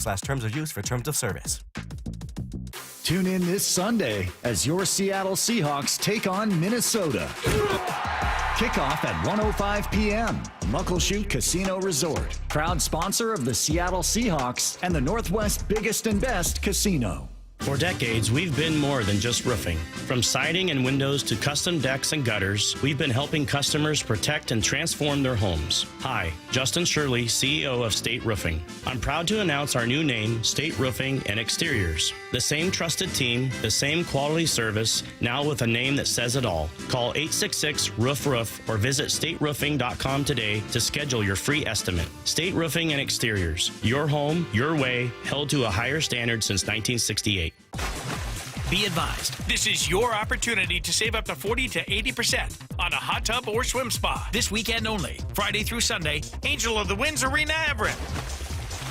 Terms of use for terms of service. Tune in this Sunday as your Seattle Seahawks take on Minnesota. Kickoff at 1:05 p.m. Muckleshoot Casino Resort, proud sponsor of the Seattle Seahawks and the Northwest's biggest and best casino. For decades, we've been more than just roofing. From siding and windows to custom decks and gutters, we've been helping customers protect and transform their homes. Hi, Justin Shirley, CEO of State Roofing. I'm proud to announce our new name, State Roofing and Exteriors. The same trusted team, the same quality service, now with a name that says it all. Call 866-ROOF-ROOF or visit stateroofing.com today to schedule your free estimate. State Roofing and Exteriors. Your home, your way, held to a higher standard since 1968. Be advised, this is your opportunity to save up to 40 to 80% on a hot tub or swim spa this weekend only, Friday through Sunday, Angel of the Winds Arena Everett.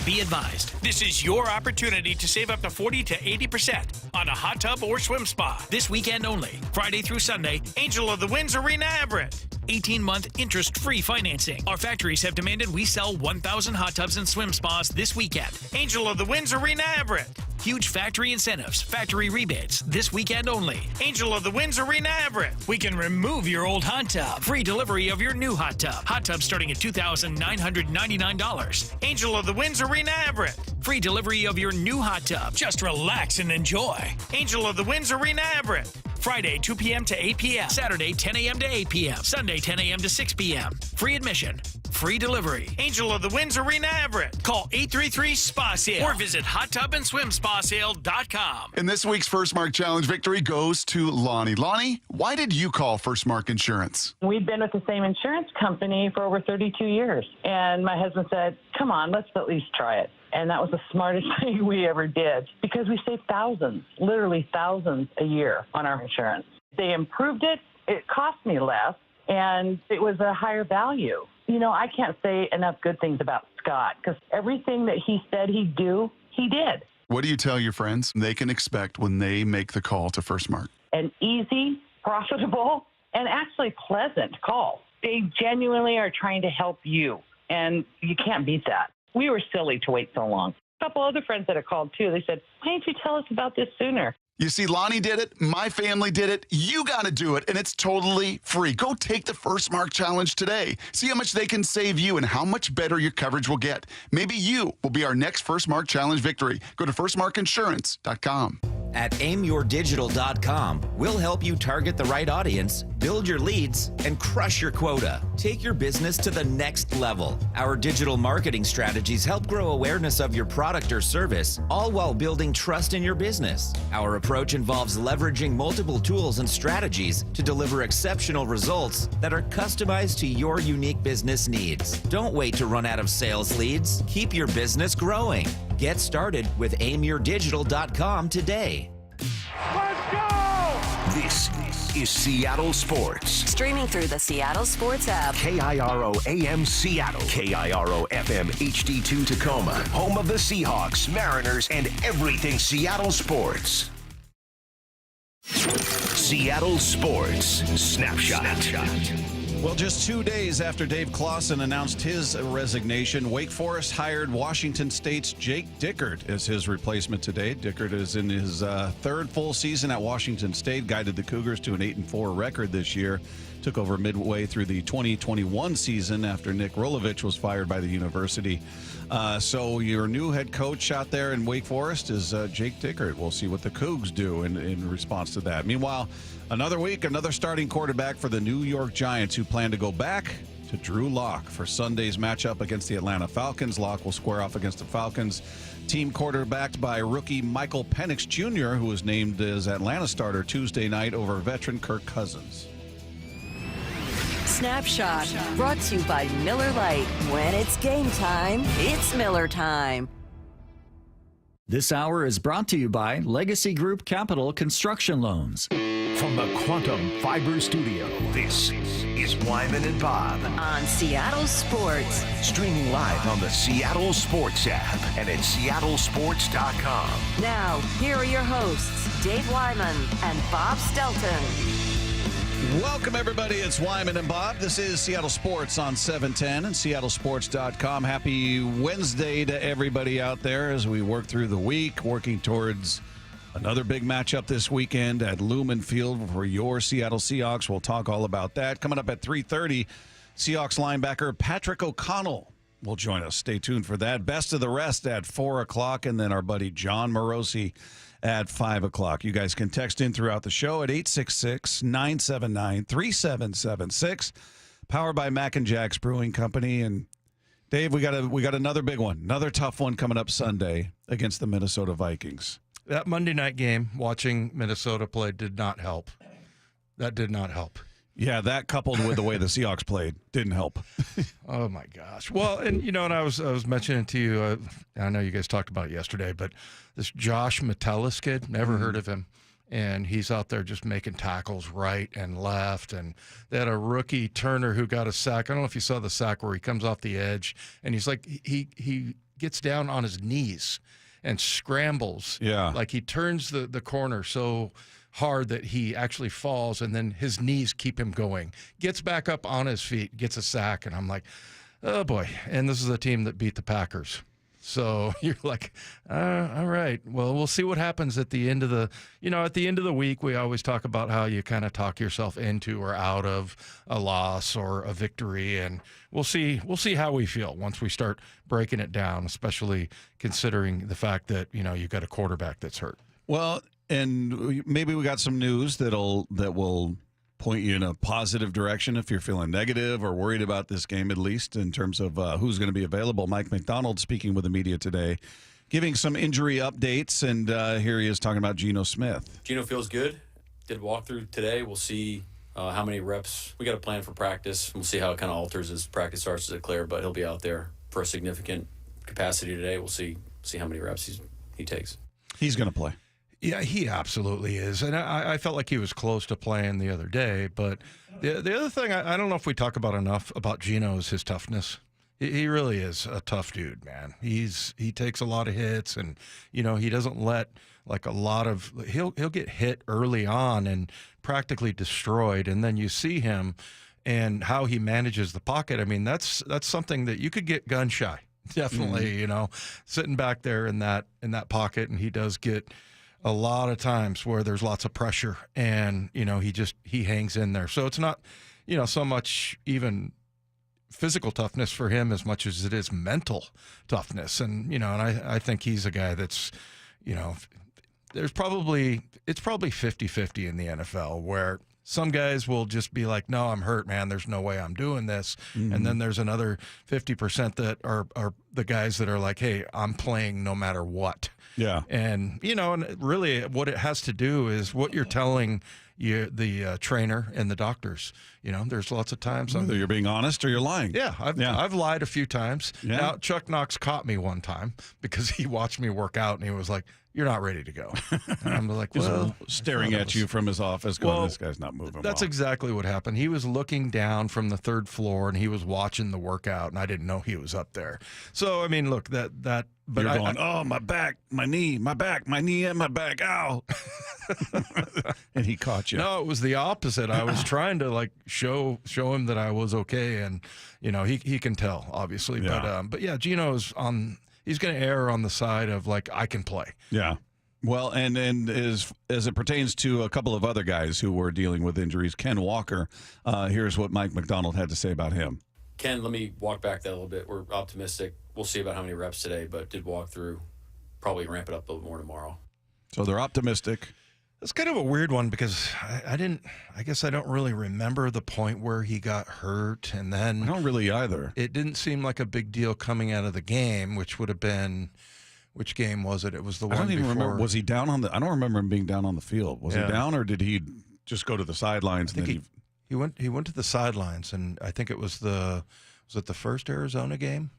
Be advised, this is your opportunity to save up to 40 to 80% on a hot tub or swim spa this weekend only, Friday through Sunday, Angel of the Winds Arena Everett. 18-month interest-free financing. Our factories have demanded we sell 1,000 hot tubs and swim spas this weekend. Angel of the Winds Arena Everett. Huge factory incentives, factory rebates, this weekend only. Angel of the Winds Arena Everett. We can remove your old hot tub. Free delivery of your new hot tub. Hot tub starting at $2,999. Angel of the Winds Arena Everett. Free delivery of your new hot tub. Just relax and enjoy. Angel of the Winds Arena Everett. Friday, 2 p.m. to 8 p.m. Saturday, 10 a.m. to 8 p.m. Sunday, 10 a.m. to 6 p.m. Free admission. Free delivery. Angel of the Winds Arena Everett. Call 833-SPA-SALE or visit hottubandSwimSpaSale.com. And this week's First Mark Challenge victory goes to Lonnie. Lonnie, why did you call First Mark Insurance? We've been with the same insurance company for over 32 years. And my husband said, come on, let's at least try it. And that was the smartest thing we ever did because we saved thousands, literally thousands a year on our insurance. They improved it. It cost me less, and it was a higher value. You know, I can't say enough good things about Scott because everything that he said he'd do, he did. What do you tell your friends they can expect when they make the call to First Mark? An easy, profitable, and actually pleasant call. They genuinely are trying to help you, and you can't beat that. We were silly to wait so long. A couple other friends that had called, too. They said, why didn't you tell us about this sooner? You see, Lonnie did it. My family did it. You got to do it, and it's totally free. Go take the First Mark Challenge today. See how much they can save you and how much better your coverage will get. Maybe you will be our next First Mark Challenge victory. Go to firstmarkinsurance.com. At aimyourdigital.com, we'll help you target the right audience, build your leads, and crush your quota. Take your business to the next level. Our digital marketing strategies help grow awareness of your product or service, all while building trust in your business. Our approach involves leveraging multiple tools and strategies to deliver exceptional results that are customized to your unique business needs. Don't wait to run out of sales leads. Keep your business growing. Get started with aimyourdigital.com today. Let's go! This is Seattle Sports. Streaming through the Seattle Sports app. KIRO AM Seattle. KIRO FM HD2 Tacoma. Home of the Seahawks, Mariners, and everything Seattle sports. Seattle Sports Snapshot. Well, just 2 days after Dave Clawson announced his resignation, Wake Forest hired Washington State's Jake Dickert as his replacement today. Dickert is in his third full season at Washington State, guided the Cougars to an 8-4 record this year. Took over midway through the 2021 season after Nick Rolovich was fired by the university. So your new head coach out there in Wake Forest is Jake Dickert. We'll see what the Cougs do in response to that. Meanwhile, another week, another starting quarterback for the New York Giants who plan to go back to Drew Lock for Sunday's matchup against the Atlanta Falcons. Lock will square off against the Falcons team quarterbacked by rookie Michael Penix Jr., who was named as Atlanta starter Tuesday night over veteran Kirk Cousins. Snapshot, brought to you by Miller Lite. When it's game time, it's Miller time. This hour is brought to you by Legacy Group Capital Construction Loans. From the Quantum Fiber Studio, this is Wyman and Bob. On Seattle Sports. Streaming live on the Seattle Sports app and at seattlesports.com. Now, here are your hosts, Dave Wyman and Bob Stelton. Welcome, everybody. It's Wyman and Bob. This is Seattle Sports on 710 and seattlesports.com. Happy Wednesday to everybody out there as we work through the week, working towards another big matchup this weekend at Lumen Field for your Seattle Seahawks. We'll talk all about that. Coming up at 3:30, Seahawks linebacker Patrick O'Connell will join us. Stay tuned for that. Best of the rest at 4 o'clock, and then our buddy John Morosi at 5 o'clock. You guys can text in throughout the show at 866-979-3776. Powered by Mac and Jack's Brewing Company. And Dave, we got another big one, another tough one coming up Sunday against the Minnesota Vikings. That Monday night game, watching Minnesota play, did not help. That did not help. Yeah, that coupled with the way the Seahawks played didn't help. Oh my gosh! Well, and and I was mentioning to you. I know you guys talked about it yesterday, but this Josh Metellus kid, never heard of him, and he's out there just making tackles right and left. And they had a rookie Turner who got a sack. I don't know if you saw the sack where he comes off the edge and he's like he gets down on his knees and scrambles. Yeah, like he turns the corner so hard that he actually falls, and then his knees keep him going. Gets back up on his feet, gets a sack, and I'm like, oh boy. And this is a team that beat the Packers. So you're like, all right. Well, we'll see what happens at the end of the, at the end of the week. We always talk about how you kind of talk yourself into or out of a loss or a victory, and we'll see how we feel once we start breaking it down, especially considering the fact that you've got a quarterback that's hurt. Well, and maybe we got some news that will point you in a positive direction if you're feeling negative or worried about this game, at least in terms of who's going to be available. Mike McDonald speaking with the media today, giving some injury updates, and here he is talking about Geno Smith. Geno feels good. Did walkthrough today. We'll see how many reps. We got a plan for practice. We'll see how it kind of alters as practice starts to declare, but he'll be out there for a significant capacity today. We'll see how many reps he takes. He's going to play. Yeah, he absolutely is. And I felt like he was close to playing the other day. But the other thing, I don't know if we talk about enough about Geno is his toughness. He really is a tough dude, man. He takes a lot of hits, and, he doesn't let like a lot of – he'll get hit early on and practically destroyed. And then you see him and how he manages the pocket. I mean, that's something that you could get gun shy, definitely, sitting back there in that pocket. And he does get – a lot of times where there's lots of pressure, and he hangs in there. So it's not so much even physical toughness for him as much as it is mental toughness. And and I think he's a guy that's it's probably 50-50 in the NFL, where some guys will just be like, no, I'm hurt, man. There's no way I'm doing this. Mm-hmm. And then there's another 50% that are the guys that are like, hey, I'm playing no matter what. Yeah. And, and really what it has to do is what you're telling the trainer and the doctors. There's lots of times. Whether you're being honest or you're lying. Yeah. I've lied a few times. Yeah. Now, Chuck Knox caught me one time because he watched me work out, and he was like, you're not ready to go. And I'm like, well, staring at you from his office going, this guy's not moving. That's exactly what happened. He was looking down from the third floor, and he was watching the workout, and I didn't know he was up there. So, I mean, look, but you're going, oh, my back, my knee, my back, my knee and my back, ow. And he caught you. No, it was the opposite. I was trying to like show him that I was okay, and he can tell, obviously. Yeah. But yeah, Geno's he's going to err on the side of like, I can play. Yeah. Well, and as it pertains to a couple of other guys who were dealing with injuries, Ken Walker, here's what Mike McDonald had to say about him. Ken, let me walk back that a little bit. We're optimistic. We'll see about how many reps today, but did walk through. Probably ramp it up a little more tomorrow. So they're optimistic. It's kind of a weird one because I guess I don't really remember the point where he got hurt, and then I don't really either. It didn't seem like a big deal coming out of the game, which would have been, which game was it? It was the one before. I don't even remember. Was he down on I don't remember him being down on the field. Was he down, or did he just go to the sidelines? I think he went to the sidelines, and I think it was the first Arizona game,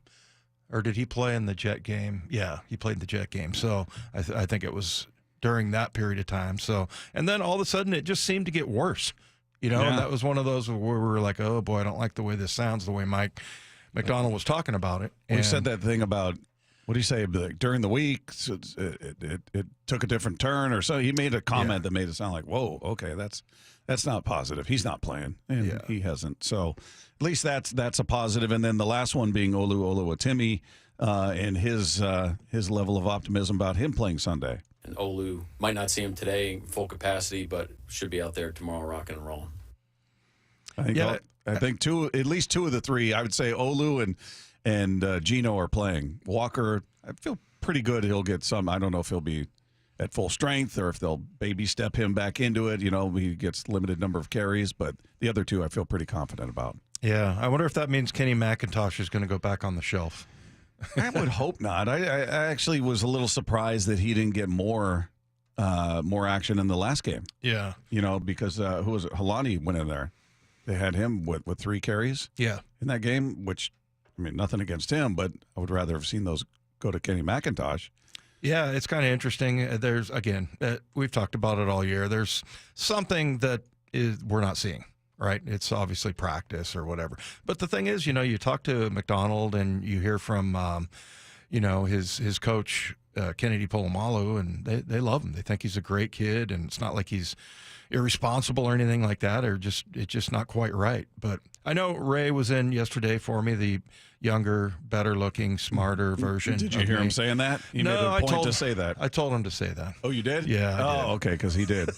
or did he play in the Jet game? Yeah, he played in the Jet game. So I think it was during that period of time. So, and then all of a sudden it just seemed to get worse, and that was one of those where we were like, oh boy, I don't like the way this sounds, the way Mike McDonald was talking about it. We said that thing about what do you say? Like during the week, it took a different turn, or so. He made a comment that made it sound like, "Whoa, okay, that's not positive. He's not playing, and he hasn't." So at least that's a positive. And then the last one being Oluwatimi, and his level of optimism about him playing Sunday. And Olu might not see him today in full capacity, but should be out there tomorrow rocking and rolling. I think at least two of the three, I would say Olu and Gino are playing. Walker, I feel pretty good he'll get some. I don't know if he'll be at full strength or if they'll baby step him back into it. You know, he gets limited number of carries, but the other two I feel pretty confident about. Yeah, I wonder if that means Kenny McIntosh is going to go back on the shelf. I would hope not. I actually was a little surprised that he didn't get more action in the last game. Yeah. You know, because who was it? Halani went in there. They had him with 3 carries in that game, which, I mean, nothing against him, but I would rather have seen those go to Kenny McIntosh. Yeah, it's kind of interesting. There's, again, we've talked about it all year. There's something that we're not seeing. Right. It's obviously practice or whatever. But the thing is, you know, you talk to McDonald and you hear from, you know, his coach, Kennedy Polamalu, and they love him. They think he's a great kid, and it's not like he's irresponsible or anything like that, or it's just not quite right. But I know Ray was in yesterday for me, the younger, better looking, smarter version. Did you hear him saying that? He made a point to say that. I told him to say that. Oh, you did? Yeah. Oh, okay, because he did.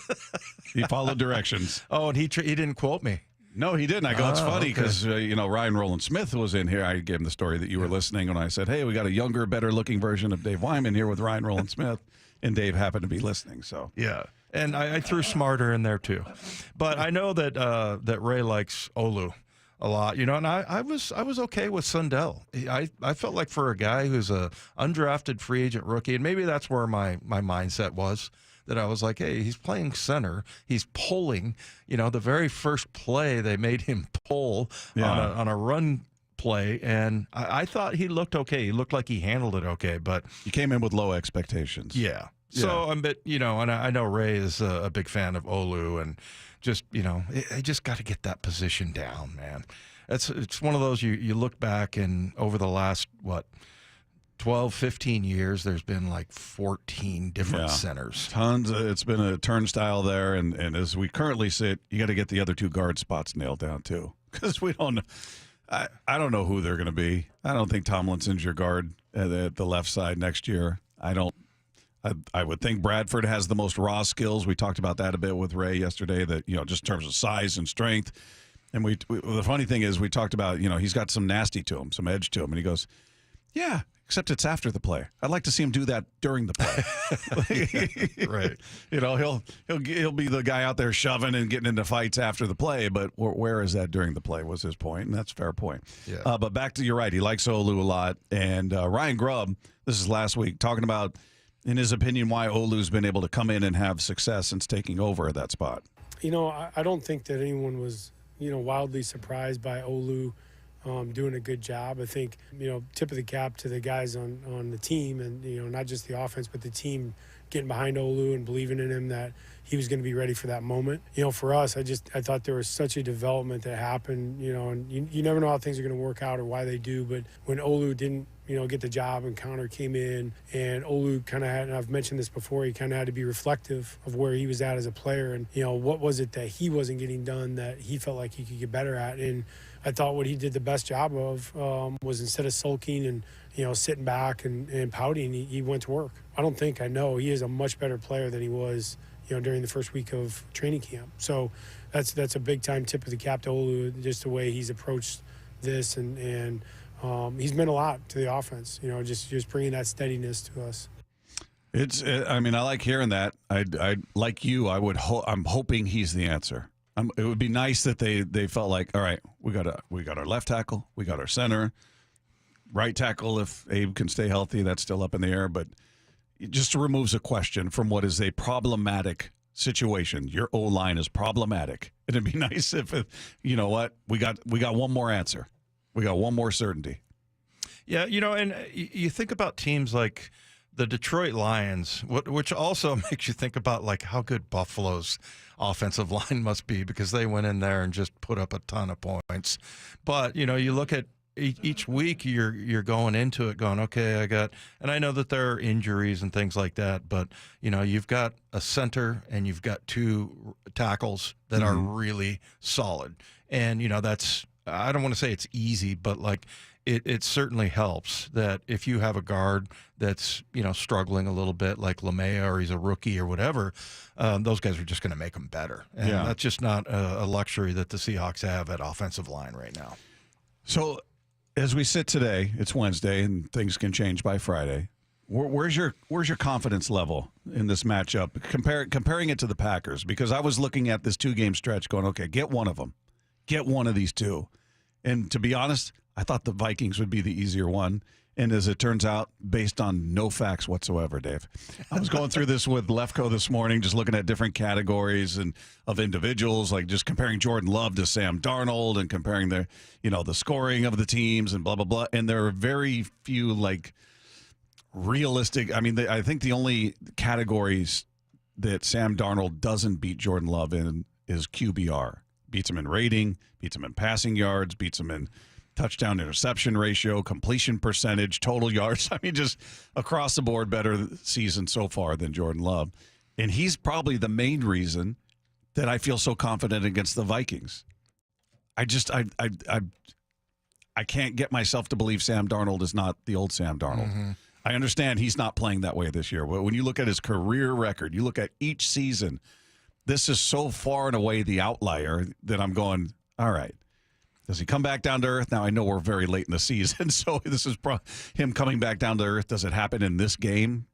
He followed directions. Oh, and he didn't quote me. No, he didn't. I go, it's funny because, you know, Ryan Roland Smith was in here. I gave him the story that you were listening, and I said, hey, we got a younger, better-looking version of Dave Wyman here with Ryan Roland Smith, and Dave happened to be listening. So yeah, and I threw smarter in there too. But I know that Ray likes Olu a lot, you know, and I was okay with Sundell. I felt like for a guy who's a undrafted free agent rookie, and maybe that's where my mindset was, that I was like, hey, he's playing center. He's pulling. You know, the very first play they made him pull on a run play, and I thought he looked okay. He looked like he handled it okay, but he came in with low expectations. Yeah. So, but you know, and I know Ray is a big fan of Olu, and just, you know, they just got to get that position down, man. It's one of those you look back, and over the last 12, 15 years, there's been like 14 different centers. Tons. It's been a turnstile there, and as we currently sit, you got to get the other 2 guard spots nailed down too, because we don't. I don't know who they're going to be. I don't think Tomlinson's your guard at the left side next year. I would think Bradford has the most raw skills. We talked about that a bit with Ray yesterday, that, you know, just in terms of size and strength. And the funny thing is, we talked about, you know, he's got some nasty to him, some edge to him. And he goes, yeah, except it's after the play. I'd like to see him do that during the play. Right. You know, he'll be the guy out there shoving and getting into fights after the play, but where is that during the play was his point, and that's a fair point. Yeah. But back to, you're right, he likes Olu a lot. And Ryan Grubb, this is last week, talking about, in his opinion, why Olu's been able to come in and have success since taking over at that spot. You know, I don't think that anyone was, you know, wildly surprised by Olu doing a good job. I think, you know, tip of the cap to the guys on the team, and, you know, not just the offense, but the team getting behind Olu and believing in him that he was going to be ready for that moment. You know, for us, I thought there was such a development that happened, you know, and you never know how things are going to work out or why they do, but when Olu didn't, you know, get the job and Connor came in, and Olu kind of had, and I've mentioned this before, he kind of had to be reflective of where he was at as a player, and, you know, what was it that he wasn't getting done that he felt like he could get better at. And I thought what he did the best job of was, instead of sulking and, you know, sitting back and pouting, he went to work. I know he is a much better player than he was, you know, during the first week of training camp. So that's a big time tip of the cap to Olu, just the way he's approached this, and he's meant a lot to the offense, you know, just bringing that steadiness to us. I mean, I like hearing that. I like you. I'm hoping he's the answer. It would be nice that they felt like, all right, we got our left tackle, we got our center, right tackle. If Abe can stay healthy, that's still up in the air, but it just removes a question from what is a problematic situation. Your O-line is problematic. It'd be nice if, you know what, we got one more answer. We got one more certainty. Yeah, you know, and you think about teams like the Detroit Lions, which also makes you think about like how good Buffalo's offensive line must be, because they went in there and just put up a ton of points. But, you know, you look at each week you're going into it going, okay, and I know that there are injuries and things like that, but you've got a center and you've got 2 tackles that are really solid. And that's, I don't want to say it's easy, but like it certainly helps that if you have a guard that's, struggling a little bit like LeMay, or he's a rookie or whatever, those guys are just going to make them better. And that's just not a luxury that the Seahawks have at offensive line right now. So as we sit today, it's Wednesday, and things can change by Friday. Where's your confidence level in this matchup? Comparing it to the Packers, because I was looking at this 2-game stretch going, okay, get one of them. Get one of these 2. And to be honest, I thought the Vikings would be the easier one. And as it turns out, based on no facts whatsoever, Dave. I was going through this with Lefko this morning, just looking at different categories and of individuals, like just comparing Jordan Love to Sam Darnold and comparing the scoring of the teams and blah, blah, blah. And there are very few, like, realistic. I mean, I think the only categories that Sam Darnold doesn't beat Jordan Love in is QBR. Beats him in rating, beats him in passing yards, beats him in touchdown interception ratio, completion percentage, total yards. I mean, just across the board, better season so far than Jordan Love. And he's probably the main reason that I feel so confident against the Vikings. I can't get myself to believe Sam Darnold is not the old Sam Darnold. Mm-hmm. I understand he's not playing that way this year. But when you look at his career record, you look at each season, this is so far and away the outlier that I'm going, all right. Does he come back down to earth? Now, I know we're very late in the season, so this is him coming back down to earth. Does it happen in this game?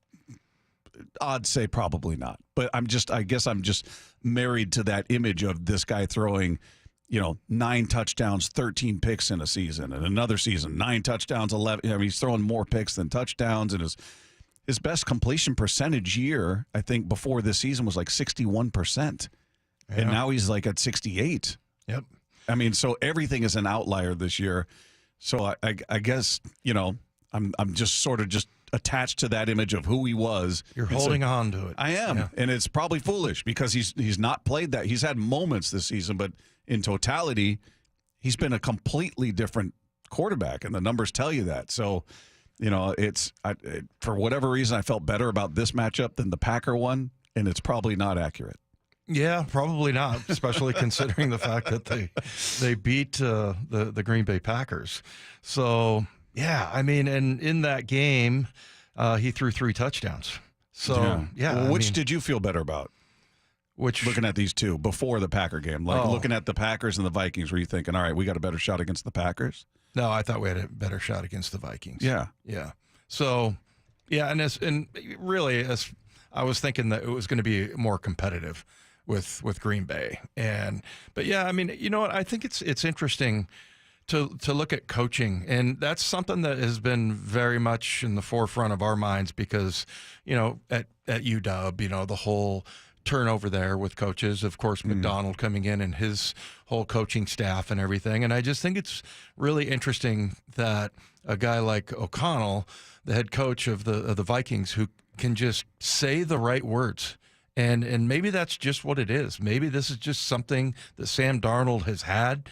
I'd say probably not. But I guess I'm just married to that image of this guy throwing, 9 touchdowns, 13 picks in a season, and another season, 9 touchdowns, 11. I mean, he's throwing more picks than touchdowns, and his best completion percentage year, I think, before this season was like 61%. Yeah. And now he's like at 68. Yep. I mean, so everything is an outlier this year. So I guess, I'm just sort of just attached to that image of who he was. You're holding on to it. I am. Yeah. And it's probably foolish because he's not played that. He's had moments this season, but in totality, he's been a completely different quarterback, and the numbers tell you that. So, for whatever reason, I felt better about this matchup than the Packer one, and it's probably not accurate. Yeah, probably not, especially considering the fact that they beat the Green Bay Packers. So, yeah, I mean, and in that game, he threw 3 touchdowns. So, yeah. Well, which did you feel better about? Looking at these 2 before the Packer game, looking at the Packers and the Vikings, were you thinking, all right, we got a better shot against the Packers? No, I thought we had a better shot against the Vikings. Yeah. Yeah. So, yeah, and really, I was thinking that it was going to be more competitive with Green Bay. But yeah, I mean, you know what? I think it's interesting to look at coaching, and that's something that has been very much in the forefront of our minds because, at UW, the whole turnover there with coaches, of course, McDonald coming in and his whole coaching staff and everything. And I just think it's really interesting that a guy like O'Connell, the head coach of the Vikings, who can just say the right words. And maybe that's just what it is. Maybe this is just something that Sam Darnold has had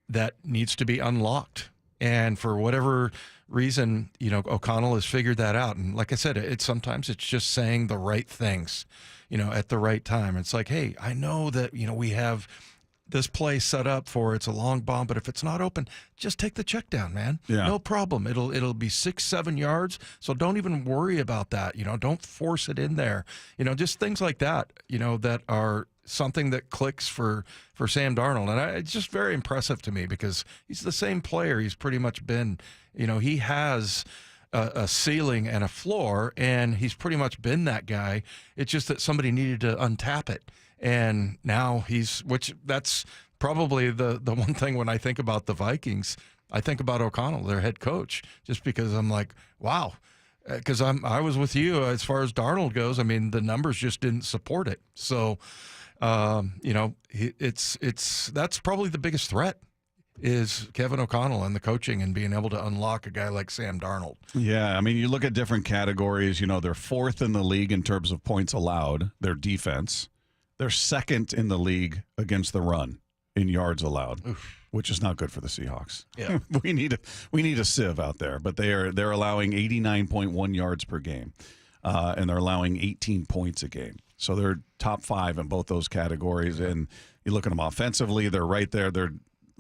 that needs to be unlocked. And for whatever reason, O'Connell has figured that out. And like I said, sometimes it's just saying the right things, at the right time. It's like, hey, I know that, we have this play set up for it's a long bomb, but if it's not open, just take the check down, man. Yeah. No problem. It'll be 6-7 yards, so don't even worry about that. Don't force it in there. Just things like that. That are something that clicks for Sam Darnold, and it's just very impressive to me because he's the same player he's pretty much been. He has a ceiling and a floor, and he's pretty much been that guy. It's just that somebody needed to untap it. And now that's probably the one thing when I think about the Vikings, I think about O'Connell, their head coach, just because I'm like, wow, because I was with you as far as Darnold goes. I mean, the numbers just didn't support it. So, that's probably the biggest threat is Kevin O'Connell and the coaching and being able to unlock a guy like Sam Darnold. Yeah, I mean, you look at different categories. They're 4th in the league in terms of points allowed, their defense. They're 2nd in the league against the run in yards allowed. Oof. which is not good for the Seahawks. Yeah. we need a sieve out there, but they're allowing 89.1 yards per game, and they're allowing 18 points a game. So they're top 5 in both those categories. And you look at them offensively, they're right there. They're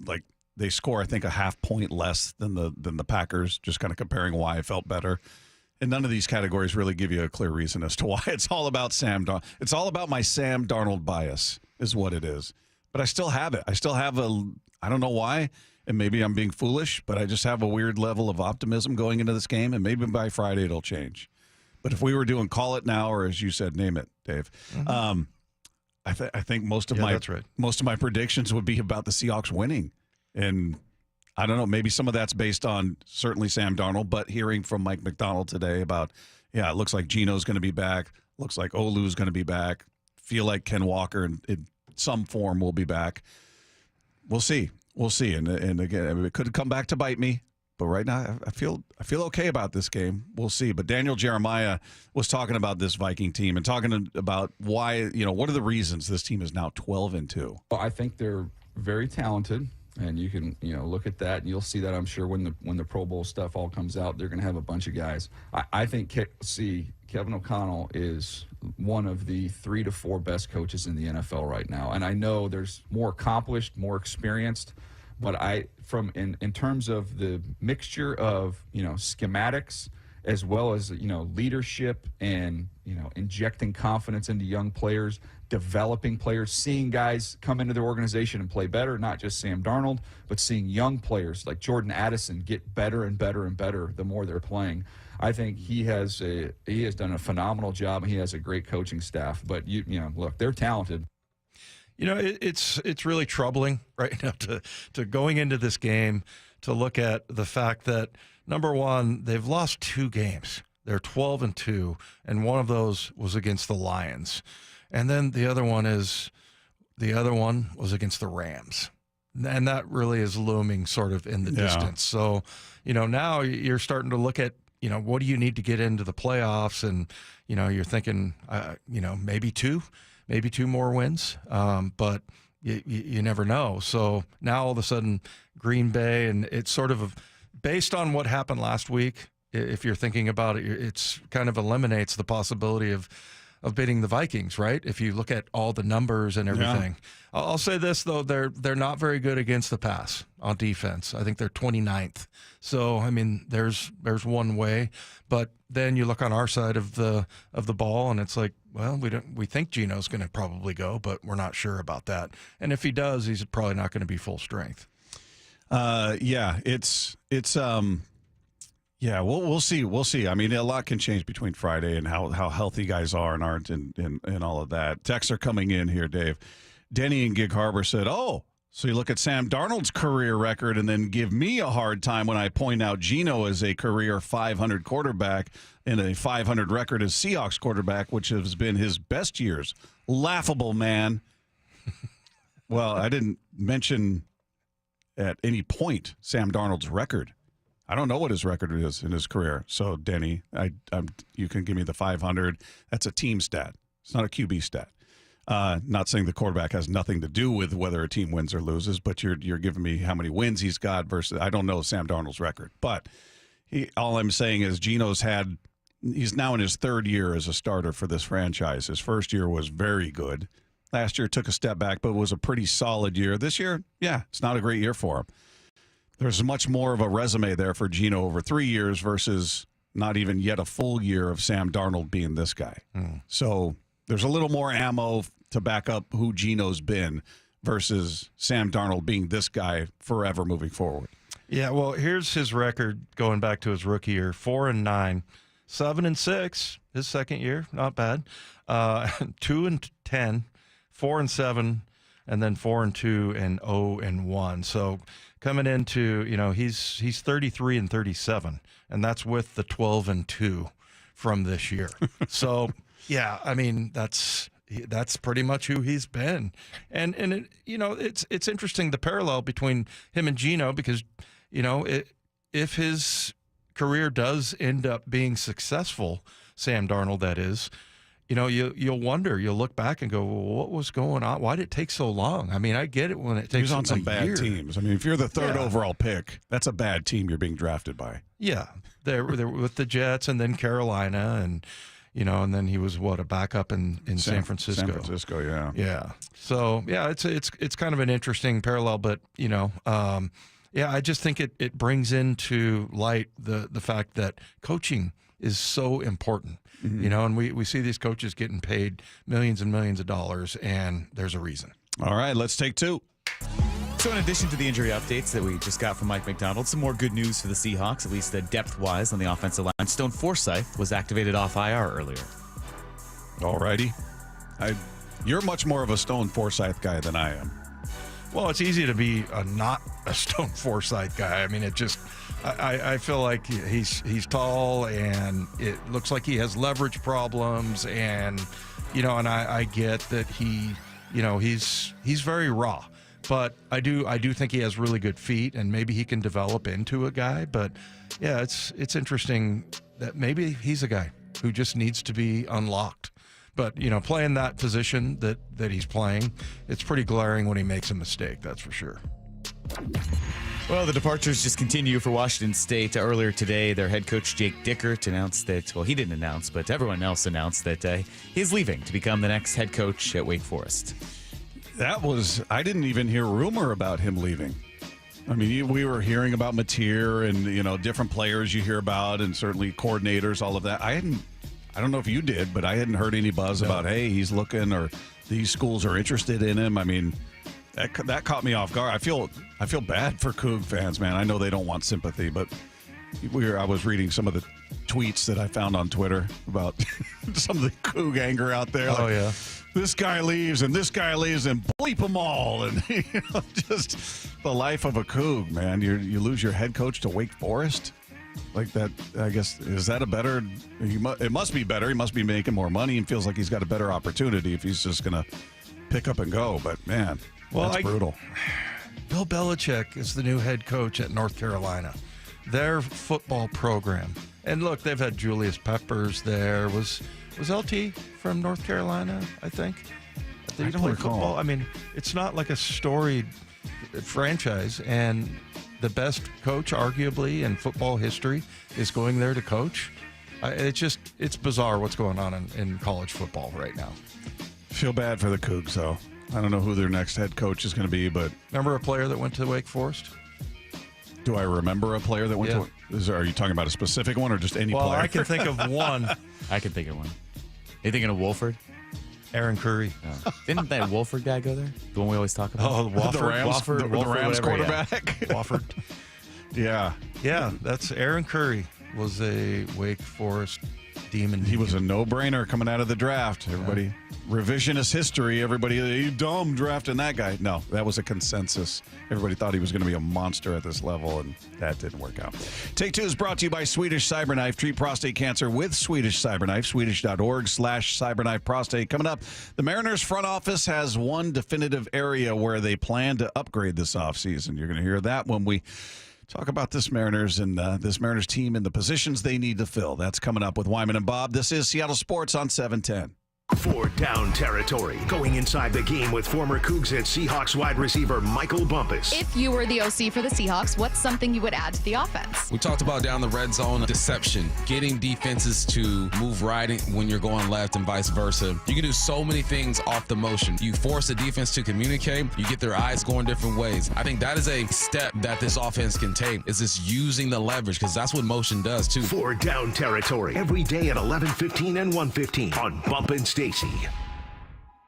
like they score, I think, a half point less than the Packers. Just kind of comparing why I felt better. And none of these categories really give you a clear reason as to why. It's all about Sam Darnold. It's all about my Sam Darnold bias is what it is. But I still have it. I still have I don't know why, and maybe I'm being foolish, but I just have a weird level of optimism going into this game, and maybe by Friday it'll change. But if we were doing call it now, or as you said, name it, Dave, I think most of my predictions would be about the Seahawks winning. And I don't know, maybe some of that's based on certainly Sam Darnold, but hearing from Mike McDonald today about, it looks like Geno's going to be back, looks like Olu's going to be back, feel like Ken Walker in some form will be back. We'll see. And again, it could come back to bite me. But right now, I feel okay about this game. We'll see. But Daniel Jeremiah was talking about this Viking team and talking about why, what are the reasons this team is now 12-2? Well, I think they're very talented, and you can, look at that, and you'll see that, I'm sure, when the Pro Bowl stuff all comes out, they're going to have a bunch of guys. I think Kevin O'Connell is one of the 3 to 4 best coaches in the NFL right now. And I know there's more accomplished, more experienced, but in terms of the mixture of, schematics as well as, leadership and, injecting confidence into young players, developing players, seeing guys come into their organization and play better, not just Sam Darnold, but seeing young players like Jordan Addison get better and better and better the more they're playing. I think he has done a phenomenal job, and he has a great coaching staff. But, look, they're talented. It's really troubling right now to going into this game to look at the fact that, number one, they've lost 2 games. They're 12-2, and one of those was against the Lions. And then the other one was against the Rams. And that really is looming sort of in the distance. So, now you're starting to look at, what do you need to get into the playoffs? And, you're thinking, maybe 2 more wins, but you never know. So now all of a sudden, Green Bay, and it's sort of based on what happened last week. If you're thinking about it, it's kind of eliminates the possibility of beating the Vikings, right? If you look at all the numbers and everything. Yeah. I'll say this though, they're not very good against the pass on defense. I think they're 29th. So I mean, there's one way, but then you look on our side of the ball, and it's like, well, we think Geno's going to probably go, but we're not sure about that. And if he does, he's probably not going to be full strength. We'll see. We'll see. I mean, a lot can change between Friday and how healthy guys are and aren't and all of that. Texts are coming in here, Dave. Denny in Gig Harbor said, so you look at Sam Darnold's career record and then give me a hard time when I point out Geno is a career 500 quarterback and a 500 record as Seahawks quarterback, which has been his best years. Laughable, man. Well, I didn't mention at any point Sam Darnold's record. I don't know what his record is in his career. So, Denny, you can give me the 500. That's a team stat. It's not a QB stat. Not saying the quarterback has nothing to do with whether a team wins or loses, but you're giving me how many wins he's got versus I don't know Sam Darnold's record. But all I'm saying is he's now in his 3rd year as a starter for this franchise. His first year was very good. Last year took a step back, but was a pretty solid year. This year, it's not a great year for him. There's much more of a resume there for Geno over 3 years versus not even yet a full year of Sam Darnold being this guy. So there's a little more ammo to back up who Geno's been versus Sam Darnold being this guy forever moving forward. Yeah, well, here's his record going back to his rookie year: 4-9, 7-6, his second year, not bad. 2-10, 4-7, and then 4-2 and 0-1. So coming into, he's 33-37, and that's with the 12-2 from this year. So yeah, I mean that's pretty much who he's been, and it, it's interesting the parallel between him and Geno because if his career does end up being successful, Sam Darnold that is, you'll wonder, you'll look back and go, well, what was going on? Why did it take so long? I mean, I get it when it takes He was on some a bad year. teams. I mean, if you're the third overall pick, that's a bad team you're being drafted by. Yeah, they were with the Jets and then Carolina, and and then he was a backup in San Francisco. San Francisco, yeah. Yeah. So yeah, it's kind of an interesting parallel, but I just think it brings into light the fact that coaching is so important. And we see these coaches getting paid millions and millions of dollars, and there's a reason. All right, let's take two. So in addition to the injury updates that we just got from Mike McDonald, some more good news for the Seahawks, at least depth-wise on the offensive line. Stone Forsythe was activated off IR earlier. All righty. You're much more of a Stone Forsythe guy than I am. Well, it's easy to be not a Stone Forsythe guy. I mean, I feel like he's tall, and it looks like he has leverage problems, and and I get that he's very raw, but I do think he has really good feet, and maybe he can develop into a guy. But yeah, it's interesting that maybe he's a guy who just needs to be unlocked. But, playing that position that he's playing, it's pretty glaring when he makes a mistake, that's for sure. Well, the departures just continue for Washington State. Earlier today, their head coach, Jake Dickert, announced that, well, he didn't announce, but everyone else announced that he's leaving to become the next head coach at Wake Forest. I didn't even hear rumor about him leaving. I mean, we were hearing about Mateer and, different players you hear about, and certainly coordinators, all of that. I don't know if you did, but I hadn't heard any buzz about, hey, he's looking, or these schools are interested in him. I mean, that caught me off guard. I feel bad for Coug fans, man. I know they don't want sympathy, but I was reading some of the tweets that I found on Twitter about some of the Coug anger out there. Oh, yeah. This guy leaves, and this guy leaves, and bleep them all. And, just the life of a Coug, man. You lose your head coach to Wake Forest? Like that, I guess, is that a better? It must be better. He must be making more money and feels like he's got a better opportunity if he's just going to pick up and go. But, man, that's brutal. Bill Belichick is the new head coach at North Carolina. Their football program. And, look, they've had Julius Peppers there. Was LT from North Carolina, I think? Did he play football? I mean, it's not like a storied franchise, and the best coach, arguably, in football history is going there to coach. It's bizarre what's going on in college football right now. Feel bad for the Cougs, though. I don't know who their next head coach is going to be, but... Remember a player that went to Wake Forest? Do I remember a player that went to... Are you talking about a specific one or just any player? Well, I can think of one. I can think of one. Are you thinking of Wolford? Aaron Curry. Oh. Didn't that Wolford guy go there? The one we always talk about? Oh, Wofford. The Rams quarterback. Yeah. Wofford. Yeah. Yeah, that's Aaron Curry was a Wake Forest demon. He was a no-brainer coming out of the draft. Everybody, revisionist history, everybody, you dumb drafting that guy. No, that was a consensus. Everybody thought he was going to be a monster at this level, and that didn't work out. Take Two is brought to you by Swedish Cyberknife. Treat prostate cancer with Swedish Cyberknife. Swedish.org/cyberknife prostate. Coming up, the Mariners front office has one definitive area where they plan to upgrade this offseason. You're going to hear that when we talk about this Mariners and this Mariners team and the positions they need to fill. That's coming up with Wyman and Bob. This is Seattle Sports on 710. For Down Territory, going inside the game with former Cougs and Seahawks wide receiver Michael Bumpus. If you were the OC for the Seahawks, what's something you would add to the offense? We talked about down the red zone deception, getting defenses to move right when you're going left and vice versa. You can do so many things off the motion. You force the defense to communicate, you get their eyes going different ways. I think that is a step that this offense can take, is just using the leverage, because that's what motion does too. For Down Territory, every day at 11:15 and 1:15 on Bumpin' Stacy.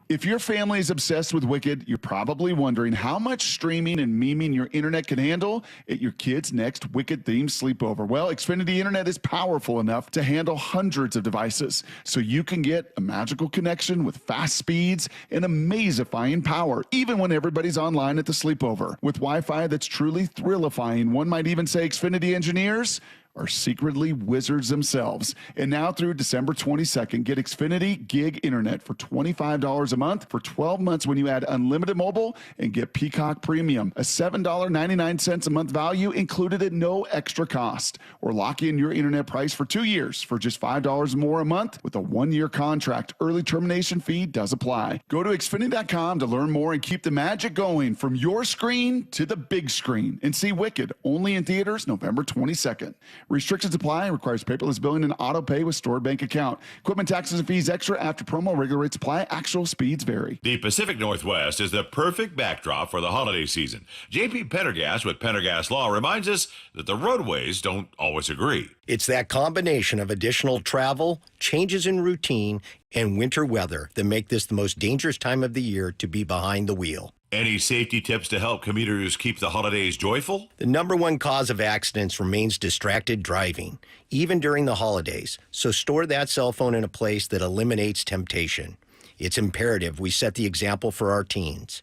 If your family is obsessed with Wicked, you're probably wondering how much streaming and memeing your internet can handle at your kid's next Wicked-themed sleepover. Well, Xfinity Internet is powerful enough to handle hundreds of devices, so you can get a magical connection with fast speeds and amazifying power, even when everybody's online at the sleepover. With Wi-Fi that's truly thrillifying, one might even say Xfinity engineers are secretly wizards themselves. And now through December 22nd, get Xfinity Gig Internet for $25 a month for 12 months when you add unlimited mobile and get Peacock Premium, a $7.99 a month value included at no extra cost. Or lock in your internet price for 2 years for just $5 more a month with a 1-year contract. Early termination fee does apply. Go to Xfinity.com to learn more and keep the magic going from your screen to the big screen. And see Wicked only in theaters November 22nd. Restrictions apply and requires paperless billing and auto pay with stored bank account. Equipment taxes and fees extra after promo. Regular rates apply. Actual speeds vary. The Pacific Northwest is the perfect backdrop for the holiday season. JP Pendergast with Pendergast Law reminds us that the roadways don't always agree. It's that combination of additional travel, changes in routine, and winter weather that make this the most dangerous time of the year to be behind the wheel. Any safety tips to help commuters keep the holidays joyful? The number one cause of accidents remains distracted driving, even during the holidays. So store that cell phone in a place that eliminates temptation. It's imperative we set the example for our teens.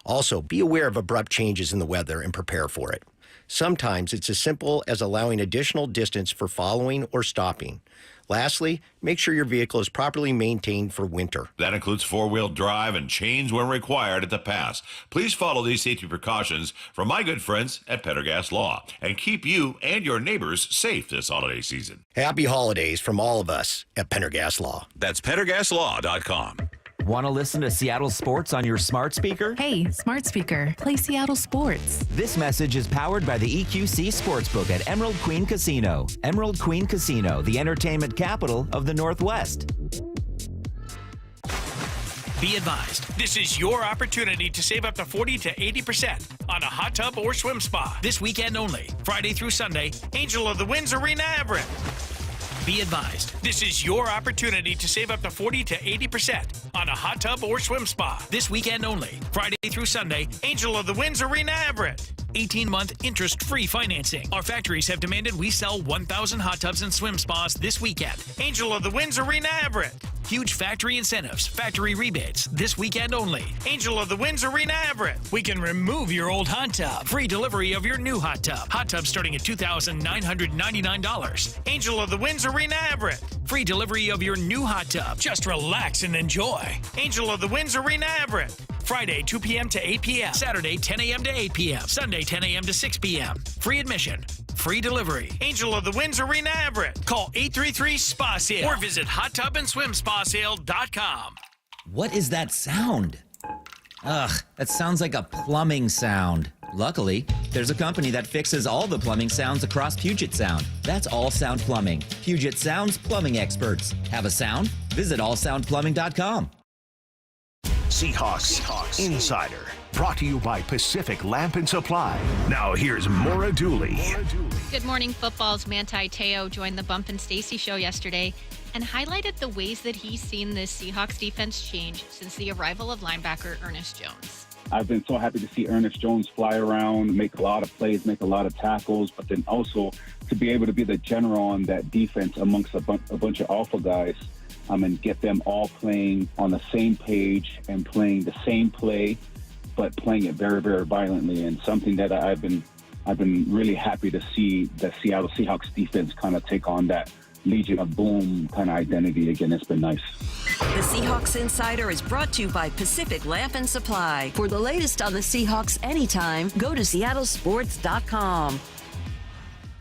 Also, be aware of abrupt changes in the weather and prepare for it. Sometimes it's as simple as allowing additional distance for following or stopping. Lastly, make sure your vehicle is properly maintained for winter. That includes four-wheel drive and chains when required at the pass. Please follow these safety precautions from my good friends at Pendergast Law and keep you and your neighbors safe this holiday season. Happy holidays from all of us at Pendergast Law. That's PendergastLaw.com. Want to listen to Seattle sports on your smart speaker? Hey, smart speaker, play Seattle sports. This message is powered by the EQC Sportsbook at Emerald Queen Casino. Emerald Queen Casino, the entertainment capital of the Northwest. Be advised, this is your opportunity to save up to 40 to 80% on a hot tub or swim spa. This weekend only, Friday through Sunday, Angel of the Winds Arena Everett. Be advised, this is your opportunity to save up to 40 to 80% on a hot tub or swim spa. This weekend only, Friday through Sunday, Angel of the Winds Arena Everett. 18-month interest-free financing. Our factories have demanded we sell 1,000 hot tubs and swim spas this weekend. Angel of the Winds Arena Everett. Huge factory incentives, factory rebates, this weekend only. Angel of the Winds Arena Everett. We can remove your old hot tub. Free delivery of your new hot tub. Hot tub starting at $2,999. Angel of the Winds Arena Everett. Free delivery of your new hot tub. Just relax and enjoy. Angel of the Winds Arena Everett. Friday, 2 p.m. to 8 p.m. Saturday, 10 a.m. to 8 p.m. Sunday, 10 a.m. to 6 p.m. Free admission. Free delivery. Angel of the Winds Arena Everett. Call 833-SPA-SALE or visit hottubandSwimSpaSale.com. What is that sound? Ugh, that sounds like a plumbing sound. Luckily, there's a company that fixes all the plumbing sounds across Puget Sound. That's All Sound Plumbing. Puget Sound's plumbing experts. Have a sound? Visit allsoundplumbing.com. Seahawks Insider, brought to you by Pacific Lamp and Supply. Now here's Maura Dooley. Good morning. Football's Manti Te'o joined the Bump and Stacy show yesterday and highlighted the ways that he's seen this Seahawks defense change since the arrival of linebacker Ernest Jones. I've been so happy to see Ernest Jones fly around, make a lot of plays, make a lot of tackles, but then also to be able to be the general on that defense amongst a bunch of alpha guys. And get them all playing on the same page and playing the same play, but playing it very, very violently. And something that I've been really happy to see the Seattle Seahawks defense kind of take on that Legion of Boom kind of identity again. It's been nice. The Seahawks Insider is brought to you by Pacific Lamp and Supply. For the latest on the Seahawks anytime, go to seattlesports.com.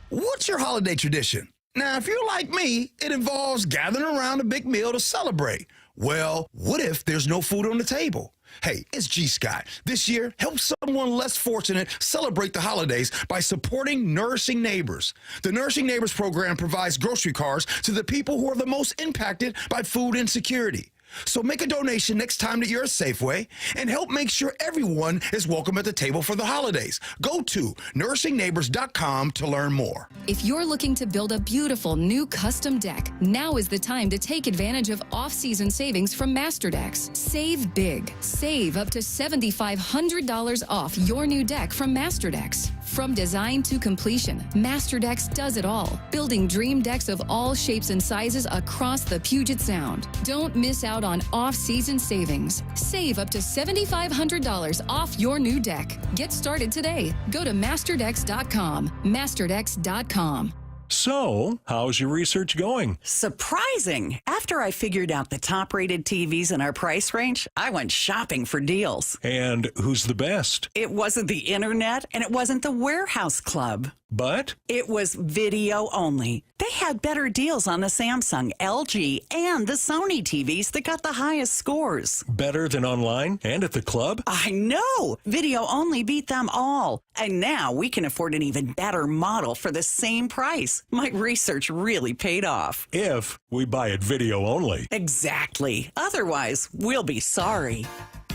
What's your holiday tradition? Now, if you're like me, it involves gathering around a big meal to celebrate. Well, what if there's no food on the table? Hey, it's G. Scott. This year, help someone less fortunate celebrate the holidays by supporting Nourishing Neighbors. The Nourishing Neighbors program provides grocery cards to the people who are the most impacted by food insecurity. So make a donation next time that you're at Safeway and help make sure everyone is welcome at the table for the holidays. Go to nourishingneighbors.com to learn more. If you're looking to build a beautiful new custom deck, now is the time to take advantage of off-season savings from MasterDecks. Save big. Save up to $7,500 off your new deck from MasterDecks. From design to completion, MasterDecks does it all, building dream decks of all shapes and sizes across the Puget Sound. Don't miss out on off-season savings. Save up to $7,500 off your new deck. Get started today. Go to masterdecks.com. Masterdecks.com. So, how's your research going? Surprising! After I figured out the top-rated TVs in our price range, I went shopping for deals. And who's the best? It wasn't the internet, and it wasn't the warehouse club. But? It was video only. They had better deals on the Samsung, LG, and the Sony TVs that got the highest scores. Better than online and at the club? I know! Video only beat them all. And now we can afford an even better model for the same price. My research really paid off. If we buy it video only. Exactly. Otherwise, we'll be sorry.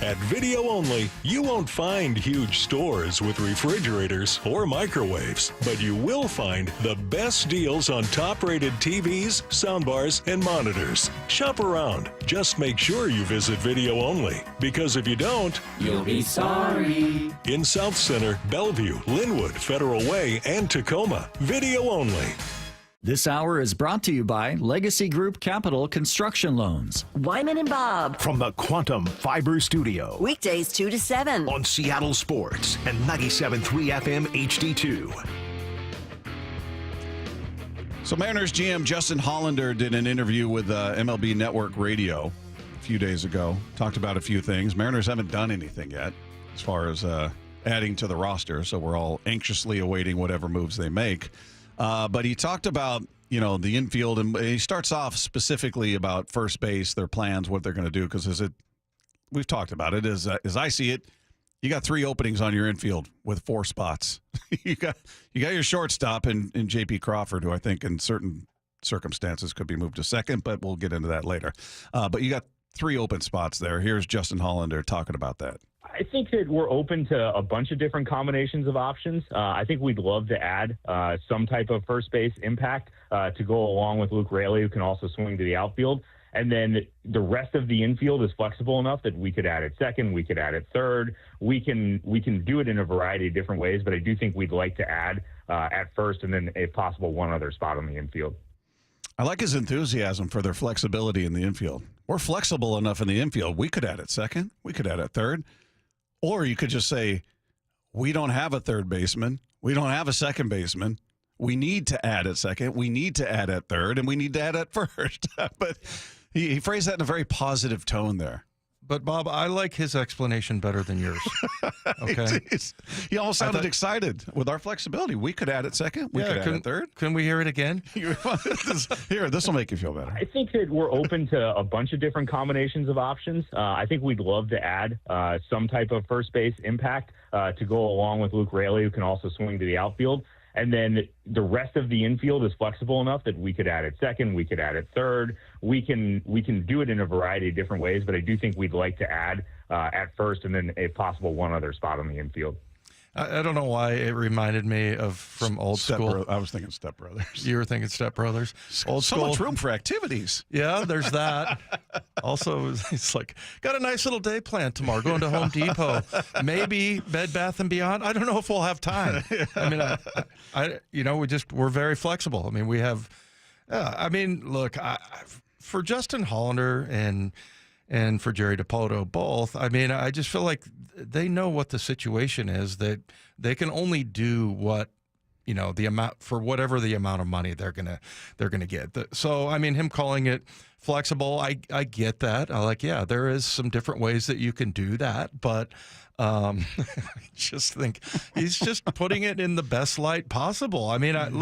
At Video Only, you won't find huge stores with refrigerators or microwaves, but you will find the best deals on top-rated TVs, soundbars, and monitors. Shop around. Just make sure you visit Video Only, because if you don't, you'll be sorry. In South Center, Bellevue, Linwood, Federal Way, and Tacoma, Video Only. This hour is brought to you by Legacy Group Capital Construction Loans. Wyman and Bob. From the Quantum Fiber Studio. Weekdays 2 to 7. On Seattle Sports and 97.3 FM HD2. So Mariners GM Justin Hollander did an interview with MLB Network Radio a few days ago. Talked about a few things. Mariners haven't done anything yet as far as adding to the roster, so we're all anxiously awaiting whatever moves they make. But he talked about, the infield, and he starts off specifically about first base, their plans, what they're going to do, because we've talked about it, as I see it, you got 3 openings on your infield with 4 spots. you got your shortstop in J.P. Crawford, who I think in certain circumstances could be moved to second, but we'll get into that later. But you got 3 open spots there. Here's Justin Hollander talking about that. I think that we're open to a bunch of different combinations of options. I think we'd love to add some type of first base impact to go along with Luke Raley, who can also swing to the outfield. And then the rest of the infield is flexible enough that we could add it second, we could add it third. We can do it in a variety of different ways, but I do think we'd like to add at first and then, if possible, one other spot on the infield. I like his enthusiasm for their flexibility in the infield. We're flexible enough in the infield. We could add it second. We could add it third. Or you could just say, we don't have a third baseman. We don't have a second baseman. We need to add at second. We need to add at third. And we need to add at first. But he phrased that in a very positive tone there. But, Bob, I like his explanation better than yours. Okay? He all sounded excited with our flexibility. We could add it second. We could add it third. Can we hear it again? Here, this will make you feel better. I think that we're open to a bunch of different combinations of options. I think we'd love to add some type of first base impact to go along with Luke Raley, who can also swing to the outfield. And then the rest of the infield is flexible enough that we could add it second, we could add it third. We can do it in a variety of different ways, but I do think we'd like to add at first and then, if possible, one other spot on the infield. I don't know why it reminded me of from old school. I was thinking Step Brothers. You were thinking Step Brothers. Old so school. Much room for activities. Yeah, there's that. Also, it's like, got a nice little day planned tomorrow, going to Home Depot, maybe Bed Bath & Beyond. I don't know if we'll have time. I mean, we're very flexible. I mean, we have, look, for Justin Hollander and for Jerry DiPoto both, I mean, I just feel like they know what the situation is, that they can only do what, the amount, for whatever the amount of money they're gonna get. So, I mean, him calling it flexible, I get that. Yeah, there is some different ways that you can do that, but I just think he's just putting it in the best light possible. I mean, I'm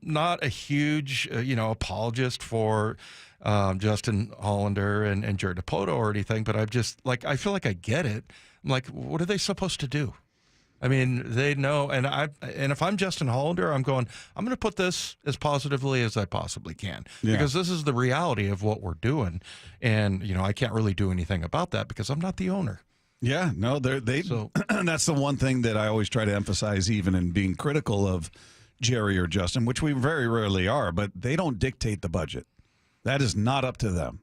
not a huge, apologist for Justin Hollander and Jerry DiPoto or anything, but I feel like I get it. I'm like, what are they supposed to do? I mean, they know, and if I'm Justin Hollander, I'm going to put this as positively as I possibly can, because this is the reality of what we're doing, and I can't really do anything about that because I'm not the owner. Yeah, no, that's the one thing that I always try to emphasize, even in being critical of Jerry or Justin, which we very rarely are, but they don't dictate the budget. That is not up to them.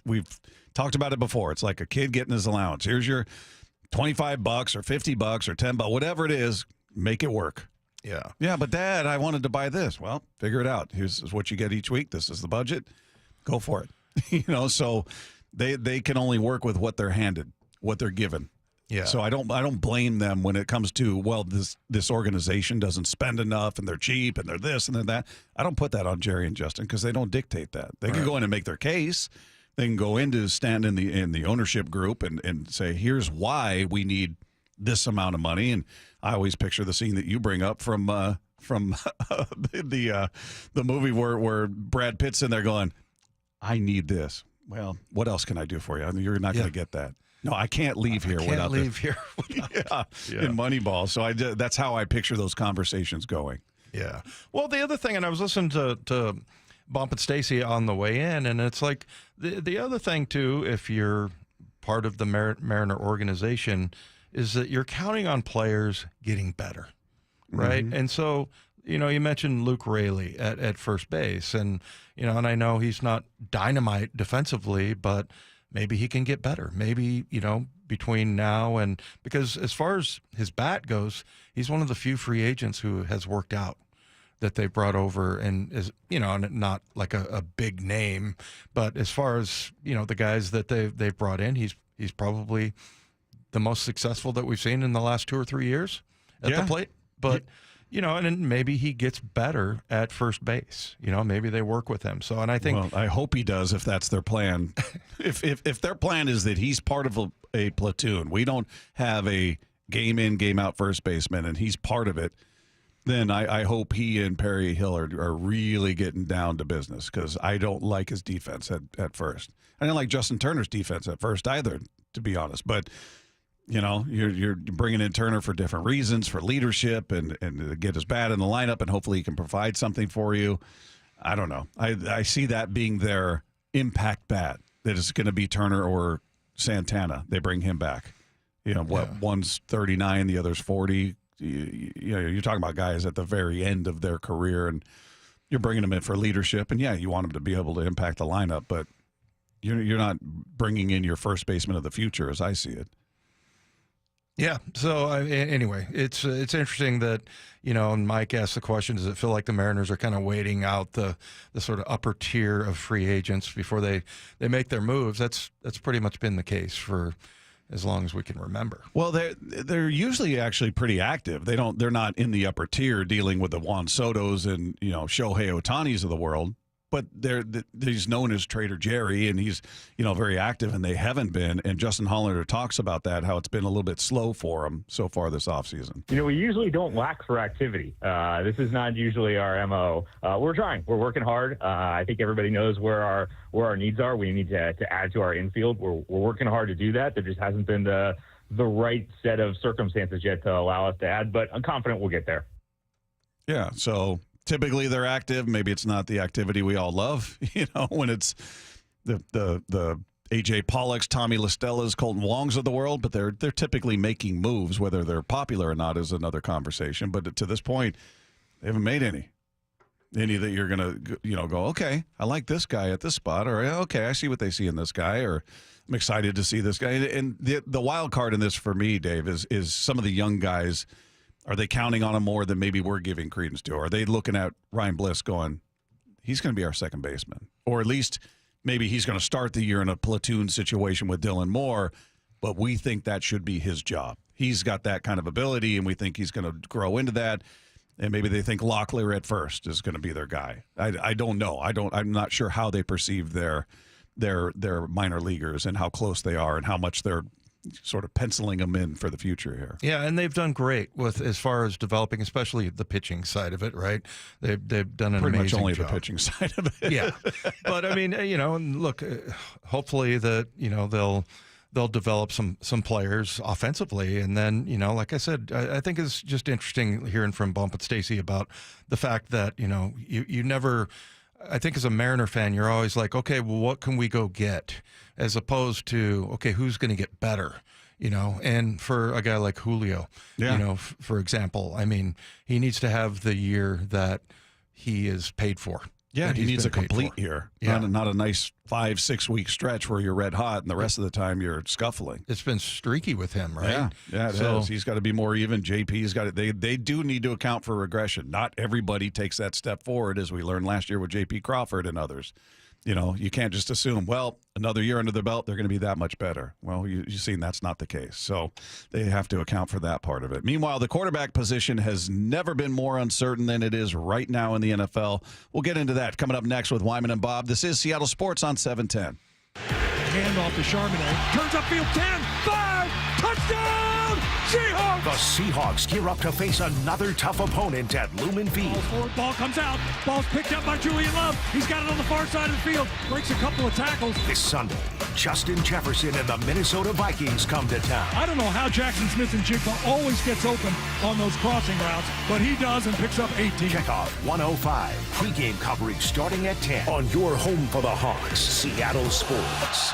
We've talked about it before. It's like a kid getting his allowance. Here's your $25 or $50 or $10, whatever it is, make it work. Yeah. Yeah, but Dad, I wanted to buy this. Well, figure it out. Here's what you get each week. This is the budget. Go for it. So they can only work with what they're handed, what they're given. Yeah. So I don't blame them when it comes to, well, this organization doesn't spend enough and they're cheap and they're this and they're that. I don't put that on Jerry and Justin because they don't dictate that. They can go in and make their case. They can go in to stand in the ownership group and say, here's why we need this amount of money. And I always picture the scene that you bring up from the movie where Brad Pitt's in there going, I need this. Well, what else can I do for you? I mean, you're not going to get that. No, I can't leave here without in Moneyball. So that's how I picture those conversations going. Yeah. Well, the other thing, and I was listening to Bump and Stacy on the way in, and it's like the other thing too, if you're part of the Mariner organization, is that you're counting on players getting better, right? Mm-hmm. And so, you mentioned Luke Raley at first base, and and I know he's not dynamite defensively, but maybe he can get better. Maybe, between now and, because as far as his bat goes, he's one of the few free agents who has worked out that they brought over, and is, not like a big name, but as far as, the guys that they've brought in, he's probably the most successful that we've seen in the last 2 or 3 years at the plate. But, and then maybe he gets better at first base. Maybe they work with him. So, and I think, well, I hope he does if that's their plan. if their plan is that he's part of a platoon, we don't have a game in, game out first baseman, and he's part of it, then I hope he and Perry Hill are really getting down to business, because I don't like his defense at first. I didn't like Justin Turner's defense at first either, to be honest. But you're bringing in Turner for different reasons, for leadership and to get his bat in the lineup, and hopefully he can provide something for you. I don't know. I see that being their impact bat, that is going to be Turner or Santana. They bring him back. One's 39, the other's 40. You're talking about guys at the very end of their career, and you're bringing them in for leadership. And, you want them to be able to impact the lineup, but you're not bringing in your first baseman of the future, as I see it. Yeah. So anyway, it's interesting that, and Mike asked the question, does it feel like the Mariners are kind of waiting out the sort of upper tier of free agents before they make their moves? That's pretty much been the case for as long as we can remember. Well, they're usually actually pretty active. They're not in the upper tier dealing with the Juan Sotos and, Shohei Ohtanis of the world. But he's known as Trader Jerry, and he's, very active, and they haven't been. And Justin Hollander talks about that, how it's been a little bit slow for him so far this offseason. We usually don't lack for activity. This is not usually our MO. We're trying. We're working hard. I think everybody knows where our needs are. We need to add to our infield. We're working hard to do that. There just hasn't been the right set of circumstances yet to allow us to add, but I'm confident we'll get there. Yeah, so typically they're active. Maybe it's not the activity we all love, when it's the A.J. Pollocks, Tommy LaStellas, Colton Wongs of the world, but they're typically making moves. Whether they're popular or not is another conversation. But to this point, they haven't made any that you're going to, go, okay, I like this guy at this spot, or okay, I see what they see in this guy, or I'm excited to see this guy. And the wild card in this for me, Dave, is some of the young guys. Are they counting on him more than maybe we're giving credence to? Are they looking at Ryan Bliss going, he's going to be our second baseman? Or at least maybe he's going to start the year in a platoon situation with Dylan Moore, but we think that should be his job. He's got that kind of ability, and we think he's going to grow into that. And maybe they think Locklear at first is going to be their guy. I don't know. I'm not sure how they perceive their minor leaguers and how close they are and how much they're sort of penciling them in for the future here. Yeah, and they've done great with as far as developing, especially the pitching side of it, right? They've done an pretty amazing much only job. the pitching side of it. Yeah, but I mean, and look, hopefully that they'll develop some players offensively, and then like I said, I think it's just interesting hearing from Bump and Stacy about the fact that you never. I think as a Mariner fan, you're always like, okay, well, what can we go get? As opposed to, okay, who's going to get better? And for a guy like Julio, for example, I mean, he needs to have the year that he is paid for. Yeah, he needs a complete year, not a nice 5-6 week stretch where you're red hot and the rest of the time you're scuffling. It's been streaky with him, right? Yeah, it has. He's got to be more even. JP's got it. They do need to account for regression. Not everybody takes that step forward, as we learned last year with JP Crawford and others. You can't just assume, well, another year under their belt, they're going to be that much better. Well, you've seen that's not the case. So they have to account for that part of it. Meanwhile, the quarterback position has never been more uncertain than it is right now in the NFL. We'll get into that coming up next with Wyman and Bob. This is Seattle Sports on 710. Handoff to Charbonnet. Turns upfield 10, 5, touchdown, Seahawks! The Seahawks gear up to face another tough opponent at Lumen Field. Ball comes out. Ball's picked up by Julian Love. He's got it on the far side of the field. Breaks a couple of tackles. This Sunday, Justin Jefferson and the Minnesota Vikings come to town. I don't know how Jackson Smith-Njigba always gets open on those crossing routes, but he does and picks up 18. Kickoff 105. Pre-game coverage starting at 10 on your home for the Hawks, Seattle Sports.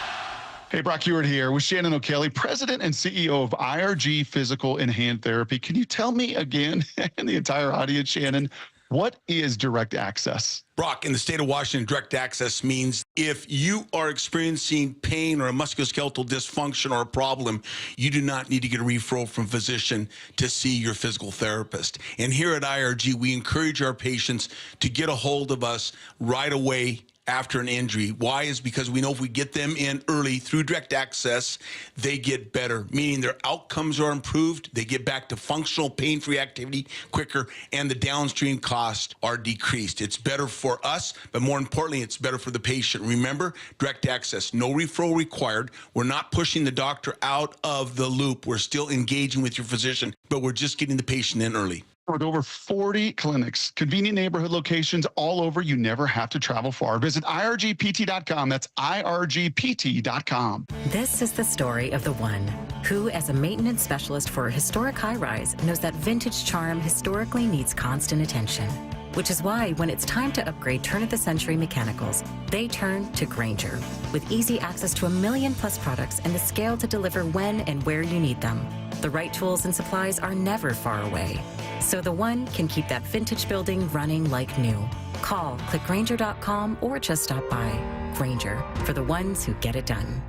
Hey, Brock Heward here with Shannon O'Kelly, President and CEO of IRG Physical and Hand Therapy. Can you tell me again, and the entire audience, Shannon, what is direct access? Brock, in the state of Washington, direct access means if you are experiencing pain or a musculoskeletal dysfunction or a problem, you do not need to get a referral from a physician to see your physical therapist. And here at IRG, we encourage our patients to get a hold of us right away after an injury. Why? Is because we know if we get them in early through direct access, they get better, meaning their outcomes are improved, they get back to functional pain-free activity quicker, and the downstream costs are decreased. It's better for us, but more importantly, it's better for the patient. Remember, direct access, no referral required. We're not pushing the doctor out of the loop. We're still engaging with your physician, but we're just getting the patient in early. With over 40 clinics, convenient neighborhood locations all over, you never have to travel far. Visit irgpt.com. That's irgpt.com. This is the story of the one who, as a maintenance specialist for a historic high-rise, knows that vintage charm historically needs constant attention. Which is why when it's time to upgrade turn-of-the-century mechanicals, they turn to Grainger. With easy access to 1 million+ products and the scale to deliver when and where you need them. The right tools and supplies are never far away. So the one can keep that vintage building running like new. Call, click Grainger.com, or just stop by. Grainger, for the ones who get it done.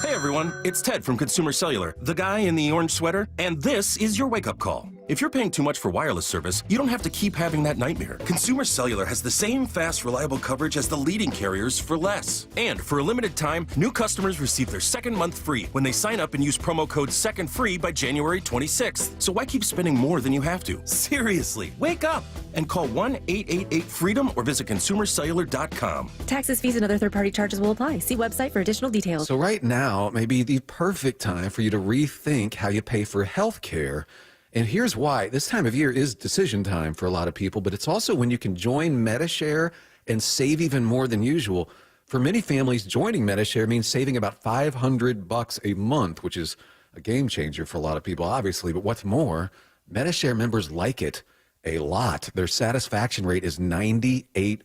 Hey everyone, it's Ted from Consumer Cellular, the guy in the orange sweater, and this is your wake-up call. If you're paying too much for wireless service, you don't have to keep having that nightmare. Consumer Cellular has the same fast, reliable coverage as the leading carriers for less. And for a limited time, new customers receive their second month free when they sign up and use promo code SECONDFREE by January 26th. So why keep spending more than you have to? Seriously, wake up and call 1-888-FREEDOM or visit consumercellular.com. Taxes, fees, and other third-party charges will apply. See website for additional details. So right now may be the perfect time for you to rethink how you pay for health care. And here's why. This time of year is decision time for a lot of people, but it's also when you can join MediShare and save even more than usual. For many families, joining MediShare means saving about $500 a month, which is a game changer for a lot of people, obviously. But what's more, MediShare members like it a lot. Their satisfaction rate is 98%.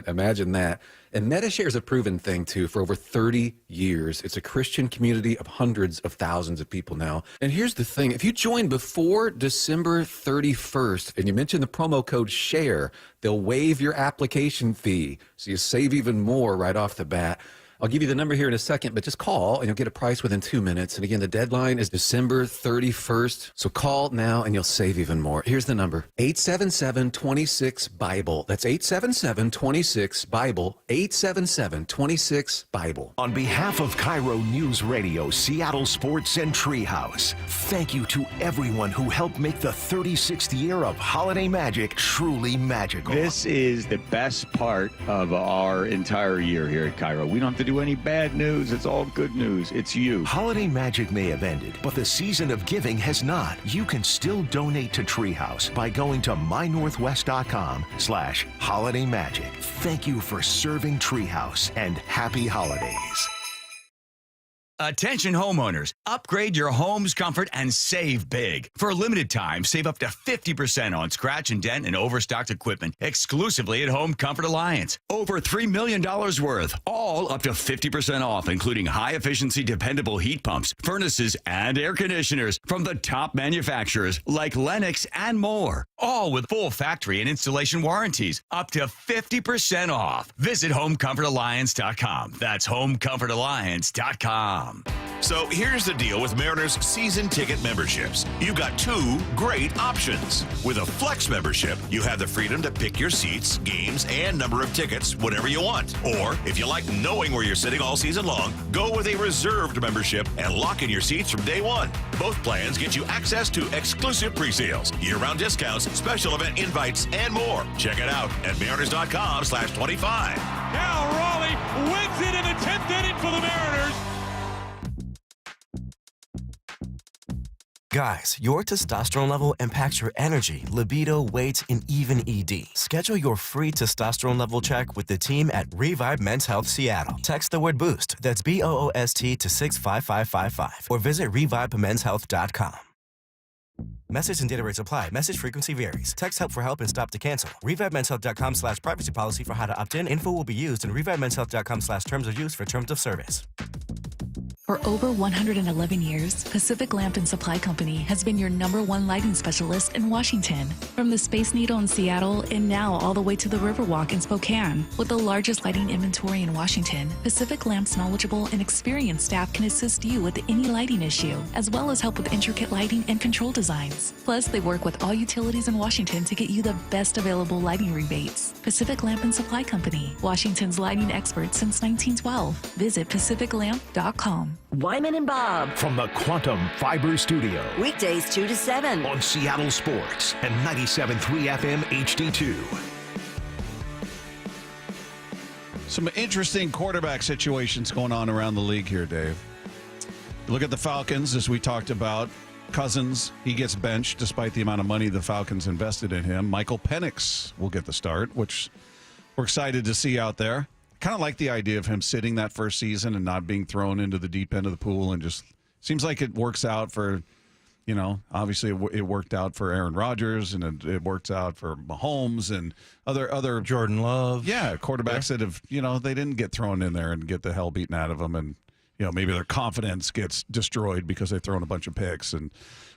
Imagine that. And MediShare is a proven thing, too, for over 30 years. It's a Christian community of hundreds of thousands of people now. And here's the thing. If you join before December 31st and you mention the promo code SHARE, they'll waive your application fee. So you save even more right off the bat. I'll give you the number here in a second, but just call and you'll get a price within 2 minutes. And again, the deadline is December 31st. So call now and you'll save even more. Here's the number, 877-26-BIBLE. That's 877-26-BIBLE, 877-26-BIBLE. On behalf of Cairo News Radio, Seattle Sports, and Treehouse, thank you to everyone who helped make the 36th year of Holiday Magic truly magical. This is the best part of our entire year here at Cairo. We don't have to do any bad news. It's all good news. It's you. Holiday Magic may have ended, but the season of giving has not. You can still donate to Treehouse by going to mynorthwest.com/Holiday Magic. Thank you for serving Treehouse, and happy holidays. Attention homeowners, upgrade your home's comfort and save big. For a limited time, save up to 50% on scratch and dent and overstocked equipment exclusively at Home Comfort Alliance. Over $3 million worth, all up to 50% off, including high-efficiency dependable heat pumps, furnaces, and air conditioners from the top manufacturers like Lennox and more. All with full factory and installation warranties, up to 50% off. Visit HomeComfortAlliance.com. That's HomeComfortAlliance.com. So here's the deal with Mariners season ticket memberships. You've got two great options. With a Flex membership, you have the freedom to pick your seats, games, and number of tickets whenever you want. Or if you like knowing where you're sitting all season long, go with a reserved membership and lock in your seats from day one. Both plans get you access to exclusive pre-sales, year-round discounts, special event invites, and more. Check it out at mariners.com/25. Now Raleigh wins it in the 10th inning for the Mariners. Guys, your testosterone level impacts your energy, libido, weight, and even ED. Schedule your free testosterone level check with the team at Revive Men's Health Seattle. Text the word BOOST, that's BOOST, to 65555 or visit revivemenshealth.com. Message and data rates apply. Message frequency varies. Text help for help and stop to cancel. ReviveMen'sHealth.com/privacy policy for how to opt in. Info will be used, and ReviveMen'sHealth.com/terms of use for terms of service. For over 111 years, Pacific Lamp and Supply Company has been your #1 lighting specialist in Washington. From the Space Needle in Seattle and now all the way to the Riverwalk in Spokane. With the largest lighting inventory in Washington, Pacific Lamp's knowledgeable and experienced staff can assist you with any lighting issue, as well as help with intricate lighting and control designs. Plus, they work with all utilities in Washington to get you the best available lighting rebates. Pacific Lamp and Supply Company, Washington's lighting expert since 1912. Visit pacificlamp.com. Wyman and Bob. From the Quantum Fiber Studio. Weekdays 2 to 7. On Seattle Sports and 97.3 FM HD2. Some interesting quarterback situations going on around the league here, Dave. Look at the Falcons, as we talked about. Cousins, he gets benched despite the amount of money the Falcons invested in him. Michael Penix will get the start, which we're excited to see out there. Kind of like the idea of him sitting that first season and not being thrown into the deep end of the pool, and just seems like it works out for, obviously it worked out for Aaron Rodgers, and it works out for Mahomes and other Jordan Love. Yeah, quarterbacks that have, they didn't get thrown in there and get the hell beaten out of them, and maybe their confidence gets destroyed because they've thrown a bunch of picks and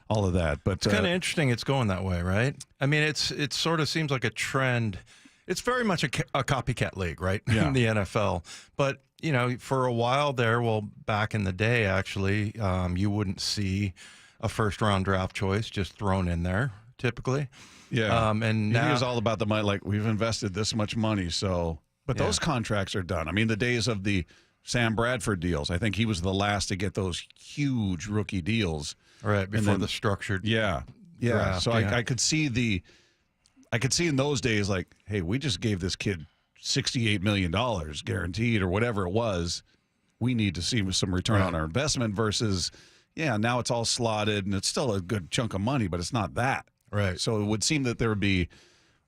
all of that. But it's kind of interesting it's going that way, right? I mean, it sort of seems like a trend. It's very much a copycat league, right? Yeah. In the NFL. But, for a while there, back in the day, actually, you wouldn't see a first-round draft choice just thrown in there, typically. Yeah. And now, he was all about the money, like, we've invested this much money, so. But those contracts are done. I mean, the days of the Sam Bradford deals, I think he was the last to get those huge rookie deals. Right, before the structured draft. So I could see I could see in those days, like, hey, we just gave this kid $68 million guaranteed or whatever it was. We need to see some return on our investment versus, now it's all slotted and it's still a good chunk of money, but it's not that. Right. So it would seem that there would be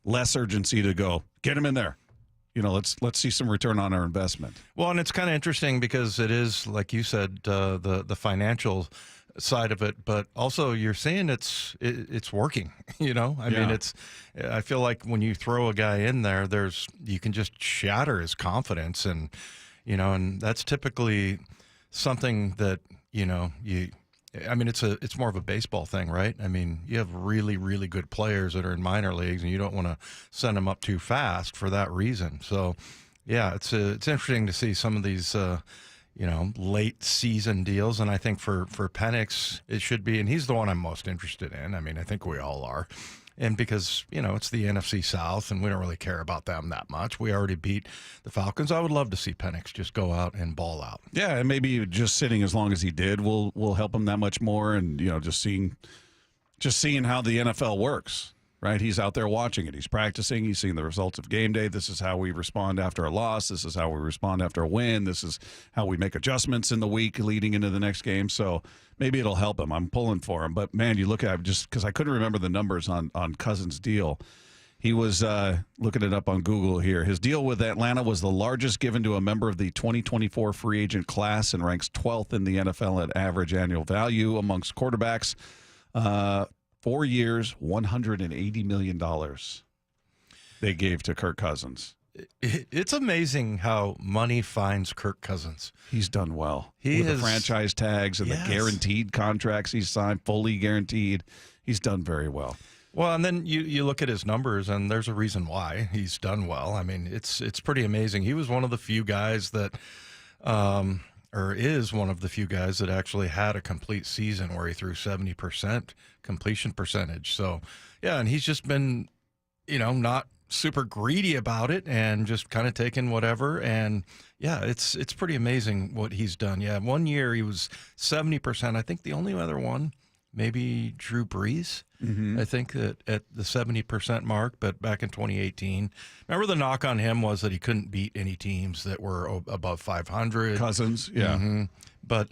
less urgency to go, get him in there. Let's see some return on our investment. Well, and it's kind of interesting because it is, like you said, the financial side of it, but also you're saying it's working. I mean, I feel like when you throw a guy in there, you can just shatter his confidence, and and that's typically something that I mean, it's more of a baseball thing, right? I mean, you have really, really good players that are in minor leagues, and you don't want to send them up too fast for that reason. So, yeah, it's interesting to see some of these late season deals, and I think for Penix it should be, and he's the one I'm most interested in. I mean, I think we all are. And because, it's the NFC South, and we don't really care about them that much. We already beat the Falcons. I would love to see Penix just go out and ball out. Yeah, and maybe just sitting as long as he did will help him that much more. And, just seeing how the NFL works, right? He's out there watching it. He's practicing. He's seeing the results of game day. This is how we respond after a loss. This is how we respond after a win. This is how we make adjustments in the week leading into the next game. So maybe it'll help him. I'm pulling for him. But, man, you look at it just because I couldn't remember the numbers on Cousins' deal. He was looking it up on Google here. His deal with Atlanta was the largest given to a member of the 2024 free agent class and ranks 12th in the NFL at average annual value amongst quarterbacks. 4 years, $180 million they gave to Kirk Cousins. It's amazing how money finds Kirk Cousins. He's done well. With the franchise tags and the guaranteed contracts he's signed, fully guaranteed. He's done very well. Well, and then you look at his numbers, and there's a reason why he's done well. I mean, it's pretty amazing. He was one of the few guys that or is one of the few guys that actually had a complete season where he threw 70% completion percentage. So, yeah, and he's just been, not super greedy about it and just kind of taking whatever. And, yeah, it's pretty amazing what he's done. Yeah, one year he was 70%. I think the only other one, maybe Drew Brees, I think that at the 70% mark, but back in 2018. Remember the knock on him was that he couldn't beat any teams that were above 500. Cousins, yeah. Mm-hmm. But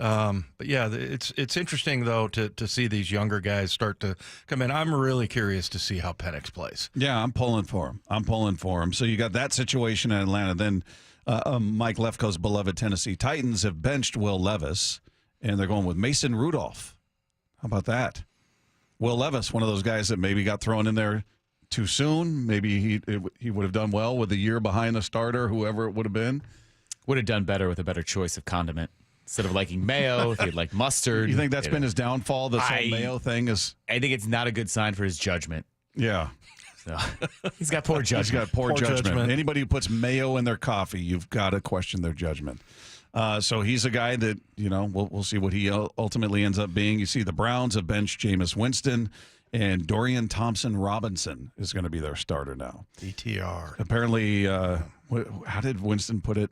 yeah, it's interesting, though, to see these younger guys start to come in. I'm really curious to see how Penix plays. Yeah, I'm pulling for him. So you got that situation in Atlanta. Then Mike Lefkoe's beloved Tennessee Titans have benched Will Levis, and they're going with Mason Rudolph. How about that? Will Levis, one of those guys that maybe got thrown in there too soon. Maybe he would have done well with a year behind the starter, whoever it would have been. Would have done better with a better choice of condiment. Instead of liking mayo, he'd like mustard. You think that's been his downfall, this whole mayo thing? I think it's not a good sign for his judgment. Yeah. So, he's got poor judgment. He's got poor judgment. Anybody who puts mayo in their coffee, you've got to question their judgment. So he's a guy that, we'll see what he ultimately ends up being. You see the Browns have benched Jameis Winston, and Dorian Thompson-Robinson is going to be their starter now. DTR. Apparently, how did Winston put it?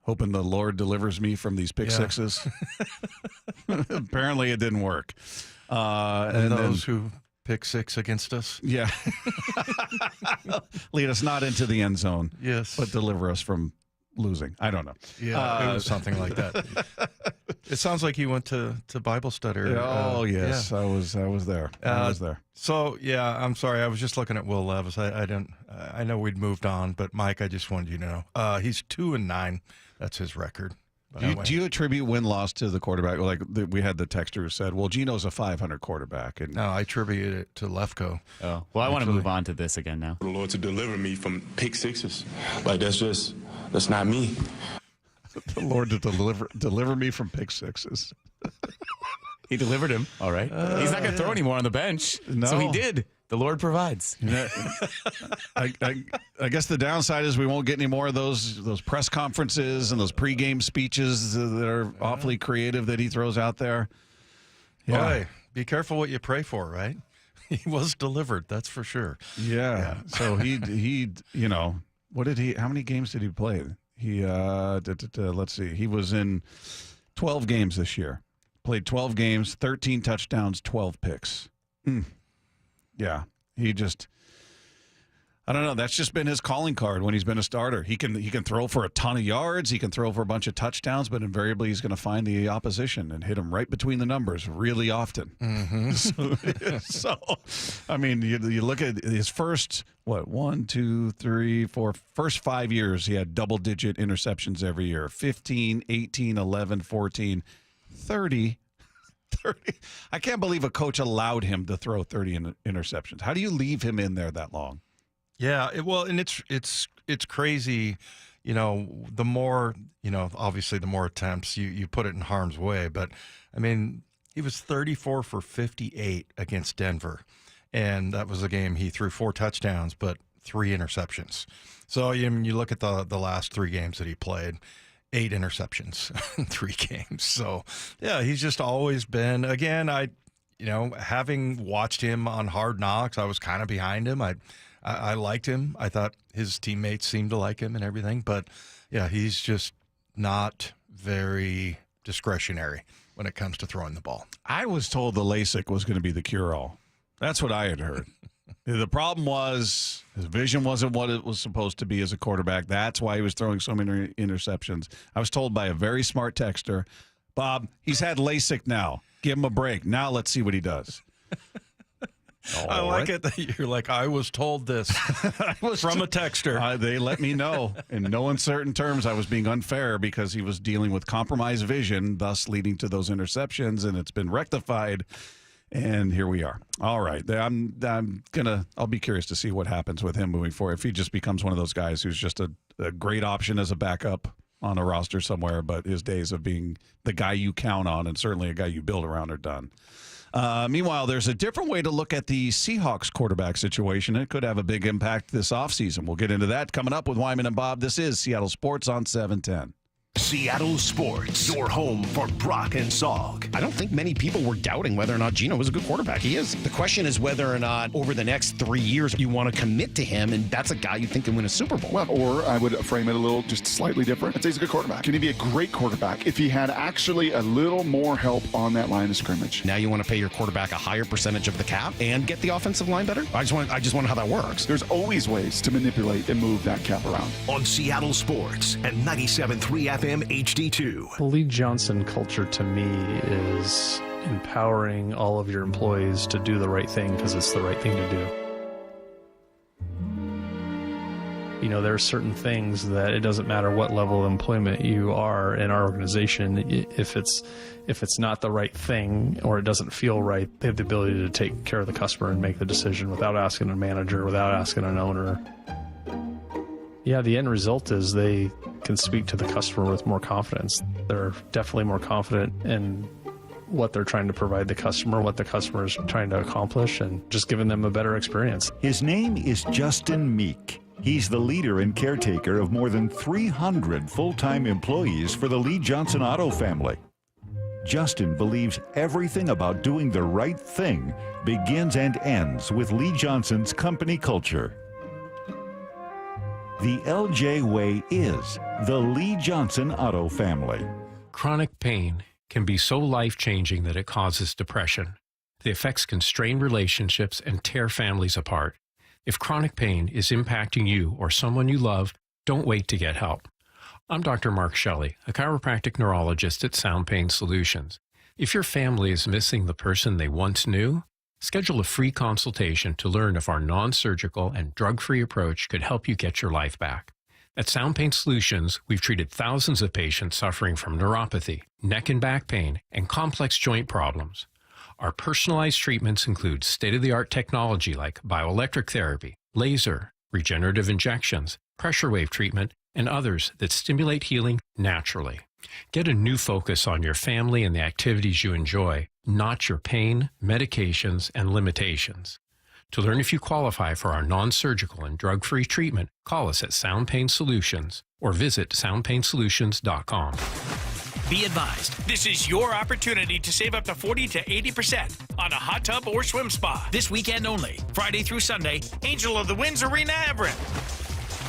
Hoping the Lord delivers me from these pick sixes. Apparently it didn't work. And those who pick six against us. Yeah. Lead us not into the end zone. Yes. But deliver us from losing. I don't know. Yeah, it was something like that. It sounds like you went to Bible study. Yes. Yeah. I was there. I was there. So, yeah, I'm sorry. I was just looking at Will Levis. I know we'd moved on, but Mike, I just wanted you to know. He's 2-9. That's his record. Do you attribute win-loss to the quarterback? Like we had the texter who said, well, Geno's a 500 quarterback. And no, I attribute it to Lefkoe. Oh, well, I want to move on to this again now. The Lord to deliver me from pick sixes. Like, that's not me. The Lord to deliver me from pick sixes. He delivered him. All right. He's not going to throw anymore on the bench. No. So he did. The Lord provides. I guess the downside is we won't get any more of those press conferences and those pregame speeches that are awfully creative that he throws out there. Yeah. Boy, be careful what you pray for, right? He was delivered, that's for sure. Yeah. So he what did he? How many games did he play? He let's see. He was in 12 games this year. Played 12 games, 13 touchdowns, 12 picks. Yeah, I don't know. That's just been his calling card when he's been a starter. He can throw for a ton of yards. He can throw for a bunch of touchdowns, but invariably he's going to find the opposition and hit him right between the numbers really often. Mm-hmm. So, I mean, you look at his first, first 5 years, he had double-digit interceptions every year, 15, 18, 11, 14, 30. I can't believe a coach allowed him to throw 30 interceptions. How do you leave him in there that long? Yeah, and it's crazy. The more, obviously the more attempts you put it in harm's way. But I mean, he was 34 for 58 against Denver, and that was a game he threw 4 touchdowns but 3 interceptions. So you look at the last 3 games that he played. 8 interceptions in 3 games. So, yeah, he's just always been, again, having watched him on Hard Knocks, I was kind of behind him. I liked him. I thought his teammates seemed to like him and everything. But, yeah, he's just not very discretionary when it comes to throwing the ball. I was told the LASIK was going to be the cure-all. That's what I had heard. The problem was his vision wasn't what it was supposed to be as a quarterback. That's why he was throwing so many interceptions. I was told by a very smart texter, Bob, he's had LASIK now. Give him a break. Now let's see what he does. I like it that you're like, I was told this from a texter. They let me know. In no uncertain terms, I was being unfair because he was dealing with compromised vision, thus leading to those interceptions, and it's been rectified. And here we are. All right. I'll be curious to see what happens with him moving forward. If he just becomes one of those guys who's just a great option as a backup on a roster somewhere, but his days of being the guy you count on and certainly a guy you build around are done. Meanwhile, there's a different way to look at the Seahawks quarterback situation. It could have a big impact this offseason. We'll get into that coming up with Wyman and Bob. This is Seattle Sports on 710. Seattle Sports, your home for Brock and Salk. I don't think many people were doubting whether or not Geno was a good quarterback. He is. The question is whether or not over the next 3 years you want to commit to him, and that's a guy you think can win a Super Bowl. Well, or I would frame it a little just slightly different. I'd say he's a good quarterback. Can he be a great quarterback if he had actually a little more help on that line of scrimmage? Now you want to pay your quarterback a higher percentage of the cap and get the offensive line better? I just want to know how that works. There's always ways to manipulate and move that cap around. On Seattle Sports and 97.3 FM HD2. The Lee Johnson culture to me is empowering all of your employees to do the right thing because it's the right thing to do. You know, there are certain things that it doesn't matter what level of employment you are in our organization. If it's not the right thing or it doesn't feel right, they have the ability to take care of the customer and make the decision without asking a manager, without asking an owner. Yeah, the end result is they can speak to the customer with more confidence. They're definitely more confident in what they're trying to provide the customer, what the customer is trying to accomplish, and just giving them a better experience. His name is Justin Meek. He's the leader and caretaker of more than 300 full-time employees for the Lee Johnson Auto family. Justin believes everything about doing the right thing begins and ends with Lee Johnson's company culture. The LJ way is the Lee Johnson Auto family. Chronic pain can be so life-changing that it causes depression. The effects can strain relationships and tear families apart. If chronic pain is impacting you or someone you love, don't wait to get help. I'm Dr. Mark Shelley, a chiropractic neurologist at Sound Pain Solutions. If your family is missing the person they once knew, schedule a free consultation to learn if our non-surgical and drug-free approach could help you get your life back. At Sound Pain Solutions, we've treated thousands of patients suffering from neuropathy, neck and back pain, and complex joint problems. Our personalized treatments include state-of-the-art technology like bioelectric therapy, laser, regenerative injections, pressure wave treatment, and others that stimulate healing naturally. Get a new focus on your family and the activities you enjoy, not your pain, medications, and limitations. To learn if you qualify for our non-surgical and drug-free treatment, call us at Sound Pain Solutions or visit soundpainsolutions.com. Be advised, this is your opportunity to save up to 40 to 80% on a hot tub or swim spa. This weekend only, Friday through Sunday, Angel of the Winds Arena Everett.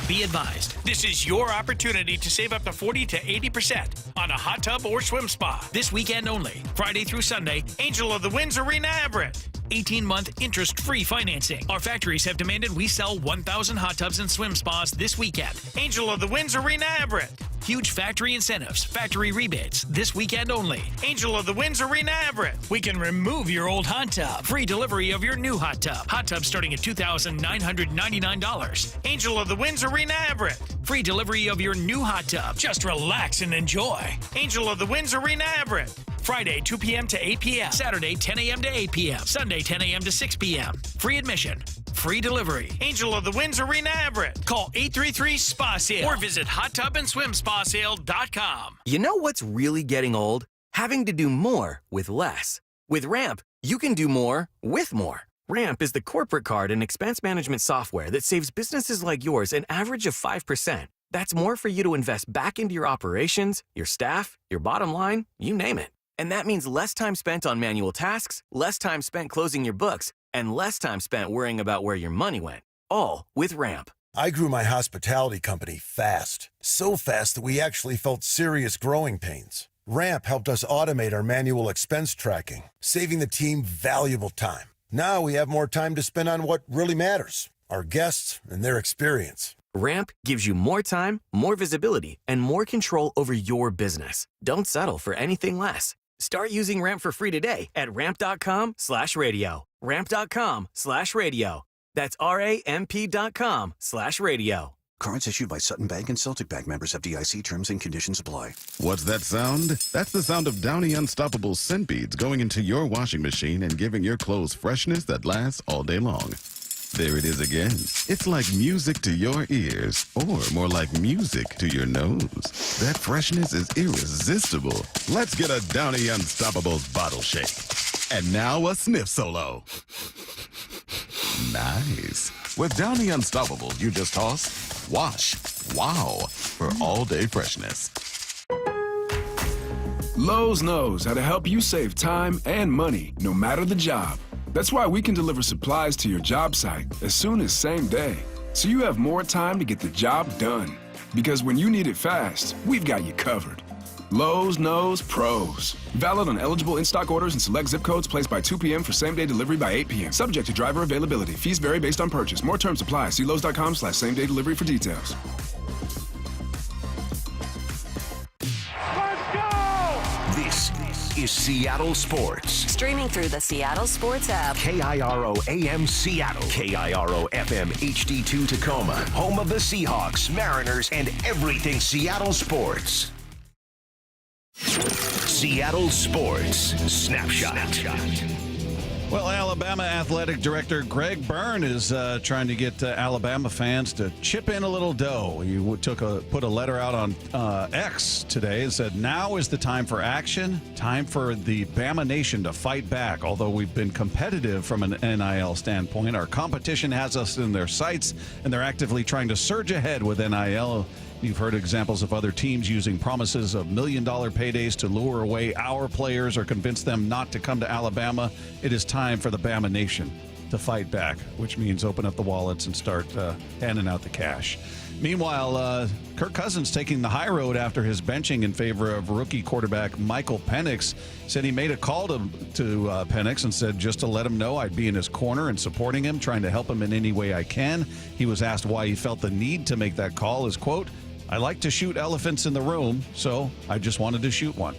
Be advised, this is your opportunity to save up to 40 to 80% on a hot tub or swim spa. This weekend only, Friday through Sunday, Angel of the Winds Arena Everett. 18-month interest-free financing. Our factories have demanded we sell 1,000 hot tubs and swim spas this weekend. Angel of the Winds Arena Everett. Huge factory incentives, factory rebates, this weekend only. Angel of the Winds Arena Everett. We can remove your old hot tub. Free delivery of your new hot tub. Hot tub starting at $2,999. Angel of the Winds Arena Everett. Free delivery of your new hot tub. Just relax and enjoy. Angel of the Winds Arena Everett. Friday, 2 p.m. to 8 p.m. Saturday, 10 a.m. to 8 p.m. Sunday, 10 a.m. to 6 p.m. Free admission. Free delivery. Angel of the Winds Arena Everett. Call 833-SPA-SALE or visit hottubandSwimSpaSale.com. You know what's really getting old? Having to do more with less. With Ramp, you can do more with more. Ramp is the corporate card and expense management software that saves businesses like yours an average of 5%. That's more for you to invest back into your operations, your staff, your bottom line, you name it. And that means less time spent on manual tasks, less time spent closing your books, and less time spent worrying about where your money went. All with Ramp. I grew my hospitality company fast. So fast that we actually felt serious growing pains. Ramp helped us automate our manual expense tracking, saving the team valuable time. Now we have more time to spend on what really matters, our guests and their experience. Ramp gives you more time, more visibility, and more control over your business. Don't settle for anything less. Start using Ramp for free today at ramp.com/radio. Ramp.com/radio. That's RAMP.com/radio. Cards issued by Sutton Bank and Celtic Bank, members of FDIC. Terms and conditions apply. What's that sound? That's the sound of Downy Unstoppable scent beads going into your washing machine and giving your clothes freshness that lasts all day long. There it is again. It's like music to your ears, or more like music to your nose. That freshness is irresistible. Let's get a Downy Unstoppables bottle shake. And now a sniff solo. Nice. With Downy Unstoppables, you just toss, wash, wow, for all-day freshness. Lowe's knows how to help you save time and money, no matter the job. That's why we can deliver supplies to your job site as soon as same day, so you have more time to get the job done. Because when you need it fast, we've got you covered. Lowe's knows pros. Valid on eligible in-stock orders and select zip codes placed by 2 p.m. for same-day delivery by 8 p.m. Subject to driver availability. Fees vary based on purchase. More terms apply. See Lowe's.com/same-day delivery for details. This is Seattle Sports. Streaming through the Seattle Sports app. KIRO AM Seattle. KIRO FM HD2 Tacoma. Home of the Seahawks, Mariners, and everything Seattle sports. Seattle Sports Snapshot. Well, Alabama Athletic Director Greg Byrne is trying to get Alabama fans to chip in a little dough. He put a letter out on X today and said, now is the time for action, time for the Bama Nation to fight back. Although we've been competitive from an NIL standpoint, our competition has us in their sights, and they're actively trying to surge ahead with NIL. You've heard examples of other teams using promises of $1 million paydays to lure away our players or convince them not to come to Alabama. It is time for the Bama Nation to fight back, which means open up the wallets and start handing out the cash. Meanwhile, Kirk Cousins taking the high road after his benching in favor of rookie quarterback Michael Penix. Said he made a call to Penix and said just to let him know I'd be in his corner and supporting him, trying to help him in any way I can. He was asked why he felt the need to make that call. His quote, "I like to shoot elephants in the room, so I just wanted to shoot one."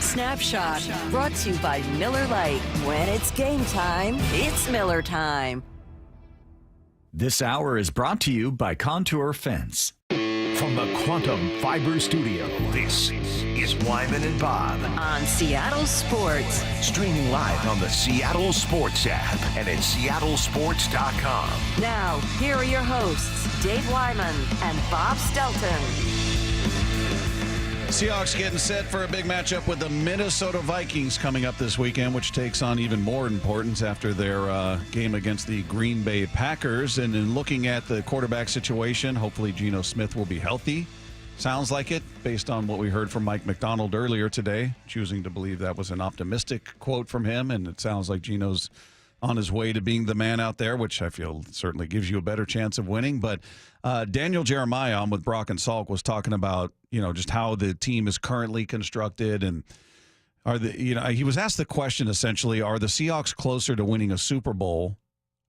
Snapshot, brought to you by Miller Lite. When it's game time, it's Miller time. This hour is brought to you by Contour Fence. From the Quantum Fiber Studio, this is Wyman and Bob. On Seattle Sports. Streaming live on the Seattle Sports app and at seattlesports.com. Now, here are your hosts, Dave Wyman and Bob Stelton. Seahawks getting set for a big matchup with the Minnesota Vikings coming up this weekend, which takes on even more importance after their game against the Green Bay Packers. And in looking at the quarterback situation, hopefully Geno Smith will be healthy. Sounds like it, based on what we heard from Mike McDonald earlier today, choosing to believe that was an optimistic quote from him. And it sounds like Geno's on his way to being the man out there, which I feel certainly gives you a better chance of winning. But Daniel Jeremiah on with Brock and Salk was talking about, just how the team is currently constructed, and he was asked the question essentially, are the Seahawks closer to winning a Super Bowl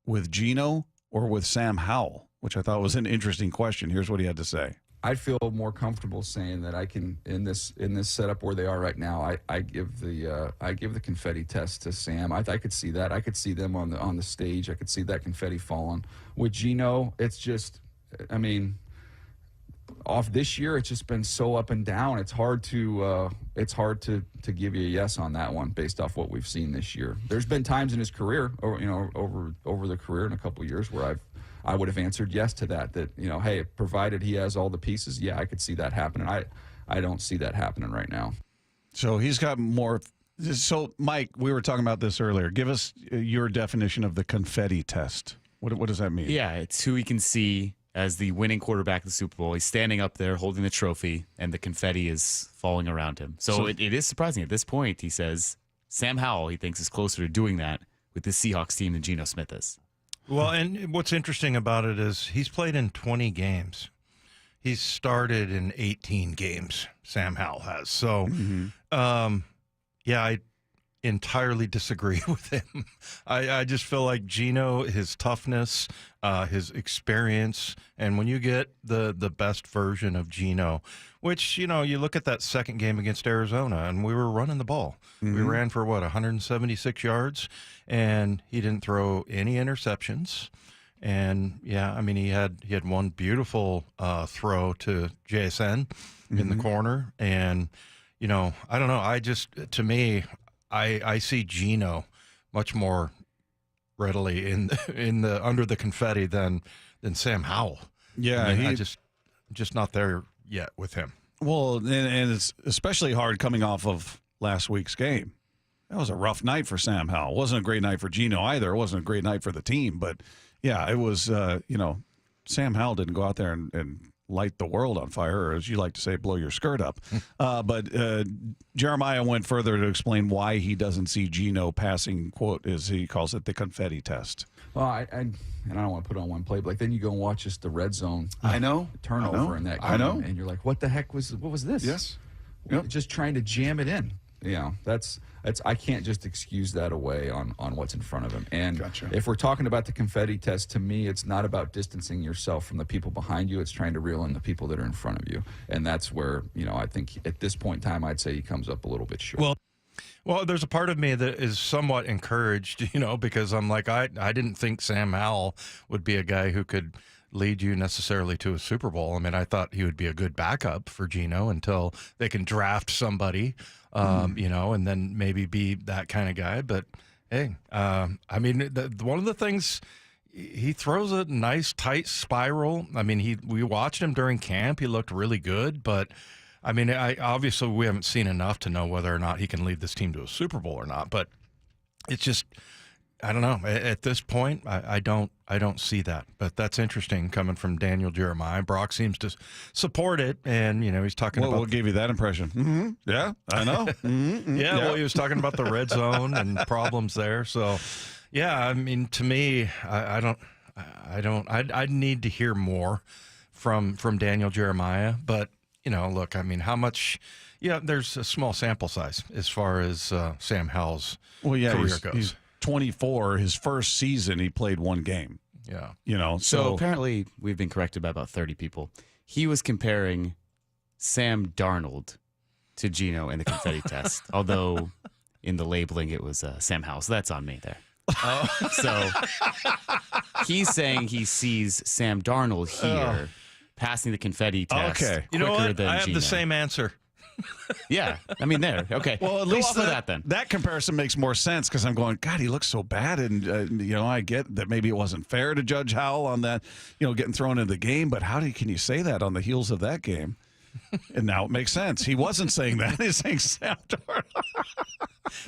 with Geno or with Sam Howell, which I thought was an interesting question. Here's what he had to say. I'd feel more comfortable saying that I can in this setup where they are right now. I give the confetti test to Sam. I could see that. I could see them on the stage. I could see that confetti falling. With Geno, it's just, off this year, it's just been so up and down. It's hard to give you a yes on that one based off what we've seen this year. There's been times in his career, over the career in a couple of years where I would have answered yes to that, hey, provided he has all the pieces, yeah, I could see that happening. I don't see that happening right now. So he's got more. So, Mike, we were talking about this earlier. Give us your definition of the confetti test. What does that mean? Yeah, it's who he can see as the winning quarterback of the Super Bowl. He's standing up there holding the trophy, and the confetti is falling around him. So it is surprising. At this point, he says Sam Howell, he thinks, is closer to doing that with the Seahawks team than Geno Smith is. Well, and what's interesting about it is he's played in 20 games. He's started in 18 games, Sam Howell has. So, I entirely disagree with him. I just feel like Geno, his toughness, his experience, and when you get the best version of Geno, which, you look at that second game against Arizona, and we were running the ball. We ran for, 176 yards, and he didn't throw any interceptions. And, he had one beautiful throw to JSN in the corner. And, I don't know. I see Geno much more readily in the under the confetti than Sam Howell. Yeah, he's just not there yet with him. Well, and it's especially hard coming off of last week's game. That was a rough night for Sam Howell. It wasn't a great night for Geno either. It wasn't a great night for the team. But, yeah, it was, Sam Howell didn't go out there and light the world on fire, or as you like to say, blow your skirt up. But Jeremiah went further to explain why he doesn't see Geno passing, quote, as he calls it, the confetti test. Well, and I don't want to put on one play, but like then you go and watch just the red zone. I know. Turnover in that game. I know. And you're like, what the heck what was this? Yes. Yep. Just trying to jam it in. That's I can't just excuse that away on what's in front of him. And if we're talking about the confetti test, to me, it's not about distancing yourself from the people behind you. It's trying to reel in the people that are in front of you. And that's where, I think at this point in time, I'd say he comes up a little bit short. Well, there's a part of me that is somewhat encouraged, because I'm like, I didn't think Sam Howell would be a guy who could lead you necessarily to a Super Bowl. I mean, I thought he would be a good backup for Geno until they can draft somebody, and then maybe be that kind of guy. But, hey, I mean, one of the things, he throws a nice, tight spiral. I mean, we watched him during camp. He looked really good, but I mean, obviously we haven't seen enough to know whether or not he can lead this team to a Super Bowl or not. But it's just, I don't know. At this point, I don't see that. But that's interesting coming from Daniel Jeremiah. Brock seems to support it, and he's talking about. What gave you that impression? Mm-hmm. Yeah, I know. Mm-hmm. Yeah, well, he was talking about the red zone and problems there. So, yeah, I mean, to me, I'd need to hear more from Daniel Jeremiah, but. Look, I mean, how much? Yeah, there's a small sample size as far as Sam Howell's career goes. He's 24. His first season, he played one game. Yeah. So apparently we've been corrected by about 30 people. He was comparing Sam Darnold to Geno in the confetti test, although in the labeling it was Sam Howell. So that's on me there. So he's saying he sees Sam Darnold here. Passing the confetti test. Okay. You know what? I have Geno. the same answer. Yeah. I mean, there. Okay. Well, at least that comparison makes more sense because I'm going, God, he looks so bad. And, I get that maybe it wasn't fair to judge Howell on that, getting thrown into the game. But can you say that on the heels of that game? And now it makes sense. He wasn't saying that. He's saying Sam Darnold.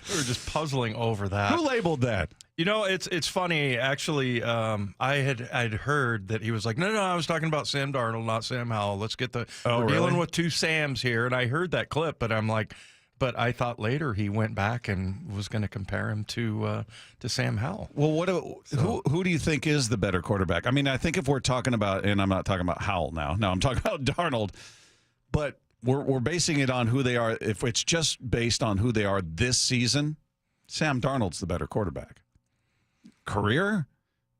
We were just puzzling over that. Who labeled that? It's funny. Actually, I'd heard that he was like, no, I was talking about Sam Darnold, not Sam Howell. Let's get we're dealing with two Sams here. And I heard that clip, but I'm like, but I thought later he went back and was going to compare him to Sam Howell. Well, who do you think is the better quarterback? I mean, I think if we're talking about, and I'm not talking about Howell now. No, I'm talking about Darnold. But we're basing it on who they are. If it's just based on who they are this season, Sam Darnold's the better quarterback. Career,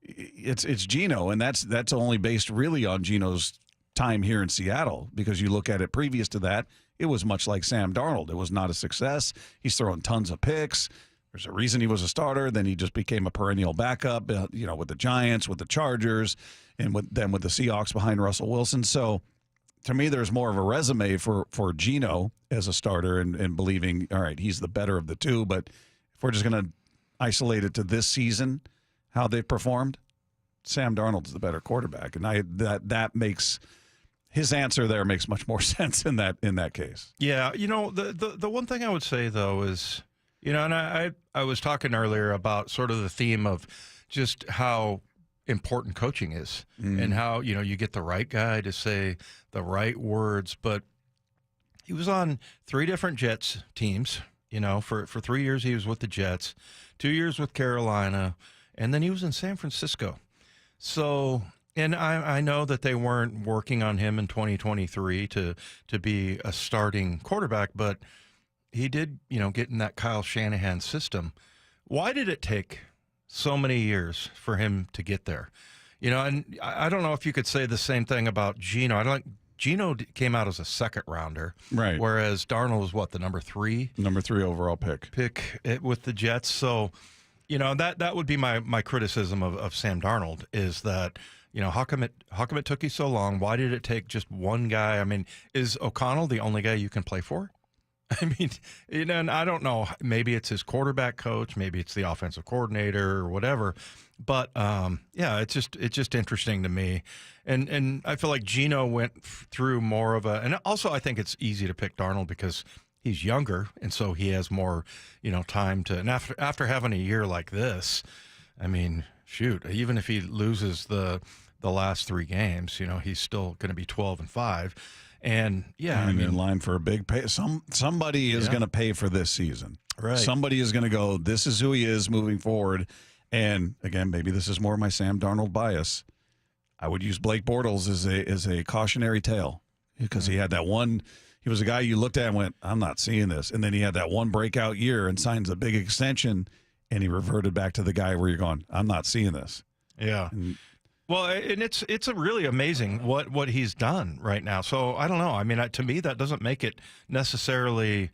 it's Geno, and that's only based really on Geno's time here in Seattle, because you look at it previous to that, it was much like Sam Darnold. It was not a success. He's throwing tons of picks. There's a reason he was a starter. Then he just became a perennial backup, with the Giants, with the Chargers, and with the Seahawks behind Russell Wilson. So to me, there's more of a resume for Geno as a starter and believing, all right, he's the better of the two. But if we're just going to isolate it to this season, how they performed, Sam Darnold's the better quarterback, and that makes his answer there makes much more sense in that case. Yeah, the one thing I would say though is, and I was talking earlier about sort of the theme of just how important coaching is and how you get the right guy to say the right words. But he was on 3 different Jets teams. For 3 years he was with the Jets, 2 years with Carolina. And then he was in San Francisco. So, and I know that they weren't working on him in 2023 to be a starting quarterback, but he did, get in that Kyle Shanahan system. Why did it take so many years for him to get there? And I don't know if you could say the same thing about Geno. Geno came out as a second rounder, right? Whereas Darnold was the number 3 overall pick with the Jets. So, that would be my criticism of Sam Darnold is that, how come it took you so long? Why did it take just one guy? I mean, is O'Connell the only guy you can play for? I mean, and I don't know. Maybe it's his quarterback coach. Maybe it's the offensive coordinator or whatever. But yeah, it's just interesting to me. And I feel like Geno went through more of and also I think it's easy to pick Darnold because he's younger, and so he has more, time to. And after having a year like this, I mean, shoot, even if he loses the the last 3 games. He's still going to be 12-5. And I'm in line for a big pay. Somebody is going to pay for this season. Right. Somebody is going to go, this is who he is moving forward. And again, maybe this is more my Sam Darnold bias. I would use Blake Bortles as a cautionary tale because he had that one. He was a guy you looked at and went, I'm not seeing this. And then he had that one breakout year and signs a big extension, and he reverted back to the guy where you're going, I'm not seeing this. Yeah. Well, and it's a really amazing what he's done right now. So I don't know. I mean, to me, that doesn't make it necessarily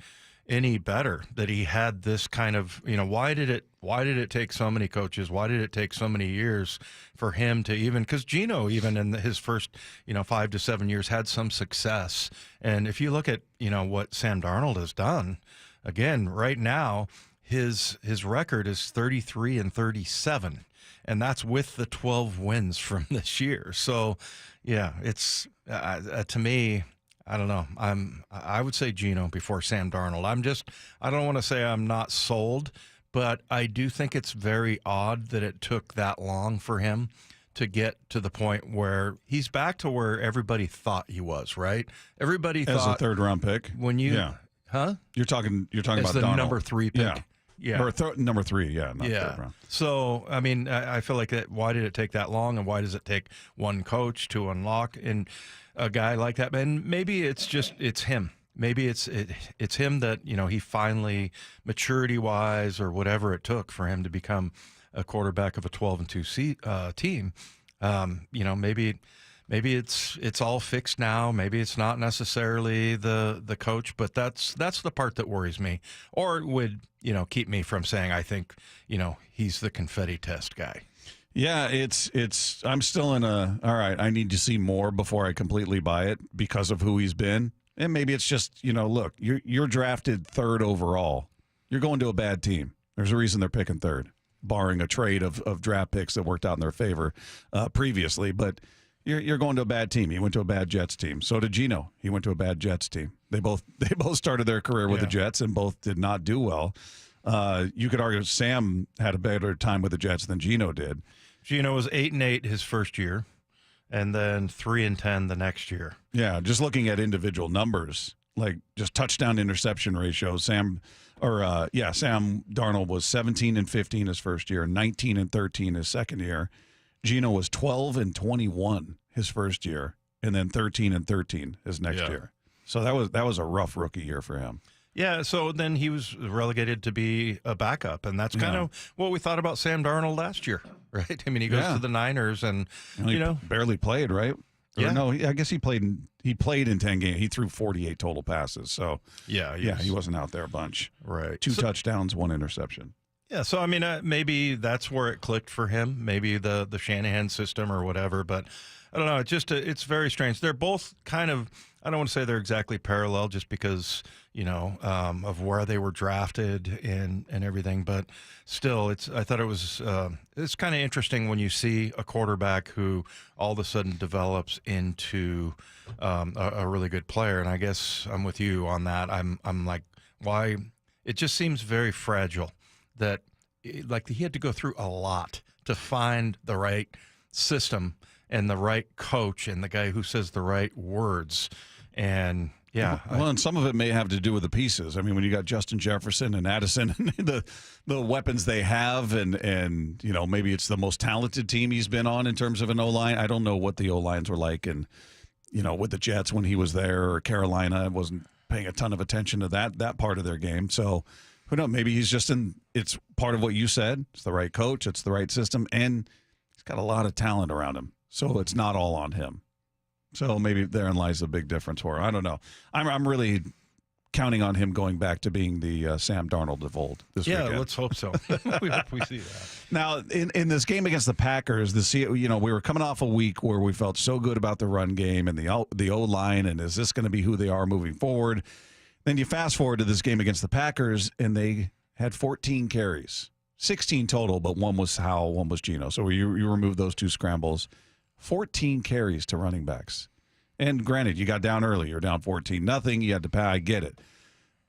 any better that he had this kind of, why did it take so many coaches? Why did it take so many years for him to because Geno, even in his first, 5 to 7 years, had some success. And if you look at, what Sam Darnold has done, again, right now, his record is 33-37. And that's with the 12 wins from this year. So, yeah, it's to me, I don't know. I would say Geno before Sam Darnold. I don't want to say I'm not sold, but I do think it's very odd that it took that long for him to get to the point where he's back to where everybody thought he was, right? Everybody as thought a 3rd round pick. When you Huh? You're talking as about the Darnold. number 3 pick. Yeah. Or number 3, not 3rd round. So, I mean, I feel like why did it take that long, and why does it take one coach to unlock a guy like that? And maybe it's him. Maybe it's him that, he finally, maturity-wise or whatever it took for him to become a quarterback of a 12-2 team. Maybe it's all fixed now. Maybe it's not necessarily the coach, but that's the part that worries me, or it would keep me from saying I think he's the confetti test guy. Yeah, it's I'm still in all right, I need to see more before I completely buy it because of who he's been. And maybe it's just, look, you're drafted 3rd overall. You're going to a bad team. There's a reason they're picking 3rd, barring a trade of draft picks that worked out in their favor previously, but You're going to a bad team. He went to a bad Jets team. So did Geno. He went to a bad Jets team. They both started their career with the Jets and both did not do well. You could argue Sam had a better time with the Jets than Geno did. Geno was 8-8 his first year, and then 3-10 the next year. Yeah, just looking at individual numbers, like just touchdown interception ratio. Sam Darnold was 17-15 his first year, 19-13 his second year. Geno was 12-21 his first year, and then 13-13 his next year. So that was a rough rookie year for him. Yeah, so then he was relegated to be a backup, and that's kind of what we thought about Sam Darnold last year, right? I mean, he goes to the Niners, and barely played, right? Yeah. No, I guess he played in 10 games. He threw 48 total passes. So he wasn't out there a bunch. Right. 2 touchdowns, 1 interception. Yeah, so I mean, maybe that's where it clicked for him. Maybe the Shanahan system or whatever. But I don't know. It's very strange. They're both kind of. I don't want to say they're exactly parallel, just because of where they were drafted and everything. But still, I thought it was it's kind of interesting when you see a quarterback who all of a sudden develops into a really good player. And I guess I'm with you on that. I'm like, why? It just seems very fragile. That like he had to go through a lot to find the right system and the right coach and the guy who says the right words. And and some of it may have to do with the pieces. I mean, when you got Justin Jefferson and Addison and the weapons they have, and maybe it's the most talented team he's been on in terms of an O-line. I don't know what the O-lines were like, and with the Jets when he was there, or Carolina, I wasn't paying a ton of attention to that part of their game. So who knows? Maybe he's just it's part of what you said. It's the right coach. It's the right system. And he's got a lot of talent around him. So it's not all on him. So maybe therein lies a big difference for him. I don't know. I'm really counting on him going back to being the Sam Darnold of old this weekend. Let's hope so. We hope we see that. Now, in this game against the Packers, we were coming off a week where we felt so good about the run game and the O-line, and is this going to be who they are moving forward? Then you fast forward to this game against the Packers, and they had 14 carries, 16 total, but one was Howell, one was Geno. So you remove those 2 scrambles, 14 carries to running backs. And granted, you got down early. You're down 14-0. You had to pay. I get it.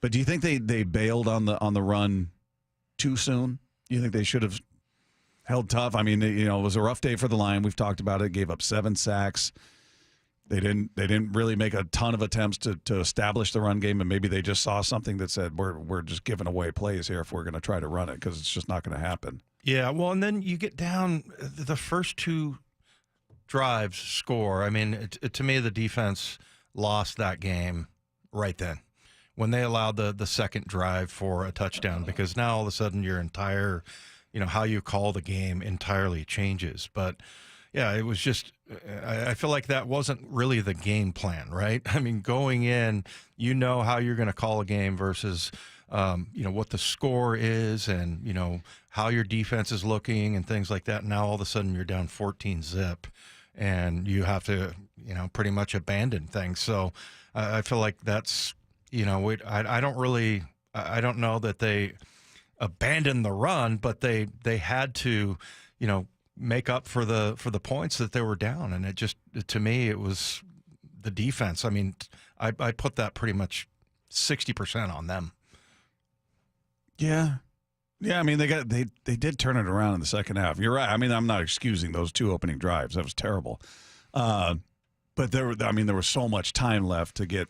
But do you think they bailed on the run too soon? Do you think they should have held tough. I mean, it was a rough day for the line. We've talked about it. Gave up 7 sacks. They didn't really make a ton of attempts to establish the run game, and maybe they just saw something that said we're just giving away plays here if we're going to try to run it, because it's just not going to happen. Yeah, well, and then you get down the first 2 drives score. I mean, to me, the defense lost that game right then when they allowed the second drive for a touchdown, because now all of a sudden your entire, how you call the game entirely changes. But yeah, it was just, I feel like that wasn't really the game plan, right? I mean, going in, how you're going to call a game versus, what the score is and, how your defense is looking and things like that. Now all of a sudden you're down 14-zip and you have to, pretty much abandon things. So I feel like that's, I don't know that they abandoned the run, but they had to, make up for the points that they were down. And it just, to me, it was the defense. I mean, I put that pretty much 60% on them. Yeah. Yeah, I mean, they did turn it around in the second half. You're right. I mean, I'm not excusing those 2 opening drives. That was terrible. But there was so much time left to get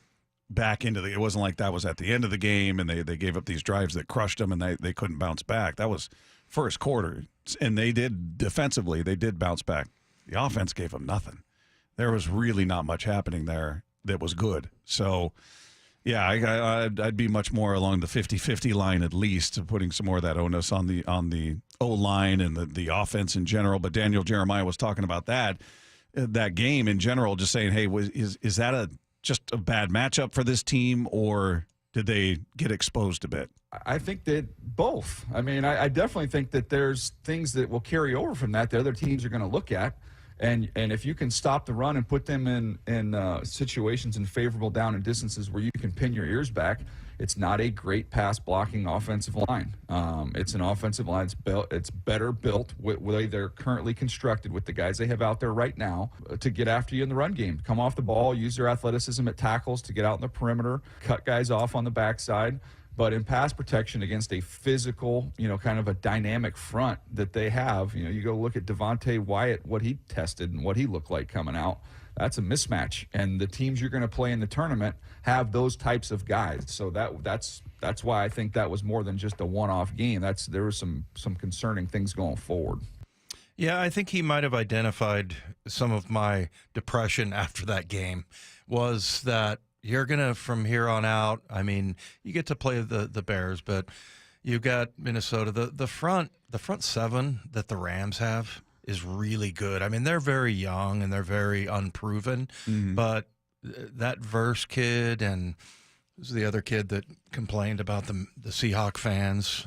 back into it wasn't like that was at the end of the game and they gave up these drives that crushed them and they couldn't bounce back. That was first quarter, and they did defensively. They did bounce back. The offense gave them nothing. There was really not much happening there that was good. So, yeah, I'd be much more along the 50-50 line at least, putting some more of that onus on the O-line and the offense in general. But Daniel Jeremiah was talking about that game in general, just saying, hey, is that just a bad matchup for this team, or did they get exposed a bit? I think that both. I mean, I definitely think that there's things that will carry over from that the other teams are going to look at. And if you can stop the run and put them in situations in favorable down and distances where you can pin your ears back, it's not a great pass blocking offensive line. It's an offensive line it's better built with the way they're currently constructed with the guys they have out there right now to get after you in the run game. Come off the ball, use their athleticism at tackles to get out in the perimeter, cut guys off on the backside. But in pass protection against a physical, kind of a dynamic front that they have, you go look at Devontae Wyatt, what he tested and what he looked like coming out. That's a mismatch. And the teams you're going to play in the tournament have those types of guys. So that's why I think that was more than just a one-off game. There was some concerning things going forward. Yeah, I think he might have identified some of my depression after that game, was that you're going to, from here on out, I mean, you get to play the Bears, but you've got Minnesota. The front 7 that the Rams have is really good. I mean, they're very young and they're very unproven, but that Verse kid and who's the other kid that complained about the Seahawk fans,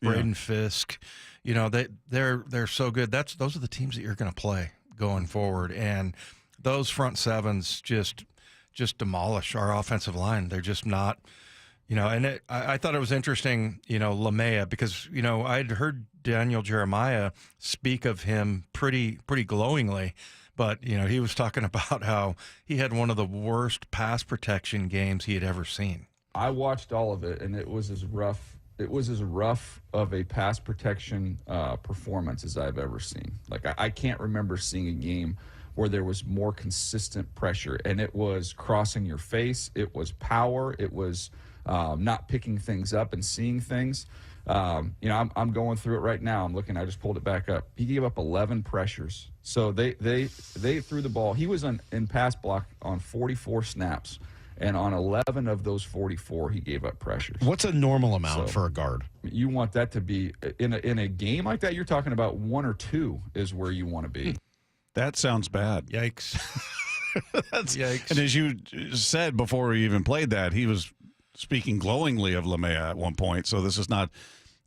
Braden Fisk, they're so good. Those are the teams that you're going to play going forward, and those front 7s just demolish our offensive line. They're just not, and I thought it was interesting, Lamea, because, I'd heard Daniel Jeremiah speak of him pretty glowingly, but, he was talking about how he had one of the worst pass protection games he had ever seen. I watched all of it, and it was as rough of a pass protection performance as I've ever seen. Like, I can't remember seeing a game where there was more consistent pressure, and it was crossing your face. It was power. It was not picking things up and seeing things. I'm going through it right now. I'm looking. I just pulled it back up. He gave up 11 pressures. So they threw the ball. He was in pass block on 44 snaps, and on 11 of those 44, he gave up pressures. What's a normal amount for a guard? You want that to be in a game like that. You're talking about 1 or 2 is where you want to be. That sounds bad. Yikes. Yikes. And as you said before we even played that, he was speaking glowingly of Lamea at one point. So this is not,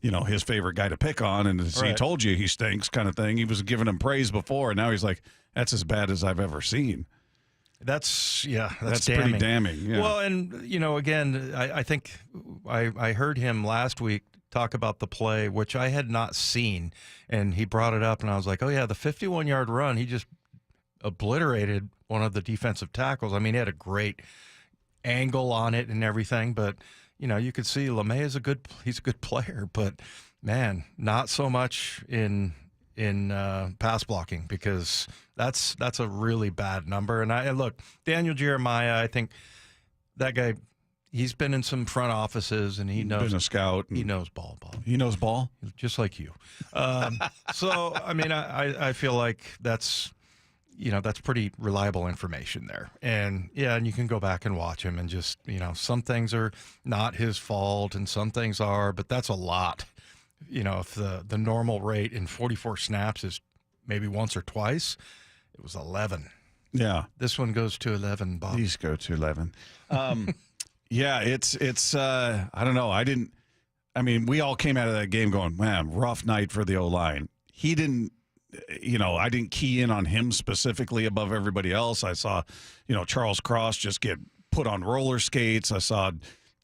his favorite guy to pick on. And as he told you he stinks kind of thing. He was giving him praise before. And now he's like, that's as bad as I've ever seen. That's pretty damning. Yeah. Well, and, again, I think I heard him last week talk about the play, which I had not seen, and he brought it up, and I was like, oh, yeah, the 51-yard run, he just obliterated one of the defensive tackles. I mean, he had a great angle on it and everything, but, you could see LeMay is he's a good player, but, man, not so much in in pass blocking, because that's a really bad number. And look, Daniel Jeremiah, I think that guy, he's been in some front offices, and he knows. Been a scout. He knows ball. He knows ball? Just like you. So, I mean, I feel like that's pretty reliable information there. And, and you can go back and watch him and just, some things are not his fault and some things are, but that's a lot. If the normal rate in 44 snaps is maybe once or twice, it was 11. Yeah. This one goes to 11, Bob. These go to 11. Yeah, it's I don't know. We all came out of that game going, man, rough night for the O-line. He didn't, I didn't key in on him specifically above everybody else. I saw, Charles Cross just get put on roller skates. I saw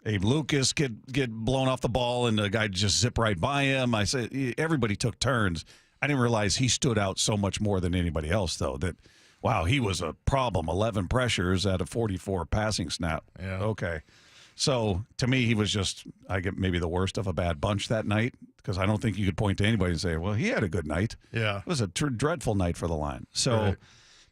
Abe Lucas get blown off the ball and the guy just zip right by him. I said everybody took turns. I didn't realize he stood out so much more than anybody else, though, that, wow, he was a problem. 11 pressures out of 44 passing snap. Yeah. Okay. So, to me, he was just, I get maybe the worst of a bad bunch that night, because I don't think you could point to anybody and say, well, he had a good night. Yeah. It was a dreadful night for the line. So, Right.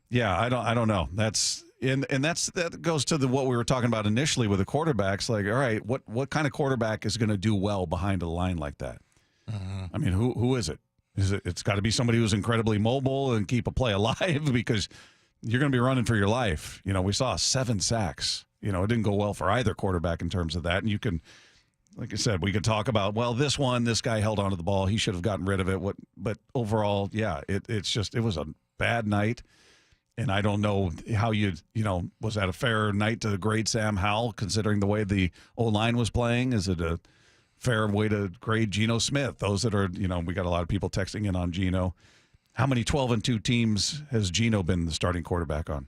yeah, I don't know. That's that goes to what we were talking about initially with the quarterbacks. Like, all right, what kind of quarterback is going to do well behind a line like that? Mhm. I mean, who is it? It's got to be somebody who's incredibly mobile and keep a play alive, because you're going to be running for your life. We saw 7 sacks. It didn't go well for either quarterback in terms of that. And you can, like I said, we could talk about, well, this guy held onto the ball. He should have gotten rid of it. But overall, yeah, it was a bad night. And I don't know how was that a fair night to grade Sam Howell, considering the way the O-line was playing? Is it a fair way to grade Geno Smith? Those that are, we got a lot of people texting in on Geno. How many 12-2 teams has Geno been the starting quarterback on?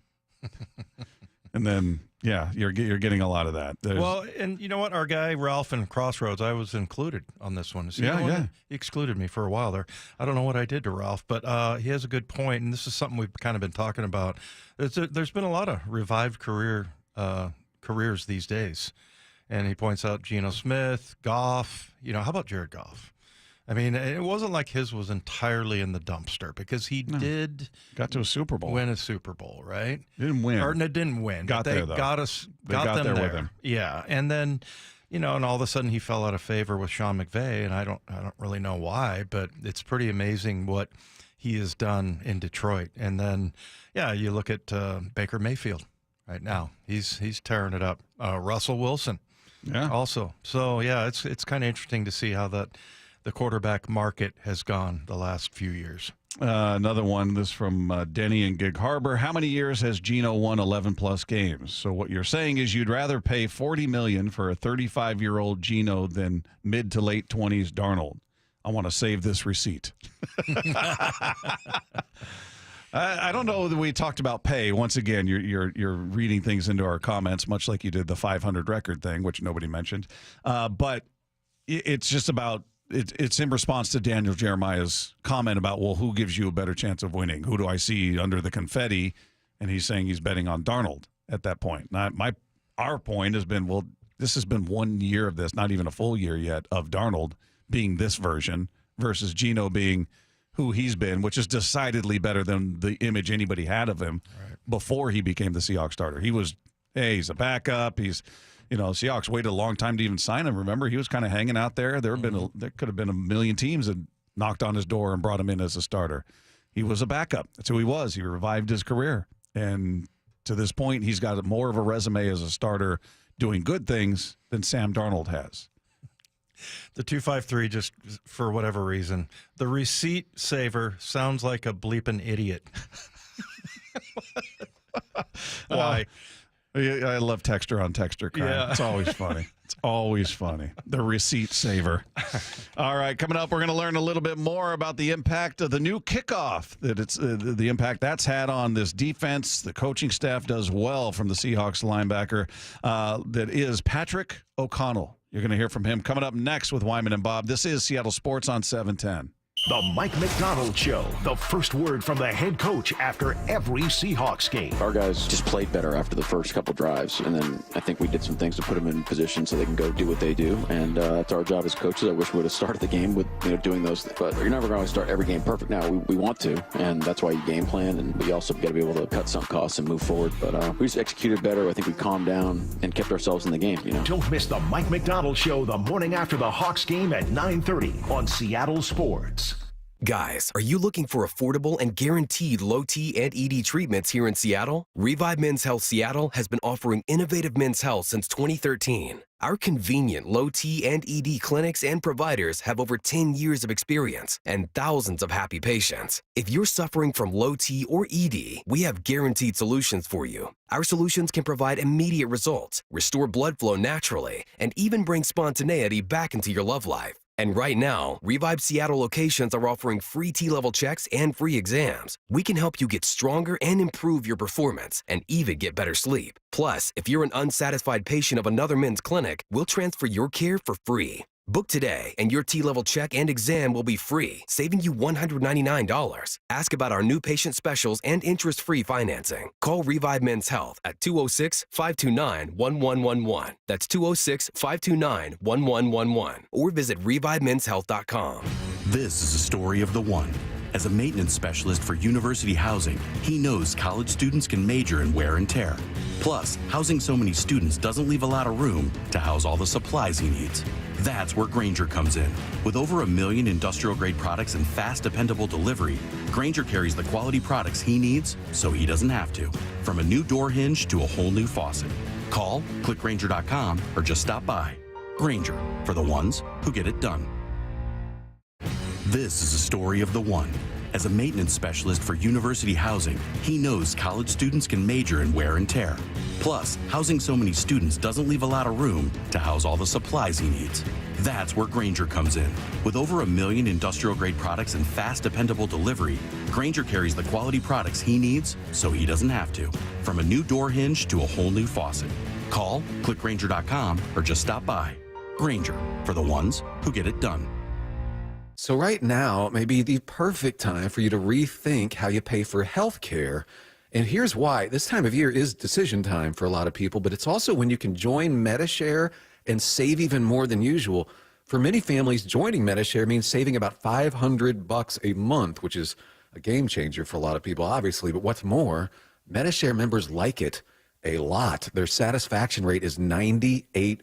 And then, yeah, you're getting a lot of that. Well, and you know what? Our guy, Ralph in Crossroads, I was included on this one. So Yeah. He excluded me for a while there. I don't know what I did to Ralph, but he has a good point, and this is something we've kind of been talking about. There's been a lot of revived careers these days. And he points out Geno Smith, Goff. How about Jared Goff? I mean, it wasn't like his was entirely in the dumpster, because he did got to a Super Bowl, win a Super Bowl, right? Didn't win, or didn't win. Got but they there though. got them there with him. Yeah, and then and all of a sudden he fell out of favor with Sean McVay, and I don't really know why, but it's pretty amazing what he has done in Detroit. And then you look at Baker Mayfield right now; he's tearing it up. Russell Wilson, also. So it's kind of interesting to see how the quarterback market has gone the last few years. Another one, this from Denny in Gig Harbor. How many years has Geno won 11-plus games? So what you're saying is you'd rather pay $40 million for a 35-year-old Geno than mid to late 20s Darnold. I want to save this receipt. I don't know that we talked about pay. Once again, you're reading things into our comments, much like you did the 500 record thing, which nobody mentioned. But it's just about, it's in response to Daniel Jeremiah's comment about, well, who gives you a better chance of winning? Who do I see under the confetti? And he's saying he's betting on Darnold at that point. Now, our point has been, well, this has been 1 year of this, not even a full year yet, of Darnold being this version versus Geno being who he's been, which is decidedly better than the image anybody had of him before he became the Seahawks starter. He was, he's a backup. Seahawks waited a long time to even sign him. Remember, he was kind of hanging out there. There could have been a million teams that knocked on his door and brought him in as a starter. He was a backup. That's who he was. He revived his career. And to this point, he's got more of a resume as a starter doing good things than Sam Darnold has. The 253, just for whatever reason, the receipt saver sounds like a bleeping idiot. Why? I love texter on texter crime. Yeah. It's always funny. It's always funny. The receipt saver. All right, coming up, we're going to learn a little bit more about the impact of the new kickoff, that it's the impact that's had on this defense. The coaching staff does well from the Seahawks linebacker that is Patrick O'Connell. You're going to hear from him coming up next with Wyman and Bob. This is Seattle Sports on 710. The Mike McDonald Show, the first word from the head coach after every Seahawks game. Our guys just played better after the first couple drives, and then I think we did some things to put them in position so they can go do what they do, and it's our job as coaches. I wish we would have started the game with doing those, but you're never going to start every game perfect. Now we want to, and that's why you game plan, and we also got to be able to cut some costs and move forward, but we just executed better. I think we calmed down and kept ourselves in the game. Don't miss the Mike McDonald Show the morning after the Hawks game at 9:30 on Seattle Sports. Guys, are you looking for affordable and guaranteed low T and ED treatments here in Seattle? Revive Men's Health Seattle has been offering innovative men's health since 2013. Our convenient low T and ED clinics and providers have over 10 years of experience and thousands of happy patients. If you're suffering from low T or ED, we have guaranteed solutions for you. Our solutions can provide immediate results, restore blood flow naturally, and even bring spontaneity back into your love life. And right now, Revive Seattle locations are offering free T-level checks and free exams. We can help you get stronger and improve your performance and even get better sleep. Plus, if you're an unsatisfied patient of another men's clinic, we'll transfer your care for free. Book today, and your T-level check and exam will be free, saving you $199. Ask about our new patient specials and interest-free financing. Call Revive Men's Health at 206-529-1111. That's 206-529-1111. Or visit ReviveMen'sHealth.com. This is a story of the one. As a maintenance specialist for university housing, he knows college students can major in wear and tear. Plus, housing so many students doesn't leave a lot of room to house all the supplies he needs. That's where Grainger comes in. With over 1 million industrial-grade products and fast, dependable delivery, Grainger carries the quality products he needs so he doesn't have to. From a new door hinge to a whole new faucet. Call, click Grainger.com, or just stop by. Grainger, for the ones who get it done. This is a story of the one. As a maintenance specialist for university housing, he knows college students can major in wear and tear. Plus, housing so many students doesn't leave a lot of room to house all the supplies he needs. That's where Grainger comes in. With over 1 million industrial-grade products and fast, dependable delivery, Grainger carries the quality products he needs so he doesn't have to. From a new door hinge to a whole new faucet. Call, click Grainger.com, or just stop by. Grainger, for the ones who get it done. So right now may be the perfect time for you to rethink how you pay for health care. And here's why. This time of year is decision time for a lot of people, but it's also when you can join MediShare and save even more than usual. For many families, joining MediShare means saving about $500 a month, which is a game changer for a lot of people, obviously. But what's more, MediShare members like it a lot. Their satisfaction rate is 98%.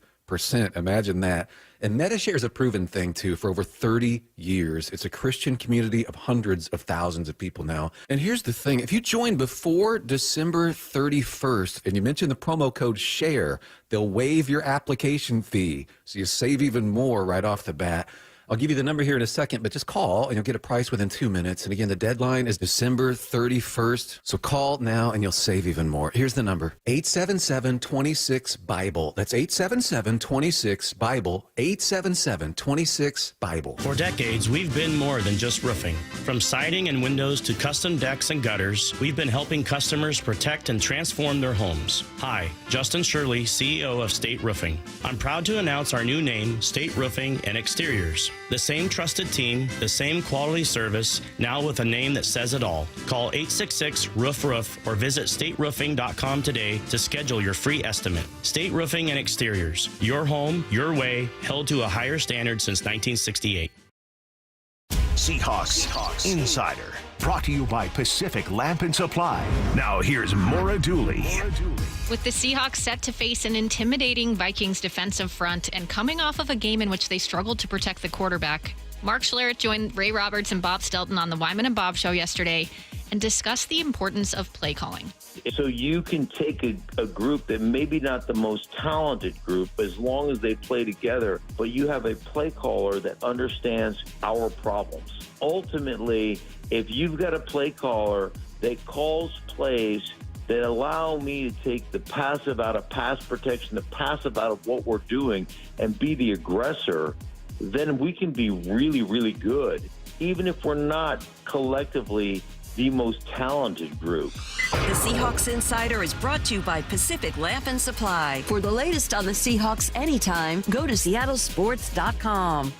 Imagine that. And MediShare is a proven thing, too, for over 30 years. It's a Christian community of hundreds of thousands of people now. And here's the thing. If you join before December 31st and you mention the promo code SHARE, they'll waive your application fee. So you save even more right off the bat. I'll give you the number here in a second, but just call and you'll get a price within 2 minutes. And again, the deadline is December 31st. So call now and you'll save even more. Here's the number, 877-26-BIBLE. That's 877-26-BIBLE, 877-26-BIBLE. For decades, we've been more than just roofing. From siding and windows to custom decks and gutters, we've been helping customers protect and transform their homes. Hi, Justin Shirley, CEO of State Roofing. I'm proud to announce our new name, State Roofing and Exteriors. The same trusted team, the same quality service, now with a name that says it all. Call 866-ROOF-ROOF or visit stateroofing.com today to schedule your free estimate. State Roofing and Exteriors. Your home, your way, held to a higher standard since 1968. Seahawks Insider, brought to you by Pacific Lamp and Supply. Now here's Maura Dooley. With the Seahawks set to face an intimidating Vikings defensive front and coming off of a game in which they struggled to protect the quarterback, Mark Schlereth joined Ray Roberts and Bob Stelton on the Wyman and Bob show yesterday and discussed the importance of play calling. So you can take a group that maybe not the most talented group, as long as they play together, but you have a play caller that understands our problems. Ultimately, if you've got a play caller that calls plays that allow me to take the passive out of pass protection, the passive out of what we're doing, and be the aggressor, then we can be really, really good, even if we're not collectively the most talented group. The Seahawks Insider is brought to you by Pacific Lamp and Supply. For the latest on the Seahawks anytime, go to seattlesports.com.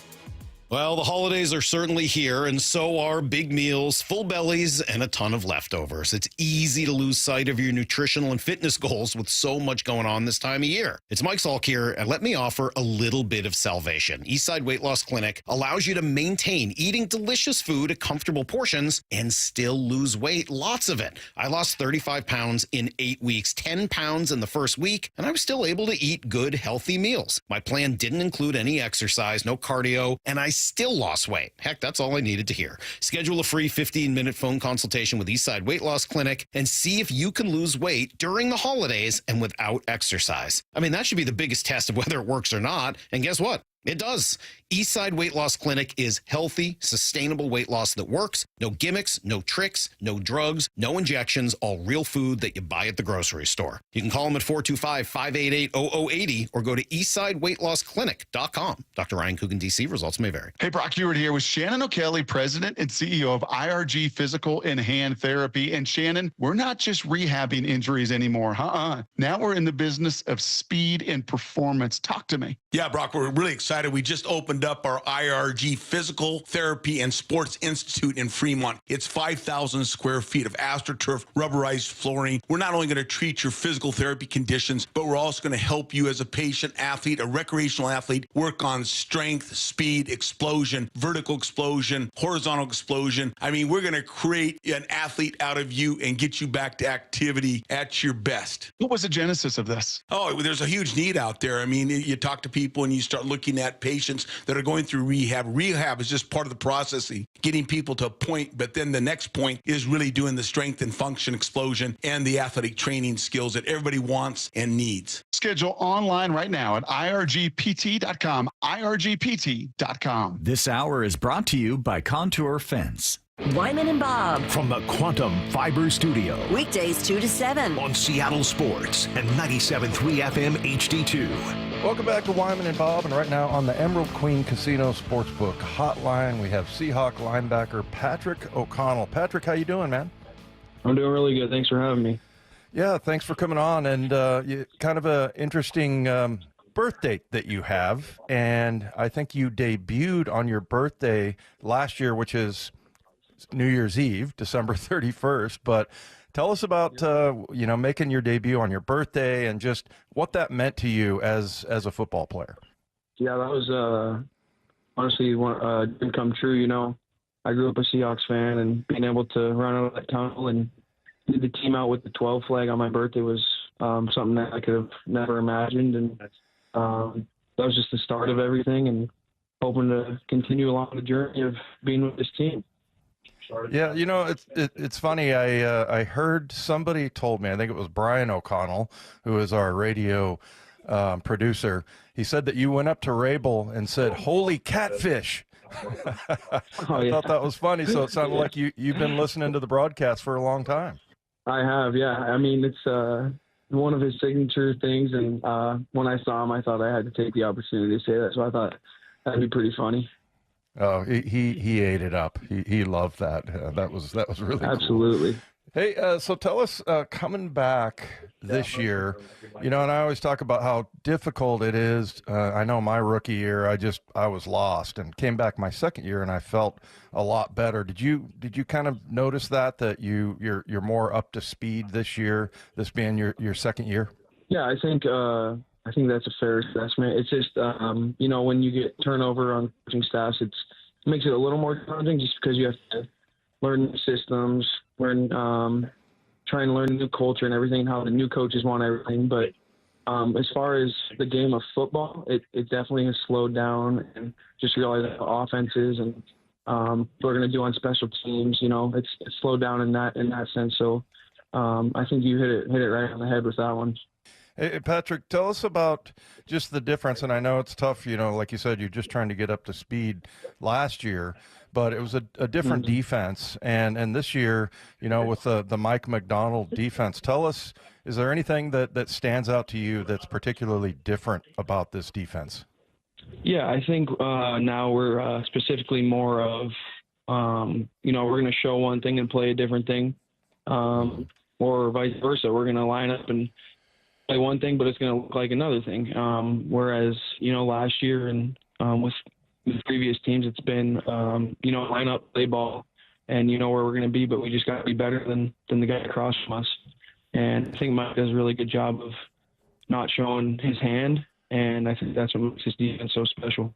Well, the holidays are certainly here, and so are big meals, full bellies, and a ton of leftovers. It's easy to lose sight of your nutritional and fitness goals with so much going on this time of year. It's Mike Salk here, and let me offer a little bit of salvation. Eastside Weight Loss Clinic allows you to maintain eating delicious food at comfortable portions and still lose weight, lots of it. I lost 35 pounds in 8 weeks, 10 pounds in the first week, and I was still able to eat good, healthy meals. My plan didn't include any exercise, no cardio, and I still lost weight. Heck, that's all I needed to hear. Schedule a free 15-minute phone consultation with Eastside Weight Loss Clinic and see if you can lose weight during the holidays and without exercise. I mean, that should be the biggest test of whether it works or not. And guess what? It does. Eastside Weight Loss Clinic is healthy, sustainable weight loss that works. No gimmicks, no tricks, no drugs, no injections, all real food that you buy at the grocery store. You can call them at 425-588-0080 or go to eastsideweightlossclinic.com. Dr. Ryan Coogan, DC. Results may vary. Hey, Brock Ewart here with Shannon O'Kelly, President and CEO of IRG Physical and Hand Therapy. And Shannon, we're not just rehabbing injuries anymore. Now we're in the business of speed and performance. Talk to me. Yeah, Brock, we're really excited. We just opened up our IRG Physical Therapy and Sports Institute in Fremont. It's 5,000 square feet of AstroTurf rubberized flooring. We're not only going to treat your physical therapy conditions, but we're also going to help you as a patient athlete, a recreational athlete, work on strength, speed, explosion, vertical explosion, horizontal explosion. I mean, we're going to create an athlete out of you and get you back to activity at your best. What was the genesis of this? Oh, there's a huge need out there. I mean, you talk to people and you start looking at patients that are going through rehab. Rehab is just part of the process, getting people to a point, but then the next point is really doing the strength and function explosion and the athletic training skills that everybody wants and needs. Schedule online right now at irgpt.com, irgpt.com. This hour is brought to you by Contour Fence. Wyman and Bob. From the Quantum Fiber Studio. Weekdays 2 to 7. On Seattle Sports and 97.3 FM HD2. Welcome back to Wyman and Bob, and right now on the Emerald Queen Casino Sportsbook Hotline, we have Seahawk linebacker Patrick O'Connell. Patrick, how you doing, man? I'm doing really good. Thanks for having me. Yeah, thanks for coming on, and kind of a interesting birth date that you have, and I think you debuted on your birthday last year, which is New Year's Eve, December 31st, but tell us about, making your debut on your birthday and just what that meant to you as a football player. Yeah, that was honestly one dream come true. You know, I grew up a Seahawks fan, and being able to run out of that tunnel and lead the team out with the 12 flag on my birthday was something that I could have never imagined. And that was just the start of everything, and hoping to continue along the journey of being with this team. Yeah, you know, it's funny. I heard somebody told me, I think it was Brian O'Connell, who is our radio producer. He said that you went up to Rabel and said, "Holy catfish." I thought that was funny. So it sounded like you've been listening to the broadcast for a long time. I have, yeah. I mean, it's one of his signature things, and when I saw him, I thought I had to take the opportunity to say that. So I thought that'd be pretty funny. Oh, he ate it up. He loved that. That was really absolutely cool. Hey, so tell us, coming back this year, and I always talk about how difficult it is. I know my rookie year, I was lost, and came back my second year, and I felt a lot better. Did you kind of notice that you're more up to speed this year, this being your second year? Yeah, I think that's a fair assessment. It's just, when you get turnover on coaching staffs, it makes it a little more challenging just because you have to learn new systems, try and learn a new culture and everything, how the new coaches want everything. But as far as the game of football, it definitely has slowed down, and just realizing the offenses and what we're going to do on special teams, it's slowed down in that sense. So I think you hit it right on the head with that one. Hey, Patrick, tell us about just the difference. And I know it's tough, like you said, you're just trying to get up to speed last year, but it was a different defense. And this year, with the Mike McDonald defense, tell us, is there anything that stands out to you that's particularly different about this defense? Yeah, I think now we're specifically more of, we're going to show one thing and play a different thing, or vice versa. We're going to line up and play one thing, but it's going to look like another thing. Whereas, last year and with with previous teams, it's been, line up, play ball, and you know where we're going to be, but we just got to be better than the guy across from us. And I think Mike does a really good job of not showing his hand, and I think that's what makes his defense so special.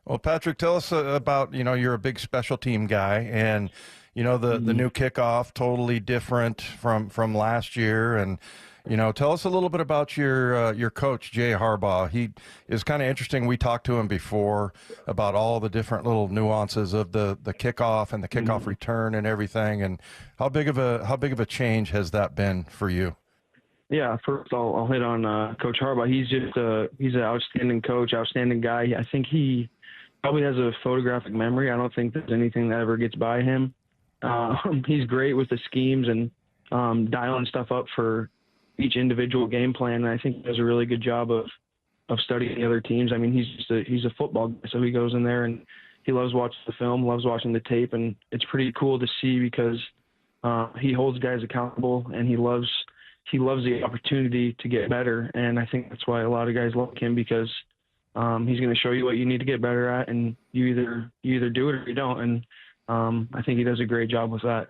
Well, Patrick, tell us about, you're a big special team guy, and, the new kickoff, totally different from last year. And, tell us a little bit about your coach, Jay Harbaugh. He is kind of interesting. We talked to him before about all the different little nuances of the kickoff and the kickoff return and everything. And how big of a change has that been for you? Yeah, first I'll hit on Coach Harbaugh. He's an outstanding coach, outstanding guy. I think he probably has a photographic memory. I don't think there's anything that ever gets by him. He's great with the schemes and dialing stuff up for each individual game plan. And I think he does a really good job of studying the other teams. I mean, he's a football guy, so he goes in there and he loves watching the film, loves watching the tape, and it's pretty cool to see because he holds guys accountable and he loves the opportunity to get better. And I think that's why a lot of guys like him, because he's going to show you what you need to get better at, and you either do it or you don't. And I think he does a great job with that.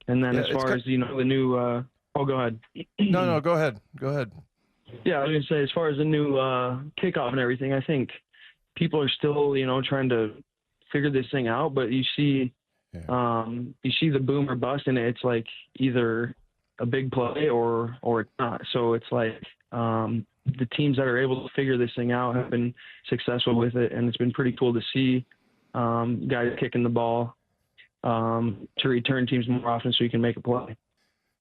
And then as far as, the new go ahead. No, go ahead. Go ahead. Yeah, I was going to say, as far as the new kickoff and everything, I think people are still, trying to figure this thing out, but you see the boom or bust, and it's like either a big play or it's not. So it's like the teams that are able to figure this thing out have been successful with it, and it's been pretty cool to see guys kicking the ball to return teams more often so you can make a play.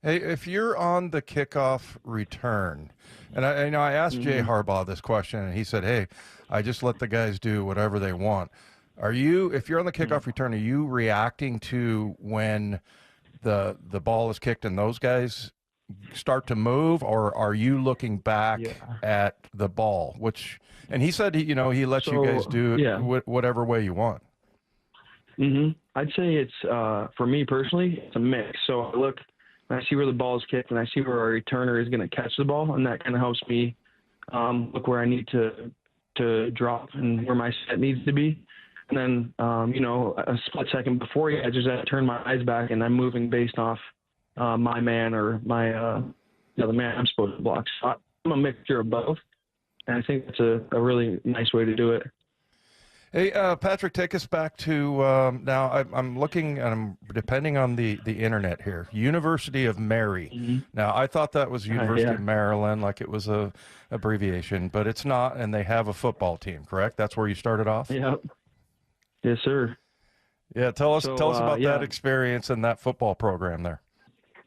Hey, if you're on the kickoff return, and I asked Jay Harbaugh this question, and he said, "Hey, I just let the guys do whatever they want." If you're on the kickoff return, are you reacting to when the ball is kicked and those guys start to move, or are you looking back at the ball? And he said, he lets you guys do it whatever way you want. I'd say it's for me personally, it's a mix. So I look. I see where the ball is kicked, and I see where our returner is going to catch the ball, and that kind of helps me look where I need to drop and where my set needs to be. And then, a split second before I just turn my eyes back, and I'm moving based off my man or my the man I'm supposed to block. So I'm a mixture of both, and I think that's a really nice way to do it. Hey, Patrick, take us back to now. I'm looking, and I'm depending on the internet here. University of Mary. Now, I thought that was University of Maryland, like it was a abbreviation, but it's not. And they have a football team, correct? That's where you started off. Yep. Yes, sir. Yeah, tell us about that experience and that football program there.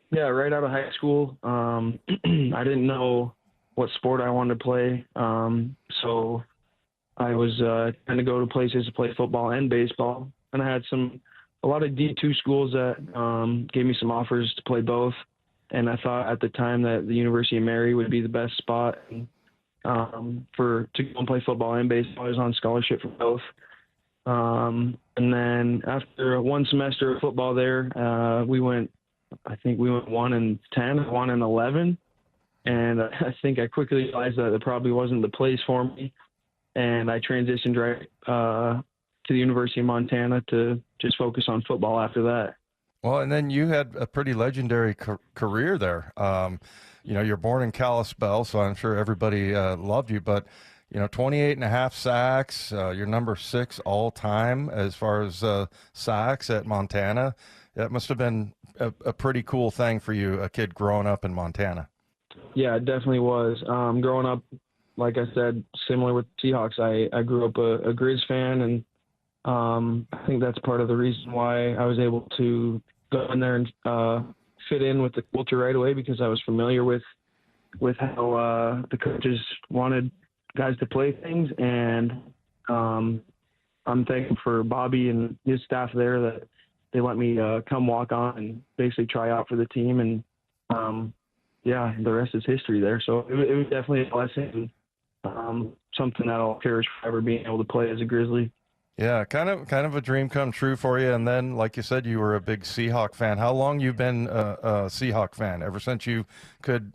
Yeah, right out of high school, I didn't know what sport I wanted to play, so I was trying to go to places to play football and baseball, and I had a lot of D2 schools that gave me some offers to play both, and I thought at the time that the University of Mary would be the best spot to go and play football and baseball. I was on scholarship for both, and then after one semester of football there, we went 1-10, 1-11, and I think I quickly realized that it probably wasn't the place for me. And I transitioned right to the University of Montana to just focus on football after that. Well, and then you had a pretty legendary career there. You're born in Kalispell, so I'm sure everybody loved you. But, 28.5 sacks, you're number 6 all time as far as sacks at Montana. That must have been a pretty cool thing for you, a kid growing up in Montana. Yeah, it definitely was. Growing up, like I said, similar with the Seahawks, I grew up a Grizz fan, and I think that's part of the reason why I was able to go in there and fit in with the culture right away, because I was familiar with how the coaches wanted guys to play things. And I'm thankful for Bobby and his staff there that they let me come walk on and basically try out for the team. And the rest is history there. So it was definitely a blessing. Something that I'll cherish forever, being able to play as a Grizzly. Yeah, kind of a dream come true for you. And then, like you said, you were a big Seahawk fan. How long you been a Seahawk fan? Ever since you could,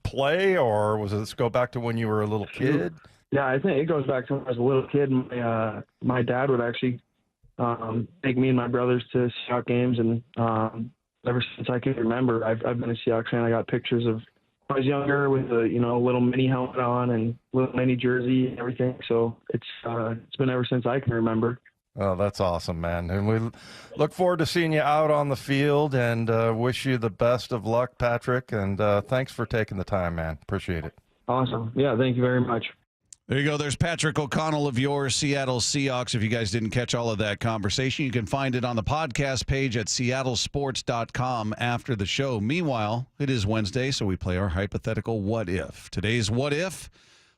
play, or was it, let's go back to when you were a little kid? Yeah, I think it goes back to when I was a little kid. My dad would actually take me and my brothers to Seahawks games, and ever since I can remember, I've been a Seahawks fan. I got pictures of when I was younger with a little mini helmet on and little mini jersey and everything. So it's been ever since I can remember. Oh, that's awesome, man. And we look forward to seeing you out on the field, and wish you the best of luck, Patrick. And thanks for taking the time, man. Appreciate it. Awesome. Yeah, thank you very much. There you go. There's Patrick O'Connell of your Seattle Seahawks. If you guys didn't catch all of that conversation, you can find it on the podcast page at seattlesports.com after the show. Meanwhile, it is Wednesday, so we play our hypothetical what if. Today's what if?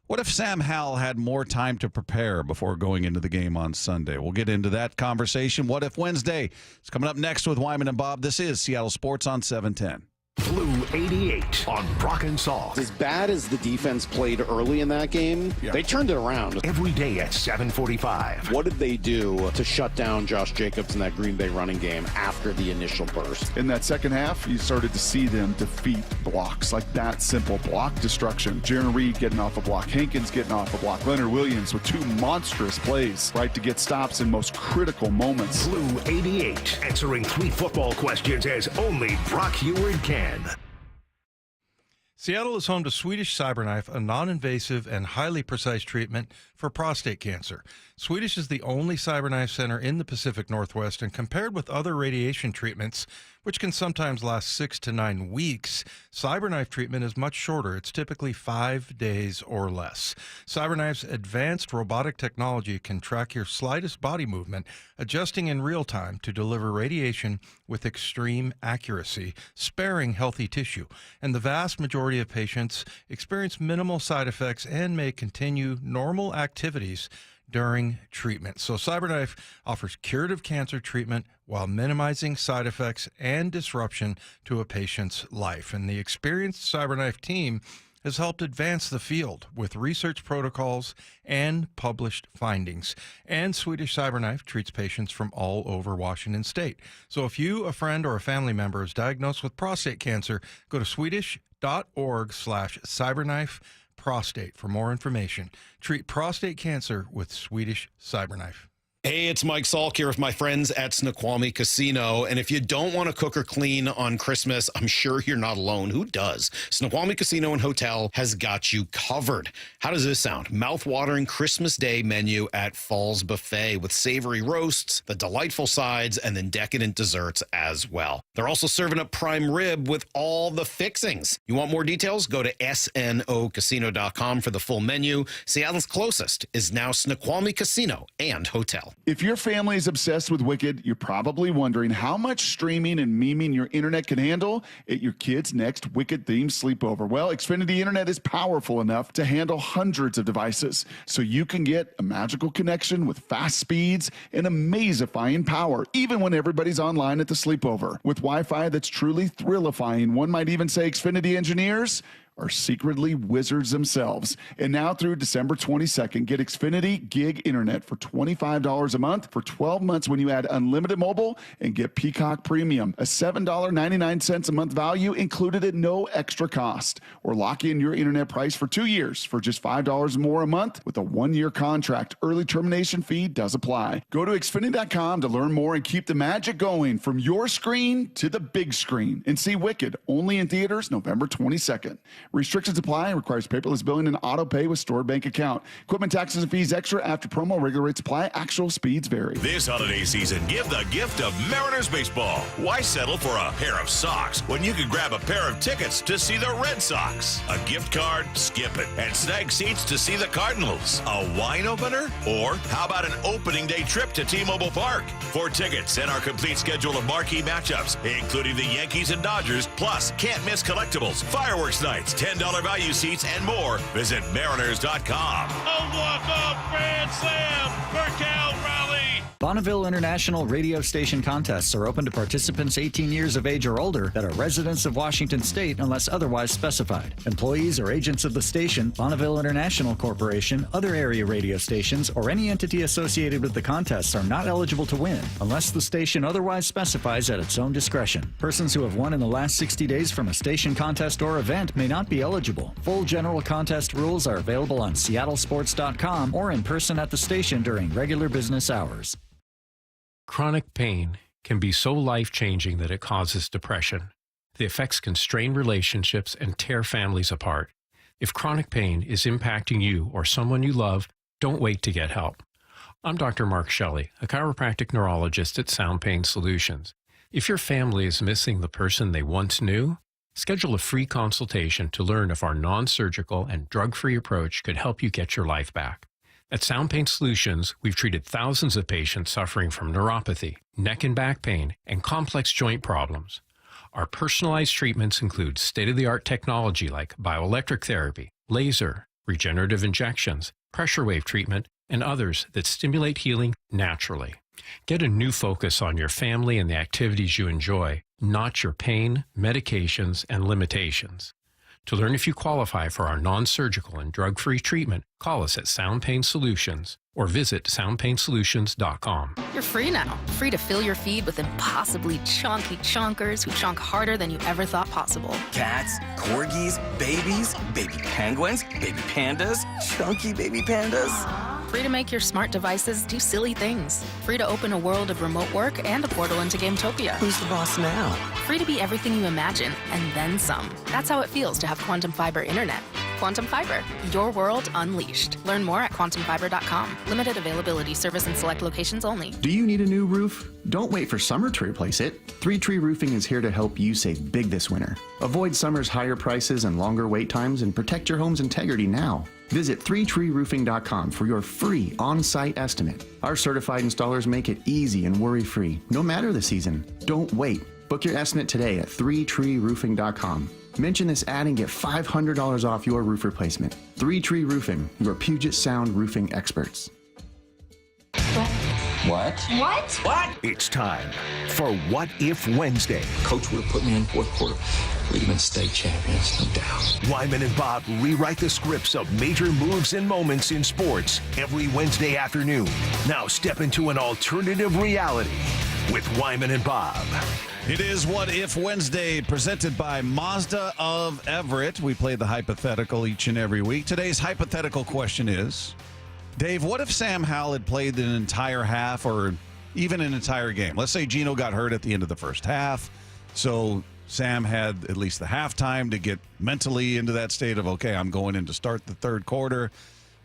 What if Sam Howell had more time to prepare before going into the game on Sunday? We'll get into that conversation. What if Wednesday? It's coming up next with Wyman and Bob. This is Seattle Sports on 710. Blue 88 on Brock and Salk. As bad as the defense played early in that game, they turned it around. Every day at 7:45. What did they do to shut down Josh Jacobs in that Green Bay running game after the initial burst? In that second half, you started to see them defeat blocks, like that simple block destruction. Jaron Reed getting off a block, Hankins getting off a block, Leonard Williams with two monstrous plays, right, to get stops in most critical moments. Blue 88, answering 3 football questions as only Brock Heward can. Seattle is home to Swedish CyberKnife, a non-invasive and highly precise treatment for prostate cancer. Swedish is the only CyberKnife center in the Pacific Northwest, and compared with other radiation treatments, which can sometimes last 6 to 9 weeks, CyberKnife treatment is much shorter. It's typically 5 days or less. CyberKnife's advanced robotic technology can track your slightest body movement, adjusting in real time to deliver radiation with extreme accuracy, sparing healthy tissue. And the vast majority of patients experience minimal side effects and may continue normal activities during treatment. So CyberKnife offers curative cancer treatment while minimizing side effects and disruption to a patient's life. And the experienced CyberKnife team has helped advance the field with research protocols and published findings. And Swedish CyberKnife treats patients from all over Washington state. So if you, a friend, or a family member is diagnosed with prostate cancer, go to swedish.org/cyberknife prostate for more information. Treat prostate cancer with Swedish CyberKnife. Hey, it's Mike Salk here with my friends at Snoqualmie Casino. And if you don't want to cook or clean on Christmas, I'm sure you're not alone. Who does? Snoqualmie Casino and Hotel has got you covered. How does this sound? Mouth-watering Christmas Day menu at Falls Buffet with savory roasts, the delightful sides, and then decadent desserts as well. They're also serving up prime rib with all the fixings. You want more details? Go to snocasino.com for the full menu. Seattle's closest is now Snoqualmie Casino and Hotel. If your family is obsessed with Wicked, you're probably wondering how much streaming and memeing your internet can handle at your kid's next Wicked-themed sleepover. Well, Xfinity Internet is powerful enough to handle hundreds of devices, so you can get a magical connection with fast speeds and amazifying power, even when everybody's online at the sleepover. With Wi-Fi that's truly thrillifying, one might even say Xfinity engineers are secretly wizards themselves. And now through December 22nd, get Xfinity Gig Internet for $25 a month for 12 months when you add unlimited mobile and get Peacock Premium, a $7.99 a month value included at no extra cost. Or lock in your internet price for 2 years for just $5 more a month with a 1-year contract. Early termination fee does apply. Go to Xfinity.com to learn more and keep the magic going from your screen to the big screen. And see Wicked only in theaters November 22nd. Restrictions apply and requires paperless billing and auto pay with stored bank account. Equipment taxes and fees extra after promo. Regular rates apply. Actual speeds vary. This holiday season, give the gift of Mariners baseball. Why settle for a pair of socks when you can grab a pair of tickets to see the Red Sox? A gift card? Skip it. And snag seats to see the Cardinals. A wine opener? Or how about an opening day trip to T-Mobile Park? For tickets and our complete schedule of marquee matchups, including the Yankees and Dodgers, plus can't miss collectibles, fireworks nights, $10 value seats, and more. Visit Mariners.com. A walk-off grand slam for Cal Raleigh. Bonneville International radio station contests are open to participants 18 years of age or older that are residents of Washington State unless otherwise specified. Employees or agents of the station, Bonneville International Corporation, other area radio stations, or any entity associated with the contests are not eligible to win unless the station otherwise specifies at its own discretion. Persons who have won in the last 60 days from a station contest or event may not be eligible. Full general contest rules are available on seattlesports.com or in person at the station during regular business hours. Chronic pain can be so life-changing that it causes depression. The effects can strain relationships and tear families apart. If chronic pain is impacting you or someone you love, don't wait to get help. I'm Dr. Mark Shelley, a chiropractic neurologist at Sound Pain Solutions. If your family is missing the person they once knew, schedule a free consultation to learn if our non-surgical and drug-free approach could help you get your life back. At Sound Pain Solutions, we've treated thousands of patients suffering from neuropathy, neck and back pain, and complex joint problems. Our personalized treatments include state-of-the-art technology like bioelectric therapy, laser, regenerative injections, pressure wave treatment, and others that stimulate healing naturally. Get a new focus on your family and the activities you enjoy, not your pain, medications, and limitations. To learn if you qualify for our non-surgical and drug-free treatment, call us at Sound Pain Solutions or visit soundpainsolutions.com. You're free now. Free to fill your feed with impossibly chunky chunkers who chunk harder than you ever thought possible. Cats, corgis, babies, baby penguins, baby pandas, chunky baby pandas. Free to make your smart devices do silly things. Free to open a world of remote work and a portal into Gametopia. Who's the boss now? Free to be everything you imagine, and then some. That's how it feels to have Quantum Fiber Internet. Quantum Fiber, your world unleashed. Learn more at quantumfiber.com. Limited availability, service in select locations only. Do you need a new roof? Don't wait for summer to replace it. 3 Tree Roofing is here to help you save big this winter. Avoid summer's higher prices and longer wait times and protect your home's integrity now. Visit 3treeroofing.com for your free on-site estimate. Our certified installers make it easy and worry-free, no matter the season. Don't wait. Book your estimate today at 3treeroofing.com. Mention this ad and get $500 off your roof replacement. 3 Tree Roofing, your Puget Sound roofing experts. What? What? It's time for What If Wednesday. Coach would have put me in fourth quarter. We'd have been state champions, no doubt. Wyman and Bob rewrite the scripts of major moves and moments in sports every Wednesday afternoon. Now step into an alternative reality with Wyman and Bob. It is What If Wednesday, presented by Mazda of Everett. We play the hypothetical each and every week. Today's hypothetical question is, Dave, what if Sam Howell had played an entire half or even an entire game? Let's say Gino got hurt at the end of the first half, so Sam had at least the halftime to get mentally into that state of, okay, I'm going in to start the third quarter.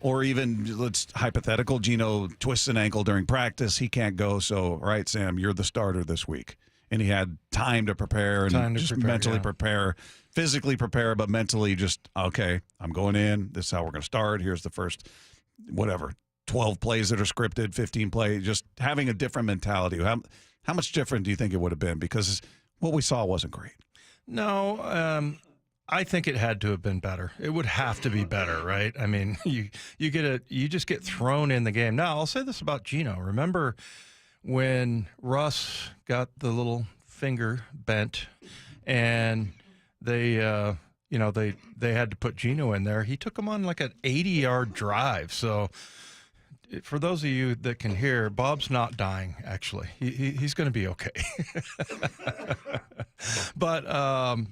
Or even, let's hypothetical, Gino twists an ankle during practice. He can't go, so, all right, Sam, you're the starter this week. And he had time to prepare and mentally prepare, physically prepare, but mentally just, okay, I'm going in. This is how we're going to start. Here's the first, 12 plays that are scripted, 15 plays, just having a different mentality. How much different do you think it would have been? Because what we saw wasn't great. No, I think it had to have been better. It would have to be better, right? I mean, you just get thrown in the game. Now, I'll say this about Gino. Remember when Russ got the little finger bent and they had to put Gino in there. He took him on like an 80-yard drive. So for those of you that can hear, Bob's not dying, actually. He's going to be okay. But,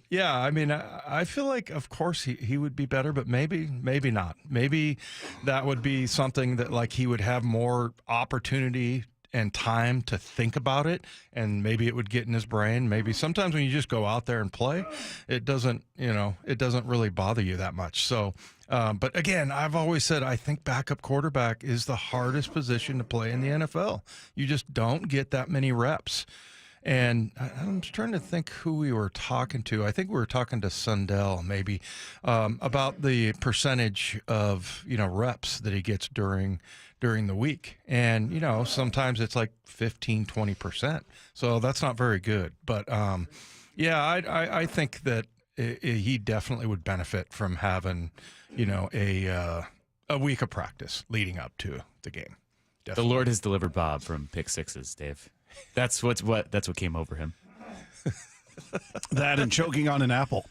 yeah, I mean, I feel like, of course, he would be better, but maybe not. Maybe that would be something that, like, he would have more opportunity and time to think about it, and maybe it would get in his brain. Maybe sometimes when you just go out there and play, it doesn't really bother you that much. So, but again, I've always said I think backup quarterback is the hardest position to play in the NFL. You just don't get that many reps. And I'm trying to think who we were talking to. I think we were talking to Sundell maybe about the percentage of reps that he gets during the week. And sometimes it's like 15-20%. So that's not very good. But yeah, I think that he definitely would benefit from having a week of practice leading up to the game. The Lord has delivered Bob from pick sixes, Dave. That's what came over him. That and choking on an apple.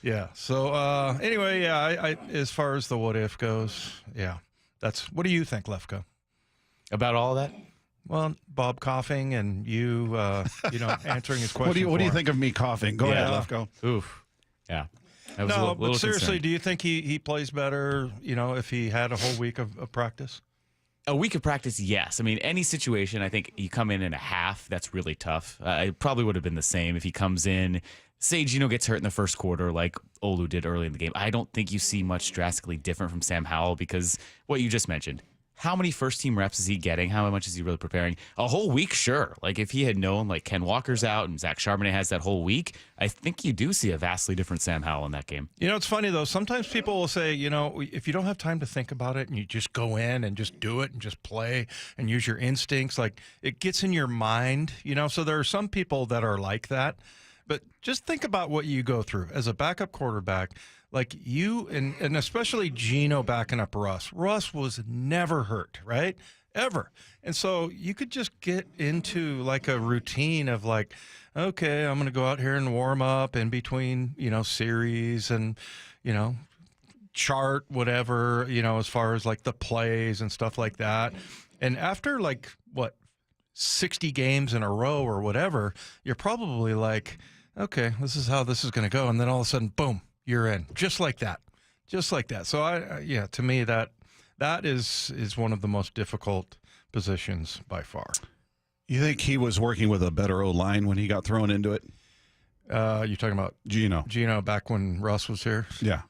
Yeah. So anyway, yeah. I as far as the what if goes, yeah. What do you think, Lefko? About all that? Well, Bob coughing and you, answering his question. What do you think of me coughing? Go ahead, Lefko. Oof. Yeah. No, but seriously, do you think he plays better, if he had a whole week of practice? A week of practice, yes. I mean, any situation, I think you come in a half, that's really tough. It probably would have been the same if he comes in, say Gino gets hurt in the first quarter like Olu did early in the game. I don't think you see much drastically different from Sam Howell because what you just mentioned. How many first-team reps is he getting? How much is he really preparing? A whole week, sure. Like, if he had known, like, Ken Walker's out and Zach Charbonnet has that whole week, I think you do see a vastly different Sam Howell in that game. It's funny, though. Sometimes people will say, if you don't have time to think about it and you just go in and just do it and just play and use your instincts, like, it gets in your mind, So there are some people that are like that. But just think about what you go through as a backup quarterback. Like you and especially Gino backing up Russ. Russ was never hurt, right? Ever. And so you could just get into like a routine of like, okay, I'm going to go out here and warm up in between, series and, chart whatever, as far as like the plays and stuff like that. And after 60 games in a row or whatever, you're probably like, okay, this is how this is going to go. And then all of a sudden, boom. You're in just like that. So to me that is one of the most difficult positions by far. You think he was working with a better O-line when he got thrown into it? You're talking about Gino back when Russ was here? Yeah.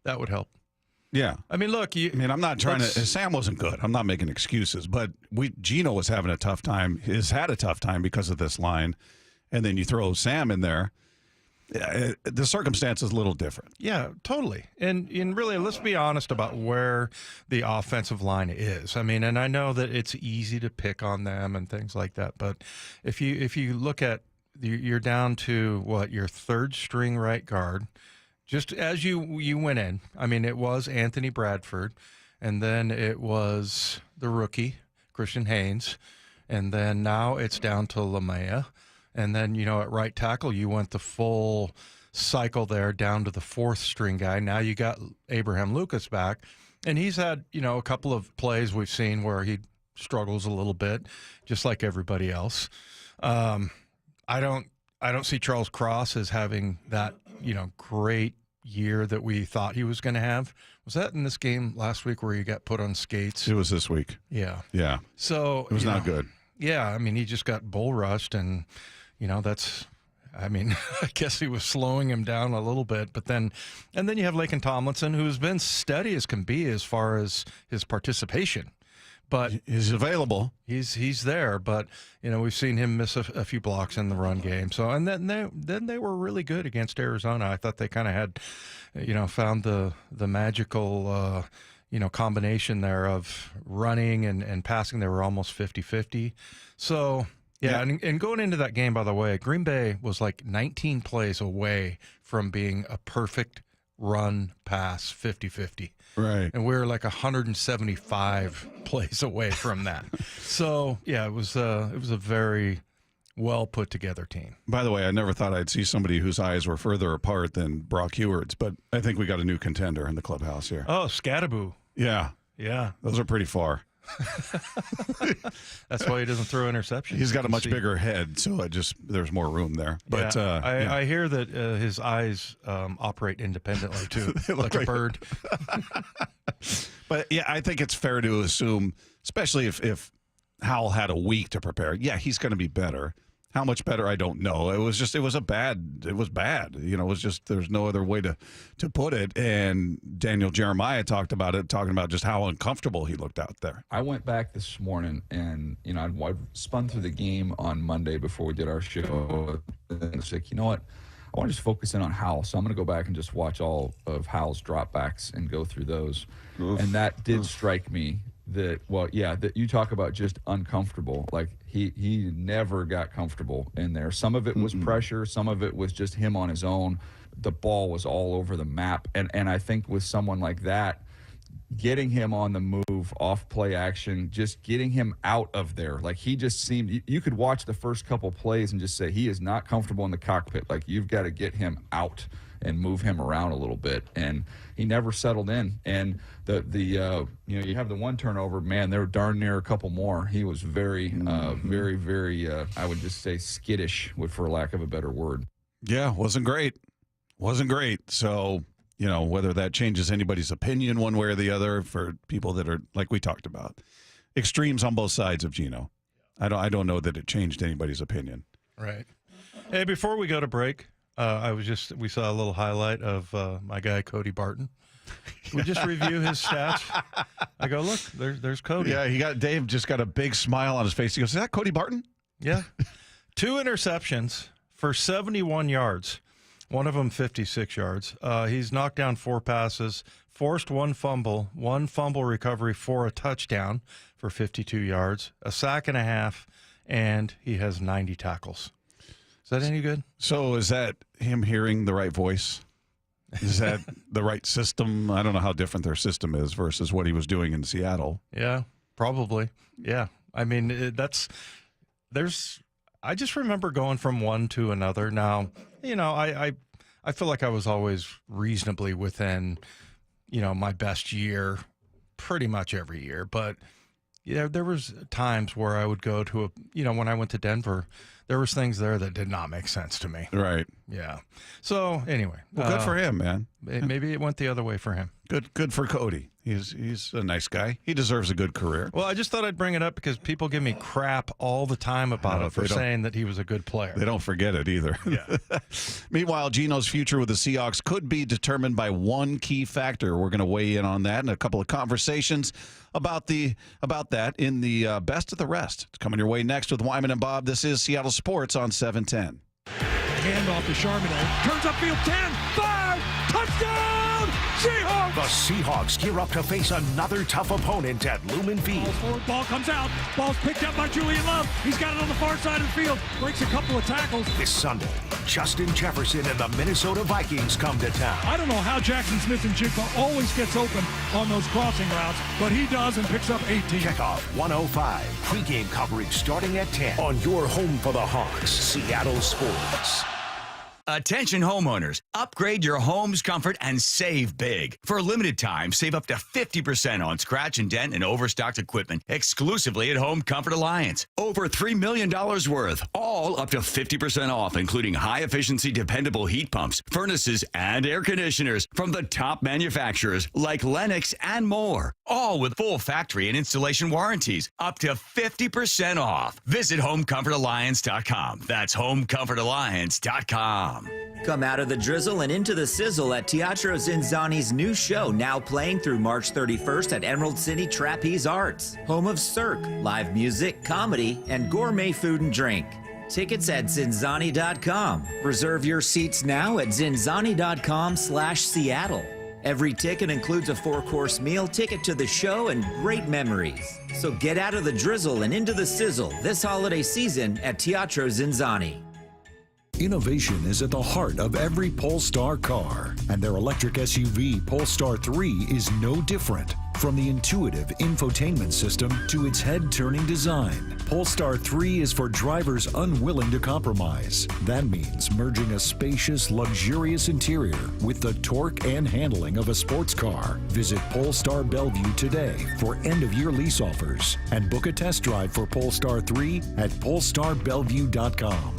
That would help. Yeah. I mean, look, I'm not trying to Sam wasn't good. I'm not making excuses, but Gino was having a tough time. Has had a tough time because of this line. And then you throw Sam in there. The circumstance is a little different. Yeah, totally. And really, let's be honest about where the offensive line is. I mean, and I know that it's easy to pick on them and things like that, but if you look at, you're down to your third string right guard. Just as you went in, I mean, it was Anthony Bradford, and then it was the rookie Christian Haynes, and then now it's down to LaMea. And then, at right tackle, you went the full cycle there down to the fourth string guy. Now you got Abraham Lucas back. And he's had, a couple of plays we've seen where he struggles a little bit, just like everybody else. I don't see Charles Cross as having that, great year that we thought he was going to have. Was that in this game last week where he got put on skates? It was this week. Yeah. Yeah. So it was not good. Yeah. I mean, he just got bull rushed and, I guess he was slowing him down a little bit, and then you have Laken Tomlinson, who's been steady as can be as far as his participation, but he's available. He's there, but we've seen him miss a few blocks in the run game. So, and then they were really good against Arizona. I thought they kind of had, found the magical, combination there of running and passing. They were almost 50-50. So. Yeah, and going into that game, by the way, Green Bay was like 19 plays away from being a perfect run pass 50-50. Right. And we were like 175 plays away from that. So, yeah, it was a very well put together team. By the way, I never thought I'd see somebody whose eyes were further apart than Brock Heward's, but I think we got a new contender in the clubhouse here. Oh, Scattaboo. Yeah. Yeah. Those are pretty far. That's why he doesn't throw interceptions. He's got a much bigger head, so there's more room there. But yeah, I hear that his eyes operate independently too, like a bird. But yeah, I think it's fair to assume, especially if Howell had a week to prepare. Yeah, he's going to be better. How much better, I don't know. It was bad. It was bad. There's no other way to put it. And Daniel Jeremiah talking about just how uncomfortable he looked out there. I went back this morning and, I spun through the game on Monday before we did our show. And it's like, you know what? I want to just focus in on Howell. So I'm going to go back and just watch all of Howell's dropbacks and go through those. Oof. And that did strike me that you talk about just uncomfortable. Like he never got comfortable in there. Some of it was pressure. Some of it was just him on his own. The ball was all over the map. And I think with someone like that, getting him on the move, off play action, just getting him out of there. Like, he just seemed, you could watch the first couple plays and just say he is not comfortable in the cockpit. Like, you've got to get him out and move him around a little bit. And he never settled in. And you have the one turnover, man, there were darn near a couple more. He was very, very, I would just say skittish, for lack of a better word. Yeah, wasn't great. So, whether that changes anybody's opinion one way or the other, for people that are, like we talked about, extremes on both sides of Gino. I don't know that it changed anybody's opinion. Right. Hey, before we go to break, we saw a little highlight of my guy Cody Barton. We just review his stats. I go, look, there's Cody. Yeah, Dave just got a big smile on his face. He goes, is that Cody Barton? Yeah. 2 interceptions for 71 yards. One of them 56 yards. He's knocked down 4 passes, forced 1 fumble recovery for a touchdown for 52 yards, a sack and a half, and he has 90 tackles. Is that any good? So is that him hearing the right voice? Is that the right system? I don't know how different their system is versus what he was doing in Seattle. Yeah, probably. Yeah. I mean, I just remember going from one to another. Now, I feel like I was always reasonably within, my best year pretty much every year. But, there was times where I would go to when I went to Denver, there was things there that did not make sense to me. Right. Yeah. So, anyway. Well, good for him, man. Maybe it went the other way for him. Good for Cody. He's a nice guy. He deserves a good career. Well, I just thought I'd bring it up because people give me crap all the time about it for saying that he was a good player. They don't forget it either. Yeah. Meanwhile, Gino's future with the Seahawks could be determined by one key factor. We're going to weigh in on that and a couple of conversations about that in the Best of the Rest. It's coming your way next with Wyman and Bob. This is Seattle Sports on 710. Handoff to Charbonnet. Turns upfield 10, 5, touchdown! Seahawks! The Seahawks gear up to face another tough opponent at Lumen Field. Ball comes out. Ball's picked up by Julian Love. He's got it on the far side of the field. Breaks a couple of tackles. This Sunday, Justin Jefferson and the Minnesota Vikings come to town. I don't know how Jackson Smith-Njigba always gets open on those crossing routes, but he does and picks up 18. Kickoff 105. Pre-game coverage starting at 10 on your home for the Hawks, Seattle Sports. Attention homeowners, upgrade your home's comfort and save big. For a limited time, save up to 50% on scratch and dent and overstocked equipment exclusively at Home Comfort Alliance. Over $3 million worth, all up to 50% off, including high-efficiency dependable heat pumps, furnaces, and air conditioners from the top manufacturers like Lennox and more. All with full factory and installation warranties, up to 50% off. Visit HomeComfortAlliance.com. That's HomeComfortAlliance.com. Come out of the drizzle and into the sizzle at Teatro Zinzani's new show, now playing through March 31st at Emerald City Trapeze Arts, home of Cirque, live music, comedy, and gourmet food and drink. Tickets at Zinzani.com. Reserve your seats now at Zinzani.com/Seattle. Every ticket includes a 4-course meal, ticket to the show, and great memories. So get out of the drizzle and into the sizzle this holiday season at Teatro Zinzani. Innovation is at the heart of every Polestar car, and their electric SUV Polestar 3 is no different. From the intuitive infotainment system to its head-turning design, Polestar 3 is for drivers unwilling to compromise. That means merging a spacious, luxurious interior with the torque and handling of a sports car. Visit Polestar Bellevue today for end-of-year lease offers and book a test drive for Polestar 3 at polestarbellevue.com.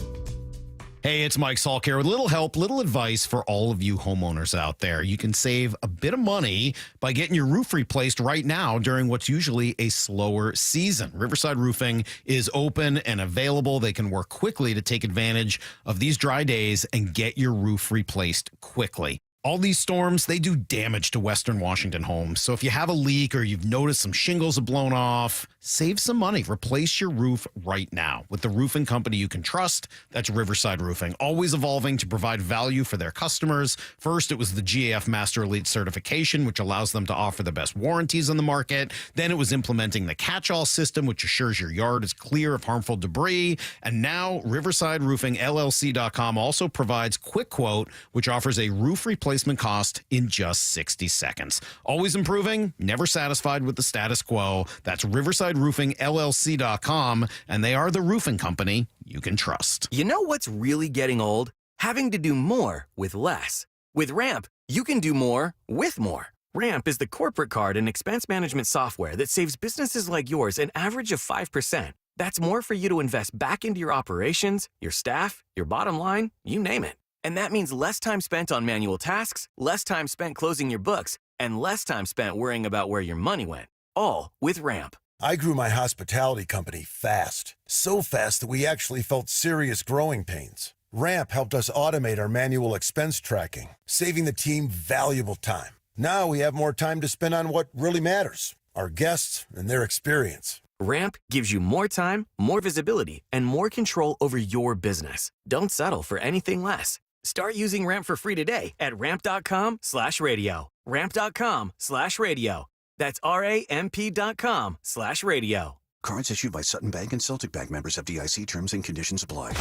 Hey, it's Mike Salk here with a little help, little advice for all of you homeowners out there. You can save a bit of money by getting your roof replaced right now during what's usually a slower season. Riverside Roofing is open and available. They can work quickly to take advantage of these dry days and get your roof replaced quickly. All these storms, they do damage to Western Washington homes. So if you have a leak or you've noticed some shingles have blown off, Save some money. Replace your roof right now with the roofing company you can trust. That's Riverside Roofing, always evolving to provide value for their customers. First, it was the GAF Master Elite certification, which allows them to offer the best warranties on the market. Then it was implementing the catch-all system, which assures your yard is clear of harmful debris. And now Riverside Roofing LLC.com also provides Quick Quote, which offers a roof replacement cost in just 60 seconds. Always improving, never satisfied with the status quo. That's Riverside Roofing LLC.com, and they are the roofing company you can trust. You know what's really getting old? Having to do more with less. With Ramp, you can do more with more. Ramp is the corporate card and expense management software that saves businesses like yours an average of 5%. That's more for you to invest back into your operations, your staff, your bottom line, you name it. And that means less time spent on manual tasks, less time spent closing your books, and less time spent worrying about where your money went. All with Ramp. I grew my hospitality company fast. So fast that we actually felt serious growing pains. Ramp helped us automate our manual expense tracking, saving the team valuable time. Now we have more time to spend on what really matters, our guests and their experience. Ramp gives you more time, more visibility, and more control over your business. Don't settle for anything less. Start using Ramp for free today at ramp.com/radio. Ramp.com/radio. That's RAMP.com/radio. Cards issued by Sutton Bank and Celtic Bank, members FDIC. Terms and conditions apply.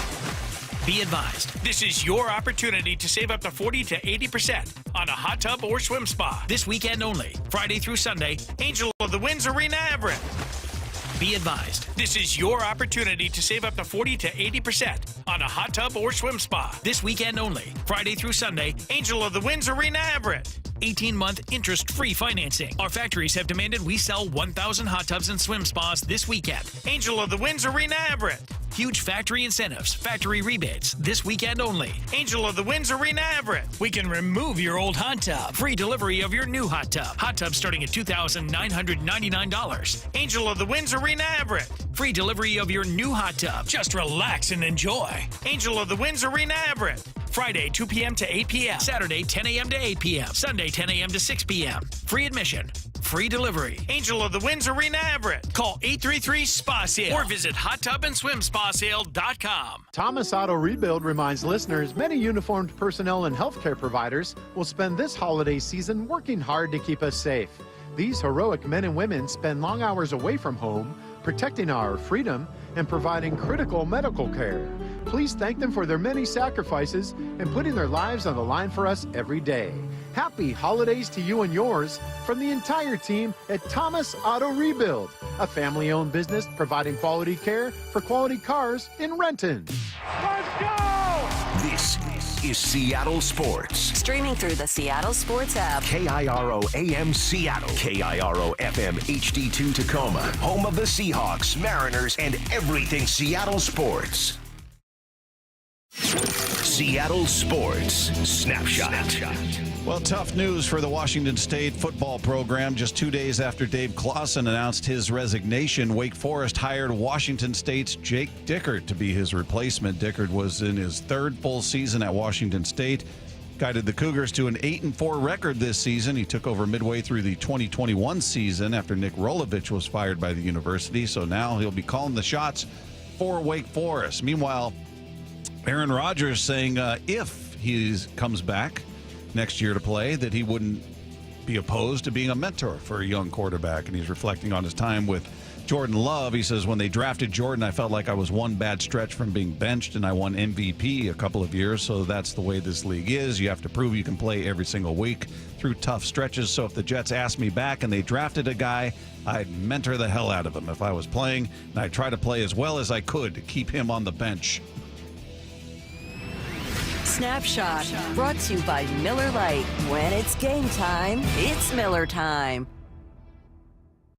Be advised, this is your opportunity to save up to 40 to 80% on a hot tub or swim spa. This weekend only, Friday through Sunday, Angel of the Winds Arena, Everett. Be advised, this is your opportunity to save up to 40 to 80% on a hot tub or swim spa. This weekend only, Friday through Sunday, Angel of the Winds Arena, Everett. 18-month interest-free financing. Our factories have demanded we sell 1,000 hot tubs and swim spas this weekend. Angel of the Winds Arena, Everett. Huge factory incentives, factory rebates, this weekend only. Angel of the Winds Arena, Everett. We can remove your old hot tub. Free delivery of your new hot tub. Hot tub starting at $2,999. Angel of the Winds Arena, Everett. Free delivery of your new hot tub. Just relax and enjoy. Angel of the Winds Arena, Everett. Friday, 2 p.m. to 8 p.m. Saturday, 10 a.m. to 8 p.m. Sunday, 10 a.m. to 6 p.m. Free admission. Free delivery. Angel of the Winds Arena, Everett. Call 833-SPA-SALE or visit hottubandSwimSpaSale.com. Thomas Auto Rebuild reminds listeners many uniformed personnel and healthcare providers will spend this holiday season working hard to keep us safe. These heroic men and women spend long hours away from home, protecting our freedom and providing critical medical care. Please thank them for their many sacrifices and putting their lives on the line for us every day. Happy holidays to you and yours from the entire team at Thomas Auto Rebuild, a family-owned business providing quality care for quality cars in Renton. Let's go! This is Seattle Sports. Streaming through the Seattle Sports app. KIRO AM Seattle. KIRO FM HD2 Tacoma. Home of the Seahawks, Mariners, and everything Seattle sports. Seattle Sports Snapshot. Well, tough news for the Washington State football program. Just 2 days after Dave Clawson announced his resignation, Wake Forest hired Washington State's Jake Dickert to be his replacement. Dickert was in his third full season at Washington State, guided the Cougars to an 8-4 record this season. He took over midway through the 2021 season after Nick Rolovich was fired by the university, so now he'll be calling the shots for Wake Forest. Meanwhile, Aaron Rodgers saying if he comes back next year to play, that he wouldn't be opposed to being a mentor for a young quarterback. And he's reflecting on his time with Jordan Love. He says, when they drafted Jordan, I felt like I was one bad stretch from being benched, and I won MVP a couple of years. So that's the way this league is. You have to prove you can play every single week through tough stretches. So if the Jets asked me back and they drafted a guy, I'd mentor the hell out of him if I was playing, and I'd try to play as well as I could to keep him on the bench. Snapshot, brought to you by Miller Lite. When it's game time, it's Miller time.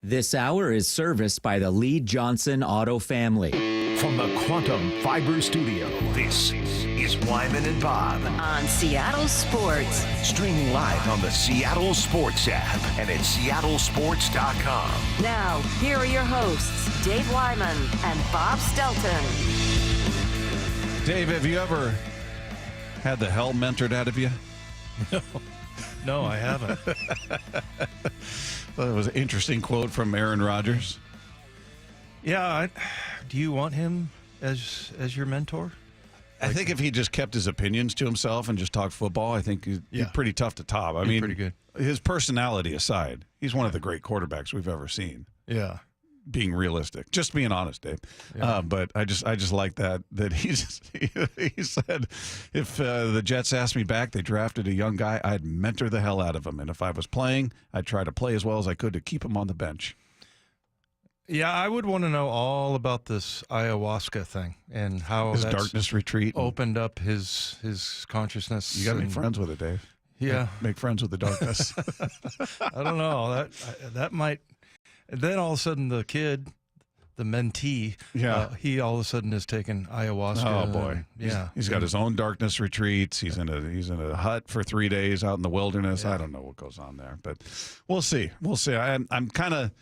This hour is serviced by the Lee Johnson Auto family. From the Quantum Fiber Studio, this is Wyman and Bob. On Seattle Sports. Streaming live on the Seattle Sports app and at seattlesports.com. Now, here are your hosts, Dave Wyman and Bob Stelton. Dave, have you ever had the hell mentored out of you? No, I haven't. Well, that was an interesting quote from Aaron Rodgers. Yeah, do you want him as your mentor? I think if he just kept his opinions to himself and just talked football, I think he's pretty tough to top. I mean, pretty good. His personality aside, he's one of the great quarterbacks we've ever seen. Yeah. Being realistic, just being honest, Dave. Yeah. But I just like that he said, if the Jets asked me back, they drafted a young guy, I'd mentor the hell out of him, and if I was playing, I'd try to play as well as I could to keep him on the bench. Yeah, I would want to know all about this ayahuasca thing and how His that's darkness retreat opened up his consciousness. You got to make friends with it, Dave. Yeah, make friends with the darkness. I don't know that might. And then all of a sudden, the kid, the mentee, he all of a sudden is taking ayahuasca. Oh boy, yeah, he's got his own darkness retreats. He's in a hut for 3 days out in the wilderness. I don't know what goes on there, but we'll see. We'll see. I'm kind of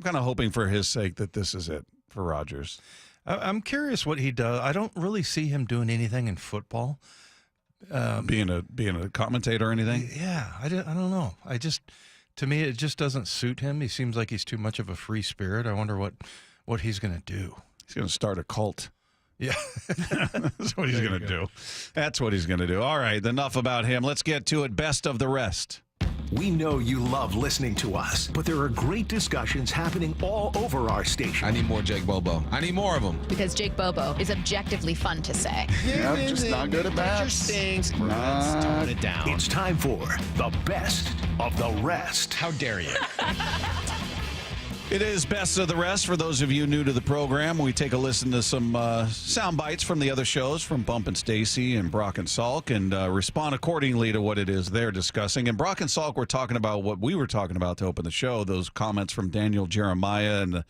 hoping for his sake that this is it for Rodgers. I'm curious what he does. I don't really see him doing anything in football. Being a commentator or anything. Yeah, I don't know. To me, it just doesn't suit him. He seems like he's too much of a free spirit. I wonder what he's going to do. He's going to start a cult. Yeah. That's what he's going to do. That's what he's going to do. All right, enough about him. Let's get to it. Best of the rest. We know you love listening to us, but there are great discussions happening all over our station. I need more Jake Bobo. I need more of them. Because Jake Bobo is objectively fun to say. Yeah, just not good at bats. Stinks. Let's tone it down. It's time for the best of the rest. How dare you? It is Best of the Rest. For those of you new to the program, we take a listen to some sound bites from the other shows from Bump and Stacy and Brock and Salk and respond accordingly to what it is they're discussing. And Brock and Salk were talking about what we were talking about to open the show, those comments from Daniel Jeremiah and,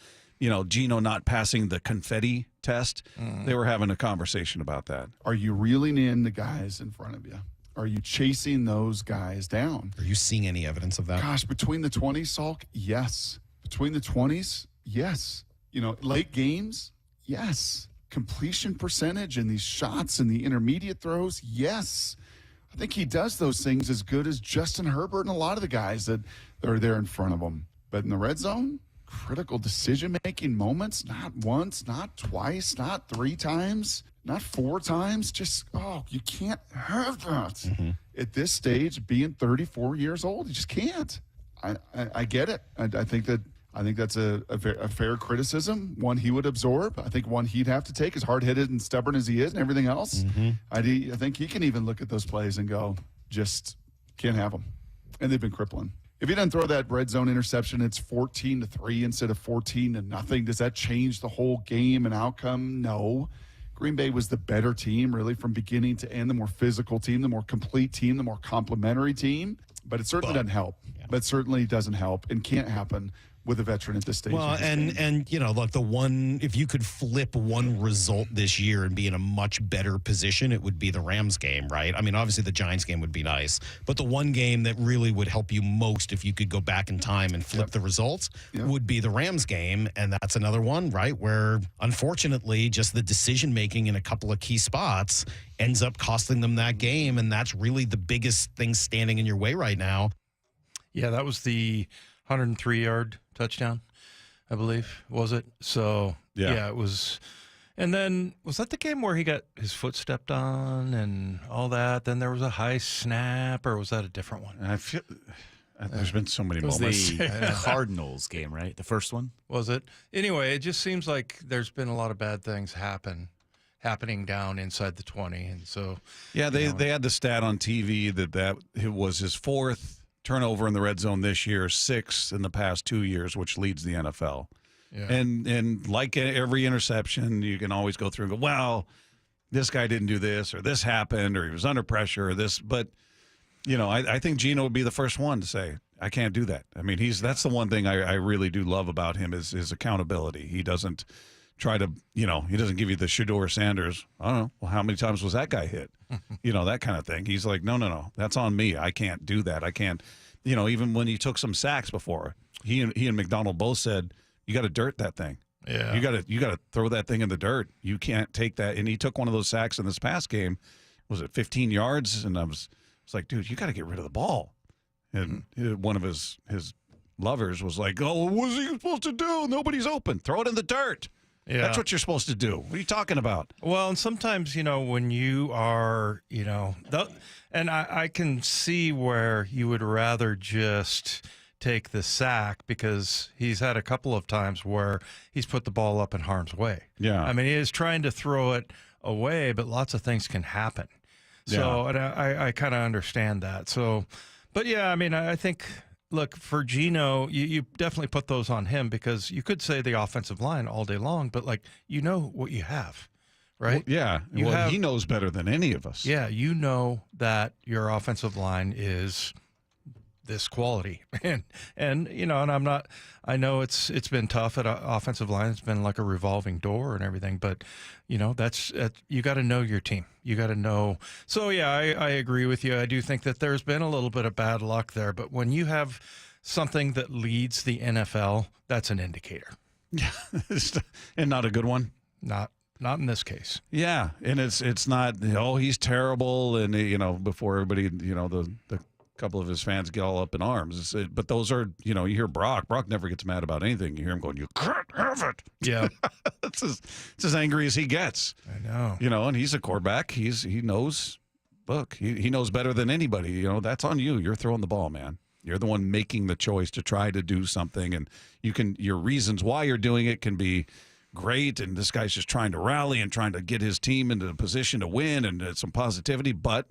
Gino not passing the confetti test. They were having a conversation about that. Are you reeling in the guys in front of you? Are you chasing those guys down? Are you seeing any evidence of that? Gosh, between the 20s, Salk, yes. Between the 20s, yes. Late games, yes. Completion percentage and these shots and the intermediate throws, yes. I think he does those things as good as Justin Herbert and a lot of the guys that are there in front of him. But in the red zone, critical decision-making moments, not once, not twice, not 3 times, not 4 times. Just, you can't have that. Mm-hmm. At this stage, being 34 years old, you just can't. I get it. I think that's a fair criticism, one he would absorb. I think one he'd have to take, as hard-headed and stubborn as he is and everything else. Mm-hmm. I think he can even look at those plays and go, just can't have them. And they've been crippling. If he doesn't throw that red zone interception, it's 14-3 instead of 14-0. Does that change the whole game and outcome? No. Green Bay was the better team, really, from beginning to end, the more physical team, the more complete team, the more complementary team. But it certainly doesn't help. Yeah. But certainly doesn't help and can't happen with a veteran at this stage. Well, and look, if you could flip one result this year and be in a much better position, it would be the Rams game, right? I mean, obviously the Giants game would be nice, but the one game that really would help you most if you could go back in time and flip the results would be the Rams game, and that's another one, right, where unfortunately just the decision-making in a couple of key spots ends up costing them that game, and that's really the biggest thing standing in your way right now. Yeah, that was the 103-yard touchdown, I believe, was it? So, yeah, it was. And then, was that the game where he got his foot stepped on and all that? Then there was a high snap, or was that a different one? I feel there's been so many moments. The Cardinals game, right? The first one? Was it? Anyway, it just seems like there's been a lot of bad things happening down inside the 20. And so, yeah, they had the stat on TV that it was his 4th turnover in the red zone this year, 6 in the past 2 years, which leads the NFL. Yeah. And like every interception, you can always go through and go, well, this guy didn't do this, or this happened, or he was under pressure, or this. But, I think Gino would be the first one to say, I can't do that. I mean, that's the one thing I really do love about him is his accountability. He doesn't try to, he doesn't give you the Shedeur Sanders. I don't know. Well, how many times was that guy hit? That kind of thing. He's like, no, that's on me. I can't do that. I can't, even when he took some sacks before, he and McDonald both said, you got to dirt that thing. Yeah. You got to throw that thing in the dirt. You can't take that. And he took one of those sacks in this past game. Was it 15 yards? And I was like, dude, you got to get rid of the ball. And one of his Lovers was like, oh, what's he supposed to do? Nobody's open. Throw it in the dirt. Yeah. That's what you're supposed to do. What are you talking about? Well, and sometimes, when you are, and I can see where you would rather just take the sack because he's had a couple of times where he's put the ball up in harm's way. Yeah. I mean, he is trying to throw it away, but lots of things can happen. So and I kind of understand that. So, but yeah, I mean, I think, look, for Geno, you definitely put those on him because you could say the offensive line all day long, but what you have, right? Well, yeah. He knows better than any of us. Yeah, you know that your offensive line is this quality, and I know it's been tough at offensive line. It's been like a revolving door and everything, but that's you got to know your team. You got to know. So yeah, I agree with you. I do think that there's been a little bit of bad luck there, but when you have something that leads the NFL, that's an indicator. Yeah, and not a good one. Not in this case. Yeah, and it's not. He's terrible, and before everybody, the couple of his fans get all up in arms. But those are, you hear Brock. Brock never gets mad about anything. You hear him going, "You can't have it." Yeah, it's as angry as he gets. I know. And he's a quarterback. He knows. Look, he knows better than anybody. That's on you. You're throwing the ball, man. You're the one making the choice to try to do something, and your reasons why you're doing it can be great. And this guy's just trying to rally and trying to get his team into a position to win and some positivity, but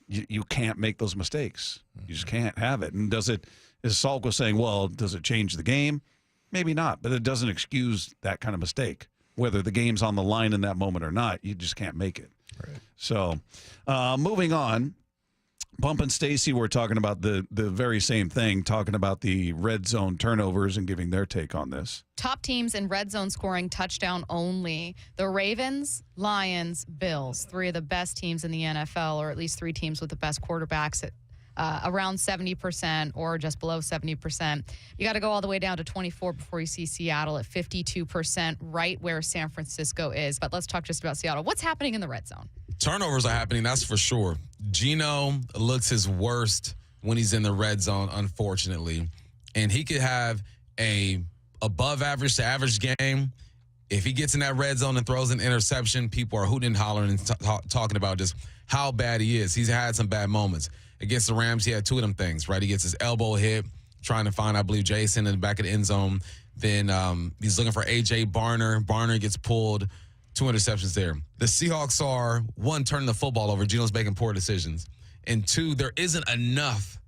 you can't make those mistakes. You just can't have it. And as Salk was saying, well, does it change the game? Maybe not, but it doesn't excuse that kind of mistake. Whether the game's on the line in that moment or not, you just can't make it. Right. So, moving on, Bump and Stacy were talking about the very same thing, talking about the red zone turnovers and giving their take on this. Top teams in red zone scoring touchdown only. The Ravens, Lions, Bills, 3 of the best teams in the NFL, or at least 3 teams with the best quarterbacks at around 70% or just below 70%. You got to go all the way down to 24 before you see Seattle at 52%, right where San Francisco is. But let's talk just about Seattle. What's happening in the red zone? Turnovers are happening, that's for sure. Geno looks his worst when he's in the red zone, unfortunately. And he could have a above average to average game. If he gets in that red zone and throws an interception, people are hooting and hollering and talking about just how bad he is. He's had some bad moments. Against the Rams, he had 2 of them things, right? He gets his elbow hit, trying to find, I believe, Jason in the back of the end zone. Then he's looking for A.J. Barner. Barner gets pulled. 2 interceptions there. The Seahawks are, 1, turning the football over. Geno's making poor decisions. And 2, there isn't enough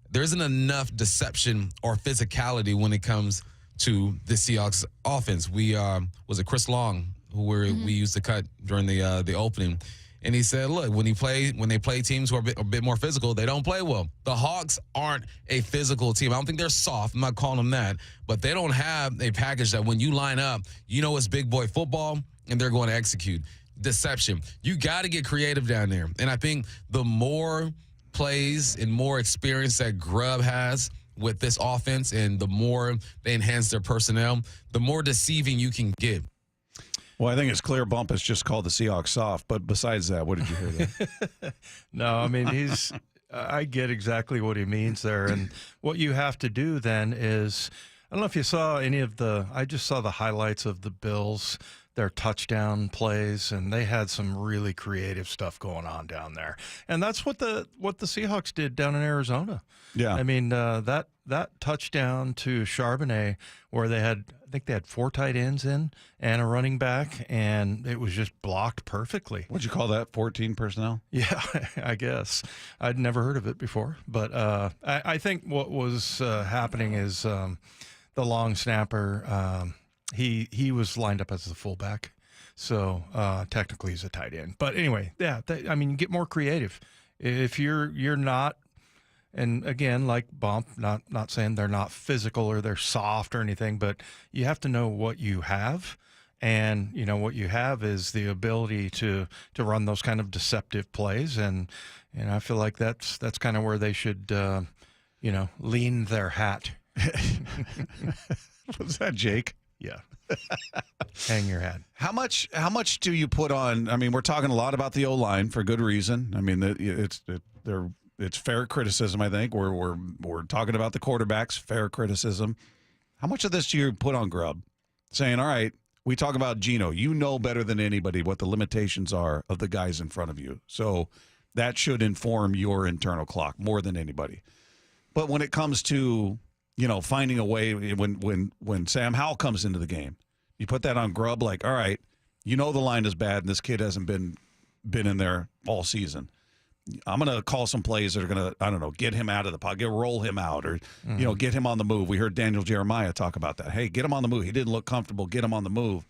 deception or physicality when it comes to the Seahawks offense. Was it Chris Long who we used to cut during the opening? And he said, look, when they play teams who are a bit more physical, they don't play well. The Hawks aren't a physical team. I don't think they're soft. I'm not calling them that. But they don't have a package that when you line up, it's big boy football, and they're going to execute. Deception. You got to get creative down there. And I think the more plays and more experience that Grubb has with this offense and the more they enhance their personnel, the more deceiving you can get. Well, I think it's clear Bump has just called the Seahawks soft. But besides that, what did you hear there? No, I mean, I get exactly what he means there. And what you have to do then is, I don't know if you saw I just saw the highlights of the Bills, their touchdown plays, and they had some really creative stuff going on down there. And that's what the Seahawks did down in Arizona. Yeah. I mean, that touchdown to Charbonnet where I think they had 4 tight ends in and a running back, and it was just blocked perfectly. What'd you call that, 14 personnel? Yeah, I guess. I'd never heard of it before. But I think what was happening is the long snapper, he was lined up as the fullback. So technically he's a tight end. But anyway, yeah, you get more creative. If you're not, and again, like Bump, not saying they're not physical or they're soft or anything, but you have to know what you have. And, what you have is the ability to run those kind of deceptive plays. And I feel like that's kind of where they should, lean their hat. Was that Jake? Yeah. Hang your hat. How much do you put on? I mean, we're talking a lot about the O-line for good reason. I mean, they're it's fair criticism, I think. We're talking about the quarterbacks, fair criticism. How much of this do you put on Grubb? Saying, all right, we talk about Geno. You know better than anybody what the limitations are of the guys in front of you. So that should inform your internal clock more than anybody. But when it comes to, finding a way, when Sam Howell comes into the game, you put that on Grubb like, all right, the line is bad and this kid hasn't been in there all season. I'm going to call some plays that are going to, I don't know, get him out of the pocket, roll him out, or, get him on the move. We heard Daniel Jeremiah talk about that. Hey, get him on the move. He didn't look comfortable. Get him on the move.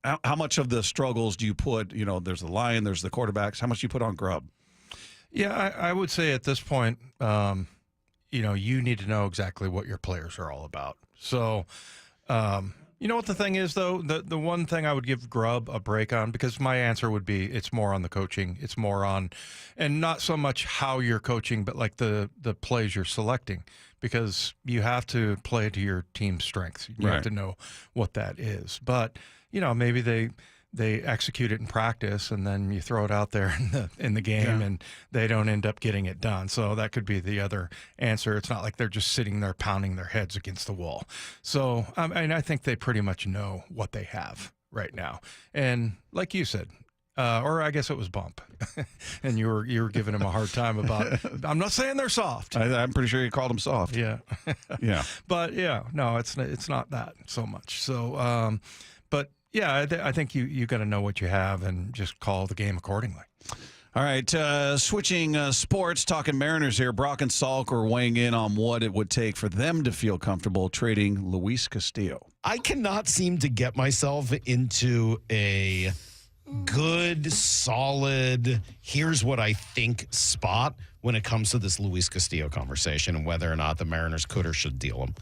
How much of the struggles do you put, there's the line, there's the quarterbacks. How much do you put on Grubb? Yeah, I would say at this point, you need to know exactly what your players are all about. So, you know what the thing is, though? The one thing I would give Grubb a break on, because my answer would be it's more on the coaching. It's more on, and not so much how you're coaching, but like the plays you're selecting, because you have to play to your team's strengths. You have to know what that is. But, maybe they execute it in practice and then you throw it out there in the game and they don't end up getting it done. So that could be the other answer. It's not like they're just sitting there pounding their heads against the wall. So I think they pretty much know what they have right now. And like you said, or I guess it was Bump, and you were giving him a hard time about it. I'm not saying they're soft. I'm pretty sure you called them soft. Yeah. Yeah. But no, it's not that so much. So, but yeah, I think you got to know what you have and just call the game accordingly. All right, switching sports, talking Mariners here. Brock and Salk are weighing in on what it would take for them to feel comfortable trading Luis Castillo. I cannot seem to get myself into a good, solid, here's what I think spot when it comes to this Luis Castillo conversation and whether or not the Mariners could or should deal him.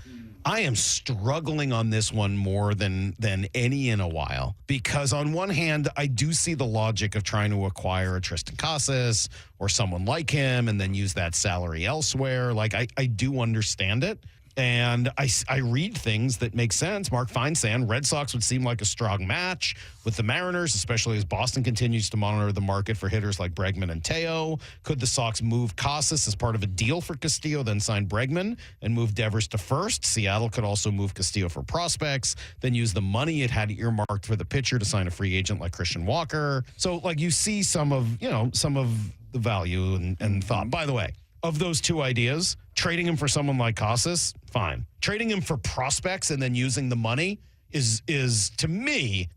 I am struggling on this one more than any in a while, because on one hand, I do see the logic of trying to acquire a Tristan Casas or someone like him and then use that salary elsewhere. Like, I do understand it. And I read things that make sense. Mark Feinsand, Red Sox would seem like a strong match with the Mariners, especially as Boston continues to monitor the market for hitters like Bregman and Teo. Could the Sox move Casas as part of a deal for Castillo, then sign Bregman and move Devers to first? Seattle could also move Castillo for prospects, then use the money it had earmarked for the pitcher to sign a free agent like Christian Walker. So, like, you see some of the value and thought. By the way, of those two ideas, trading him for someone like Casas, fine. Trading him for prospects and then using the money is to me,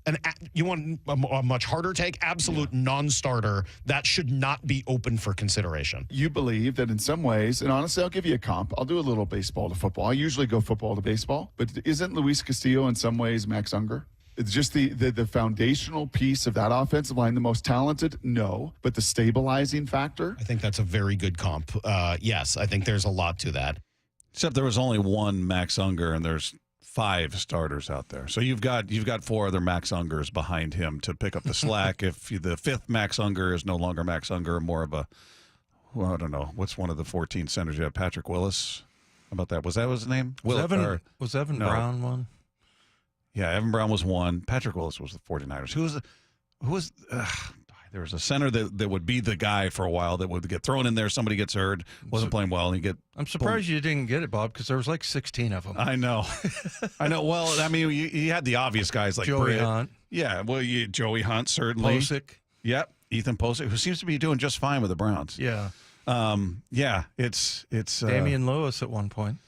you want a much harder take, absolute non-starter. That should not be open for consideration. You believe that in some ways, and honestly, I'll give you a comp. I'll do a little baseball to football. I usually go football to baseball, but isn't Luis Castillo in some ways Max Unger? It's just the foundational piece of that offensive line, the most talented? No. But the stabilizing factor? I think that's a very good comp. Yes, I think there's a lot to that. Except there was only one Max Unger, and there's 5 starters out there. So you've got 4 other Max Ungers behind him to pick up the slack. If the 5th Max Unger is no longer Max Unger, more of a, well, I don't know, what's one of the 14 centers you have? Patrick Willis? How about that? Was that his name? Was Evan Brown one? Yeah, Evan Brown was one. Patrick Willis was the 49ers. Who was there was a center that would be the guy for a while that would get thrown in there. Somebody gets hurt, wasn't playing well, and you get. I'm surprised you didn't get it, Bob, because there was like 16 of them. I know. I know. Well, I mean, you had the obvious guys like Joey Hunt. Yeah, well, Joey Hunt, certainly. Posick. Yep, Ethan Posick, who seems to be doing just fine with the Browns. Yeah. It's Damian Lewis at one point.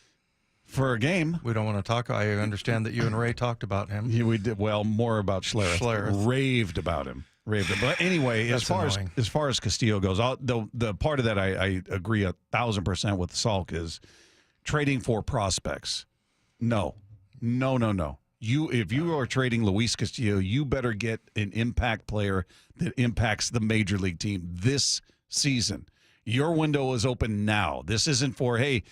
For a game. We don't want to talk. I understand that you and Ray talked about him. Yeah, we did. Well, more about Schlereth. Raved about him. But anyway, as far as Castillo goes, the part of that I agree 1,000% with Salk is trading for prospects. No. If you are trading Luis Castillo, you better get an impact player that impacts the major league team this season. Your window is open now. This isn't for, hey,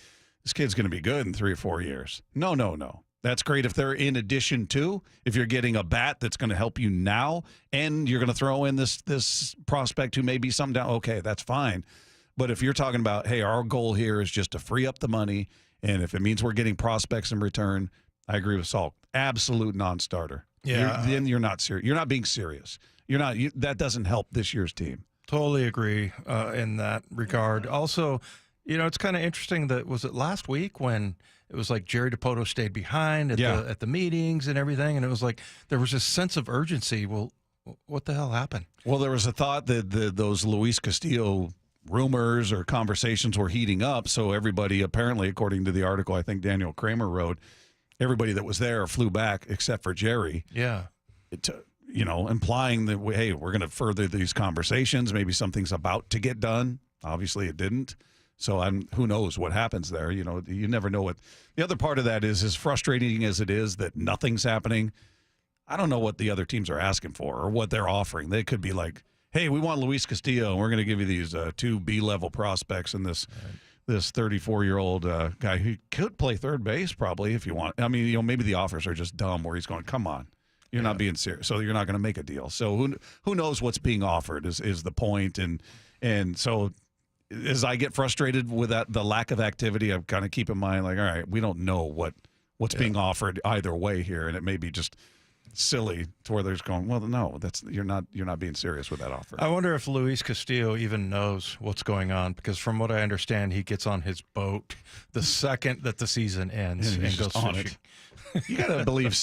this kid's going to be good in 3 or 4 years. No. That's great if they're in addition to, if you're getting a bat that's going to help you now and you're going to throw in this prospect who may be something down, okay, that's fine. But if you're talking about, hey, our goal here is just to free up the money, and if it means we're getting prospects in return, I agree with Salk. Absolute non-starter. Yeah. Then you're not serious. You're not being serious. You're not. That doesn't help this year's team. Totally agree in that regard. Also, it's kind of interesting that was it last week when it was like Jerry DiPoto stayed behind at the meetings and everything, and it was like there was this sense of urgency. Well, what the hell happened? Well, there was a thought that those Luis Castillo rumors or conversations were heating up, so everybody, apparently, according to the article I think Daniel Kramer wrote, everybody that was there flew back except for Jerry. Yeah. Implying that, hey, we're going to further these conversations. Maybe something's about to get done. Obviously, it didn't. So who knows what happens there? You never know what. The other part of that is, as frustrating as it is that nothing's happening, I don't know what the other teams are asking for or what they're offering. They could be like, hey, we want Luis Castillo, and we're going to give you these 2 B-level prospects and this 34-year-old guy who could play third base probably if you want. I mean, maybe the offers are just dumb where he's going, come on. You're not being serious, so you're not going to make a deal. So who knows what's being offered is the point. And so as I get frustrated with the lack of activity, I kind of keep in mind, like, all right, we don't know what's being offered either way here, and it may be just silly to where they're just going, well, no, you're not being serious with that offer. I wonder if Luis Castillo even knows what's going on, because from what I understand, he gets on his boat the second that the season ends and goes on fishing. it. You got to believe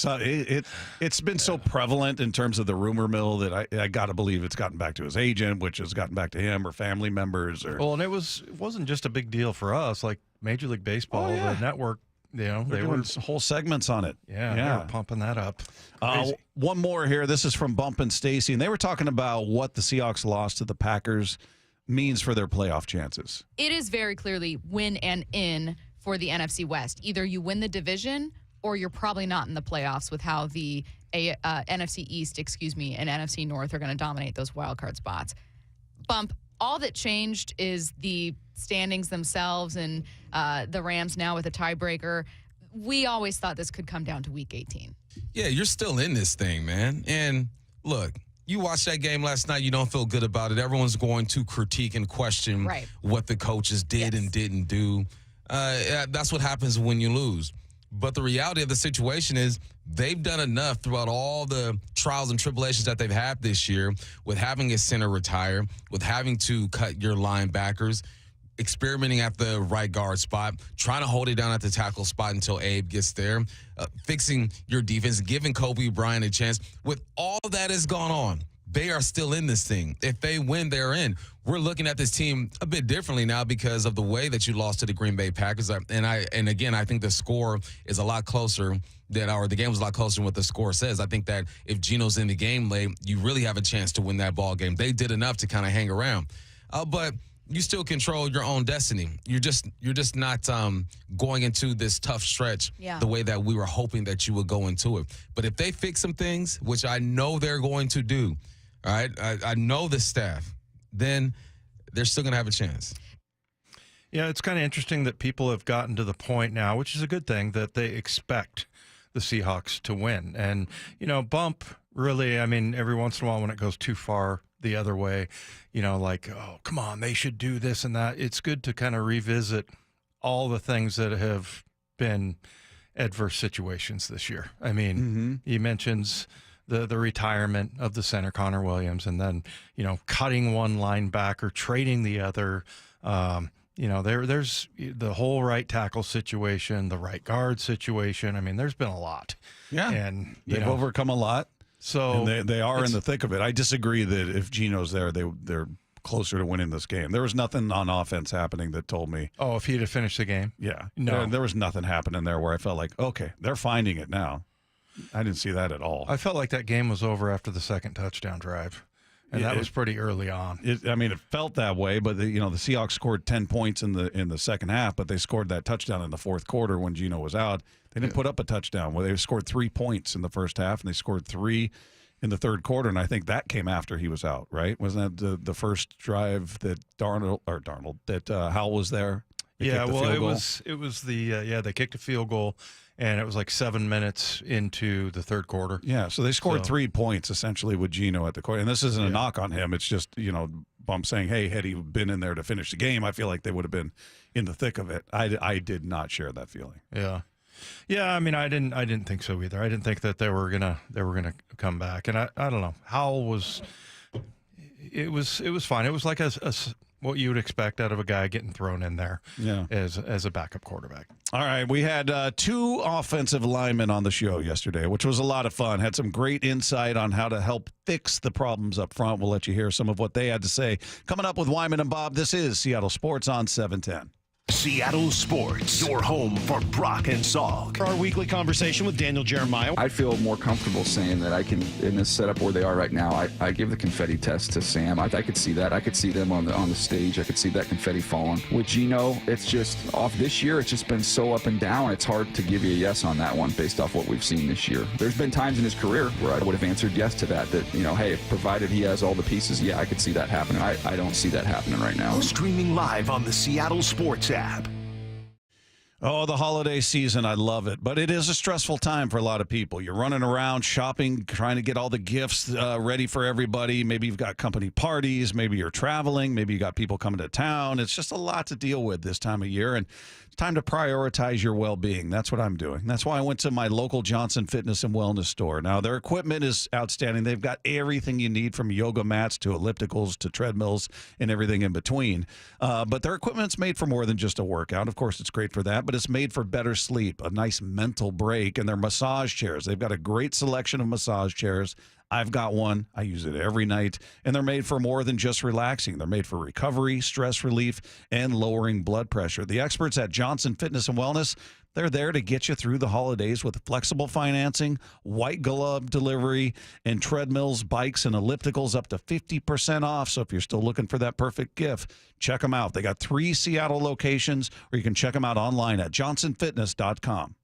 it's been so prevalent in terms of the rumor mill that I got to believe it's gotten back to his agent, which has gotten back to him or family members. Well, and it wasn't just a big deal for us. Like Major League Baseball, the network, they doing whole segments on it. They were pumping that up. One more here. This is from Bump and Stacy, and they were talking about what the Seahawks loss to the Packers means for their playoff chances. It is very clearly win and in for the NFC West. Either you win the division or you're probably not in the playoffs with how the NFC East, and NFC North are going to dominate those wild card spots. Bump, all that changed is the standings themselves and the Rams now with a tiebreaker. We always thought this could come down to week 18. Yeah, you're still in this thing, man. And look, you watched that game last night, you don't feel good about it. Everyone's going to critique and question what the coaches did and didn't do. That's what happens when you lose. But the reality of the situation is they've done enough throughout all the trials and tribulations that they've had this year with having a center retire, with having to cut your linebackers, experimenting at the right guard spot, trying to hold it down at the tackle spot until Abe gets there, fixing your defense, giving Kobe Bryant a chance. With all that has gone on, they are still in this thing. If they win, they're in. We're looking at this team a bit differently now because of the way that you lost to the Green Bay Packers. And again, I think the score is a lot closer the game was a lot closer than what the score says. I think that if Geno's in the game late, you really have a chance to win that ball game. They did enough to kind of hang around. But you still control your own destiny. You're just not going into this tough stretch the way that we were hoping that you would go into it. But if they fix some things, which I know they're going to do, all right, I know the staff, then they're still going to have a chance. Yeah, it's kind of interesting that people have gotten to the point now, which is a good thing, that they expect the Seahawks to win. And, Bump, really, I mean, every once in a while when it goes too far the other way, like, oh, come on, they should do this and that. It's good to kind of revisit all the things that have been adverse situations this year. I mean, he mentions the retirement of the center, Connor Williams, and then, cutting one linebacker, trading the other. There's the whole right tackle situation, the right guard situation. I mean, there's been a lot. Yeah. And they've overcome a lot. So and they are in the thick of it. I disagree that if Geno's there, they're closer to winning this game. There was nothing on offense happening that told me. Oh, if he'd have finished the game? Yeah. No. There was nothing happening there where I felt like, okay, they're finding it now. I didn't see that at all. I felt like that game was over after the second touchdown drive. And that was pretty early on. It felt that way, but the Seahawks scored 10 points in the second half, but they scored that touchdown in the fourth quarter when Geno was out. They didn't put up a touchdown. Well, they scored 3 points in the first half, and they scored 3 in the third quarter, and I think that came after he was out, right? Wasn't that the first drive that Howell was there? Yeah, well, it was they kicked a field goal, and it was like 7 minutes into the third quarter. Yeah, so they scored 3 points essentially with Geno at the quarter. And this isn't a knock on him. It's just, Bump saying, hey, had he been in there to finish the game, I feel like they would have been in the thick of it. I did not share that feeling. Yeah. Yeah, I mean, I didn't think so either. I didn't think that they were gonna come back. And I don't know. Howell was It was fine. It was like what you would expect out of a guy getting thrown in there as a backup quarterback. All right, we had 2 offensive linemen on the show yesterday, which was a lot of fun. Had some great insight on how to help fix the problems up front. We'll let you hear some of what they had to say. Coming up with Wyman and Bob, this is Seattle Sports on 710. Seattle Sports, your home for Brock and Salk. Our weekly conversation with Daniel Jeremiah. I feel more comfortable saying that I can, in this setup where they are right now, I give the confetti test to Sam. I could see that. I could see them on the stage. I could see that confetti falling. With Gino, it's just off this year. It's just been so up and down. It's hard to give you a yes on that one based off what we've seen this year. There's been times in his career where I would have answered yes to that, hey, provided he has all the pieces, yeah, I could see that happening. I don't see that happening right now. Streaming live on the Seattle Sports app. Oh, the holiday season, I love it. But it is a stressful time for a lot of people. You're running around shopping, trying to get all the gifts ready for everybody. Maybe you've got company parties. Maybe you're traveling. Maybe you got people coming to town. It's just a lot to deal with this time of year. And it's time to prioritize your well-being. That's what I'm doing. That's why I went to my local Johnson Fitness and Wellness store. Now, their equipment is outstanding. They've got everything you need, from yoga mats to ellipticals to treadmills and everything in between. But their equipment's made for more than just a workout. Of course, it's great for that, but it's made for better sleep, a nice mental break, and their massage chairs. They've got a great selection of massage chairs. I've got one. I use it every night, and they're made for more than just relaxing. They're made for recovery, stress relief, and lowering blood pressure. The experts at Johnson Fitness and Wellness, they're there to get you through the holidays with flexible financing, white glove delivery, and treadmills, bikes, and ellipticals up to 50% off. So if you're still looking for that perfect gift, check them out. They got 3 Seattle locations, or you can check them out online at johnsonfitness.com.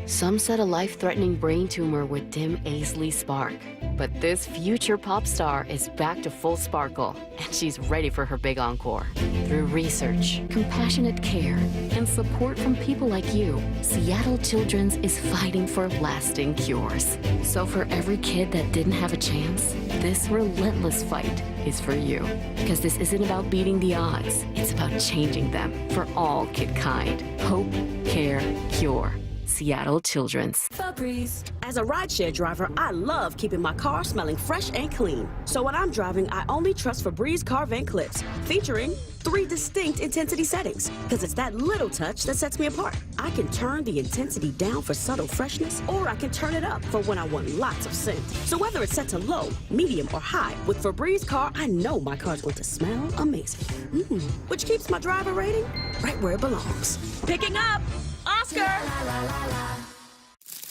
Some said a life-threatening brain tumor would dim Aisley's spark. But this future pop star is back to full sparkle, and she's ready for her big encore. Through research, compassionate care, and support from people like you, Seattle Children's is fighting for lasting cures. So for every kid that didn't have a chance, this relentless fight is for you. Because this isn't about beating the odds, it's about changing them for all kidkind. Hope, care, cure. Seattle Children's. Febreze. As a rideshare driver, I love keeping my car smelling fresh and clean. So when I'm driving, I only trust Febreze car vent clips, featuring 3 distinct intensity settings, because it's that little touch that sets me apart. I can turn the intensity down for subtle freshness, or I can turn it up for when I want lots of scent. So whether it's set to low, medium, or high, with Febreze car, I know my car's going to smell amazing. Which keeps my driver rating right where it belongs. Picking up! Oscar!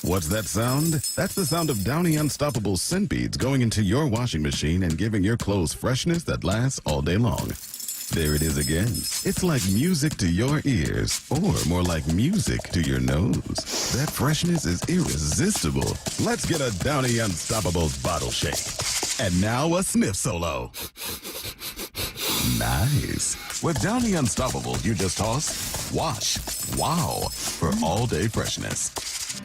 What's that sound? That's the sound of Downy Unstoppable scent beads going into your washing machine and giving your clothes freshness that lasts all day long. There it is again. It's like music to your ears, or more like music to your nose. That freshness is irresistible. Let's get a Downy Unstoppables bottle shake. And now a sniff solo. Nice. With Downy Unstoppables, you just toss, wash, wow, for all-day freshness.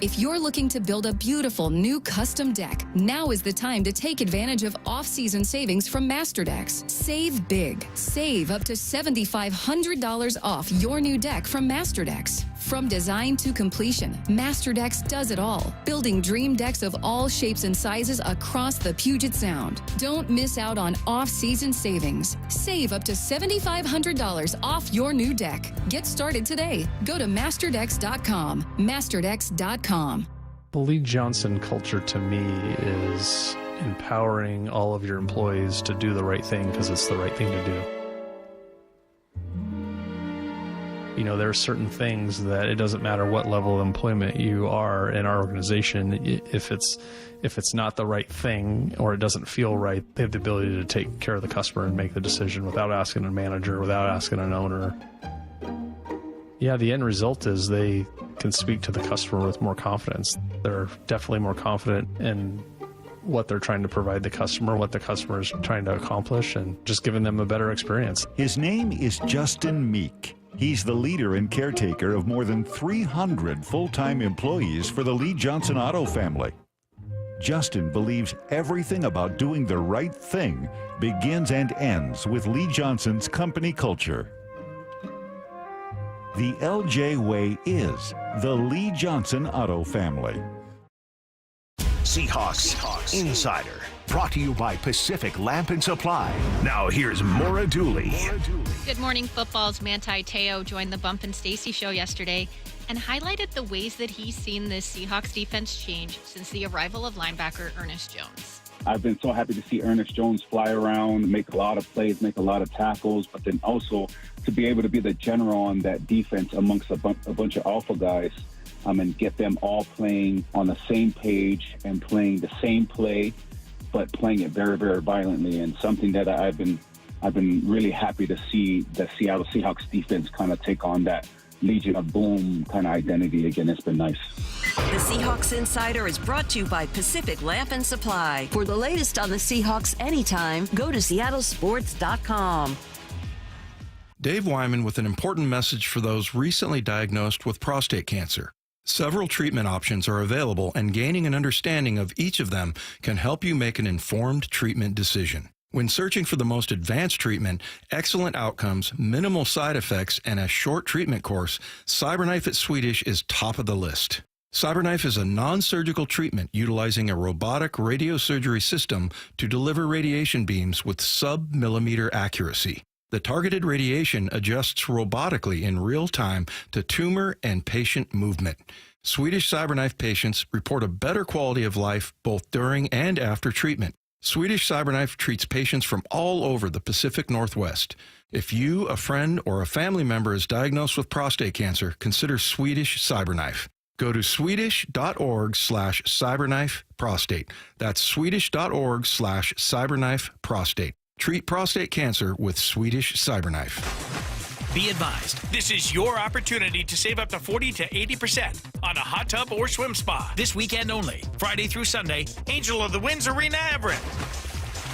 If you're looking to build a beautiful new custom deck, now is the time to take advantage of off-season savings from MasterDecks. Save big. Save up to $7,500 off your new deck from MasterDecks. From design to completion, MasterDecks does it all, building dream decks of all shapes and sizes across the Puget Sound. Don't miss out on off-season savings. Save up to $7,500 off your new deck. Get started today. Go to masterdecks.com. Masterdecks.com. The Lee Johnson culture to me is empowering all of your employees to do the right thing because it's the right thing to do. You know, there are certain things that it doesn't matter what level of employment you are in our organization. If it's not the right thing or it doesn't feel right, they have the ability to take care of the customer and make the decision without asking a manager, without asking an owner. Yeah, the end result is they can speak to the customer with more confidence. They're definitely more confident in what they're trying to provide the customer, what the customer is trying to accomplish, and just giving them a better experience. His name is Justin Meek. He's the leader and caretaker of more than 300 full-time employees for the Lee Johnson Auto family. Justin believes everything about doing the right thing begins and ends with Lee Johnson's company culture. The LJ way is the Lee Johnson Auto family. Seahawks Insider, brought to you by Pacific Lamp and Supply. Now here's Maura Dooley. Good Morning Football's Manti Te'o joined the Bump and Stacy show yesterday and highlighted the ways that he's seen this Seahawks defense change since the arrival of linebacker Ernest Jones. I've been so happy to see Ernest Jones fly around, make a lot of plays, make a lot of tackles, but then also to be able to be the general on that defense amongst a bunch of alpha guys and get them all playing on the same page and playing the same play, but playing it very, very violently. And something that I've been really happy to see the Seattle Seahawks defense kind of take on that Legion of Boom kind of identity again. It's been nice. The Seahawks Insider is brought to you by Pacific Lamp and Supply. For the latest on the Seahawks anytime, go to seattlesports.com. Dave Wyman with an important message for those recently diagnosed with prostate cancer. Several treatment options are available, and gaining an understanding of each of them can help you make an informed treatment decision. When searching for the most advanced treatment, excellent outcomes, minimal side effects, and a short treatment course, CyberKnife at Swedish is top of the list. CyberKnife is a non-surgical treatment utilizing a robotic radiosurgery system to deliver radiation beams with sub-millimeter accuracy. The targeted radiation adjusts robotically in real time to tumor and patient movement. Swedish CyberKnife patients report a better quality of life both during and after treatment. Swedish CyberKnife treats patients from all over the Pacific Northwest. If you, a friend, or a family member is diagnosed with prostate cancer, consider Swedish CyberKnife. Go to swedish.org/cyberknife prostate. That's swedish.org/cyberknife prostate. Treat prostate cancer with Swedish CyberKnife. Be advised, this is your opportunity to save up to 40 to 80% on a hot tub or swim spa this weekend only. Friday through Sunday, Angel of the Winds Arena Everett.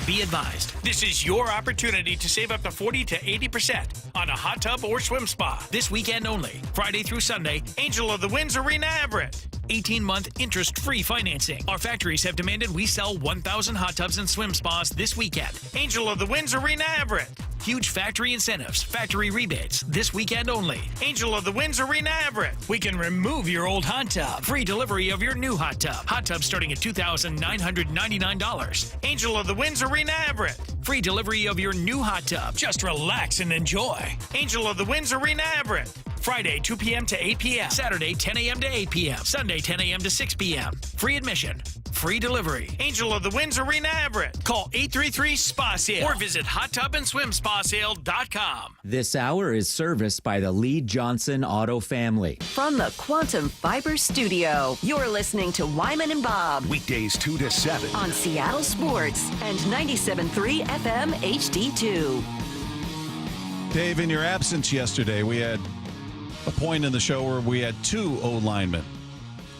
Be advised, this is your opportunity to save up to 40 to 80% on a hot tub or swim spa this weekend only. Friday through Sunday, Angel of the Winds Arena Everett. 18-month interest-free financing. Our factories have demanded we sell 1,000 hot tubs and swim spas this weekend. Angel of the Winds Arena Everett. Huge factory incentives, factory rebates, this weekend only. Angel of the Winds Arena Everett. We can remove your old hot tub. Free delivery of your new hot tub. Hot tub starting at $2,999. Angel of the Winds Arena Everett. Free delivery of your new hot tub. Just relax and enjoy. Angel of the Winds Arena Everett. Friday, 2 p.m. to 8 p.m. Saturday, 10 a.m. to 8 p.m. Sunday, 10 a.m. to 6 p.m. Free admission. Free delivery. Angel of the Winds Arena Everett. Call 833-SPA-SALE or visit hottubandSwimSpaSale.com. This hour is serviced by the Lee Johnson Auto family. From the Quantum Fiber Studio, you're listening to Wyman and Bob. Weekdays 2 to 7. On Seattle Sports and 97.3 FM HD2. Dave, in your absence yesterday, we had a point in the show where we had two O-linemen.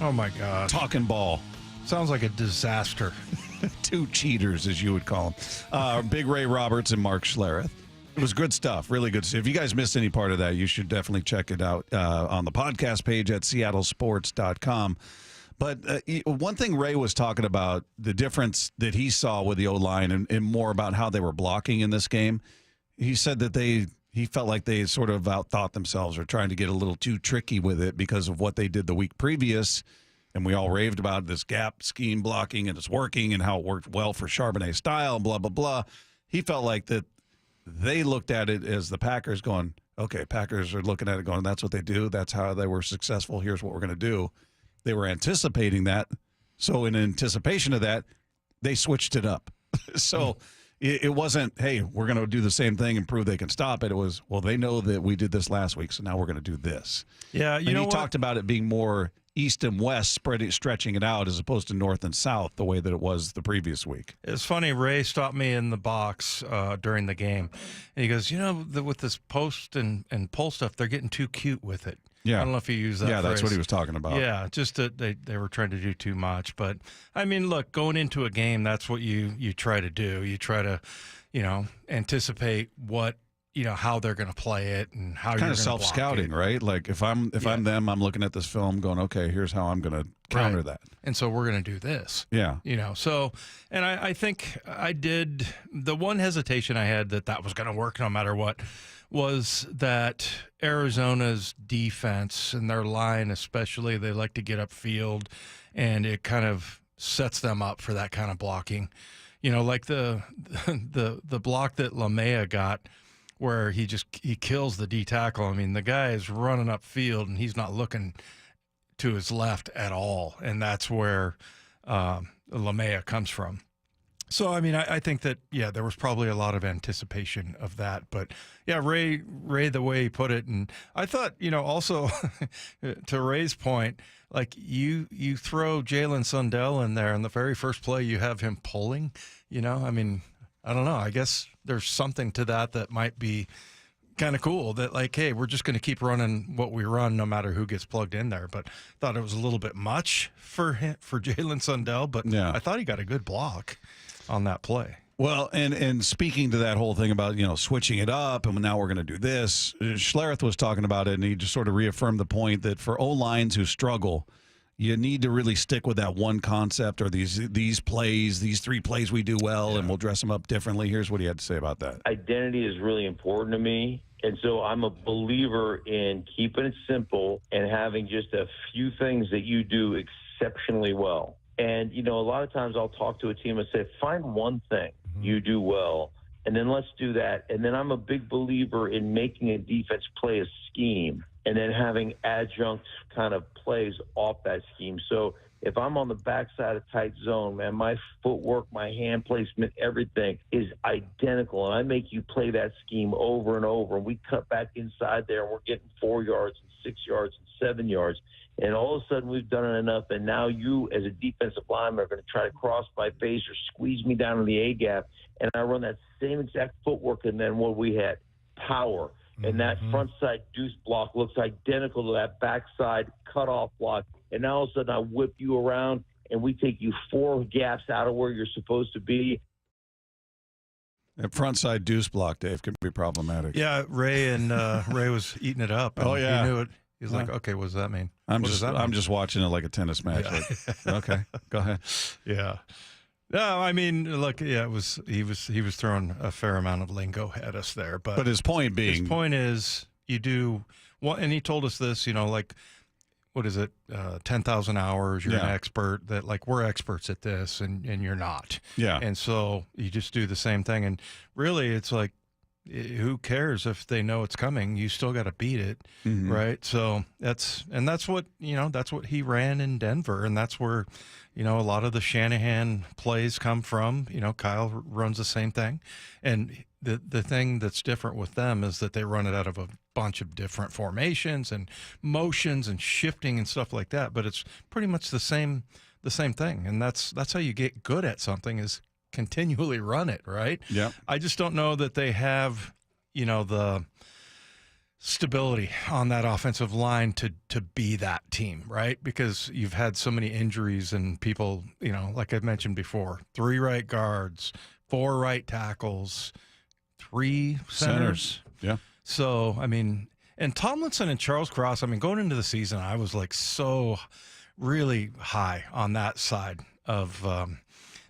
Oh, my God. Talking ball. Sounds like a disaster. Two cheaters, as you would call them. Big Ray Roberts and Mark Schlereth. It was good stuff, really good stuff. If you guys missed any part of that, you should definitely check it out on the podcast page at seattlesports.com. But one thing Ray was talking about, the difference that he saw with the O-line and more about how they were blocking in this game, he said that he felt like they sort of outthought themselves or trying to get a little too tricky with it because of what they did the week previous. And we all raved about this gap scheme blocking and it's working and how it worked well for Charbonnet style and blah, blah, blah. He felt like that they looked at it as the Packers going, okay, Packers are looking at it going, that's what they do. That's how they were successful. Here's what we're going to do. They were anticipating that. So in anticipation of that, they switched it up. So it wasn't, hey, we're going to do the same thing and prove they can stop it. It was, well, they know that we did this last week, so now we're going to do this. Yeah, you know, he talked about it being more east and west, stretching it out as opposed to north and south the way that it was the previous week. It's funny. Ray stopped me in the box during the game, and he goes, with this post and pull stuff, they're getting too cute with it. Yeah. I don't know if you use that phrase. That's what he was talking about. Yeah, just that they were trying to do too much. But, I mean, look, going into a game, that's what you try to do. You try to, anticipate what, how they're going to play it and how you're going to self-scouting, right? Like if I'm them, I'm looking at this film going, okay, here's how I'm going to counter that. And so we're going to do this. Yeah. So, and I think I did, the one hesitation I had that was going to work no matter what was that Arizona's defense and their line especially, they like to get upfield, and it kind of sets them up for that kind of blocking. Like the block that LaMea got, where he kills the D tackle. I mean, the guy is running up field and he's not looking to his left at all, and that's where LaMea comes from. So, I mean, I think that, there was probably a lot of anticipation of that. But, Ray, the way he put it, and I thought, also to Ray's point, like you throw Jalen Sundell in there, and the very first play you have him pulling, I mean, I don't know. I guess there's something to that might be kind of cool, that like, hey, we're just going to keep running what we run no matter who gets plugged in there. But I thought it was a little bit much for Jalen Sundell, but I thought he got a good block on that play. Well, and speaking to that whole thing about, switching it up and now we're going to do this, Schlereth was talking about it, and he just sort of reaffirmed the point that for O-lines who struggle, you need to really stick with that one concept, or these plays, these 3 plays we do well, and we'll dress them up differently. Here's what he had to say about that. Identity is really important to me. And so I'm a believer in keeping it simple and having just a few things that you do exceptionally well. And, a lot of times I'll talk to a team and say, find one thing you do well, and then let's do that. And then I'm a big believer in making a defense play a scheme and then having adjunct kind of plays off that scheme. So if I'm on the backside of tight zone, man, my footwork, my hand placement, everything is identical. And I make you play that scheme over and over. And we cut back inside there, and we're getting 4 yards and 6 yards and 7 yards. And all of a sudden we've done it enough, and now you as a defensive lineman are going to try to cross my face or squeeze me down in the A-gap, and I run that same exact footwork, and then what we had, power. And that front side deuce block looks identical to that backside cutoff block. And now all of a sudden I whip you around, and we take you 4 gaps out of where you're supposed to be. That front side deuce block, Dave, can be problematic. Yeah, Ray was eating it up. Oh, yeah. He knew it. He's like, okay, what does that mean? I'm just watching it like a tennis match. Yeah. Like, okay, go ahead. Yeah. No, I mean, look, he was throwing a fair amount of lingo at us there, but his point is you do what, and he told us this, like, what is it, 10,000 hours, you're an expert, that like we're experts at this and you're not. Yeah. And so you just do the same thing. And really it's like, who cares if they know it's coming? You still got to beat it, right? So that's what that's what he ran in Denver, and that's where a lot of the Shanahan plays come from. Kyle runs the same thing, and the thing that's different with them is that they run it out of a bunch of different formations and motions and shifting and stuff like that. But it's pretty much the same thing, and that's how you get good at something, is continually run it, right? Yeah. I just don't know that they have, the stability on that offensive line to be that team, right? Because you've had so many injuries and people, like I mentioned before, 3 right guards, 4 right tackles, 3 centers. Yeah. So, I mean, and Tomlinson and Charles Cross, I mean, going into the season, I was like so really high on that side of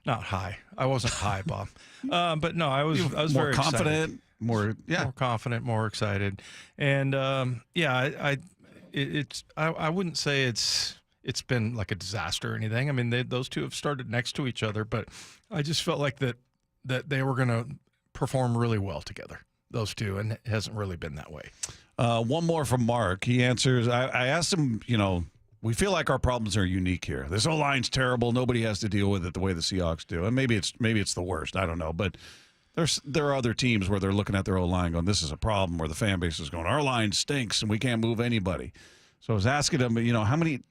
not high. I wasn't high, Bob. But no, I was more very confident, excited. more confident, more excited. And I wouldn't say it's been like a disaster or anything. I mean, those two have started next to each other, but I just felt like that they were going to perform really well together, those two, and it hasn't really been that way. One more from Mark. He answers, I asked him, we feel like our problems are unique here. This O-line's terrible. Nobody has to deal with it the way the Seahawks do. And maybe it's the worst. I don't know. But there are other teams where they're looking at their O-line going, this is a problem, where the fan base is going, our line stinks and we can't move anybody. So I was asking him, how many,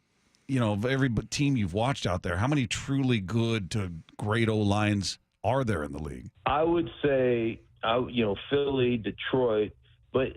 of every team you've watched out there, how many truly good to great O-lines are there in the league? I would say, Philly, Detroit, but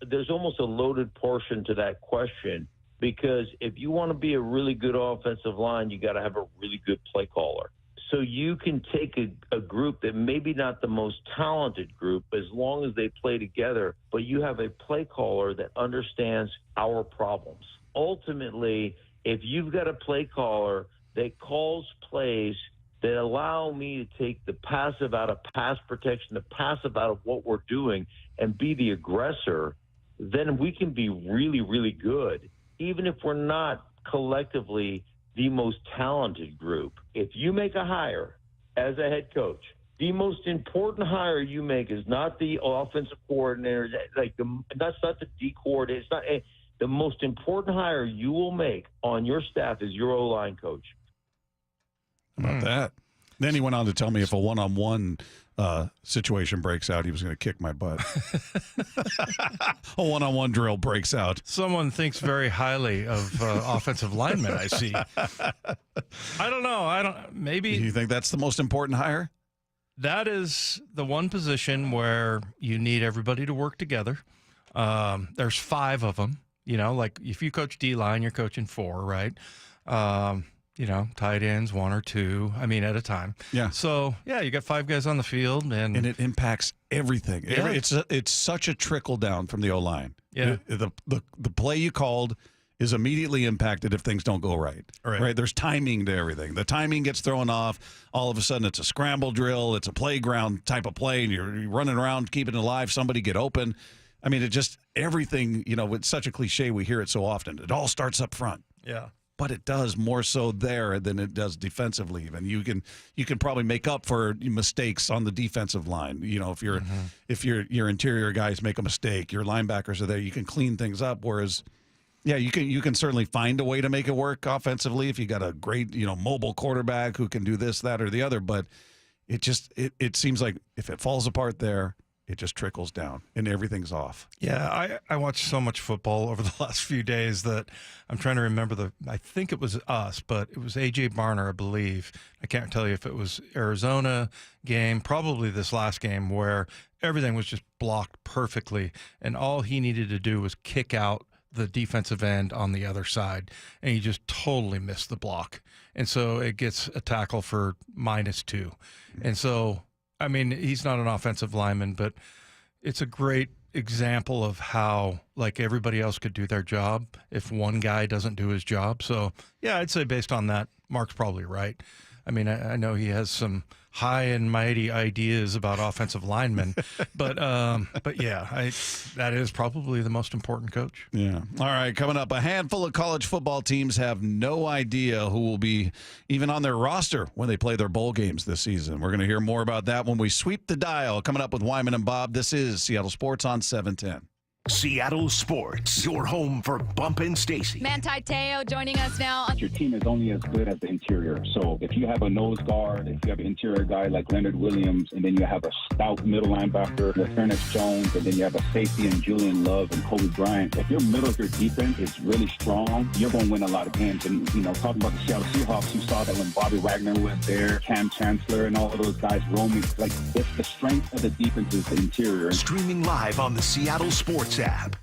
there's almost a loaded portion to that question. Because if you want to be a really good offensive line, you got to have a really good play caller. So you can take a group that maybe not the most talented group, as long as they play together, but you have a play caller that understands our problems. Ultimately, if you've got a play caller that calls plays that allow me to take the passive out of pass protection, the passive out of what we're doing, and be the aggressor, then we can be really, really good. Even if we're not collectively the most talented group. If you make a hire as a head coach, the most important hire you make is not the offensive coordinator, that's not the D coordinator. It's not the most important hire you will make on your staff is your O-line coach. How about that? Then he went on to tell me if a one-on-one situation breaks out, he was going to kick my butt. A one-on-one drill breaks out. Someone thinks very highly of offensive linemen, I see. I don't know. Maybe. Do you think that's the most important hire? That is the one position where you need everybody to work together. There's 5 of them. You know, like if you coach D-line, you're coaching 4, right? You know, tight ends, 1 or 2, at a time. Yeah. So, yeah, you got 5 guys on the field. And it impacts everything. Yeah. It's such a trickle down from the O-line. Yeah. The play you called is immediately impacted if things don't go right. Right. There's timing to everything. The timing gets thrown off. All of a sudden, it's a scramble drill. It's a playground type of play, and you're running around, keeping it alive. Somebody get open. It just, everything, it's such a cliche. We hear it so often. It all starts up front. Yeah. But it does more so there than it does defensively. Even you can probably make up for mistakes on the defensive line. If your interior guys make a mistake, your linebackers are there. You can clean things up. Whereas, yeah, you can certainly find a way to make it work offensively if you got a great mobile quarterback who can do this, that, or the other. But it seems like if it falls apart there, it just trickles down and everything's off. Yeah, I watched so much football over the last few days that I'm trying to remember I think it was us, but it was A.J. Barner, I believe. I can't tell you if it was Arizona game, probably this last game, where everything was just blocked perfectly, and all he needed to do was kick out the defensive end on the other side, and he just totally missed the block. And so it gets a tackle for -2. And so he's not an offensive lineman, but it's a great example of how, everybody else could do their job if one guy doesn't do his job. So, yeah, I'd say based on that, Mark's probably right. I know he has some high and mighty ideas about offensive linemen, but yeah, that is probably the most important coach. Yeah. All right, coming up, a handful of college football teams have no idea who will be even on their roster when they play their bowl games this season. We're going to hear more about that when we sweep the dial. Coming up with Wyman and Bob, this is Seattle Sports on 710. Seattle Sports, your home for Bump and Stacy. Manti Te'o joining us now. Your team is only as good as the interior. So if you have a nose guard, if you have an interior guy like Leonard Williams, and then you have a stout middle linebacker like Ernest Jones, and then you have a safety in Julian Love and Kobe Bryant, if your middle of your defense is really strong, you're going to win a lot of games. And, talking about the Seattle Seahawks, you saw that when Bobby Wagner was there, Cam Chancellor, and all of those guys roaming. It's the strength of the defense is the interior. Streaming live on the Seattle Sports app.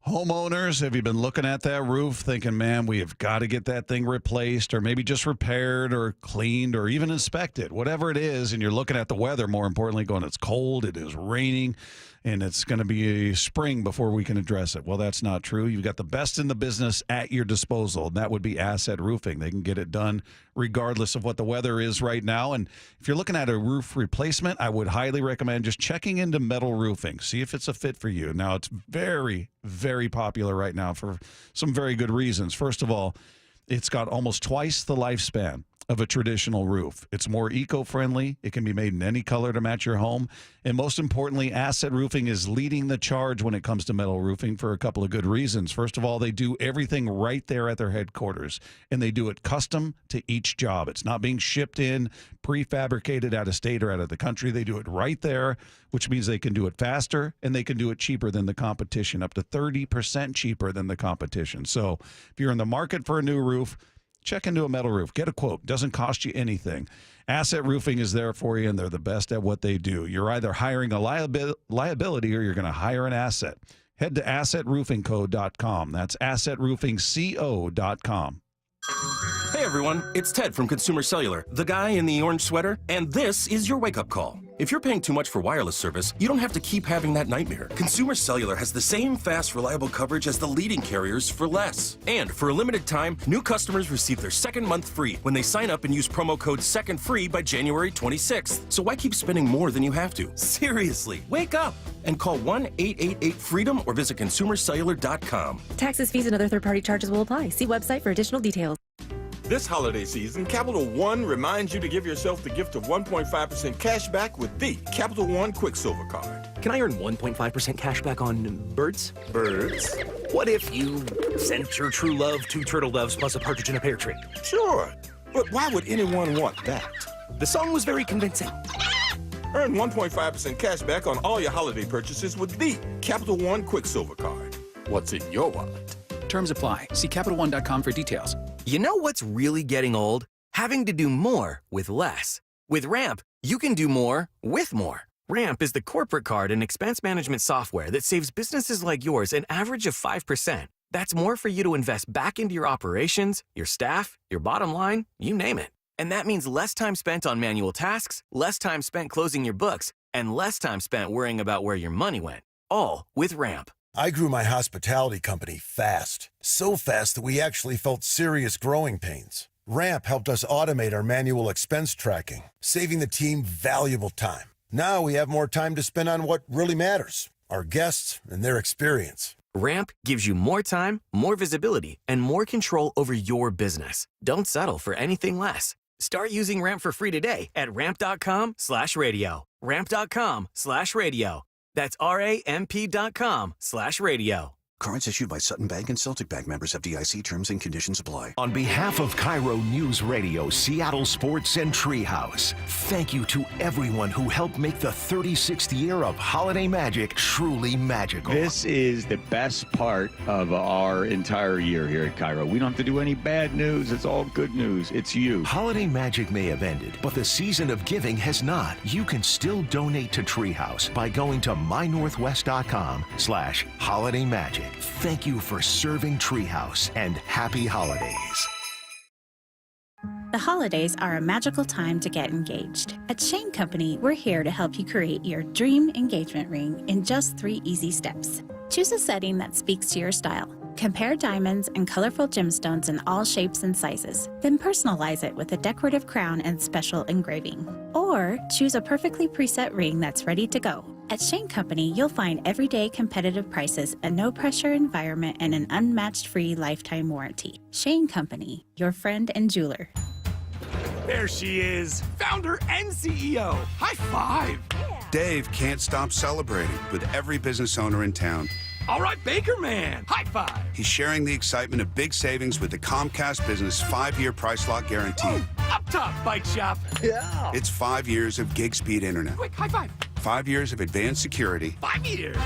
Homeowners, have you been looking at that roof thinking, man, we have got to get that thing replaced or maybe just repaired or cleaned or even inspected, whatever it is, and you're looking at the weather, more importantly, going, it's cold, it is raining, and it's going to be spring before we can address it. Well, that's not true. You've got the best in the business at your disposal, and that would be Asset Roofing. They can get it done regardless of what the weather is right now. And if you're looking at a roof replacement, I would highly recommend just checking into metal roofing. See if it's a fit for you. Now, it's very, very popular right now for some very good reasons. First of all, it's got almost twice the lifespan of a traditional roof. It's more eco-friendly. It can be made in any color to match your home. And most importantly, Asset Roofing is leading the charge when it comes to metal roofing for a couple of good reasons. First of all, they do everything right there at their headquarters, and they do it custom to each job. It's not being shipped in, prefabricated out of state or out of the country. They do it right there, which means they can do it faster and they can do it cheaper than the competition, up to 30% cheaper than the competition. So if you're in the market for a new roof, check into a metal roof. Get a quote. Doesn't cost you anything. Asset Roofing is there for you, and they're the best at what they do. You're either hiring a liability or you're going to hire an asset. Head to assetroofingco.com. That's assetroofingco.com. Hey everyone, it's Ted from Consumer Cellular, the guy in the orange sweater, and this is your wake-up call. If you're paying too much for wireless service, you don't have to keep having that nightmare. Consumer Cellular has the same fast, reliable coverage as the leading carriers for less. And for a limited time, new customers receive their second month free when they sign up and use promo code SECONDFREE by January 26th. So why keep spending more than you have to? Seriously, wake up and call 1-888-FREEDOM or visit consumercellular.com. Taxes, fees, and other third-party charges will apply. See website for additional details. This holiday season, Capital One reminds you to give yourself the gift of 1.5% cash back with the Capital One Quicksilver Card. Can I earn 1.5% cash back on birds? Birds? What if you sent your true love 2 turtle doves plus a partridge in a pear tree? Sure, but why would anyone want that? The song was very convincing. Earn 1.5% cash back on all your holiday purchases with the Capital One Quicksilver Card. What's in your wallet? Terms apply. See CapitalOne.com for details. You know what's really getting old? Having to do more with less. With Ramp, you can do more with more. Ramp is the corporate card and expense management software that saves businesses like yours an average of 5%. That's more for you to invest back into your operations, your staff, your bottom line, you name it. And that means less time spent on manual tasks, less time spent closing your books, and less time spent worrying about where your money went. All with Ramp. I grew my hospitality company fast. So fast that we actually felt serious growing pains. Ramp helped us automate our manual expense tracking, saving the team valuable time. Now we have more time to spend on what really matters, our guests and their experience. Ramp gives you more time, more visibility, and more control over your business. Don't settle for anything less. Start using Ramp for free today at ramp.com/radio. Ramp.com/radio. That's ramp.com/radio. Cards issued by Sutton Bank and Celtic Bank, members of FDIC. Terms and conditions apply. On behalf of Cairo News Radio, Seattle Sports, and Treehouse, thank you to everyone who helped make the 36th year of Holiday Magic truly magical. This is the best part of our entire year here at Cairo. We don't have to do any bad news. It's all good news. It's you. Holiday Magic may have ended, but the season of giving has not. You can still donate to Treehouse by going to mynorthwest.com/Holiday Magic. Thank you for serving Treehouse, and happy holidays. The holidays are a magical time to get engaged. At Shane Company, we're here to help you create your dream engagement ring in just 3 easy steps. Choose a setting that speaks to your style. Compare diamonds and colorful gemstones in all shapes and sizes. Then personalize it with a decorative crown and special engraving. Or choose a perfectly preset ring that's ready to go. At Shane Company, you'll find everyday competitive prices, a no-pressure environment, and an unmatched free lifetime warranty. Shane Company, your friend and jeweler. There she is, founder and CEO. High five. Dave can't stop celebrating with every business owner in town. All right, Baker Man, high five. He's sharing the excitement of big savings with the Comcast Business 5-year price lock guarantee. Ooh, up top, bike shop. Yeah. It's 5 years of gig speed internet. Quick, high five. 5 years of advanced security. 5 years.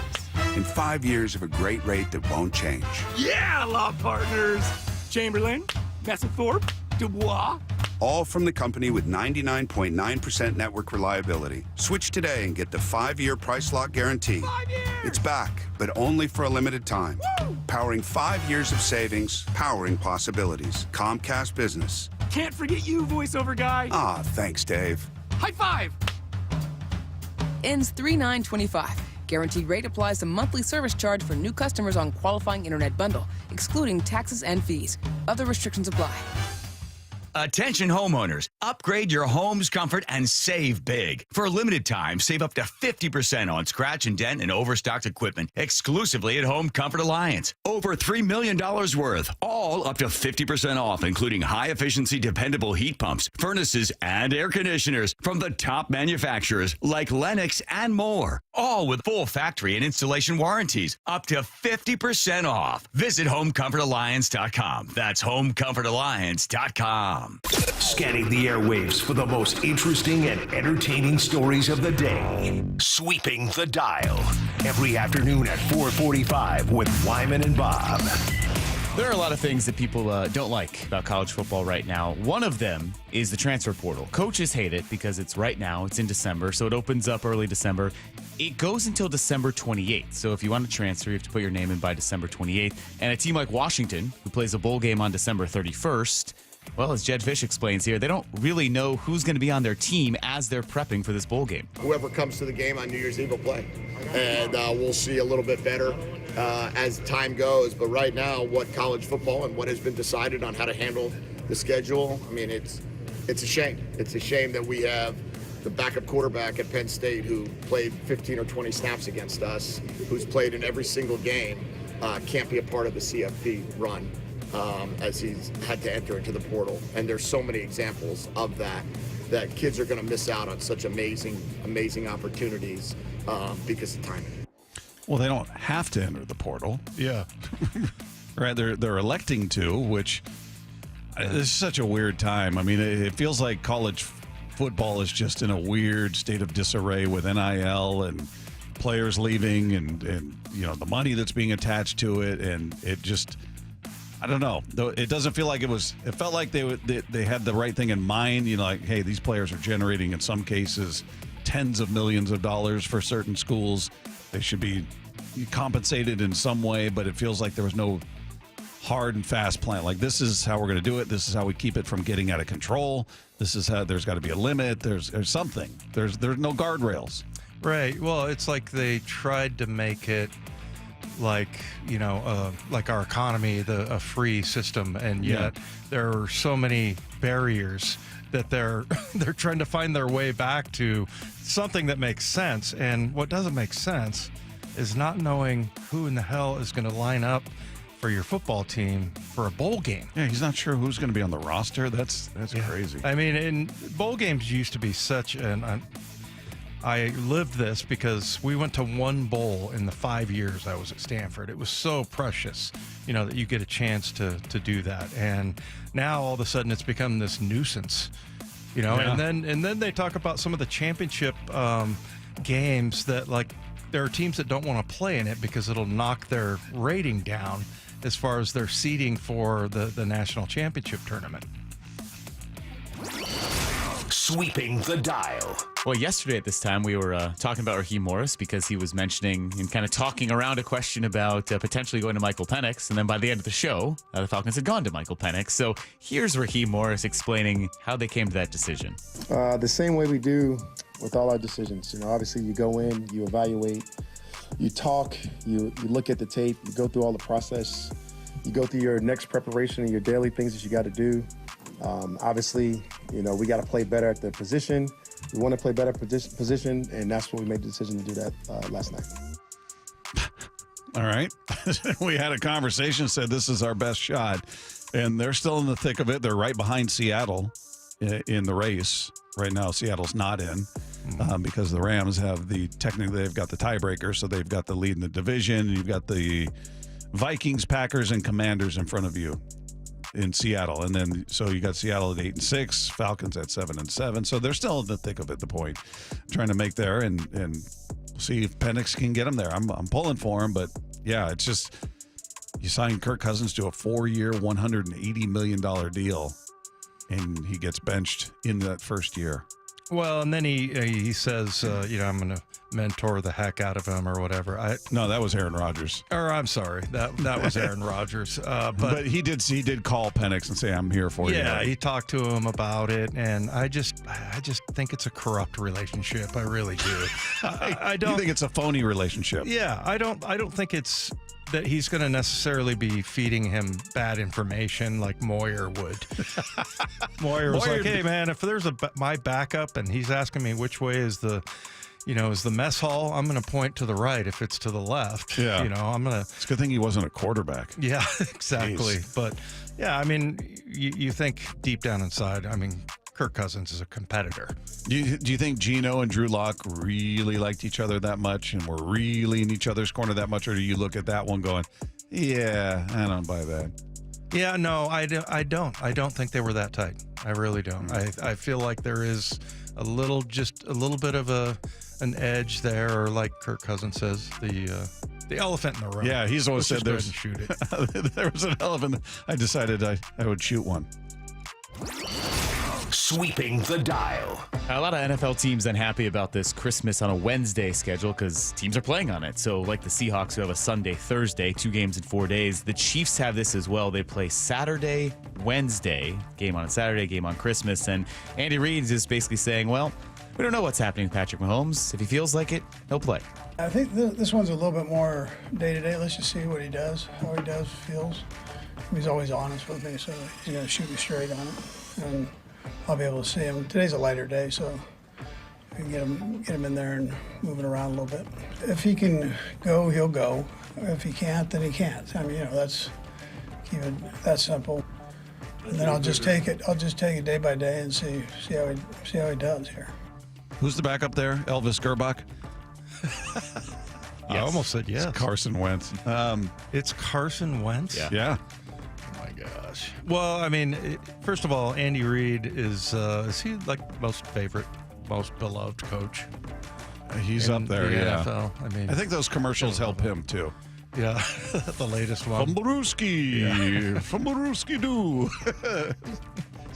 And 5 years of a great rate that won't change. Yeah, law partners. Chamberlain, Messethorpe, Dubois. All from the company with 99.9% network reliability. Switch today and get the 5-year price lock guarantee. 5 years. It's back, but only for a limited time. Woo! Powering 5 years of savings, powering possibilities. Comcast Business. Can't forget you, voiceover guy. Ah, thanks, Dave. High five. Ends 3/9/25. Guaranteed rate applies to monthly service charge for new customers on qualifying internet bundle, excluding taxes and fees. Other restrictions apply. Attention homeowners, upgrade your home's comfort and save big. For a limited time, save up to 50% on scratch and dent and overstocked equipment exclusively at Home Comfort Alliance. Over $3 million worth, all up to 50% off, including high-efficiency dependable heat pumps, furnaces, and air conditioners from the top manufacturers like Lennox and more. All with full factory and installation warranties, up to 50% off. Visit HomeComfortAlliance.com. That's HomeComfortAlliance.com. Scanning the airwaves for the most interesting and entertaining stories of the day. Sweeping the dial. Every afternoon at 4:45 with Wyman and Bob. There are a lot of things that people don't like about college football right now. One of them is the transfer portal. Coaches hate it because it's right now. It's in December, so it opens up early December. It goes until December 28th. So if you want to transfer, you have to put your name in by December 28th. And a team like Washington, who plays a bowl game on December 31st, well, as Jed Fish explains here, they don't really know who's going to be on their team as they're prepping for this bowl game. Whoever comes to the game on New Year's Eve will play. And we'll see a little bit better as time goes. But right now, what college football and what has been decided on how to handle the schedule, I mean, it's a shame. It's a shame that we have the backup quarterback at Penn State who played 15 or 20 snaps against us, who's played in every single game, can't be a part of the CFP run. as he's had to enter into the portal. And there's so many examples of that kids are going to miss out on such amazing opportunities because of timing. Well, they don't have to enter the portal. Yeah. Right, they're electing to, which this is such a weird time. I mean, it feels like college football is just in a weird state of disarray with NIL and players leaving and the money that's being attached to it, and it just, I don't know. It doesn't feel like it felt like they had the right thing in mind. Like, hey, these players are generating in some cases tens of millions of dollars for certain schools. They should be compensated in some way, but it feels like there was no hard and fast plan. Like, this is how we're going to do it. This is how we keep it from getting out of control. This is how there's got to be a limit. There's something. There's no guardrails. Right. Well, it's like they tried to make it like our economy, a free system, and yet there are so many barriers that they're trying to find their way back to something that makes sense. And what doesn't make sense is not knowing who in the hell is going to line up for your football team for a bowl game. Yeah, he's not sure who's going to be on the roster. That's crazy. I mean, and bowl games used to be such I lived this because we went to one bowl in the 5 years I was at Stanford. It was so precious, that you get a chance to do that. And now all of a sudden it's become this nuisance, and then they talk about some of the championship games that, like, there are teams that don't want to play in it because it'll knock their rating down as far as their seeding for the national championship tournament. Sweeping the dial. Well, yesterday at this time, we were talking about Raheem Morris because he was mentioning and kind of talking around a question about potentially going to Michael Penix. And then by the end of the show, the Falcons had gone to Michael Penix. So here's Raheem Morris explaining how they came to that decision. The same way we do with all our decisions. Obviously you go in, you evaluate, you talk, you look at the tape, you go through all the process, you go through your next preparation and your daily things that you got to do. Obviously, we got to play better at the position. We want to play better position, and that's what we made the decision to do that last night. All right. We had a conversation, said this is our best shot, and they're still in the thick of it. They're right behind Seattle in the race. Right now, Seattle's not in because the Rams technically they've got the tiebreaker, so they've got the lead in the division. You've got the Vikings, Packers, and Commanders in front of you in Seattle. And then, so you got Seattle at 8-6, Falcons at 7-7. So they're still in the thick of it, the point, trying to make there and see if Penix can get them there. I'm pulling for him, but yeah, it's just, you sign Kirk Cousins to a 4-year, $180 million deal, and he gets benched in that first year. Well, and then he says, I'm going to mentor the heck out of him or whatever. No, that was Aaron Rodgers. Or I'm sorry, that was Aaron Rodgers. But he did call Penix and say, "I'm here for you." Yeah, he talked to him about it, and I just think it's a corrupt relationship. I really do. I don't. You think it's a phony relationship? Yeah, I don't think it's that he's going to necessarily be feeding him bad information like Moyer would. Moyer was like, "Hey man, if there's my backup and he's asking me which way is the mess hall, I'm going to point to the right if it's to the left." Yeah. It's a good thing he wasn't a quarterback. Yeah, exactly. Jeez. But yeah, I mean, you think deep down inside, I mean, Kirk Cousins is a competitor. Do you think Geno and Drew Lock really liked each other that much and were really in each other's corner that much? Or do you look at that one going, yeah, I don't buy that? Yeah, no, I don't. I don't think they were that tight. I really don't. I feel like there is just a little bit of an edge there, or like Kirk Cousins says, the elephant in the room. Yeah, he's always said there's shoot it. There was an elephant. I decided I would shoot one. Sweeping the dial. A lot of NFL teams unhappy about this Christmas on a Wednesday schedule because teams are playing on it. So like the Seahawks, who have a Sunday, Thursday, 2 games in 4 days. The Chiefs have this as well. They play Saturday, Wednesday, game on a Saturday, game on Christmas. And Andy Reid is basically saying, well, we don't know what's happening with Patrick Mahomes. If he feels like it, he'll play. I think this one's a little bit more day-to-day. Let's just see what he does, how he does, feels. He's always honest with me, so he's going to shoot me straight on it. And I'll be able to see him. Today's a lighter day, so we can get him in there and moving around a little bit. If he can go, he'll go. If he can't, then he can't. I mean, that's Keep it that simple. And then I'll just take it day by day and see how he does here. Who's the backup there? Elvis Gerbach? I almost said yes. It's Carson Wentz. It's Carson Wentz? Yeah. Oh, my gosh. Well, I mean, first of all, Andy Reid is he like most favorite, most beloved coach? He's up there, the yeah. NFL. I mean, I think those commercials help him, too. Yeah, the latest one. Fumbarooski. Fumbarooski do.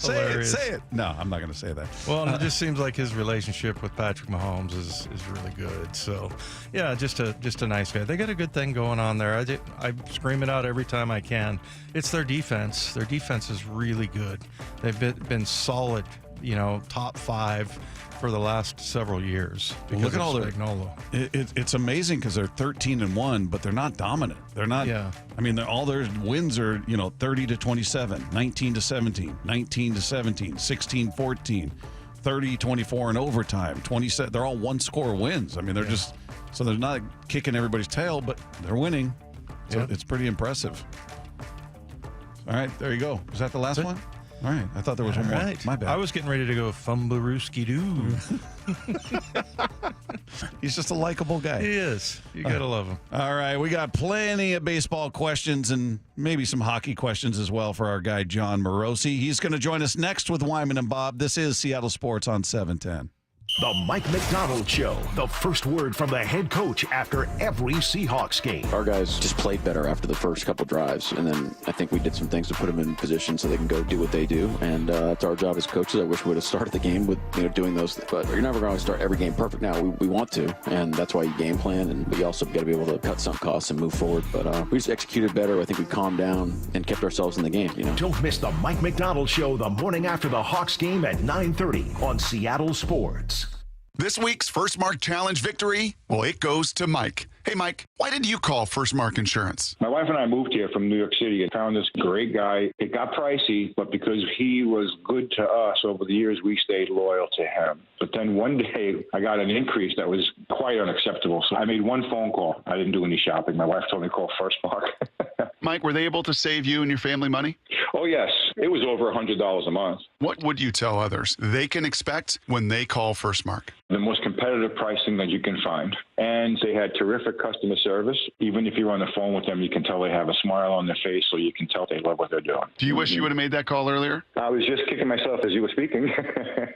Hilarious. Say it. No, I'm not going to say that. Well, and it just seems like his relationship with Patrick Mahomes is really good. So, yeah, just a nice guy. They got a good thing going on there. I scream it out every time I can. It's their defense. Their defense is really good. They've been solid, top 5 for the last several years. Well, look at all their it's amazing because they're 13-1, but they're not dominant. They're not. Yeah. I mean, all their wins are 30-27, 19-17, 19-17, 16-14, 30-24 in overtime, 27. They're all one-score wins. I mean, they're just so they're not kicking everybody's tail, but they're winning. So it's pretty impressive. All right, there you go. Was that the last one? All right. I thought there was one more. My bad. I was getting ready to go Fumbarooski-doo. He's just a likable guy. He is. You got to love him. All right. We got plenty of baseball questions and maybe some hockey questions as well for our guy, John Morosi. He's going to join us next with Wyman and Bob. This is Seattle Sports on 710. The Mike McDonald Show. The first word from the head coach after every Seahawks game. Our guys just played better after the first couple drives, and then I think we did some things to put them in position so they can go do what they do, and it's our job as coaches. I wish we would have started the game with doing those things, but you're never going to start every game perfect. Now we want to, and that's why you game plan, and we also got to be able to cut some costs and move forward, but we just executed better. I think we calmed down and kept ourselves in the game. Don't miss the Mike McDonald Show the morning after the Hawks game at 9:30 on Seattle Sports. This week's First Mark Challenge victory, well, it goes to Mike. Hey, Mike, why did you call First Mark Insurance? My wife and I moved here from New York City and found this great guy. It got pricey, but because he was good to us over the years, we stayed loyal to him. But then one day I got an increase that was quite unacceptable. So I made one phone call. I didn't do any shopping. My wife told me to call First Mark. Mike, were they able to save you and your family money? Oh, yes. It was over $100 a month. What would you tell others they can expect when they call First Mark? The most competitive pricing that you can find. And they had terrific customer service. Even if you're on the phone with them, you can tell they have a smile on their face, so you can tell they love what they're doing. Do you wish you would have made that call earlier? I was just kicking myself as you were speaking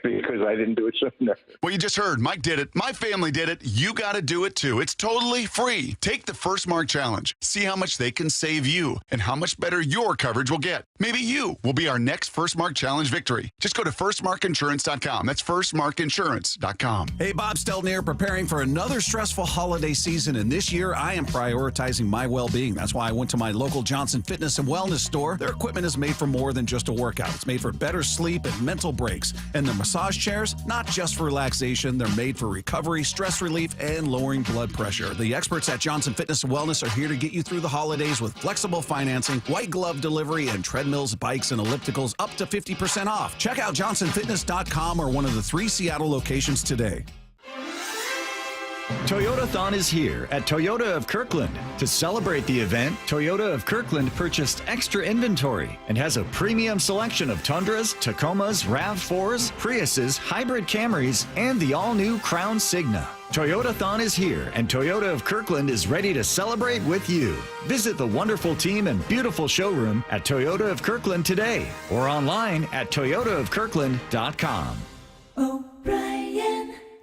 because I didn't do it sooner. Well, you just heard. Mike did it. My family did it. You got to do it too. It's totally free. Take the First Mark Challenge. See how much they can save you and how much better your coverage will get. Maybe you will be our next First Mark Challenge victory. Just go to firstmarkinsurance.com. That's firstmarkinsurance.com. Hey, Bob Stelton here, preparing for another stressful holiday season, and this year I am prioritizing my well-being. That's why I went to my local Johnson Fitness and Wellness store. Their equipment is made for more than just a workout. It's made for better sleep and mental breaks. And the massage chairs, not just for relaxation, they're made for recovery, stress relief, and lowering blood pressure. The experts at Johnson Fitness and Wellness are here to get you through the holidays with flexible financing, white glove delivery, and treadmills, bikes, and ellipticals up to 50% off. Check out johnsonfitness.com or one of the 3 Seattle locations today. Toyotathon is here at Toyota of Kirkland. To celebrate the event, Toyota of Kirkland purchased extra inventory and has a premium selection of Tundras, Tacomas, RAV4s, Priuses, hybrid Camrys, and the all-new Crown Signa. Toyotathon is here, and Toyota of Kirkland is ready to celebrate with you. Visit the wonderful team and beautiful showroom at Toyota of Kirkland today or online at toyotaofkirkland.com.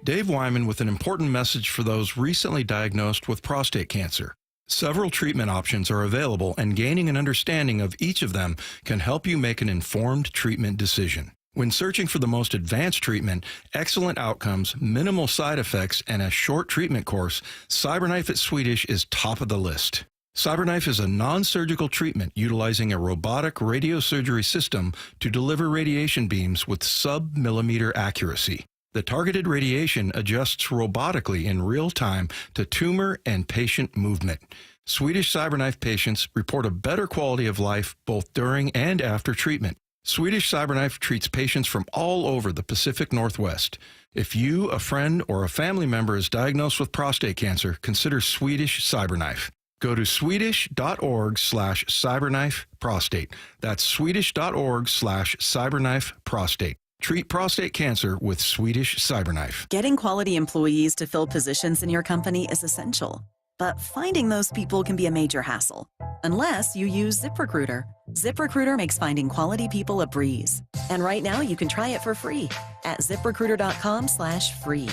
Dave Wyman with an important message for those recently diagnosed with prostate cancer. Several treatment options are available, and gaining an understanding of each of them can help you make an informed treatment decision. When searching for the most advanced treatment, excellent outcomes, minimal side effects, and a short treatment course, CyberKnife at Swedish is top of the list. CyberKnife is a non-surgical treatment utilizing a robotic radiosurgery system to deliver radiation beams with sub-millimeter accuracy. The targeted radiation adjusts robotically in real time to tumor and patient movement. Swedish CyberKnife patients report a better quality of life both during and after treatment. Swedish CyberKnife treats patients from all over the Pacific Northwest. If you, a friend, or a family member is diagnosed with prostate cancer, consider Swedish CyberKnife. Go to swedish.org/cyberknifeprostate. That's swedish.org/cyberknifeprostate. Treat prostate cancer with Swedish Cyberknife. Getting quality employees to fill positions in your company is essential. But finding those people can be a major hassle, unless you use ZipRecruiter. ZipRecruiter makes finding quality people a breeze. And right now you can try it for free at ZipRecruiter.com/free.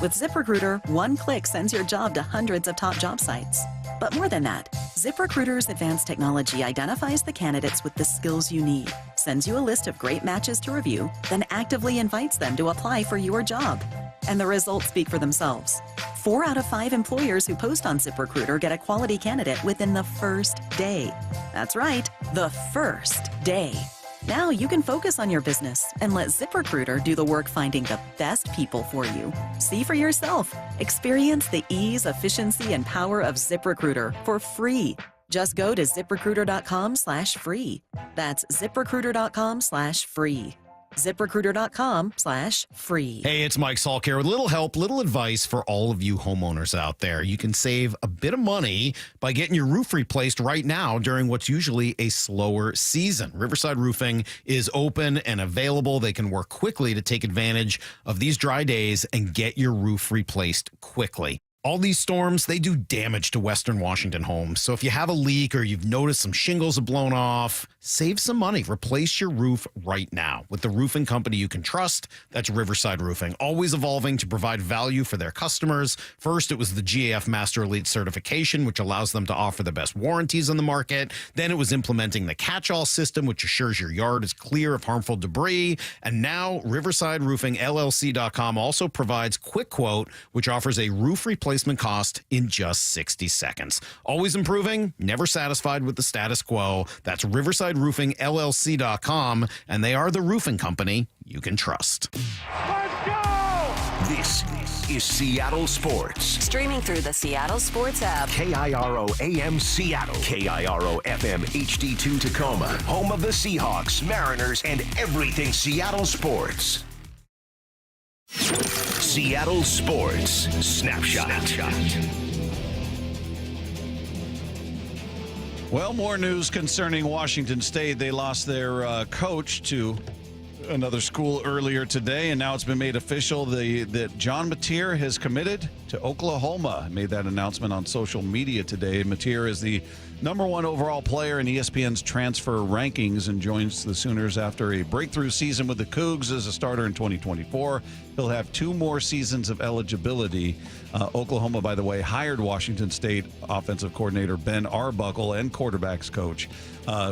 With ZipRecruiter, one click sends your job to hundreds of top job sites. But more than that, ZipRecruiter's advanced technology identifies the candidates with the skills you need, sends you a list of great matches to review, then actively invites them to apply for your job. And the results speak for themselves. 4 out of 5 employers who post on ZipRecruiter get a quality candidate within the first day. That's right, the first day. Now you can focus on your business and let ZipRecruiter do the work finding the best people for you. See for yourself. Experience the ease, efficiency, and power of ZipRecruiter for free. Just go to ZipRecruiter.com/free. That's ZipRecruiter.com/free. ZipRecruiter.com/free. Hey, it's Mike Salk here with a little help, little advice for all of you homeowners out there. You can save a bit of money by getting your roof replaced right now during what's usually a slower season. Riverside Roofing is open and available. They can work quickly to take advantage of these dry days and get your roof replaced quickly. All these storms, they do damage to Western Washington homes. So if you have a leak or you've noticed some shingles have blown off, save some money. Replace your roof right now with the roofing company you can trust. That's Riverside Roofing, always evolving to provide value for their customers. First, it was the GAF Master Elite certification, which allows them to offer the best warranties on the market. Then it was implementing the catch-all system, which assures your yard is clear of harmful debris. And now Riverside Roofing LLC.com also provides Quick Quote, which offers a roof replacement cost in just 60 seconds. Always improving, never satisfied with the status quo. That's Riverside Roofing LLC.com, and they are the roofing company you can trust. Let's go! This is Seattle Sports. Streaming through the Seattle Sports app. KIRO AM Seattle. KIRO FM HD2 Tacoma. Home of the Seahawks, Mariners, and everything Seattle sports. Seattle Sports Snapshot. Well, more news concerning Washington State. They lost their coach to another school earlier today, and now it's been made official that John Mateer has committed to Oklahoma. Made that announcement on social media today. Mateer is the #1 overall player in ESPN's transfer rankings and joins the Sooners after a breakthrough season with the Cougs as a starter in 2024. He'll have 2 more seasons of eligibility. Oklahoma, by the way, hired Washington State offensive coordinator Ben Arbuckle and quarterbacks coach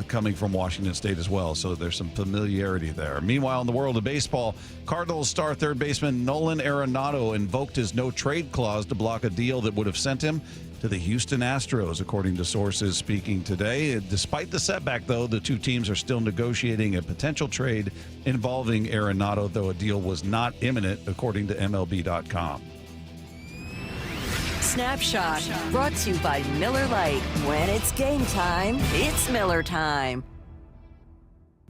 coming from Washington State as well. So there's some familiarity there. Meanwhile, in the world of baseball, Cardinals star third baseman Nolan Arenado invoked his no-trade clause to block a deal that would have sent him to the Houston Astros, according to sources speaking today. Despite the setback, though, the two teams are still negotiating a potential trade involving Arenado, though a deal was not imminent, according to MLB.com. Snapshot, brought to you by Miller Lite. When it's game time, it's Miller time.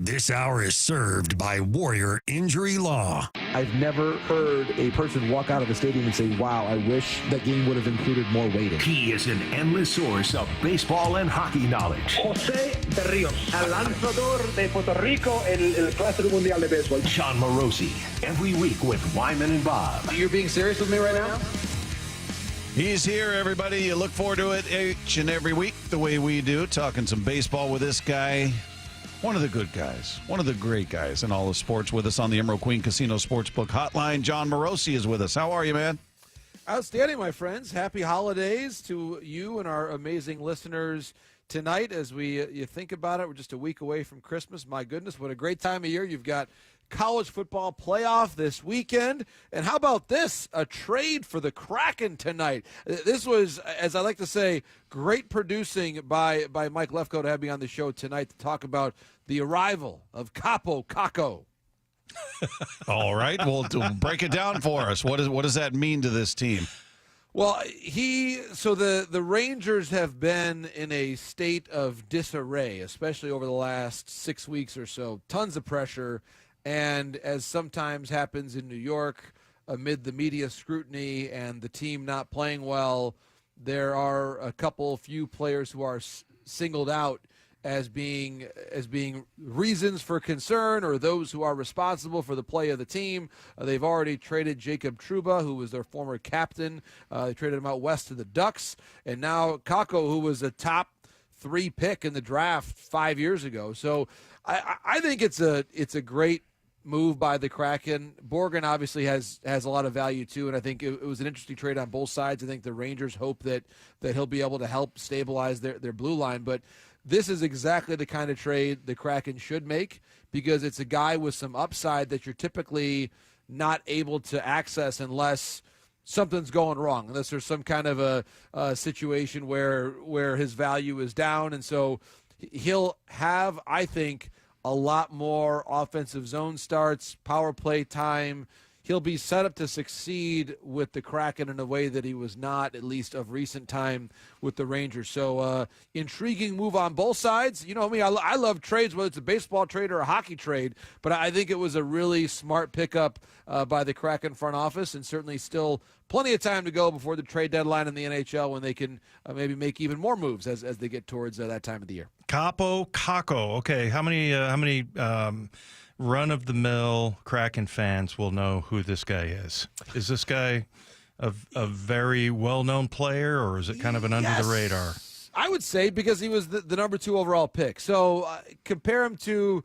This hour is served by Warrior Injury Law. I've never heard a person walk out of the stadium and say, wow, I wish that game would have included more weighting. He is an endless source of baseball and hockey knowledge. José Berríos, el lanzador de Puerto Rico en el Clásico Mundial de Béisbol. Sean Morosi, every week with Wyman and Bob. You're being serious with me right now? He's here, everybody. You look forward to it each and every week, the way we do, talking some baseball with this guy. One of the good guys, one of the great guys in all of sports. With us on the Emerald Queen Casino Sportsbook Hotline, John Morosi is with us. How are you, man? Outstanding, my friends. Happy holidays to you and our amazing listeners tonight. As you think about it, we're just a week away from Christmas. My goodness, what a great time of year. You've got college football playoff this weekend. And how about this? A trade for the Kraken tonight. This was, as I like to say, great producing by Mike Lefko to have me on the show tonight to talk about the arrival of Capo Caco. All right. Well, break it down for us. What does that mean to this team? Well, the Rangers have been in a state of disarray, especially over the last 6 weeks or so. Tons of pressure. And as sometimes happens in New York, amid the media scrutiny and the team not playing well, there are a few players who are singled out as being reasons for concern, or those who are responsible for the play of the team. They've already traded Jacob Trouba, who was their former captain. They traded him out west to the Ducks, and now Kako, who was a top 3 pick in the draft 5 years ago. So I think it's a great move by the Kraken. Borgen obviously has a lot of value too, and I think it was an interesting trade on both sides. I think the Rangers hope that he'll be able to help stabilize their blue line, but this is exactly the kind of trade the Kraken should make, because it's a guy with some upside that you're typically not able to access unless something's going wrong, unless there's some kind of a situation where his value is down. And so he'll have, I think, a lot more offensive zone starts, power play time. He'll be set up to succeed with the Kraken in a way that he was not, at least of recent time, with the Rangers. So intriguing move on both sides. You know me, I love trades, whether it's a baseball trade or a hockey trade, but I think it was a really smart pickup by the Kraken front office, and certainly still plenty of time to go before the trade deadline in the NHL, when they can maybe make even more moves as they get towards that time of the year. Kako. Okay, how many run-of-the-mill Kraken fans will know who this guy is? Is this guy a very well-known player, or is it kind of an under the radar? I would say, because he was the number 2 overall pick. So compare him to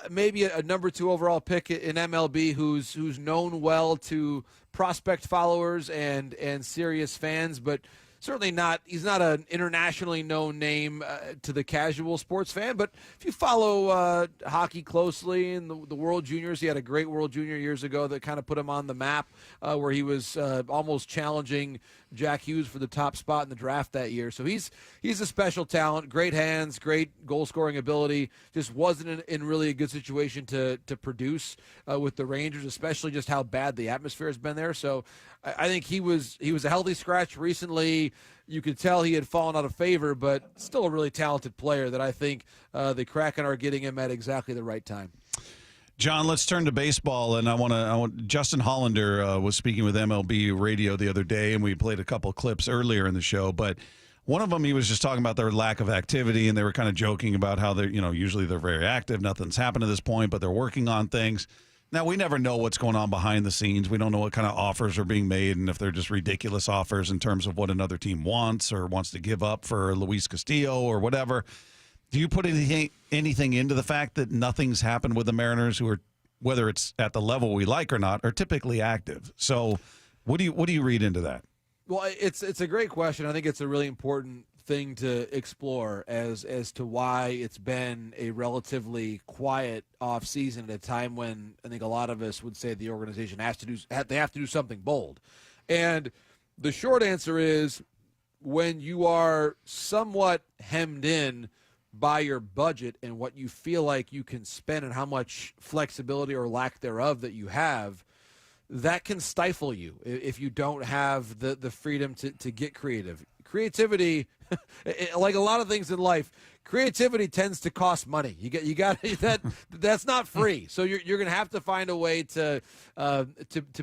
maybe a number 2 overall pick in MLB who's known well to prospect followers and serious fans, but certainly not. He's not an internationally known name to the casual sports fan. But if you follow hockey closely in the World Juniors, he had a great World Junior years ago that kind of put him on the map, where he was almost challenging Jack Hughes for the top spot in the draft that year. So he's a special talent, great hands, great goal scoring ability. Just wasn't in really a good situation to produce with the Rangers, especially just how bad the atmosphere has been there. So I think he was a healthy scratch recently. You could tell he had fallen out of favor, but still a really talented player that I think the Kraken are getting him at exactly the right time. John, let's turn to baseball, and I want Justin Hollander was speaking with MLB Radio the other day, and we played a couple of clips earlier in the show, but one of them, he was just talking about their lack of activity, and they were kind of joking about how they're, usually they're very active. Nothing's happened to this point, but they're working on things. Now, we never know what's going on behind the scenes. We don't know what kind of offers are being made, and if they're just ridiculous offers in terms of what another team wants or wants to give up for Luis Castillo or whatever. Do you put anything into the fact that nothing's happened with the Mariners, who are, whether it's at the level we like or not, are typically active? So what do you read into that? Well, it's a great question. I think it's a really important thing to explore as to why it's been a relatively quiet off season at a time when I think a lot of us would say the organization have to do something bold. And the short answer is, when you are somewhat hemmed in by your budget and what you feel like you can spend and how much flexibility or lack thereof that you have, that can stifle you if you don't have the freedom to get creative. Creativity, like a lot of things in life, creativity tends to cost money. You got that's not free. So you're going to have to find a way to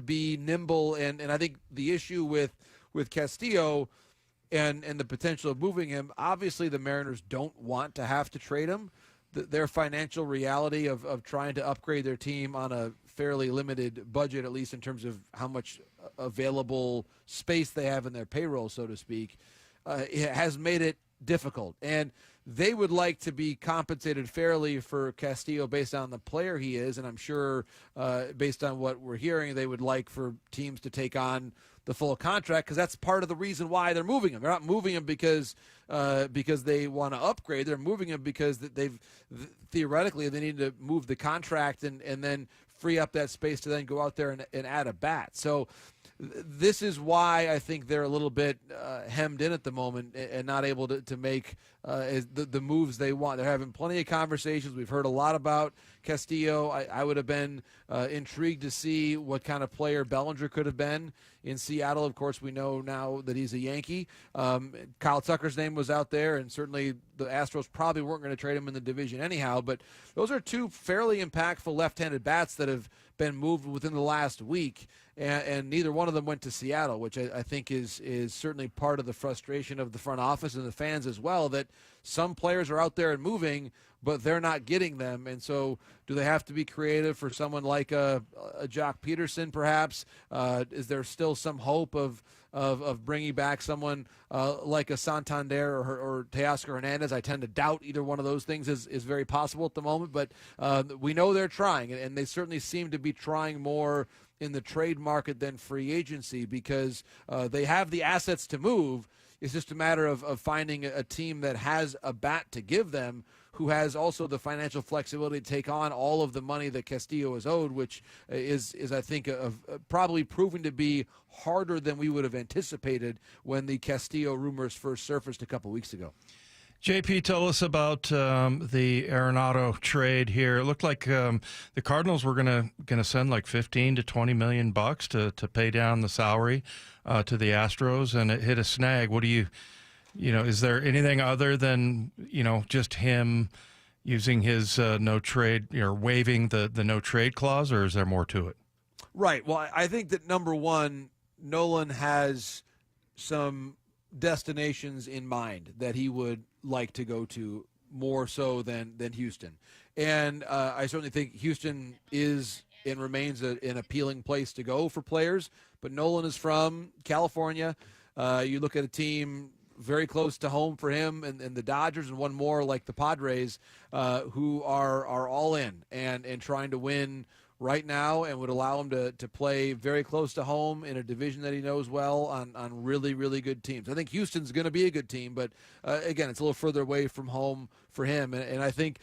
be nimble. And I think the issue with Castillo and the potential of moving him, obviously the Mariners don't want to have to trade him. Their financial reality of trying to upgrade their team on a fairly limited budget, at least in terms of how much available space they have in their payroll, so to speak, has made it difficult. And they would like to be compensated fairly for Castillo based on the player he is, and I'm sure based on what we're hearing, they would like for teams to take on the full contract, because that's part of the reason why they're moving him. They're not moving him because they want to upgrade. They're moving him because theoretically they need to move the contract and then free up that space to then go out there and add a bat. So this is why I think they're a little bit hemmed in at the moment and not able to make the moves they want. They're having plenty of conversations. We've heard a lot about Castillo. I would have been intrigued to see what kind of player Bellinger could have been in Seattle. Of course, we know now that he's a Yankee. Kyle Tucker's name was out there, and certainly the Astros probably weren't going to trade him in the division anyhow. But those are two fairly impactful left-handed bats that have been moved within the last week. and neither one of them went to Seattle, which I think is certainly part of the frustration of the front office and the fans as well, that some players are out there and moving, but they're not getting them. And so do they have to be creative for someone like a Jock Peterson, perhaps? Is there still some hope of bringing back someone like a Santander or Teoscar Hernandez? I tend to doubt either one of those things is very possible at the moment, but we know they're trying, and they certainly seem to be trying more in the trade market than free agency, because they have the assets to move. It's just a matter of finding a team that has a bat to give them, who has also the financial flexibility to take on all of the money that Castillo is owed, which is I think, probably proven to be harder than we would have anticipated when the Castillo rumors first surfaced a couple weeks ago. JP, tell us about the Arenado trade here. It looked like the Cardinals were gonna send like $15 to $20 million to pay down the salary to the Astros, and it hit a snag. What do you know? Is there anything other than just him using his no trade, waiving the no trade clause, or is there more to it? Right. Well, I think that number one, Nolan has some destinations in mind that he would like to go to more so than Houston. And I certainly think Houston is and remains an appealing place to go for players. But Nolan is from California. You look at a team very close to home for him and the Dodgers, and one more like the Padres, who are all in and trying to win right now, and would allow him to play very close to home in a division that he knows well on really, really good teams. I think Houston's going to be a good team, but again, it's a little further away from home for him. And I think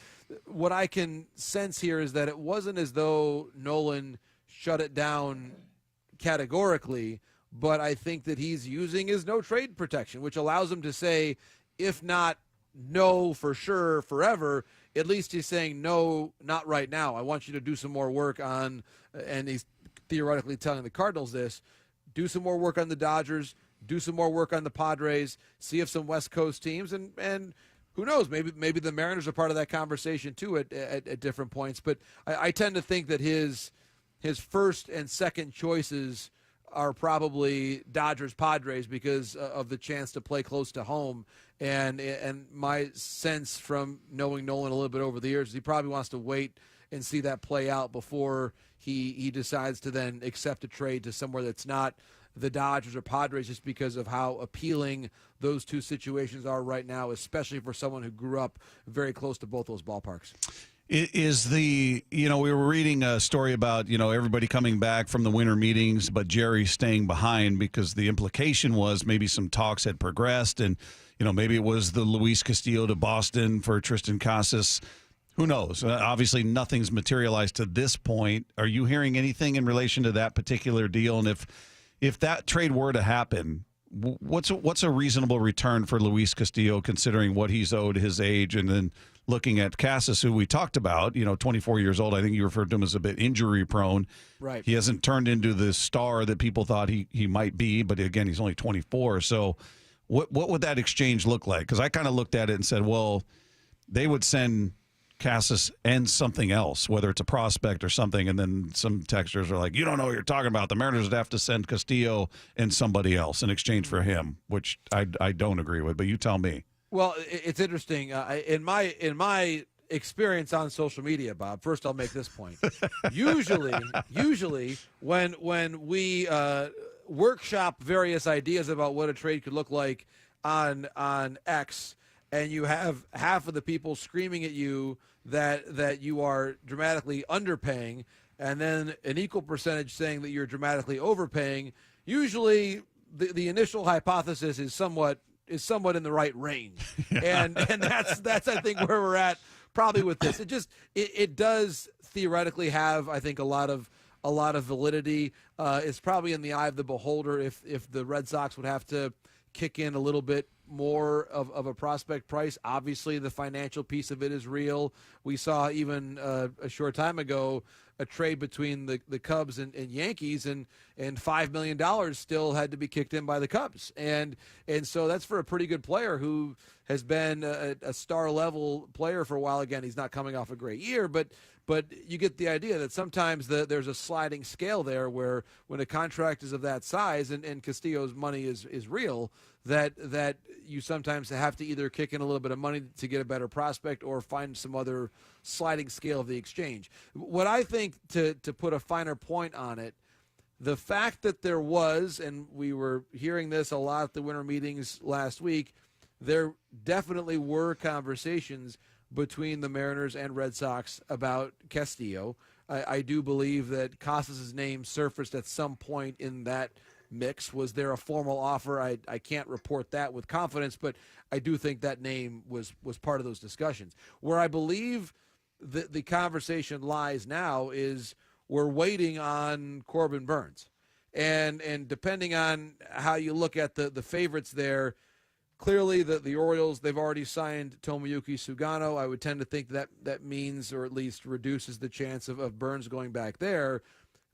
what I can sense here is that it wasn't as though Nolan shut it down categorically, but I think that he's using his no trade protection, which allows him to say, if not no for sure forever, at least he's saying no, not right now. I want you to do some more work on, and he's theoretically telling the Cardinals this, do some more work on the Dodgers, do some more work on the Padres, see if some West Coast teams, and who knows, maybe the Mariners are part of that conversation too at different points. But I tend to think that his first and second choices are probably Dodgers, Padres, because of the chance to play close to home. And my sense from knowing Nolan a little bit over the years is he probably wants to wait and see that play out before he decides to then accept a trade to somewhere that's not the Dodgers or Padres, just because of how appealing those two situations are right now, especially for someone who grew up very close to both those ballparks. We were reading a story about, everybody coming back from the winter meetings, but Jerry staying behind because the implication was maybe some talks had progressed, and, maybe it was the Luis Castillo to Boston for Tristan Casas. Who knows? Obviously, nothing's materialized to this point. Are you hearing anything in relation to that particular deal? And if that trade were to happen, what's a reasonable return for Luis Castillo, considering what he's owed, his age, and then looking at Casas, who we talked about, 24 years old. I think you referred to him as a bit injury prone. Right. He hasn't turned into the star that people thought he might be, but again, he's only 24. So what would that exchange look like? Because I kind of looked at it and said, well, they would send Casas and something else, whether it's a prospect or something, and then some texters are like, you don't know what you're talking about. The Mariners would have to send Castillo and somebody else in exchange for him, which I don't agree with, but you tell me. Well, it's interesting. In my experience on social media, Bob, first I'll make this point. Usually when we workshop various ideas about what a trade could look like on X, and you have half of the people screaming at you that you are dramatically underpaying, and then an equal percentage saying that you're dramatically overpaying, usually the initial hypothesis is somewhat in the right range. And that's I think where we're at probably with this. It does theoretically have, I think, a lot of validity. It's probably in the eye of the beholder if the Red Sox would have to kick in a little bit more of a prospect price. Obviously, the financial piece of it is real. We saw even a short time ago a trade between the Cubs and Yankees, and $5 million still had to be kicked in by the Cubs. And so that's for a pretty good player who has been a star level player for a while. Again, he's not coming off a great year, but But you get the idea that sometimes there's a sliding scale there where when a contract is of that size and Castillo's money is real, that you sometimes have to either kick in a little bit of money to get a better prospect or find some other sliding scale of the exchange. What I think, to put a finer point on it, the fact that there was, and we were hearing this a lot at the winter meetings last week, there definitely were conversations between the Mariners and Red Sox about Castillo. I do believe that Casas' name surfaced at some point in that mix. Was there a formal offer? I can't report that with confidence, but I do think that name was part of those discussions. Where I believe the conversation lies now is we're waiting on Corbin Burnes. And depending on how you look at the favorites there, clearly the Orioles, they've already signed Tomoyuki Sugano. I would tend to think that means, or at least reduces the chance of Burnes going back there.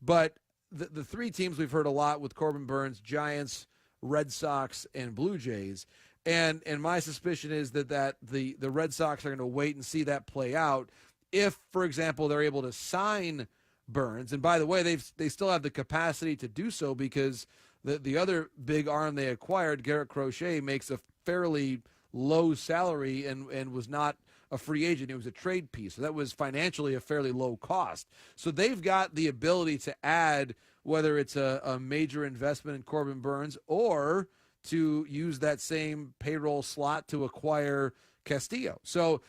But the three teams we've heard a lot with Corbin Burnes: Giants, Red Sox, and Blue Jays. And my suspicion is that the Red Sox are going to wait and see that play out. If, for example, they're able to sign Burnes, and by the way, they still have the capacity to do so because the other big arm they acquired, Garrett Crochet, makes a fairly low salary and was not a free agent. It was a trade piece. So that was financially a fairly low cost. So they've got the ability to add, whether it's a major investment in Corbin Burnes or to use that same payroll slot to acquire Castillo. So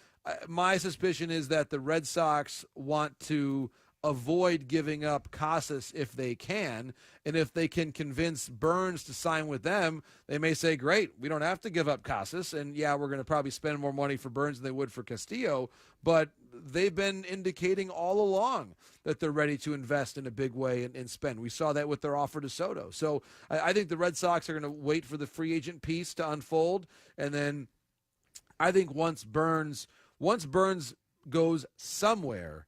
my suspicion is that the Red Sox want to avoid giving up Casas if they can, and if they can convince Burnes to sign with them, they may say, great, we don't have to give up Casas, and yeah, we're going to probably spend more money for Burnes than they would for Castillo, but they've been indicating all along that they're ready to invest in a big way and spend. We saw that with their offer to Soto. So I think the Red Sox are going to wait for the free agent piece to unfold, and then I think once Burnes goes somewhere,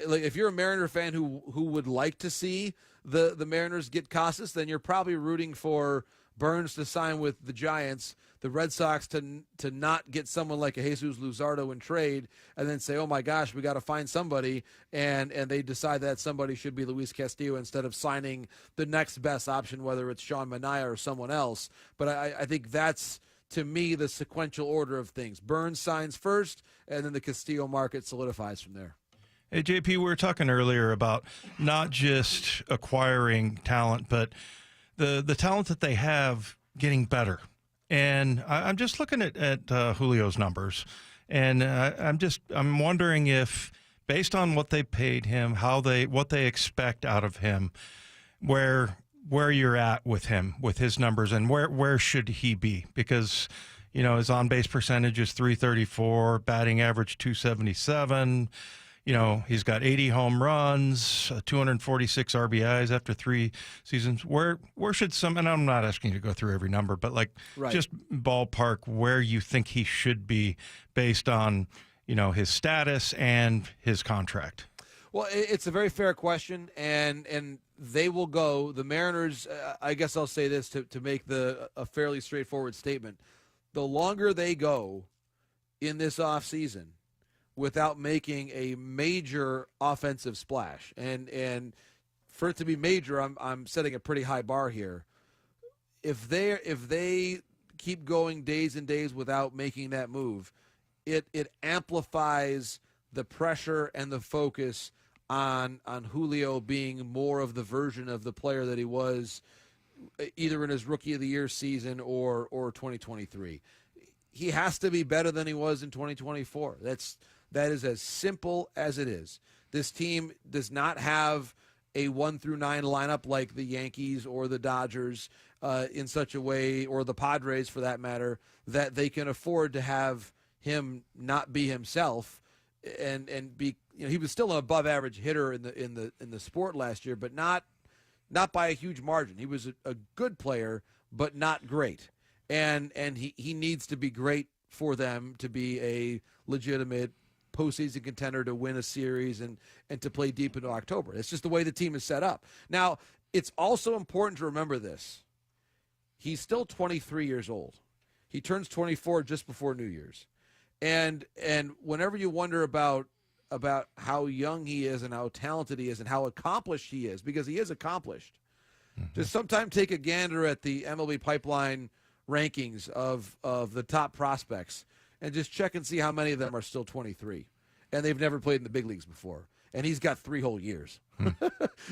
like if you're a Mariner fan who would like to see the Mariners get Casas, then you're probably rooting for Burnes to sign with the Giants, the Red Sox to not get someone like a Jesus Luzardo in trade, and then say, oh my gosh, we got to find somebody, and they decide that somebody should be Luis Castillo instead of signing the next best option, whether it's Sean Manaea or someone else. But I think that's, to me, the sequential order of things. Burnes signs first, and then the Castillo market solidifies from there. Hey, JP, we were talking earlier about not just acquiring talent, but the talent that they have getting better. And I'm just looking at Julio's numbers, and I'm wondering if, based on what they paid him, what they expect out of him, where you're at with him, with his numbers, and where should he be? Because, you know, his on-base percentage is .334, batting average .277. You know, he's got 80 home runs, 246 RBIs after 3 seasons. Where should and I'm not asking you to go through every number, but just ballpark where you think he should be based on, you know, his status and his contract. Well, it's a very fair question, and they will go. The Mariners, I guess I'll say this to make a fairly straightforward statement. The longer they go in this offseason without making a major offensive splash, and for it to be major, I'm setting a pretty high bar here. If they keep going days and days without making that move, it amplifies the pressure and the focus on Julio being more of the version of the player that he was either in his Rookie of the Year season or 2023. He has to be better than he was in 2024. That is as simple as it is. This team does not have a 1 through 9 lineup like the Yankees or the Dodgers in such a way, or the Padres for that matter, that they can afford to have him not be himself and be. You know, he was still an above average hitter in the sport last year, but not by a huge margin. He was a good player, but not great. And he needs to be great for them to be a legitimate postseason contender, to win a series and to play deep into October. It's just the way the team is set up. Now, it's also important to remember this. He's still 23 years old. He turns 24 just before New Year's. And whenever you wonder about about how young he is and how talented he is and how accomplished he is, because he is accomplished. Just sometime take a gander at the MLB Pipeline rankings of the top prospects and just check and see how many of them are still 23 and they've never played in the big leagues before. And he's got 3 whole years.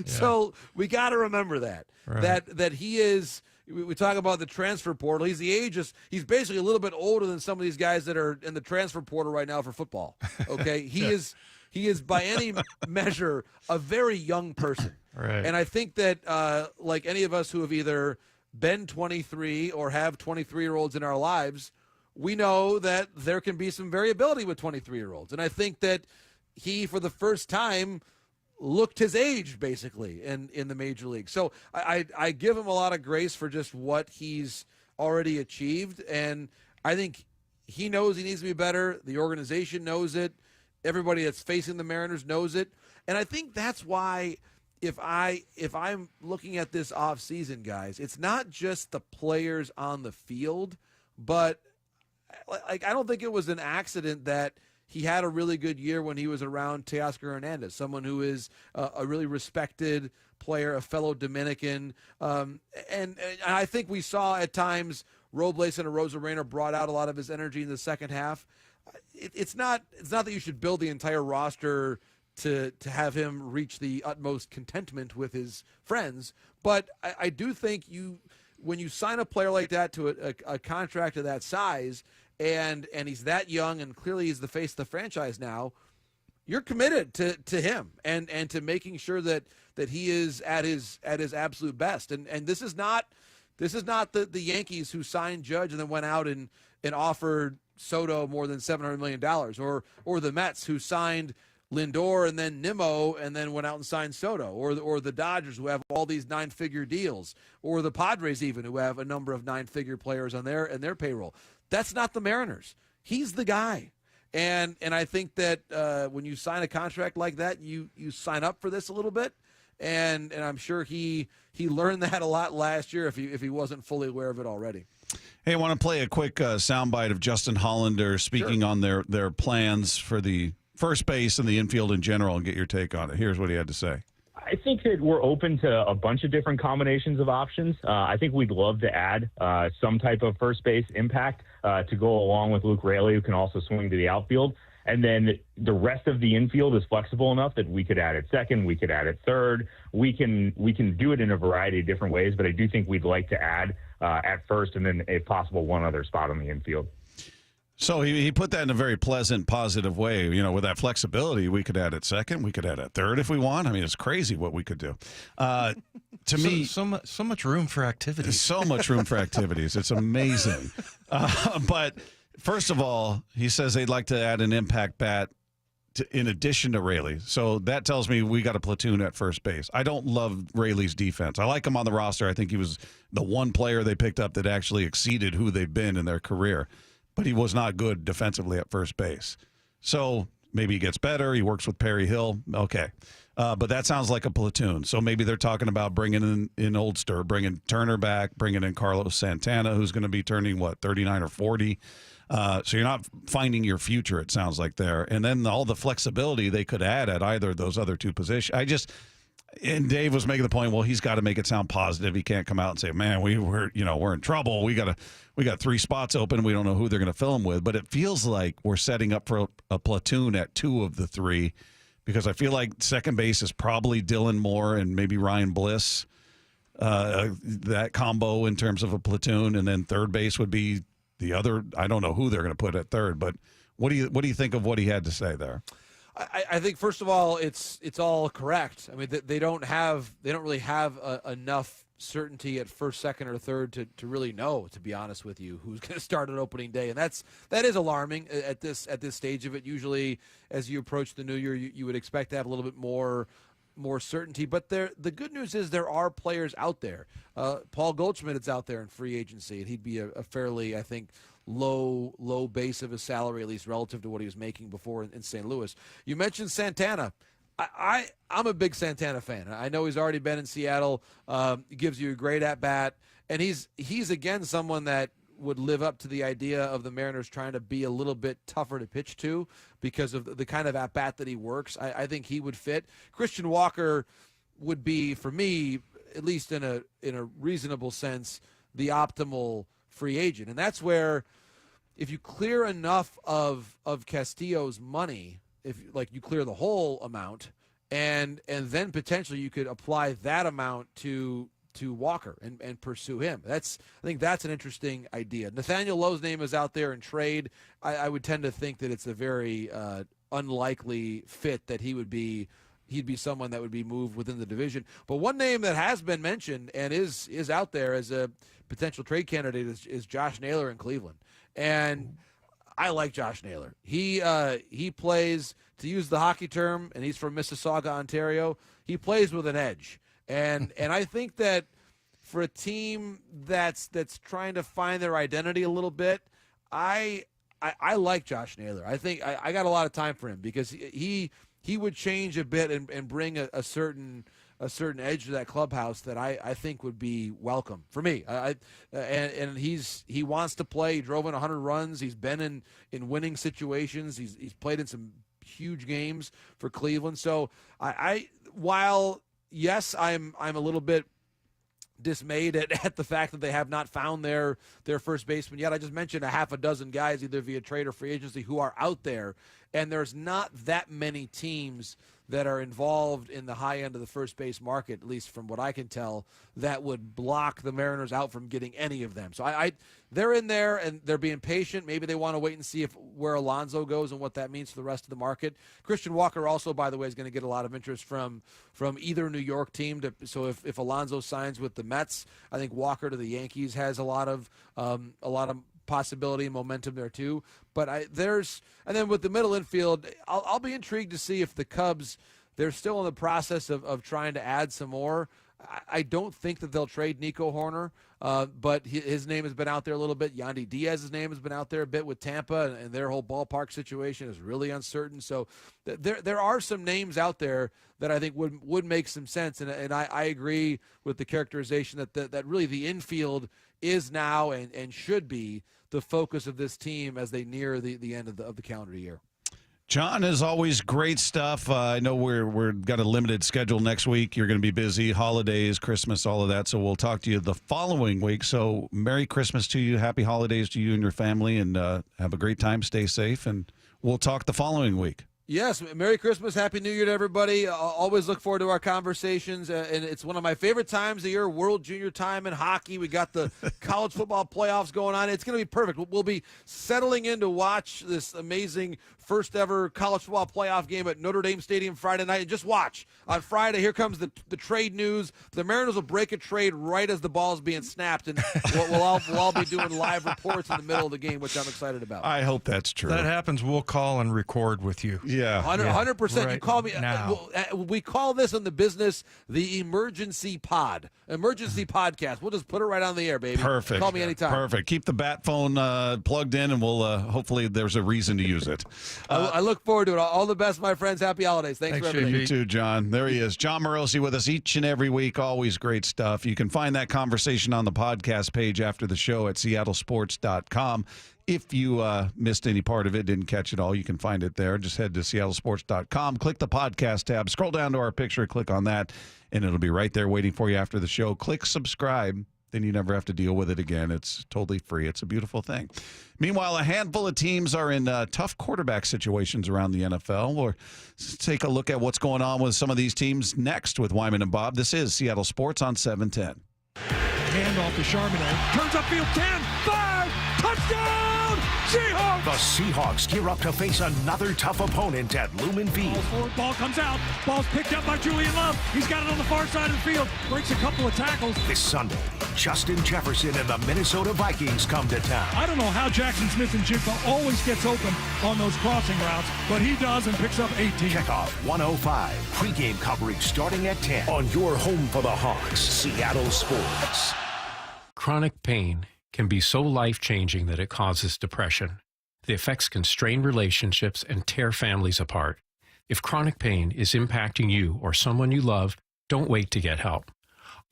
So we got to remember that, that he is. We talk about the transfer portal. He's he's basically a little bit older than some of these guys that are in the transfer portal right now for football. Okay. He is by any measure a very young person. Right. And I think that like any of us who have either been 23 or have 23-year-olds in our lives, we know that there can be some variability with 23-year-olds. And I think that he, for the first time, looked his age basically in the major league. So I give him a lot of grace for just what he's already achieved. And I think he knows he needs to be better. The organization knows it. Everybody that's facing the Mariners knows it. And I think that's why if I'm looking at this offseason, guys, it's not just the players on the field, but like I don't think it was an accident that he had a really good year when he was around Teoscar Hernandez, someone who is a really respected player, a fellow Dominican. And I think we saw at times Robles and Arozarena brought out a lot of his energy in the second half. It's not that you should build the entire roster to have him reach the utmost contentment with his friends, but I do think when you sign a player like that to a contract of that size, and he's that young, and clearly he's the face of the franchise now, you're committed to him and to making sure that he is at his absolute best. And this is not the Yankees who signed Judge and then went out and offered Soto more than $700 million, or the Mets who signed Lindor and then Nimmo and then went out and signed Soto, or the Dodgers who have all these 9-figure deals, or the Padres even who have a number of 9-figure players on their payroll. That's not the Mariners. He's the guy. And I think that when you sign a contract like that, you sign up for this a little bit. And I'm sure he learned that a lot last year if he wasn't fully aware of it already. Hey, I want to play a quick soundbite of Justin Hollander speaking on their plans for the first base and the infield in general, and get your take on it. Here's what he had to say. I think that we're open to a bunch of different combinations of options. I think we'd love to add some type of first base impact to go along with Luke Raley, who can also swing to the outfield. And then the rest of the infield is flexible enough that we could add it second, we could add it third. We can do it in a variety of different ways, but I do think we'd like to add at first and then, if possible, one other spot on the infield. So he put that in a very pleasant, positive way. You know, with that flexibility, we could add it second, we could add it third if we want. I mean, it's crazy what we could do. To me, so much room for activities. So much room for activities. It's amazing. But first of all, he says they'd like to add an impact bat in addition to Raley. So that tells me we got a platoon at first base. I don't love Raley's defense. I like him on the roster. I think he was the one player they picked up that actually exceeded who they've been in their career. But he was not good defensively at first base. So maybe he gets better. He works with Perry Hill. Okay. But that sounds like a platoon. So maybe they're talking about bringing in Oldster, bringing Turner back, bringing in Carlos Santana, who's going to be turning, 39 or 40. So you're not finding your future, it sounds like there. And then all the flexibility they could add at either of those other two positions. And Dave was making the point, well, he's got to make it sound positive. He can't come out and say, man, we're in trouble. We got 3 spots open. We don't know who they're going to fill them with. But it feels like we're setting up for a platoon at 2 of the 3, because I feel like second base is probably Dylan Moore and maybe Ryan Bliss, that combo in terms of a platoon. And then third base would be the other. I don't know who they're going to put at third. But what do you think of what he had to say there? I think, first of all, it's all correct. I mean, they don't really have enough certainty at first, second, or third to really know, to be honest with you, who's going to start on opening day, and that is alarming at this stage of it. Usually, as you approach the new year, you would expect to have a little bit more certainty. But the good news is there are players out there. Paul Goldschmidt is out there in free agency, and he'd be a fairly, I think, low base of his salary, at least relative to what he was making before in St. Louis. You mentioned Santana. I'm a big Santana fan. I know he's already been in Seattle. He gives you a great at-bat. And he's again, someone that would live up to the idea of the Mariners trying to be a little bit tougher to pitch to because of the kind of at-bat that he works. I think he would fit. Christian Walker would be, for me, at least in a reasonable sense, the optimal free agent. And that's where, if you clear enough of Castillo's money, if like you clear the whole amount, and then potentially you could apply that amount to Walker and pursue him. I think that's an interesting idea. Nathaniel Lowe's name is out there in trade. I would tend to think that it's a very unlikely fit that he'd be someone that would be moved within the division. But one name that has been mentioned and is out there as a potential trade candidate is Josh Naylor in Cleveland. And I like Josh Naylor. He plays, to use the hockey term, and he's from Mississauga, Ontario, he plays with an edge. And I think that for a team that's trying to find their identity a little bit, I like Josh Naylor. I think I got a lot of time for him because he would change a bit and bring a certain edge to that clubhouse that I think would be welcome for me. And he wants to play. He drove in 100 runs. He's been in winning situations. He's played in some huge games for Cleveland. So while yes, I'm a little bit dismayed at the fact that they have not found their first baseman yet. I just mentioned a half a dozen guys, either via trade or free agency, who are out there, and there's not that many teams that are involved in the high end of the first base market, at least from what I can tell, that would block the Mariners out from getting any of them. So they're in there and they're being patient. Maybe they want to wait and see where Alonso goes and what that means for the rest of the market. Christian Walker also, by the way, is going to get a lot of interest from either New York team. So if Alonso signs with the Mets, I think Walker to the Yankees has a lot of possibility and momentum there too. But and then with the middle infield, I'll be intrigued to see if the Cubs, they're still in the process of trying to add some more. I don't think that they'll trade Nico Horner, but his name has been out there a little bit. Yandy Diaz's name has been out there a bit with Tampa, and their whole ballpark situation is really uncertain. So there are some names out there that I think would make some sense, and I agree with the characterization that really the infield is now and should be the focus of this team as they near the end of the calendar year. John, as always, great stuff. I know we're got a limited schedule next week. You're going to be busy, holidays, Christmas, all of that. So we'll talk to you the following week. So Merry Christmas to you. Happy holidays to you and your family, and have a great time. Stay safe, and we'll talk the following week. Yes, Merry Christmas, Happy New Year to everybody. Always look forward to our conversations, and it's one of my favorite times of year, World Junior time in hockey. We got the college football playoffs going on. It's going to be perfect. We'll be settling in to watch this amazing first ever college football playoff game at Notre Dame Stadium Friday night. And just watch. On Friday, here comes the trade news. The Mariners will break a trade right as the ball is being snapped, and we'll all be doing live reports in the middle of the game, which I'm excited about. I hope that's true. If that happens, we'll call and record with you. Yeah. 100%. Right you call me. now. We call this in the business the emergency podcast. We'll just put it right on the air, baby. Perfect. Call me anytime. Perfect. Keep the bat phone plugged in, and we'll hopefully there's a reason to use it. I look forward to it. All the best, my friends. Happy holidays. Thanks for everything. You too, John. There he is. John Morosi with us each and every week. Always great stuff. You can find that conversation on the podcast page after the show at seattlesports.com. If you missed any part of it, didn't catch it all, you can find it there. Just head to seattlesports.com, click the podcast tab, scroll down to our picture, click on that, and it'll be right there waiting for you after the show. Click subscribe. Then you never have to deal with it again. It's totally free. It's a beautiful thing. Meanwhile, a handful of teams are in tough quarterback situations around the NFL. We'll take a look at what's going on with some of these teams next with Wyman and Bob. This is Seattle Sports on 710. Handoff to Charbonnet. Turns upfield 10, 5, touchdown! Seahawks! The Seahawks gear up to face another tough opponent at Lumen Field. Ball comes out. Ball's picked up by Julian Love. He's got it on the far side of the field. Breaks a couple of tackles. This Sunday, Justin Jefferson and the Minnesota Vikings come to town. I don't know how Jackson Smith-Njigba always gets open on those crossing routes, but he does and picks up 18. Kickoff 105. Pre-game coverage starting at 10 on your home for the Hawks, Seattle Sports. Chronic pain can be so life-changing that it causes depression. The effects can strain relationships and tear families apart. If chronic pain is impacting you or someone you love, don't wait to get help.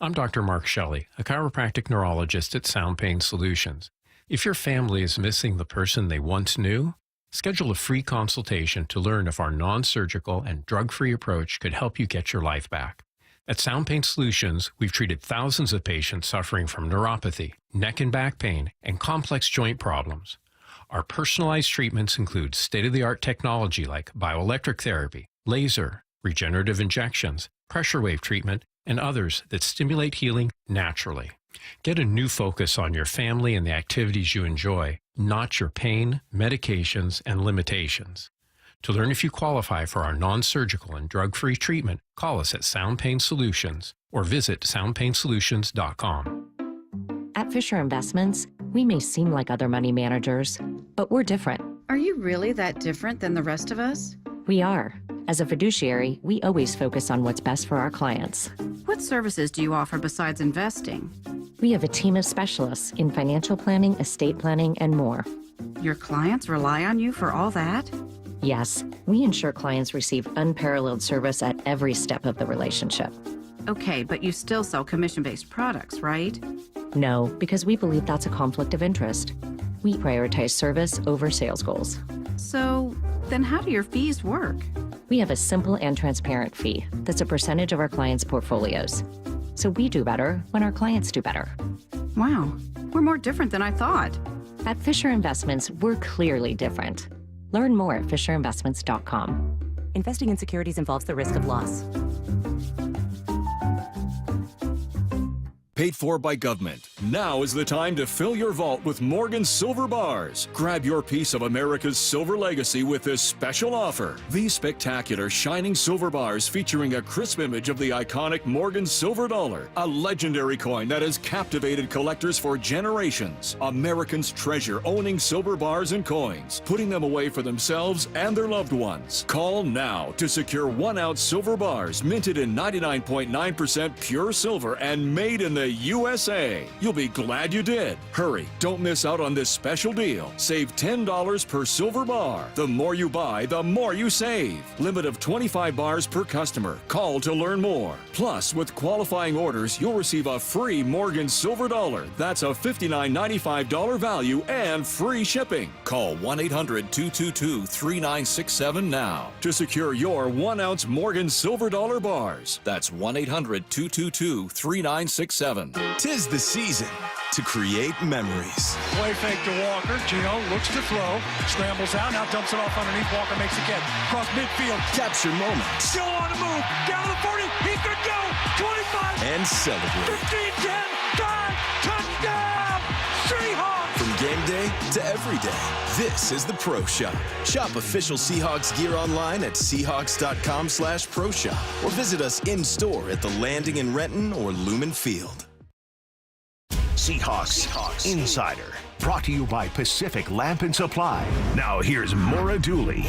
I'm Dr. Mark Shelley, a chiropractic neurologist at Sound Pain Solutions. If your family is missing the person they once knew, schedule a free consultation to learn if our non-surgical and drug-free approach could help you get your life back. At Sound Pain Solutions, we've treated thousands of patients suffering from neuropathy, neck and back pain, and complex joint problems. Our personalized treatments include state-of-the-art technology like bioelectric therapy, laser, regenerative injections, pressure wave treatment, and others that stimulate healing naturally. Get a new focus on your family and the activities you enjoy, not your pain, medications, and limitations. To learn if you qualify for our non-surgical and drug-free treatment, call us at Sound Pain Solutions or visit soundpainsolutions.com. At Fisher Investments, we may seem like other money managers, but we're different. Are you really that different than the rest of us? We are. As a fiduciary, we always focus on what's best for our clients. What services do you offer besides investing? We have a team of specialists in financial planning, estate planning, and more. Your clients rely on you for all that? Yes, we ensure clients receive unparalleled service at every step of the relationship. Okay, but you still sell commission-based products, right? No, because we believe that's a conflict of interest. We prioritize service over sales goals. So, then how do your fees work? We have a simple and transparent fee that's a percentage of our clients' portfolios. So we do better when our clients do better. Wow, we're more different than I thought. At Fisher Investments, we're clearly different. Learn more at fisherinvestments.com. Investing in securities involves the risk of loss. Paid for by government. Now is the time to fill your vault with Morgan Silver Bars. Grab your piece of America's silver legacy with this special offer. These spectacular shining silver bars featuring a crisp image of the iconic Morgan silver dollar, a legendary coin that has captivated collectors for generations. Americans treasure owning silver bars and coins, putting them away for themselves and their loved ones. Call now to secure 1 ounce silver bars minted in 99.9% pure silver and made in the USA. You'll be glad you did. Hurry, don't miss out on this special deal. Save $10 per silver bar. The more you buy, the more you save. Limit of 25 bars per customer. Call to learn more. Plus, with qualifying orders, you'll receive a free Morgan silver dollar. That's a $59.95 value and free shipping. Call 1-800-222-3967 now to secure your 1 ounce Morgan silver dollar bars. That's 1-800-222-3967. 'Tis the season to create memories. Play fake to Walker. Gino looks to throw. Scrambles out. Now dumps it off underneath. Walker makes a catch. Cross midfield. Capture moments. Still on the move. Down to the 40. He could go. 25. And celebrate. 15, 10, 5. Touchdown. Seahawks. From game day to every day, this is the Pro Shop. Shop official Seahawks gear online at Seahawks.com/Pro Shop or visit us in store at the Landing in Renton or Lumen Field. Seahawks Insider, brought to you by Pacific Lamp and Supply. Now here's Maura Dooley.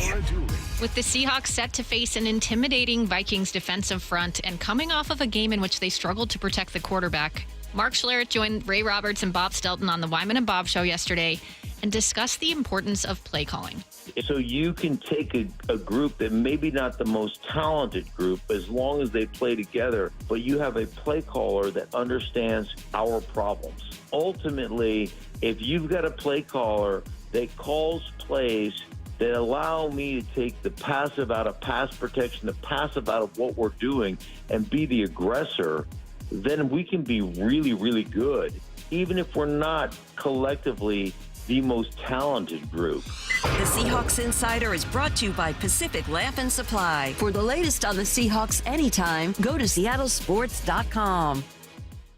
With the Seahawks set to face an intimidating Vikings defensive front and coming off of a game in which they struggled to protect the quarterback, Mark Schlereth joined Ray Roberts and Bob Stelton on the Wyman and Bob show yesterday and discussed the importance of play calling. So you can take a group that maybe not the most talented group as long as they play together, but you have a play caller that understands our problems. Ultimately, if you've got a play caller that calls plays that allow me to take the passive out of pass protection, the passive out of what we're doing, and be the aggressor, then we can be really, really good, even if we're not collectively the most talented group. The Seahawks Insider is brought to you by Pacific Lamp and Supply. For the latest on the Seahawks anytime, go to seattlesports.com.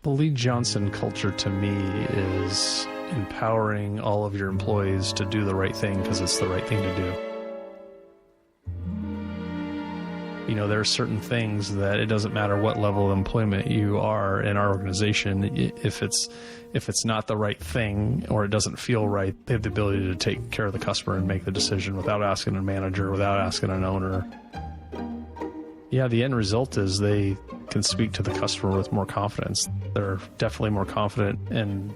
The Lee Johnson culture to me is empowering all of your employees to do the right thing because it's the right thing to do. You know, there are certain things that it doesn't matter what level of employment you are in our organization. If it's not the right thing or it doesn't feel right, they have the ability to take care of the customer and make the decision without asking a manager, without asking an owner. Yeah, the end result is they can speak to the customer with more confidence. They're definitely more confident in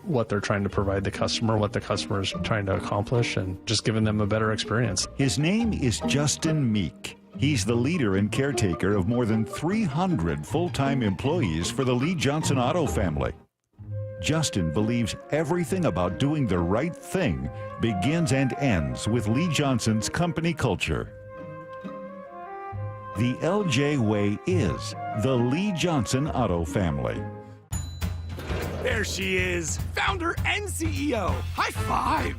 what they're trying to provide the customer, what the customer is trying to accomplish, and just giving them a better experience. His name is Justin Meek. He's the leader and caretaker of more than 300 full-time employees for the Lee Johnson Auto family. Justin believes everything about doing the right thing begins and ends with Lee Johnson's company culture. The LJ way is the Lee Johnson Auto family. There she is, founder and CEO. High five.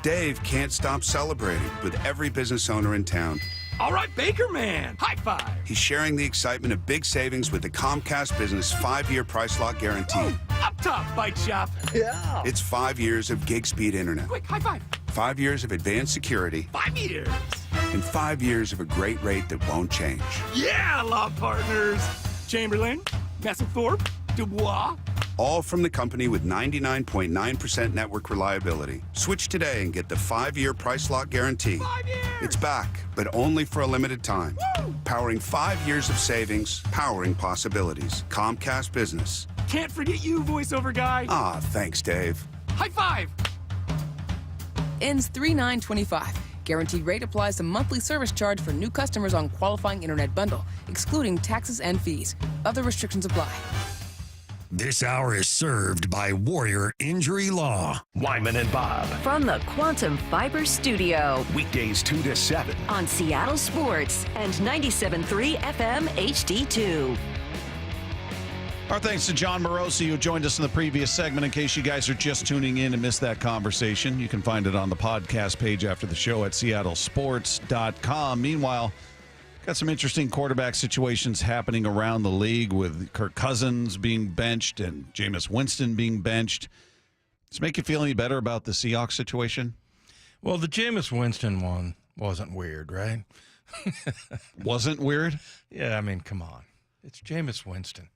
Dave can't stop celebrating with every business owner in town. All right, Baker Man, high five. He's sharing the excitement of big savings with the Comcast Business 5-year price lock guarantee. Up top, bike shop. Yeah. It's 5 years of gig speed internet. Quick, high five. 5 years of advanced security. 5 years. And 5 years of a great rate that won't change. Yeah, law partners. Chamberlain, Messethorpe, Dubois. All from the company with 99.9% network reliability. Switch today and get the 5-year price lock guarantee. 5 years. It's back, but only for a limited time. Woo! Powering 5 years of savings, powering possibilities. Comcast Business. Can't forget you, voiceover guy. Ah, thanks, Dave. High five. Ends 3/9/25. Guaranteed rate applies to monthly service charge for new customers on qualifying internet bundle, excluding taxes and fees. Other restrictions apply. This hour is served by Warrior Injury Law. Wyman and Bob. From the Quantum Fiber Studio Weekdays 2 to 7. on Seattle Sports and 97.3 FM HD2. Our thanks to John Morosi, who joined us in the previous segment. In case you guys are just tuning in and missed that conversation, you can find it on the podcast page after the show at seattlesports.com. Meanwhile, got some interesting quarterback situations happening around the league with Kirk Cousins being benched and Jameis Winston being benched. Does it make you feel any better about the Seahawks situation? Well, the Jameis Winston one wasn't weird, right? Wasn't weird? Yeah, I mean, come on. It's Jameis Winston.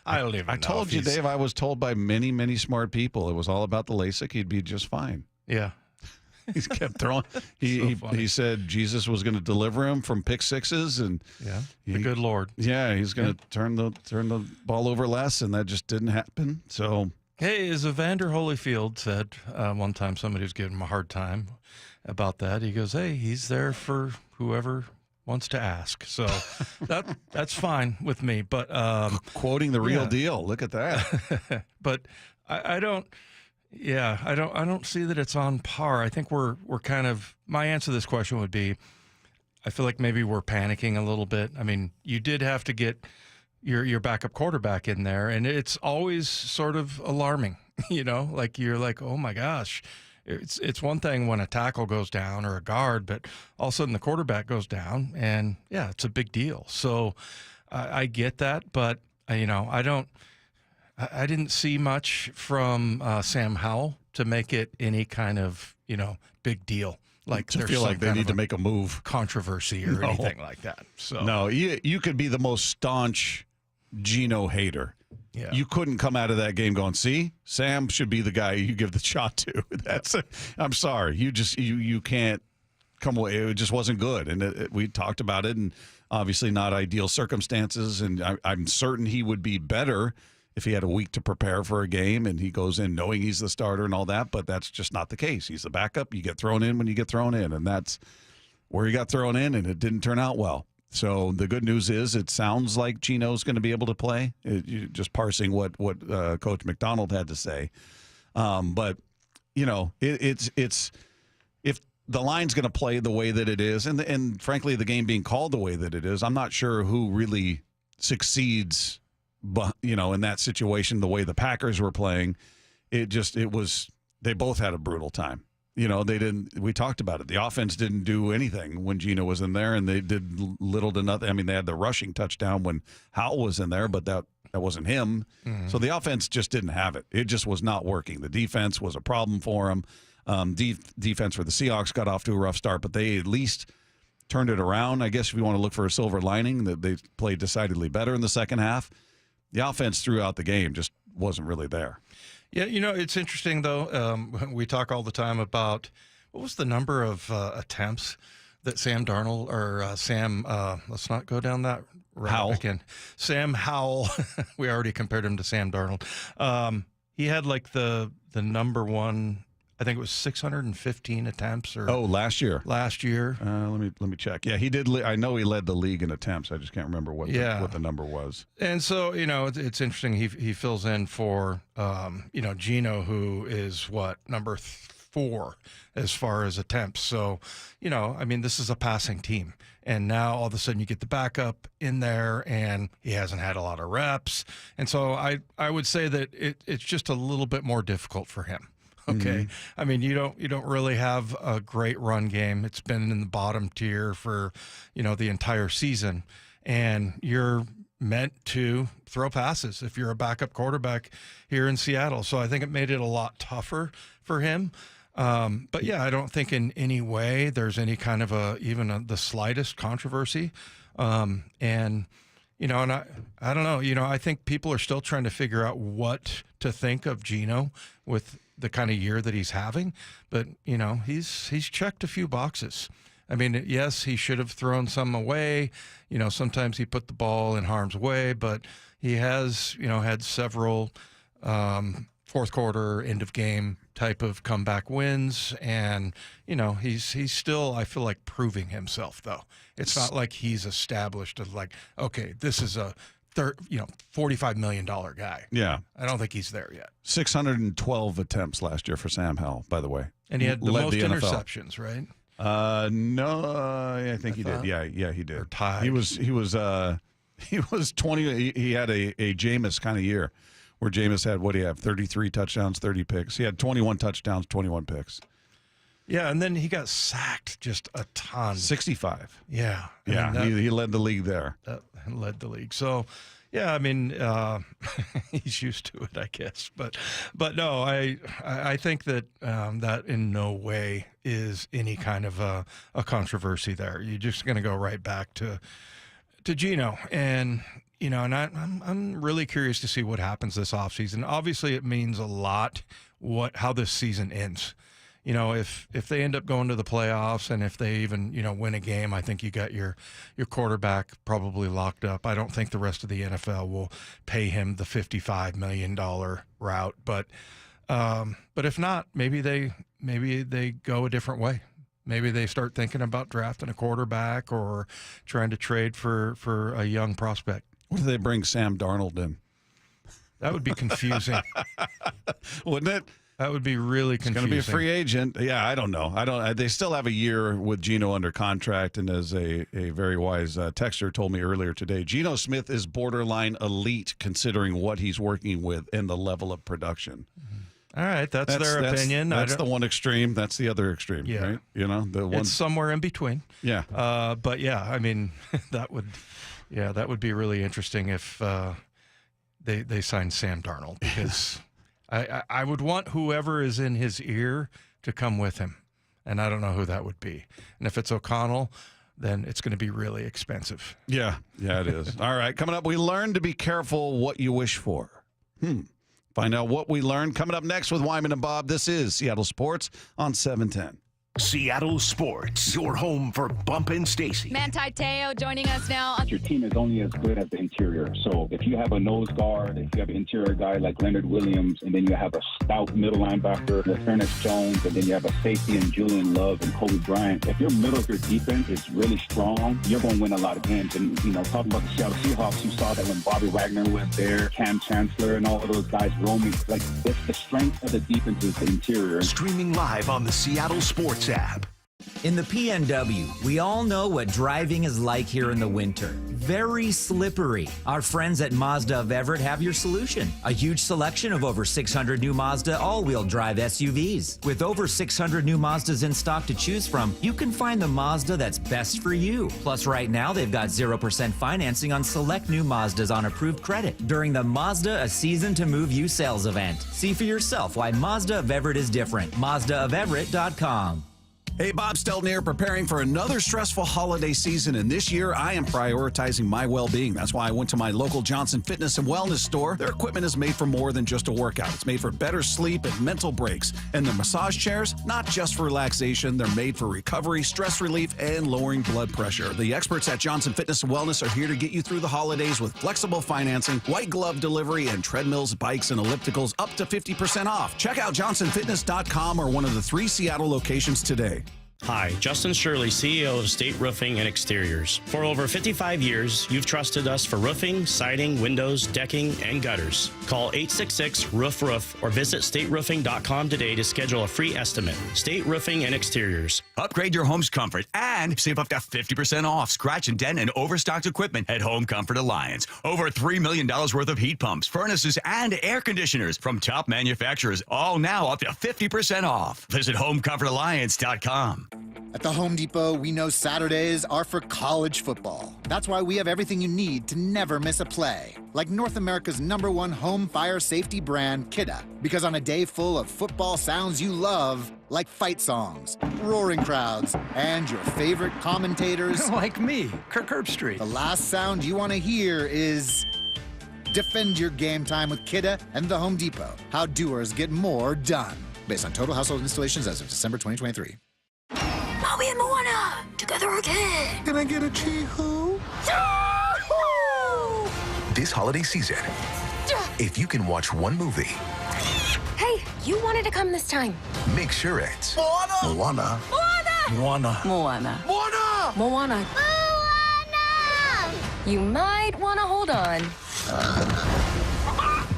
I don't even know. I told you, Dave, I was told by many, many smart people it was all about the LASIK. He'd be just fine. Yeah. He's kept throwing. He said Jesus was going to deliver him from pick sixes, and the good Lord. Yeah, he's going to turn the ball over less, and that just didn't happen. So, hey, as Evander Holyfield said one time, somebody was giving him a hard time about that. He goes, "Hey, he's there for whoever wants to ask." So that's fine with me. But quoting the real deal. Look at that. But I don't. Yeah, I don't see that it's on par. I think we're kind of, my answer to this question would be, I feel like maybe we're panicking a little bit. I mean, you did have to get your backup quarterback in there, and it's always sort of alarming, like you're like, oh my gosh. It's one thing when a tackle goes down or a guard, but all of a sudden the quarterback goes down, and yeah, it's a big deal. So I get that, but I didn't see much from Sam Howell to make it any kind of, big deal. Like to feel like they need to make a move, controversy or anything like that. So no, you could be the most staunch Geno hater. Yeah. You couldn't come out of that game going, see, Sam should be the guy you give the shot to. I'm sorry. You can't come away. It just wasn't good. And we talked about it, and obviously not ideal circumstances. And I'm certain he would be better if he had a week to prepare for a game and he goes in knowing he's the starter and all that, but that's just not the case. He's the backup. You get thrown in when you get thrown in, and that's where he got thrown in, and it didn't turn out well. So the good news is it sounds like Geno's going to be able to play, just parsing what Coach McDonald had to say. But, it's if the line's going to play the way that it is, and frankly, the game being called the way that it is, I'm not sure who really succeeds. But, in that situation, the way the Packers were playing, they both had a brutal time. We talked about it. The offense didn't do anything when Geno was in there, and they did little to nothing. I mean, they had the rushing touchdown when Howell was in there, but that wasn't him. Mm-hmm. So the offense just didn't have it. It just was not working. The defense was a problem for them. Defense for the Seahawks got off to a rough start, but they at least turned it around. I guess if you want to look for a silver lining, that they played decidedly better in the second half. The offense throughout the game just wasn't really there. Yeah, it's interesting, though. We talk all the time about what was the number of attempts that Sam Darnold or Sam, let's not go down that route again. Sam Howell, we already compared him to Sam Darnold. He had like the number one I think it was 615 attempts. Or last year. Last year. Let me check. Yeah, he did. I know he led the league in attempts. I just can't remember what the number was. And so, it's interesting. He fills in for, Gino, who is number 4 as far as attempts. So, this is a passing team. And now all of a sudden you get the backup in there, and he hasn't had a lot of reps. And so I would say that it's just a little bit more difficult for him. Okay. Mm-hmm. You don't really have a great run game. It's been in the bottom tier for, the entire season. And you're meant to throw passes if you're a backup quarterback here in Seattle. So I think it made it a lot tougher for him. But yeah, I don't think in any way there's any kind of the slightest controversy. And I don't know, I think people are still trying to figure out what to think of Gino with the kind of year that he's having, but he's checked a few boxes. Yes, he should have thrown some away. Sometimes he put the ball in harm's way, but he has, had several, fourth quarter, end of game type of comeback wins. And, he's still, I feel like, proving himself, though. It's not like he's established as like, okay, this is a $45 million guy. Yeah. I don't think he's there yet. 612 attempts last year for Sam Howell, by the way. And he had the most interceptions, right? No, I think he did. Yeah, he did. Or tied. He was 20. He had a Jameis kind of year where Jameis had, what do you have, 33 touchdowns, 30 picks. He had 21 touchdowns, 21 picks. Yeah, and then he got sacked just a ton. 65. Yeah. He led the league there. Led the league. So, yeah, he's used to it, I guess. But no, I think that that in no way is any kind of a controversy there. You're just going to go right back to Gino. And, and I'm really curious to see what happens this offseason. Obviously, it means a lot how this season ends. If they end up going to the playoffs and if they even, win a game, I think you got your quarterback probably locked up. I don't think the rest of the NFL will pay him the $55 million route. But if not, maybe they go a different way. Maybe they start thinking about drafting a quarterback or trying to trade for a young prospect. What if they bring Sam Darnold in? That would be confusing. Wouldn't it? That would be really confusing. He's going to be a free agent. Yeah, I don't know. They still have a year with Gino under contract, and as a very wise texter told me earlier today, Geno Smith is borderline elite considering what he's working with and the level of production. All right, that's their opinion. That's the one extreme. That's the other extreme, right? It's somewhere in between. Yeah. But yeah, that would be really interesting if they signed Sam Darnold, because I would want whoever is in his ear to come with him, and I don't know who that would be. And if it's O'Connell, then it's going to be really expensive. Yeah, it is. All right, coming up, we learn to be careful what you wish for. Find out what we learned coming up next with Wyman and Bob. This is Seattle Sports on 710. Seattle Sports, your home for Bump and Stacy. Manti Te'o joining us now. Your team is only as good as the interior. So if you have a nose guard, if you have an interior guy like Leonard Williams, and then you have a stout middle linebacker with Ernest Jones, and then you have a safety in Julian Love and Kobe Bryant, if your middle of your defense is really strong, you're going to win a lot of games. And, talking about the Seattle Seahawks, you saw that when Bobby Wagner was there, Cam Chancellor, and all of those guys roaming. Like, it's the strength of the defense is the interior. Streaming live on the Seattle Sports app. In the PNW, we all know what driving is like here in the winter. Very slippery. Our friends at Mazda of Everett have your solution. A huge selection of over 600 new Mazda all-wheel drive SUVs. With over 600 new Mazdas in stock to choose from, you can find the Mazda that's best for you. Plus, right now, they've got 0% financing on select new Mazdas on approved credit during the Mazda A Season to Move You sales event. See for yourself why Mazda of Everett is different. MazdaofEverett.com. Hey, Bob Stelton here, preparing for another stressful holiday season, and this year I am prioritizing my well-being. That's why I went to my local Johnson Fitness and Wellness store. Their equipment is made for more than just a workout. It's made for better sleep and mental breaks. And the massage chairs, not just for relaxation, they're made for recovery, stress relief, and lowering blood pressure. The experts at Johnson Fitness and Wellness are here to get you through the holidays with flexible financing, white glove delivery, and treadmills, bikes, and ellipticals up to 50% off. Check out johnsonfitness.com or one of the 3 Seattle locations today. Hi, Justin Shirley, CEO of State Roofing and Exteriors. For over 55 years, you've trusted us for roofing, siding, windows, decking, and gutters. Call 866-ROOF-ROOF or visit stateroofing.com today to schedule a free estimate. State Roofing and Exteriors. Upgrade your home's comfort and save up to 50% off scratch and dent and overstocked equipment at Home Comfort Alliance. Over $3 million worth of heat pumps, furnaces, and air conditioners from top manufacturers, all now up to 50% off. Visit homecomfortalliance.com. At the Home Depot, we know Saturdays are for college football. That's why we have everything you need to never miss a play. Like North America's #1 home fire safety brand, Kidda. Because on a day full of football sounds you love, like fight songs, roaring crowds, and your favorite commentators... like me, Kirk Herbstreit. The last sound you want to hear is... Defend your game time with Kidda and the Home Depot. How doers get more done. Based on total household installations as of December 2023. Maui and Moana, together again. Can I get a chee-hoo? This holiday season, if you can watch one movie, Hey, you wanted to come this time. make sure it's Moana. Moana. Moana. Moana. Moana. Moana. You might want to hold on.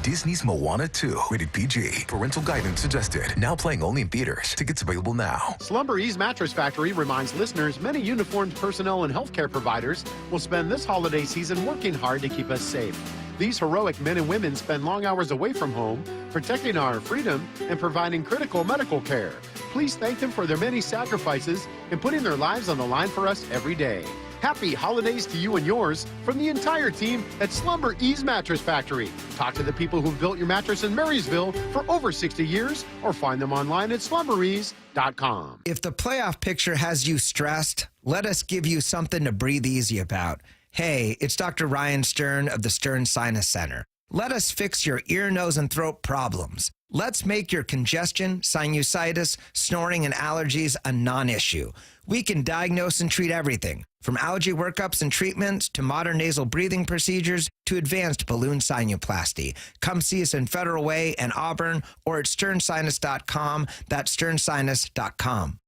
Disney's Moana 2, rated PG. Parental guidance suggested. Now playing only in theaters. Tickets available now. Slumber Ease Mattress Factory reminds listeners many uniformed personnel and healthcare providers will spend this holiday season working hard to keep us safe. These heroic men and women spend long hours away from home, protecting our freedom and providing critical medical care. Please thank them for their many sacrifices and putting their lives on the line for us every day. Happy holidays to you and yours from the entire team at Slumber Ease Mattress Factory. Talk to the people who built your mattress in Marysville for over 60 years or find them online at slumberease.com. If the playoff picture has you stressed, let us give you something to breathe easy about. Hey, it's Dr. Ryan Stern of the Stern Sinus Center. Let us fix your ear, nose, and throat problems. Let's make your congestion, sinusitis, snoring, and allergies a non-issue. We can diagnose and treat everything, from allergy workups and treatments to modern nasal breathing procedures to advanced balloon sinuplasty. Come see us in Federal Way and Auburn or at sternsinus.com. That's sternsinus.com.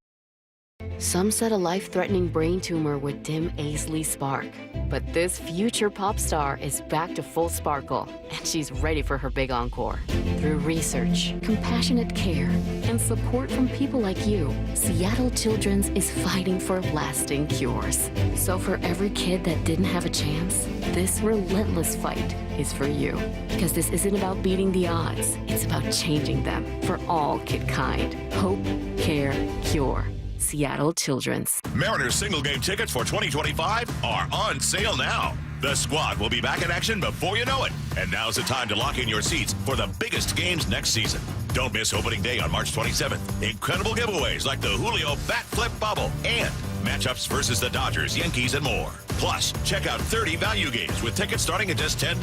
Some said a life-threatening brain tumor would dim Aisley's spark. But this future pop star is back to full sparkle, and she's ready for her big encore. Through research, compassionate care, and support from people like you, Seattle Children's is fighting for lasting cures. So for every kid that didn't have a chance, this relentless fight is for you. Because this isn't about beating the odds, it's about changing them for all kidkind. Hope, care, cure. Seattle Children's. Mariners single game tickets for 2025 are on sale now. The squad will be back in action before you know it. And now's the time to lock in your seats for the biggest games next season. Don't miss opening day on March 27th. Incredible giveaways like the Julio Bat Flip Bubble and matchups versus the Dodgers, Yankees, and more. Plus, check out 30 value games with tickets starting at just $10.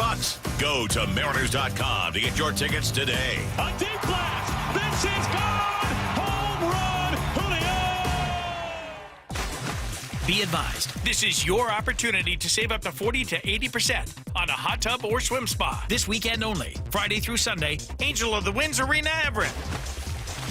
Go to mariners.com to get your tickets today. A deep blast. This is gone. Home run. Julio. Be advised, this is your opportunity to save up to 40 to 80% on a hot tub or swim spa. This weekend only, Friday through Sunday, Angel of the Winds Arena Everett.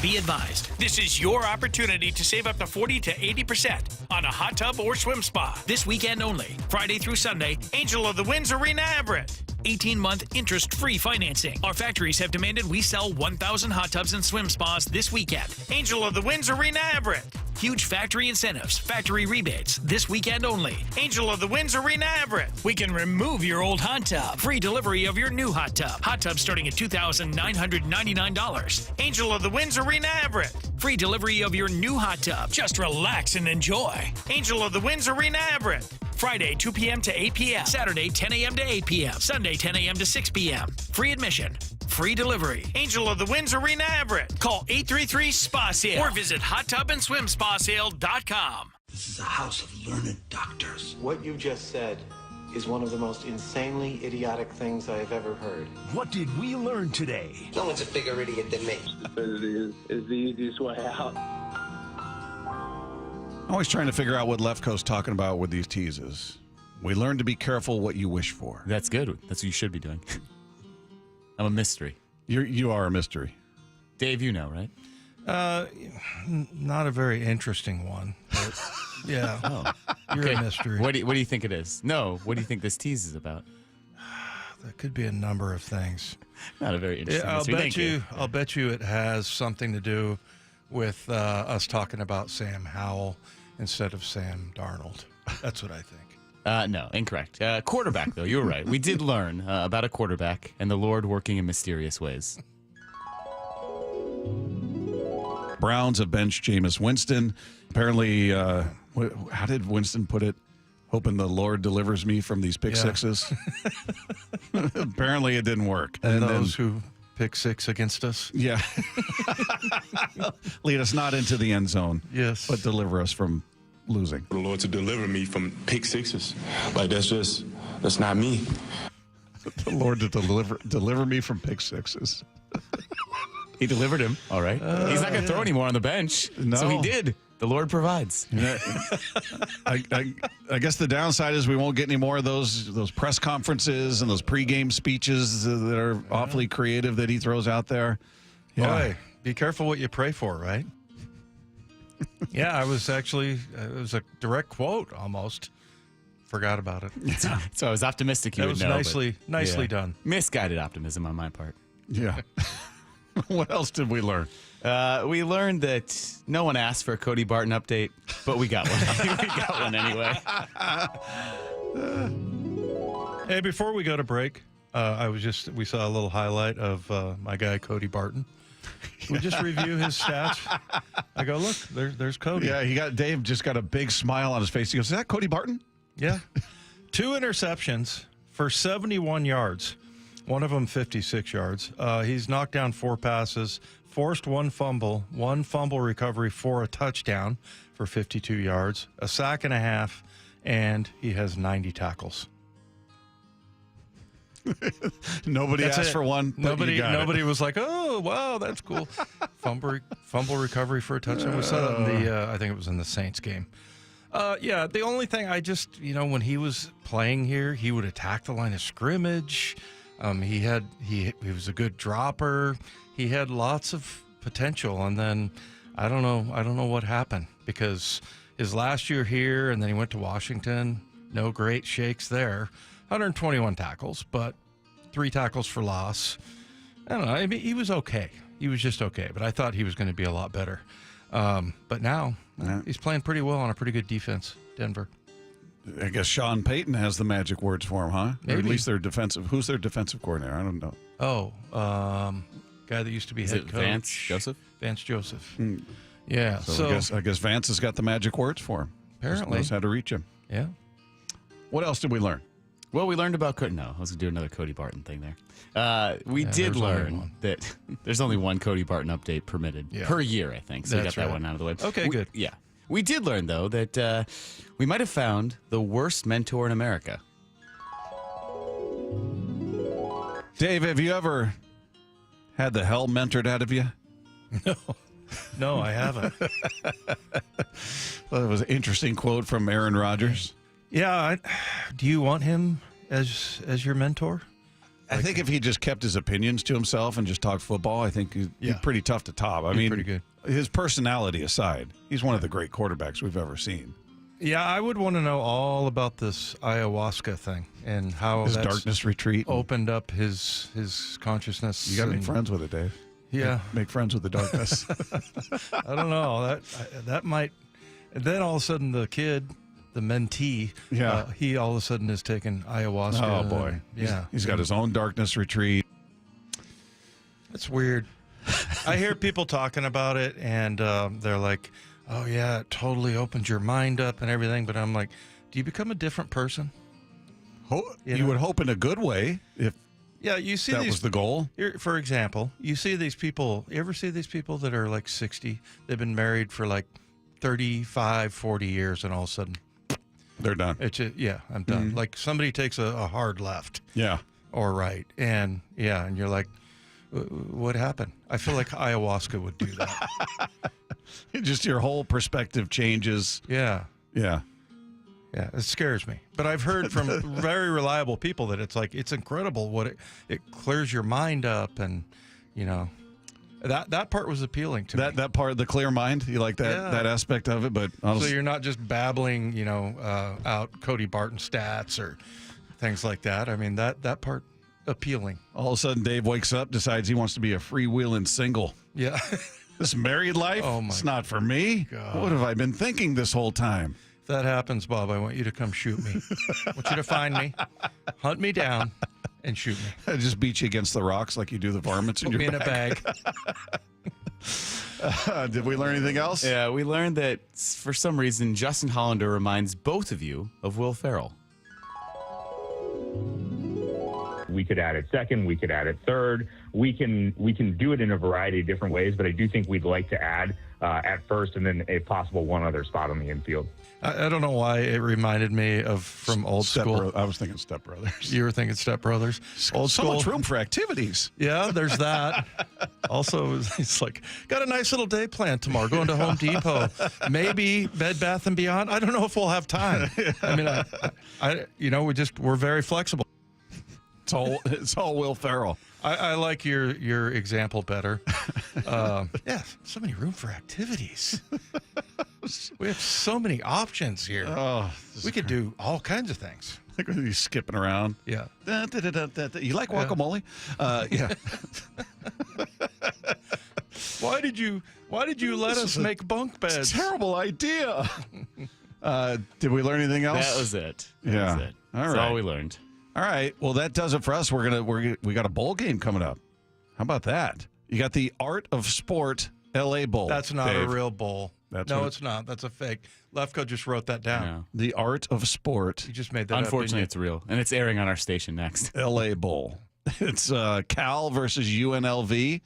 Be advised, this is your opportunity to save up to 40 to 80% on a hot tub or swim spa. This weekend only, Friday through Sunday, Angel of the Winds Arena Everett. 18-month interest-free financing. Our factories have demanded we sell 1,000 hot tubs and swim spas this weekend. Angel of the Winds Arena Everett. Huge factory incentives, factory rebates, this weekend only. Angel of the Winds Arena Everett. We can remove your old hot tub. Free delivery of your new hot tub. Hot tub starting at $2,999. Angel of the Winds Arena Everett. Free delivery of your new hot tub. Just relax and enjoy. Angel of the Winds Arena Everett. Friday, 2 p.m. to 8 p.m. Saturday, 10 a.m. to 8 p.m. Sunday, 10 a.m. to 6 p.m. Free admission. Free delivery. Angel of the Winds Arena Everett. Call 833-SPA-SALE or visit hottubandSwimSpaSale.com. This is a house of learned doctors. What you just said is one of the most insanely idiotic things I have ever heard. What did we learn today? No one's a bigger idiot than me. Stupidity is the easiest way out. Always trying to figure out what Lefko's talking about with these teases. We learned to be careful what you wish for. That's good. That's what you should be doing. I'm a mystery. You are a mystery. Dave, you know, right? Not a very interesting one. But yeah. Oh. You're a mystery. What do you think it is? No. What do you think this tease is about? That could be a number of things. Not a very interesting mystery. I'll bet you it has something to do with us talking about Sam Howell instead of Sam Darnold. That's what I think. No, incorrect. Quarterback, though. You were right. We did learn about a quarterback and the Lord working in mysterious ways. Browns have benched Jameis Winston. Apparently, how did Winston put it? Hoping the Lord delivers me from these pick sixes. Apparently, it didn't work. And those who pick six against us. Yeah. Lead us not into the end zone. Yes. But deliver us from losing. The Lord to deliver me from pick sixes. Like, that's not me. The Lord to deliver me from pick sixes. He delivered him. All right. He's not going to throw anymore on the bench. No. So he did. The Lord provides. I guess the downside is we won't get any more of those press conferences and those pregame speeches that are awfully creative that he throws out there. Yeah. Boy, be careful what you pray for, right? Yeah, it was a direct quote almost. Forgot about it. So I was optimistic you that would was know. nicely done. Misguided optimism on my part. Yeah. What else did we learn? We learned that no one asked for a Cody Barton update, but we got one. We got one anyway. Hey, before we go to break, we saw a little highlight of my guy Cody Barton. We just review his stats. I go, look, there's Cody. Yeah, Dave just got a big smile on his face. He goes, is that Cody Barton? Yeah. 2 interceptions for 71 yards. One of them 56 yards. He's knocked down 4 passes, forced 1 fumble recovery for a touchdown for 52 yards, a sack and a half, and he has 90 tackles. Nobody asked for one. Nobody was like, oh, wow, that's cool. Fumble recovery for a touchdown. We saw that in I think it was in the Saints game. Yeah, the only thing when he was playing here, he would attack the line of scrimmage. He was a good dropper. He had lots of potential, and then I don't know what happened, because his last year here, and then he went to Washington. No great shakes there. 121 tackles, but 3 tackles for loss. I don't know. I mean, he was okay. He was just okay, but I thought he was going to be a lot better. But now he's playing pretty well on a pretty good defense, Denver. I guess Sean Payton has the magic words for him, huh? Maybe. Or at least their defensive. Who's their defensive coordinator? I don't know. Oh, guy that used to be head coach. Vance Joseph? Vance Joseph. Yeah. So I guess Vance has got the magic words for him. Apparently. Just knows how to reach him. Yeah. What else did we learn? Well, we learned about Cody. No, I was going to do another Cody Barton thing there. We did learn that there's only one Cody Barton update permitted per year, I think. So we got that one out of the way. Okay, good. Yeah. We did learn, though, that we might have found the worst mentor in America. Dave, have you ever had the hell mentored out of you? No, I haven't. Well, that was an interesting quote from Aaron Rodgers. Yeah. Do you want him as your mentor? I think if he just kept his opinions to himself and just talked football, I think he'd be pretty tough to top. I mean, pretty good. His personality aside, he's one of the great quarterbacks we've ever seen. Yeah, I would want to know all about this ayahuasca thing and how his darkness retreat opened up his consciousness. You got to make friends with it, Dave. Yeah, make friends with the darkness. I don't know that might. And then all of a sudden, the kid, the mentee, he all of a sudden is taking ayahuasca. Oh boy, yeah, he's got his own darkness retreat. That's weird. I hear people talking about it, and they're like, "Oh yeah, it totally opens your mind up and everything." But I'm like, do you become a different person? You would hope in a good way if you see that was the goal. For example, you see these people. You ever see these people that are like 60? They've been married for like 35, 40 years, and all of a sudden they're done. It's I'm done. Mm-hmm. Like somebody takes a hard left. Yeah. Or right. And you're like, what happened? I feel like ayahuasca would do that. Just your whole perspective changes. Yeah. Yeah. Yeah, it scares me. But I've heard from very reliable people that it's incredible what it clears your mind up, and that part was appealing to me. That part, the clear mind, you like that aspect of it, but so you're not just babbling, out Cody Barton stats or things like that. I mean, that part appealing. All of a sudden, Dave wakes up, decides he wants to be a freewheeling single. Yeah. This married life, it's not for me. God. What have I been thinking this whole time? If that happens, Bob, I want you to come shoot me. I want you to find me, hunt me down, and shoot me. I just beat you against the rocks like you do the varmints in Put your me in a bag. Did we learn anything else? Yeah, we learned that for some reason, Justin Hollander reminds both of you of Will Ferrell. We could add it second. We could add it third. We can do it in a variety of different ways, but I do think we'd like to add at first and then, if possible, one other spot on the infield. I don't know why it reminded me of from old school. I was thinking Step Brothers. You were thinking Step Brothers. Old so school. much room for activities. Yeah, there's that. Also, it's like, got a nice little day planned tomorrow. Going to Home Depot. Maybe Bed Bath & Beyond. I don't know if we'll have time. I mean, we're very flexible. It's all Will Ferrell. I like your example better. So many room for activities. We have so many options here. Oh, we could do all kinds of things. Like he's skipping around. Yeah. You like guacamole? Yeah. Why did you let us make bunk beds? It's a terrible idea. Did we learn anything else? That was it. That was it. All That's right. all we learned. All right. Well, that does it for us. We got a bowl game coming up. How about that? You got the Art of Sport LA Bowl. That's not a real bowl. It's not. That's a fake. Lefko just wrote that down. No. The Art of Sport. You just made that Unfortunately, up. it's real, and it's airing on our station next. LA Bowl. It's Cal versus UNLV.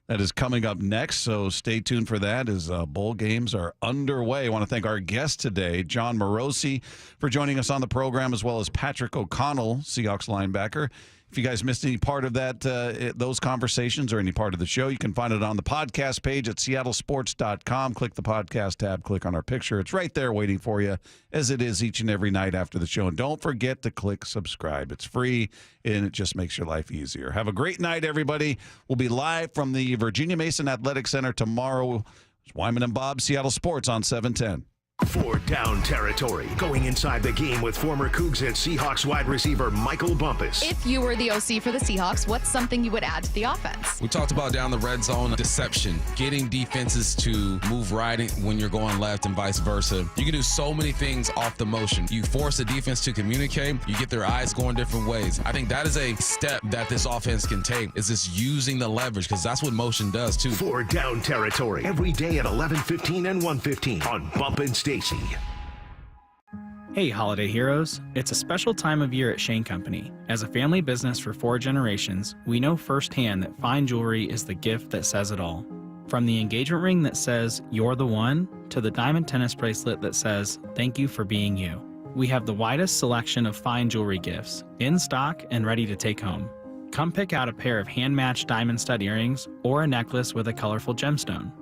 That is coming up next, so stay tuned for that as bowl games are underway. I want to thank our guest today, John Morosi, for joining us on the program, as well as Patrick O'Connell, Seahawks linebacker. If you guys missed any part of that, those conversations or any part of the show, you can find it on the podcast page at seattlesports.com. Click the podcast tab, click on our picture. It's right there waiting for you, as it is each and every night after the show. And don't forget to click subscribe. It's free, and it just makes your life easier. Have a great night, everybody. We'll be live from the Virginia Mason Athletic Center tomorrow. It's Wyman and Bob, Seattle Sports on 710. For Down Territory, going inside the game with former Cougs and Seahawks wide receiver Michael Bumpus. If you were the OC for the Seahawks, what's something you would add to the offense? We talked about down the red zone deception, getting defenses to move right when you're going left and vice versa. You can do so many things off the motion. You force the defense to communicate. You get their eyes going different ways. I think that is a step that this offense can take, is just using the leverage, because that's what motion does too. For Down Territory, every day at 11:15 and 1:15 on Bump and Stacy. Hey, holiday heroes. It's a special time of year at Shane Company. As a family business for 4 generations, we know firsthand that fine jewelry is the gift that says it all. From the engagement ring that says, "You're the one," to the diamond tennis bracelet that says, "Thank you for being you." We have the widest selection of fine jewelry gifts, in stock and ready to take home. Come pick out a pair of hand-matched diamond stud earrings or a necklace with a colorful gemstone.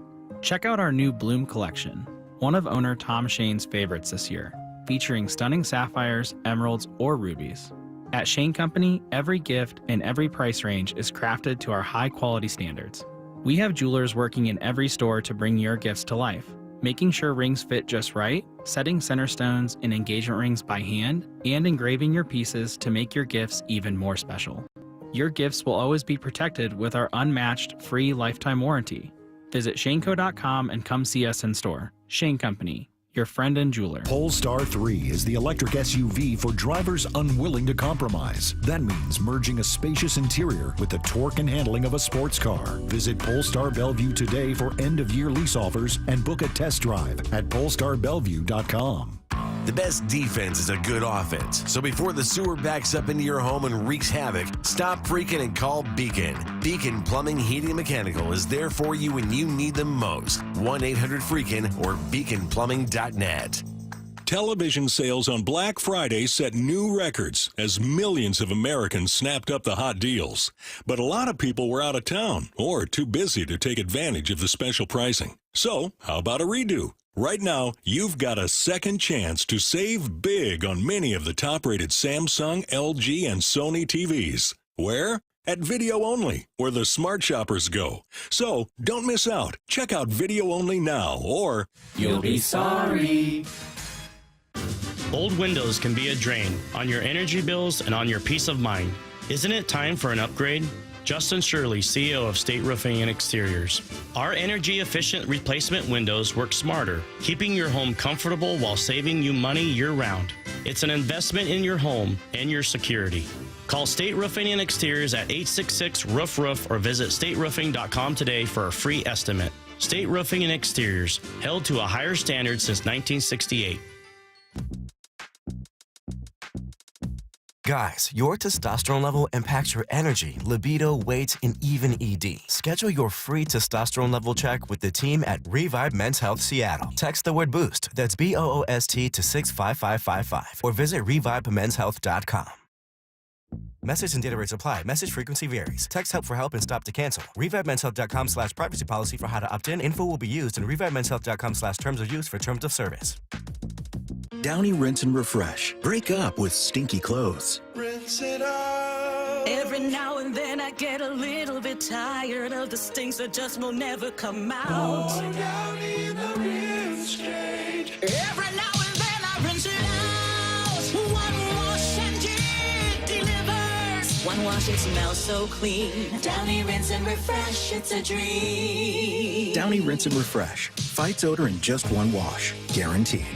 Check out our new Bloom collection, one of owner Tom Shane's favorites this year, featuring stunning sapphires, emeralds, or rubies. At Shane Company, every gift and every price range is crafted to our high-quality standards. We have jewelers working in every store to bring your gifts to life, making sure rings fit just right, setting center stones and engagement rings by hand, and engraving your pieces to make your gifts even more special. Your gifts will always be protected with our unmatched free lifetime warranty. Visit shaneco.com and come see us in store. Shane Company, your friend and jeweler. Polestar 3 is the electric SUV for drivers unwilling to compromise. That means merging a spacious interior with the torque and handling of a sports car. Visit Polestar Bellevue today for end-of-year lease offers and book a test drive at polestarbellevue.com. The best defense is a good offense. So before the sewer backs up into your home and wreaks havoc, stop freaking and call Beacon. Beacon Plumbing, Heating, and Mechanical is there for you when you need them most. 1-800-FREAKIN or beaconplumbing.net. Television sales on Black Friday set new records as millions of Americans snapped up the hot deals. But a lot of people were out of town or too busy to take advantage of the special pricing. So, how about a redo? Right now, you've got a second chance to save big on many of the top-rated Samsung, LG, and Sony TVs. Where? At Video Only, where the smart shoppers go. So, don't miss out. Check out Video Only now, or you'll be sorry. Old windows can be a drain on your energy bills and on your peace of mind. Isn't it time for an upgrade? Justin Shirley, CEO of State Roofing and Exteriors. Our energy-efficient replacement windows work smarter, keeping your home comfortable while saving you money year-round. It's an investment in your home and your security. Call State Roofing and Exteriors at 866-ROOF-ROOF or visit stateroofing.com today for a free estimate. State Roofing and Exteriors, held to a higher standard since 1968. Guys, your testosterone level impacts your energy, libido, weight, and even ED. Schedule your free testosterone level check with the team at Revive Men's Health Seattle. Text the word BOOST, that's BOOST, to 65555 or visit revivemenshealth.com. Message and data rates apply. Message frequency varies. Text help for help and stop to cancel. ReviveMen'sHealth.com/privacy policy for how to opt in. Info will be used, and ReviveMen'sHealth.com/terms of use for terms of service. Downy Rinse and Refresh. Break up with stinky clothes. Rinse it out. Every now and then I get a little bit tired of the stinks that just will never come out. Going down in the rinse change. Every now and then I rinse it out. One wash and it delivers. One wash, it smells so clean. Downy Rinse and Refresh, it's a dream. Downy Rinse and Refresh. Fights odor in just one wash. Guaranteed.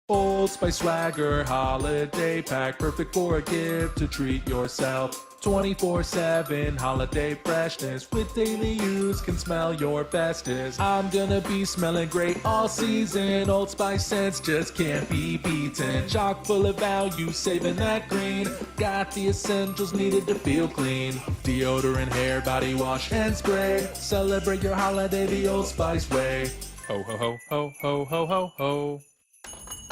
Old Spice Swagger Holiday Pack, perfect for a gift to treat yourself. 24/7 holiday freshness with daily use can smell your bestest. I'm gonna be smelling great all season. Old Spice scents just can't be beaten. Chock full of value, saving that green. Got the essentials needed to feel clean. Deodorant, hair, body wash, and spray. Celebrate your holiday the Old Spice way. Ho ho ho ho ho ho ho ho.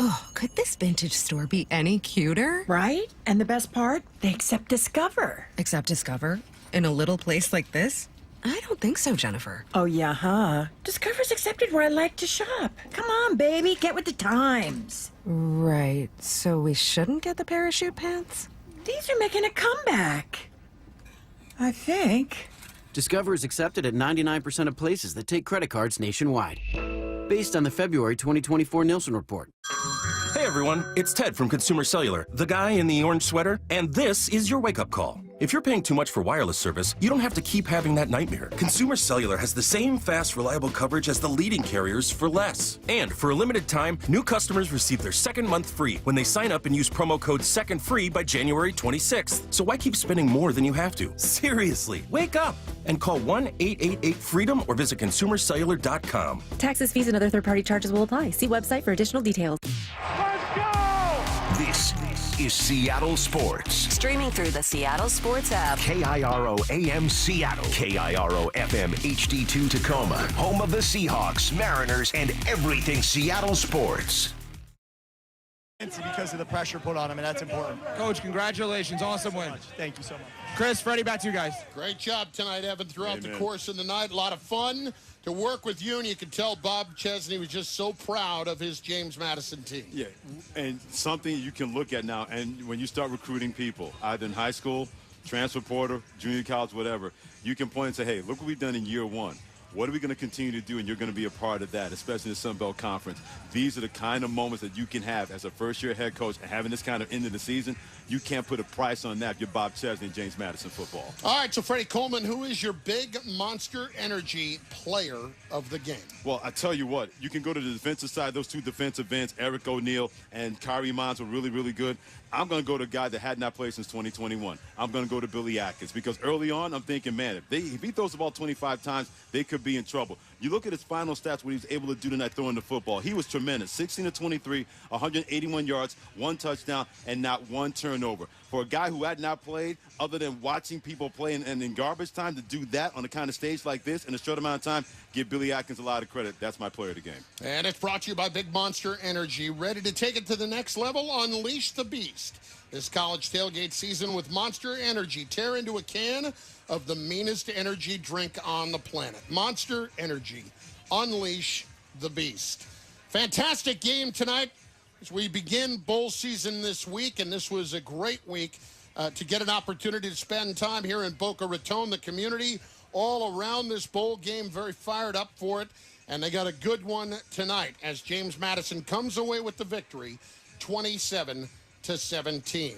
Oh, could this vintage store be any cuter? Right? And the best part? They accept Discover. Accept Discover? In a little place like this? I don't think so, Jennifer. Oh, yeah, huh? Discover's accepted where I like to shop. Come on, baby, get with the times. Right, so we shouldn't get the parachute pants? These are making a comeback. I think. Discover is accepted at 99% of places that take credit cards nationwide. Based on the February 2024 Nielsen report. Hey everyone, it's Ted from Consumer Cellular, the guy in the orange sweater, and this is your wake-up call. If you're paying too much for wireless service, you don't have to keep having that nightmare. Consumer Cellular has the same fast, reliable coverage as the leading carriers for less. And for a limited time, new customers receive their second month free when they sign up and use promo code SECONDFREE by January 26th. So why keep spending more than you have to? Seriously, wake up and call 1-888-FREEDOM or visit consumercellular.com. Taxes, fees, and other third-party charges will apply. See website for additional details. This is Seattle Sports. Streaming through the Seattle Sports app. KIRO AM Seattle. KIRO FM HD2 Tacoma. Home of the Seahawks, Mariners, and everything Seattle sports. Because of the pressure put on him, and that's important. Coach, congratulations. Awesome win. Thank you so much. Chris, Freddie, back to you guys. Great job tonight, Evan, throughout the course of the night. A lot of fun to work with you, and you could tell Bob Chesney was just so proud of his James Madison team. Yeah, and something you can look at now, and when you start recruiting people, either in high school, transfer portal, junior college, whatever, you can point and say, hey, look what we've done in year one. What are we going to continue to do? And you're going to be a part of that, especially in the Sun Belt Conference. These are the kind of moments that you can have as a first-year head coach, and having this kind of end of the season. You can't put a price on that if you're Bob Chesney and James Madison football. All right, so Freddie Coleman, who is your big Monster Energy player of the game? Well, I tell you what, you can go to the defensive side. Those two defensive ends, Eric O'Neal and Kyrie Mons, were really, really good. I'm going to go to a guy that had not played since 2021. I'm going to go to Billy Atkins because early on I'm thinking, man, if he throws the ball 25 times, they could be in trouble. You look at his final stats, what he was able to do tonight throwing the football. He was tremendous. 16 to 23, 181 yards, 1 touchdown, and not 1 turnover. For a guy who had not played, other than watching people play and in garbage time, to do that on a kind of stage like this in a short amount of time, give Billy Atkins a lot of credit. That's my player of the game. And it's brought to you by Big Monster Energy. Ready to take it to the next level? Unleash the beast. This college tailgate season with Monster Energy. Tear into a can of the meanest energy drink on the planet. Monster Energy. Unleash the beast. Fantastic game tonight as we begin bowl season this week, and this was a great week to get an opportunity to spend time here in Boca Raton. The community all around this bowl game very fired up for it, and they got a good one tonight as James Madison comes away with the victory, 27-17.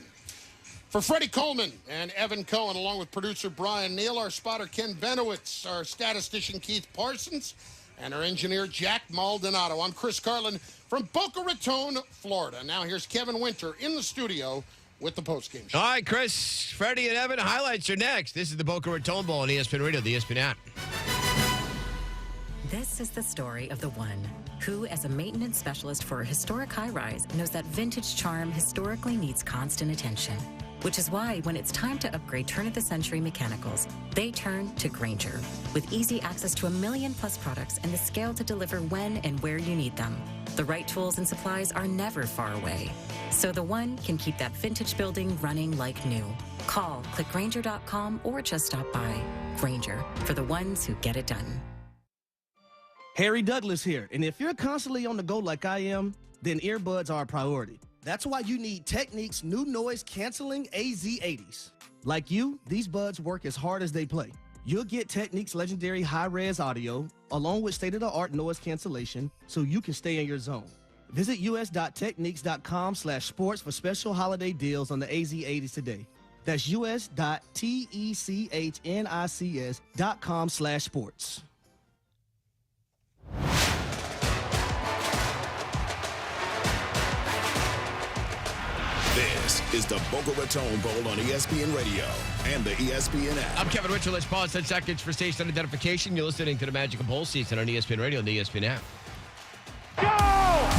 For Freddie Coleman and Evan Cohen, along with producer Brian Neal, our spotter Ken Benowitz, our statistician Keith Parsons, and our engineer Jack Maldonado. I'm Chris Carlin from Boca Raton, Florida. Now here's Kevin Winter in the studio with the postgame show. All right, Chris, Freddie, and Evan, highlights are next. This is the Boca Raton Bowl on ESPN Radio, the ESPN app. This is the story of the one who, as a maintenance specialist for a historic high-rise, knows that vintage charm historically needs constant attention. Which is why when it's time to upgrade turn-of-the-century mechanicals, they turn to Grainger. With easy access to 1 million+ products and the scale to deliver when and where you need them. The right tools and supplies are never far away. So the one can keep that vintage building running like new. Call, click Grainger.com, or just stop by. Grainger, for the ones who get it done. Harry Douglas here, and if you're constantly on the go like I am, then earbuds are a priority. That's why you need Technique's new noise-canceling AZ80s. Like you, these buds work as hard as they play. You'll get Technique's legendary high-res audio, along with state-of-the-art noise cancellation, so you can stay in your zone. Visit us.techniques.com/sports for special holiday deals on the AZ80s today. That's us.technics.com/sports. This is the Boca Raton Bowl on ESPN Radio and the ESPN app. I'm Kevin Richard. Let's pause 10 seconds for station identification. You're listening to the Magical Bowl season on ESPN Radio and the ESPN app.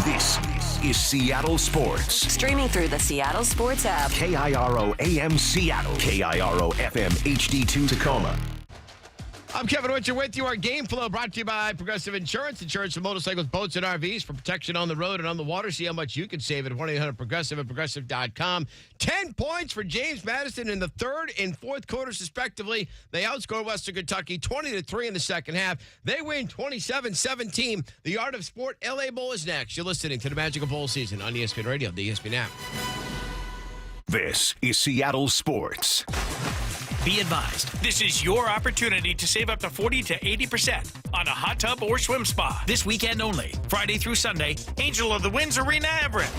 This is Seattle Sports. Streaming through the Seattle Sports app. KIRO AM Seattle. KIRO FM HD2 Tacoma. I'm Kevin Winter with you. Our game flow brought to you by Progressive Insurance. Insurance for motorcycles, boats, and RVs for protection on the road and on the water. See how much you can save at 1-800-PROGRESSIVE and Progressive.com. 10 points for James Madison in the third and fourth quarters, respectively. They outscored Western Kentucky 20-3 in the second half. They win 27-17. The Art of Sport LA Bowl is next. You're listening to the Magical Bowl season on ESPN Radio, the ESPN app. This is Seattle Sports. Be advised, this is your opportunity to save up to 40 to 80% on a hot tub or swim spa. This weekend only, Friday through Sunday, Angel of the Winds Arena Everett.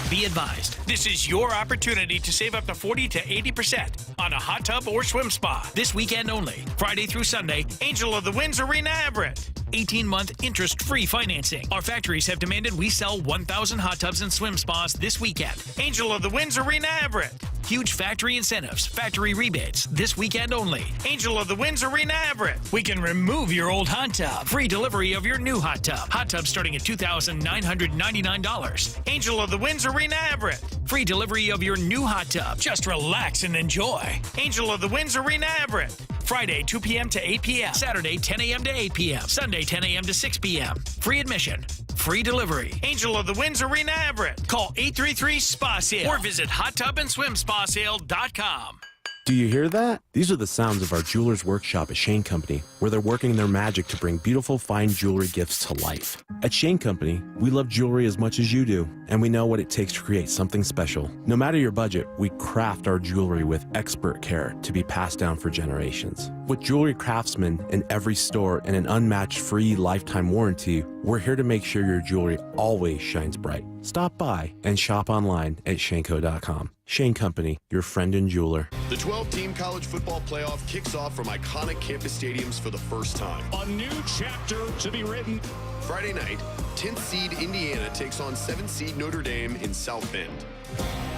Be advised, this is your opportunity to save up to 40 to 80% on a hot tub or swim spa. This weekend only, Friday through Sunday, Angel of the Winds Arena Everett. 18-month interest-free financing. Our factories have demanded we sell 1,000 hot tubs and swim spas this weekend. Angel of the Winds Arena Everett. Huge factory incentives, factory rebates, this weekend only. Angel of the Winds Arena Everett. We can remove your old hot tub. Free delivery of your new hot tub. Hot tub starting at $2,999. Angel of the Winds Arena Everett. Free delivery of your new hot tub. Just relax and enjoy. Angel of the Winds Arena Everett. Friday, 2 p.m. to 8 p.m. Saturday, 10 a.m. to 8 p.m. Sunday, 10 a.m. to 6 p.m. Free admission. Free delivery. Angel of the Winds Arena Everett. Call 833-SPA-SALE or visit hottubandswimspasale.com. Do you hear that? These are the sounds of our jeweler's workshop at Shane Company, where they're working their magic to bring beautiful, fine jewelry gifts to life. At Shane Company, we love jewelry as much as you do, and we know what it takes to create something special. No matter your budget, we craft our jewelry with expert care to be passed down for generations. With jewelry craftsmen in every store and an unmatched free lifetime warranty, we're here to make sure your jewelry always shines bright. Stop by and shop online at Shanco.com. Shane Company, your friend and jeweler. The 12-team college football playoff kicks off from iconic campus stadiums for the first time. A new chapter to be written. Friday night, 10th seed Indiana takes on 7th seed Notre Dame in South Bend.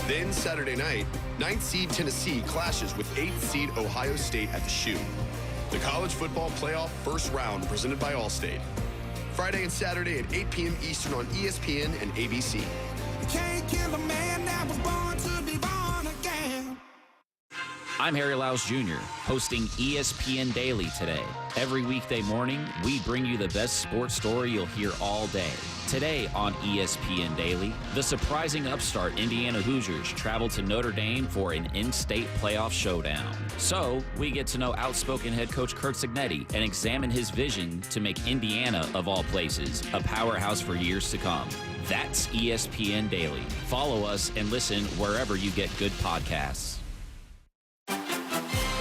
Then Saturday night, 9th seed Tennessee clashes with 8th seed Ohio State at the Shoe. The college football playoff first round presented by Allstate. Friday and Saturday at 8 p.m. Eastern on ESPN and ABC. Can't kill a man that was born to be born again. I'm Harry Laus Jr., hosting ESPN Daily today. Every weekday morning, we bring you the best sports story you'll hear all day. Today on ESPN Daily, the surprising upstart Indiana Hoosiers travel to Notre Dame for an in-state playoff showdown. So, we get to know outspoken head coach Curt Cignetti and examine his vision to make Indiana, of all places, a powerhouse for years to come. That's ESPN Daily. Follow us and listen wherever you get good podcasts.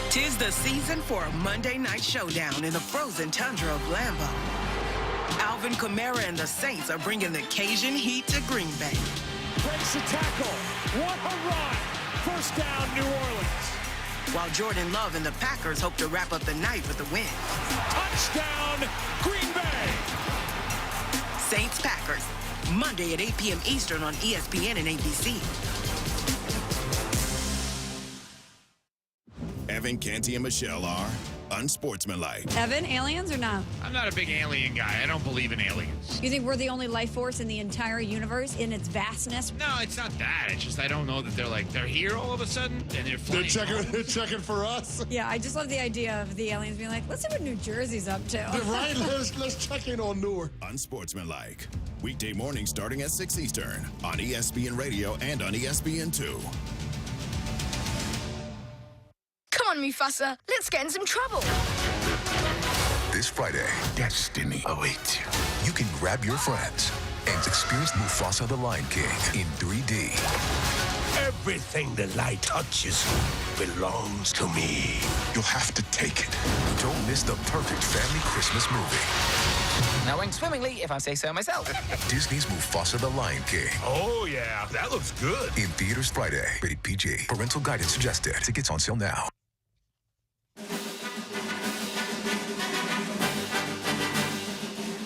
'Tis the season for a Monday night showdown in the frozen tundra of Lambeau. Alvin Kamara and the Saints are bringing the Cajun heat to Green Bay. Breaks a tackle. What a run. First down, New Orleans. While Jordan Love and the Packers hope to wrap up the night with a win. Touchdown, Green Bay. Saints-Packers, Monday at 8 p.m. Eastern on ESPN and ABC. Evan, Canty, and Michelle are unsportsmanlike. Evan, aliens or not? I'm not a big alien guy. I don't believe in aliens. You think we're the only life force in the entire universe in its vastness? No, it's not that. It's just I don't know that they're here all of a sudden and they're flying. They're checking for us. Yeah, I just love the idea of the aliens being like, let's see what New Jersey's up to. Right? Let's check in on Newark. Unsportsmanlike. Weekday mornings starting at 6 Eastern on ESPN Radio and on ESPN2. Come on, Mufasa. Let's get in some trouble. This Friday, destiny awaits you. You can grab your friends and experience Mufasa the Lion King in 3D. Everything the light touches belongs to me. You'll have to take it. Don't miss the perfect family Christmas movie. Now went swimmingly, if I say so myself. Disney's Mufasa the Lion King. Oh, yeah. That looks good. In theaters Friday. Rated PG. Parental guidance suggested. Tickets on sale now.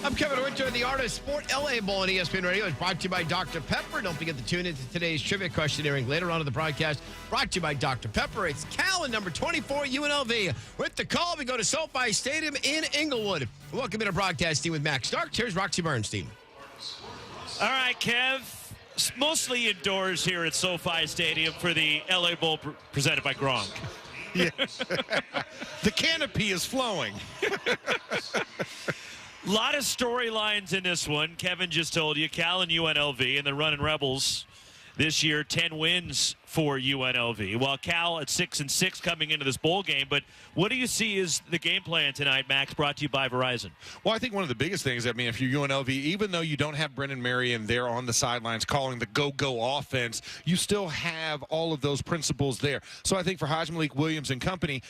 I'm Kevin Winter. The Art of Sport LA Bowl on ESPN Radio is brought to you by Dr. Pepper. Don't forget to tune into today's trivia question hearing later on in the broadcast. Brought to you by Dr. Pepper. It's Cal and number 24 UNLV. With the call, we go to SoFi Stadium in Inglewood. Welcome to our broadcast team with Max Stark. Here's Roxy Bernstein. All right, Kev. Mostly indoors here at SoFi Stadium for the LA Bowl presented by Gronk. Yeah. The canopy is flowing. A lot of storylines in this one. Kevin just told you, Cal and UNLV and the Running Rebels this year, 10 wins for UNLV. While Cal at 6-6 coming into this bowl game. But what do you see as the game plan tonight, Max, brought to you by Verizon? Well, I think one of the biggest things, I mean, if you're UNLV, even though you don't have Brennan Marion there on the sidelines calling the go-go offense, you still have all of those principles there. So I think for Haj Malik Williams and company,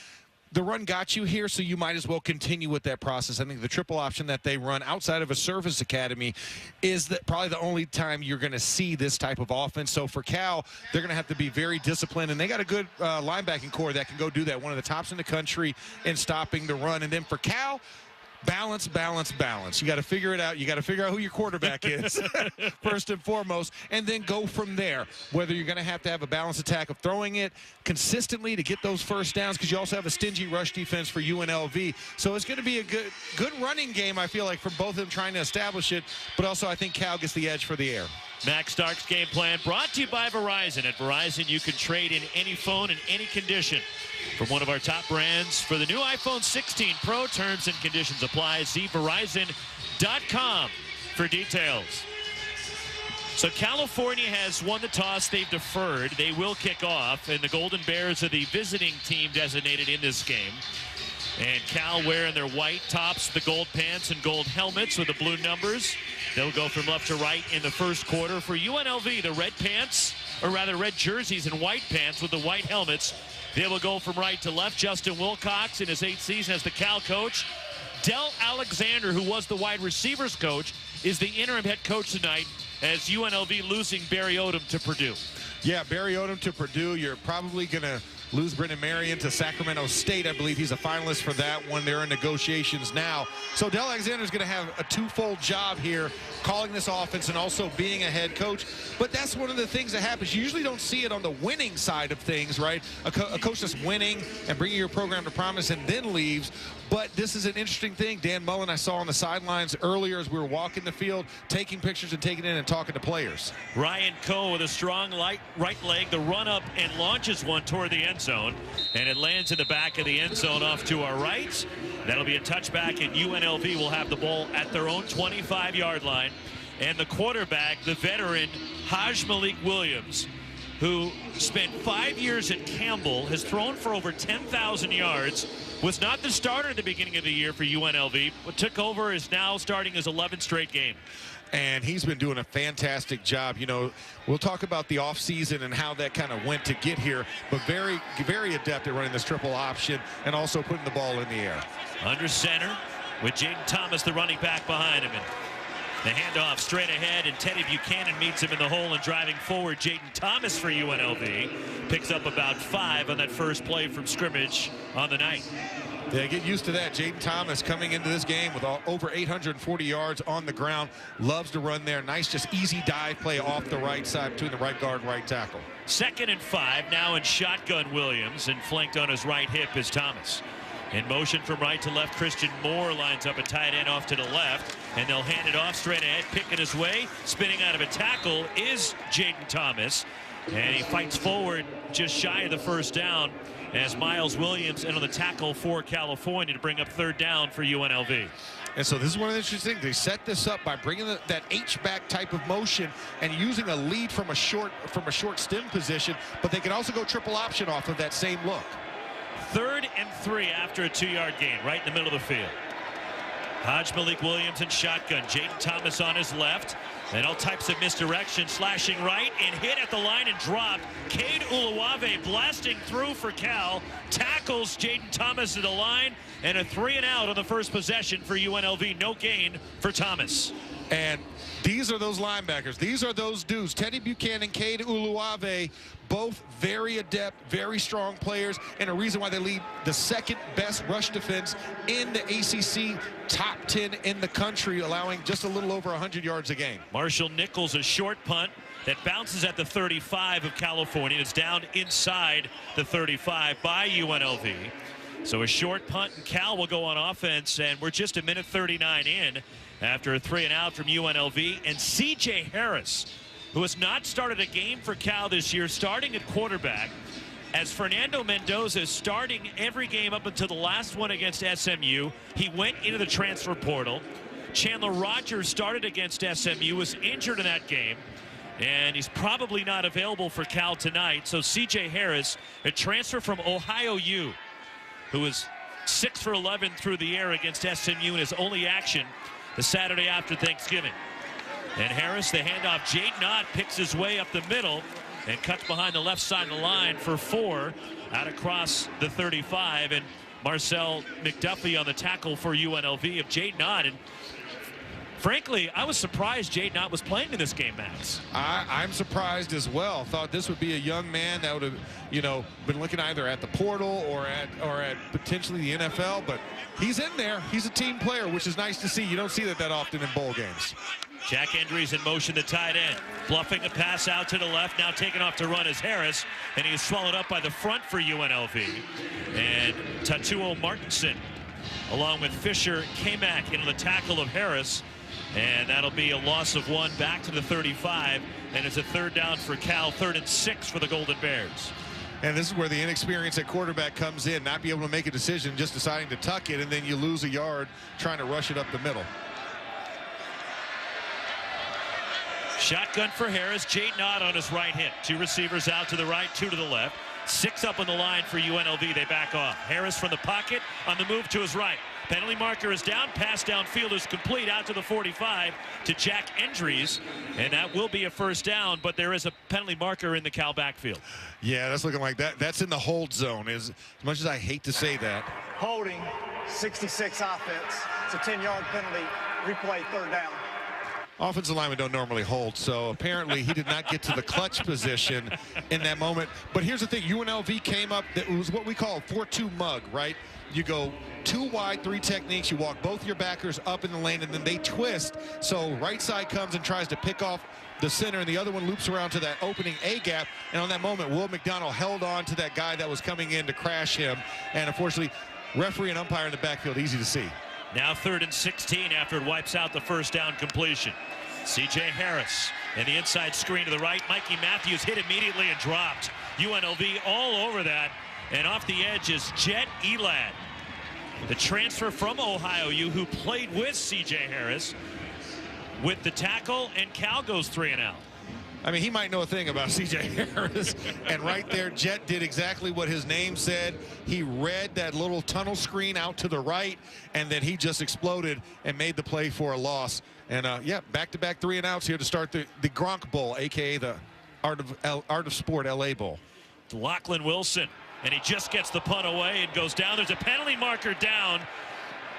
the run got you here, so you might as well continue with that process. I think the triple option that they run outside of a service academy is probably the only time you're going to see this type of offense. So for Cal, they're going to have to be very disciplined, and they got a good linebacking core that can go do that. One of the tops in the country in stopping the run. And then for Cal, balance, balance, balance. You got to figure it out. You got to figure out who your quarterback is first and foremost, and then go from there. Whether you're going to have a balanced attack of throwing it consistently to get those first downs, because you also have a stingy rush defense for UNLV. So it's going to be a good running game, I feel like, for both of them trying to establish it, but also I think Cal gets the edge for the air. Max Stark's game plan brought to you by Verizon. At Verizon, you can trade in any phone in any condition. From one of our top brands for the new iPhone 16 Pro, terms and conditions apply. See Verizon.com for details. So California has won the toss. They've deferred. They will kick off, and the Golden Bears are the visiting team designated in this game. And Cal wearing their white tops, the gold pants, and gold helmets with the blue numbers. They'll go from left to right in the first quarter. For UNLV, the red pants, or rather red jerseys and white pants with the white helmets, they will go from right to left. Justin Wilcox in his 8th season as the Cal coach. Del Alexander, who was the wide receivers coach, is the interim head coach tonight as UNLV losing Barry Odom to Purdue. Yeah, Barry Odom to Purdue. You're probably going to lose Brendan Marion to Sacramento State. I believe he's a finalist for that one. They're in negotiations now. So Del Alexander's going to have a twofold job here, calling this offense and also being a head coach. But that's one of the things that happens. You usually don't see it on the winning side of things, right? A coach that's winning and bringing your program to promise and then leaves. But this is an interesting thing. Dan Mullen, I saw on the sidelines earlier as we were walking the field, taking pictures and taking in and talking to players. Ryan Coe with a strong right leg, the run up and launches one toward the end zone. And it lands in the back of the end zone off to our right. That'll be a touchback, and UNLV will have the ball at their own 25-yard line. And the quarterback, the veteran Haj Malik Williams, who spent 5 years at Campbell, has thrown for over 10,000 yards, was not the starter at the beginning of the year for UNLV, but took over, is now starting his 11th straight game. And he's been doing a fantastic job. You know, we'll talk about the offseason and how that kind of went to get here, but very, very adept at running this triple option and also putting the ball in the air. Under center with Jaden Thomas, the running back behind him. And the handoff straight ahead, and Teddy Buchanan meets him in the hole, and driving forward, Jaden Thomas for UNLV picks up about 5 on that first play from scrimmage on the night. Yeah, get used to that. Jaden Thomas coming into this game with over 840 yards on the ground. Loves to run there. Nice, just easy dive play off the right side between the right guard and right tackle. 2nd and 5, now in shotgun Williams, and flanked on his right hip is Thomas. In motion from right to left, Christian Moore lines up a tight end off to the left, and they'll hand it off straight ahead, picking his way. Spinning out of a tackle is Jaden Thomas, and he fights forward just shy of the first down as Miles Williams in on the tackle for California to bring up 3rd down for UNLV. And so this is one of the interesting things. They set this up by bringing that H-back type of motion and using a lead from a short stem position, but they can also go triple option off of that same look. 3rd and 3 after a 2-yard gain, right in the middle of the field. Haj Malik Williams in shotgun. Jaden Thomas on his left. And all types of misdirection, slashing right and hit at the line and dropped. Cade Uluwave blasting through for Cal. Tackles Jaden Thomas at the line, and a 3-and-out on the first possession for UNLV. No gain for Thomas. And these are those linebackers. These are those dudes. Teddy Buchanan, Cade Uluwave, both very adept, very strong players, and a reason why they lead the 2nd best rush defense in the ACC, top 10 in the country, allowing just a little over 100 yards a game. Marshall Nichols, a short punt that bounces at the 35 of California. It's down inside the 35 by UNLV. So a short punt, and Cal will go on offense, and we're just a minute 39 in after a 3-and-out from UNLV. And C.J. Harris, who has not started a game for Cal this year, starting at quarterback, as Fernando Mendoza is starting every game up until the last one against SMU. He went into the transfer portal. Chandler Rogers started against SMU, was injured in that game, and he's probably not available for Cal tonight. So C.J. Harris, a transfer from Ohio U, who was 6 for 11 through the air against SMU in his only action the Saturday after Thanksgiving. And Harris, the handoff, Jaden Ott picks his way up the middle and cuts behind the left side of the line for 4 out across the 35. And Marcel McDuffie on the tackle for UNLV of Jaden Ott. And frankly, I was surprised Jaden Ott was playing in this game, Max. I'm surprised as well. Thought this would be a young man that would have, you know, been looking either at the portal or at potentially the NFL, but he's in there. He's a team player, which is nice to see. You don't see that often in bowl games. Jack Endries in motion, the tight end. Bluffing a pass out to the left, now taken off to run is Harris, and he's swallowed up by the front for UNLV. And Tatuo Martinson, along with Fisher Kamak, in the tackle of Harris. And that'll be a loss of 1 back to the 35. And it's a 3rd down for Cal, 3rd and 6 for the Golden Bears. And this is where the inexperience at quarterback comes in, not be able to make a decision, just deciding to tuck it, and then you lose a yard trying to rush it up the middle. Shotgun for Harris. Jaden Ott on his right hip. 2 receivers out to the right, 2 to the left. 6 up on the line for UNLV. They back off. Harris from the pocket on the move to his right. Penalty marker is down. Pass downfield is complete out to the 45 to Jack Endries. And that will be a first down, but there is a penalty marker in the Cal backfield. Yeah, that's looking like that. That's in the hold zone. As much as I hate to say that. Holding, 66 offense. It's a 10-yard penalty. Replay, 3rd down. Offensive linemen don't normally hold, so apparently he did not get to the clutch position in that moment. But here's the thing, UNLV came up, it was what we call a 4-2 mug, right? You go 2 wide, 3 techniques, you walk both your backers up in the lane, and then they twist. So right side comes and tries to pick off the center, and the other one loops around to that opening A gap. And on that moment, Will McDonald held on to that guy that was coming in to crash him. And unfortunately, referee and umpire in the backfield, easy to see. Now 3rd and 16 after it wipes out the first down completion. C.J. Harris and the inside screen to the right. Mikey Matthews hit immediately and dropped. UNLV all over that. And off the edge is Jet Elad, the transfer from Ohio U who played with C.J. Harris with the tackle, and Cal goes 3 and out. I mean, he might know a thing about C.J. Harris. And right there, Jet did exactly what his name said. He read that little tunnel screen out to the right, and then he just exploded and made the play for a loss. And, yeah, back-to-back 3 and outs here to start the Gronk Bowl, a.k.a. the Art of Sport L.A. Bowl. Lachlan Wilson, and he just gets the punt away and goes down. There's a penalty marker down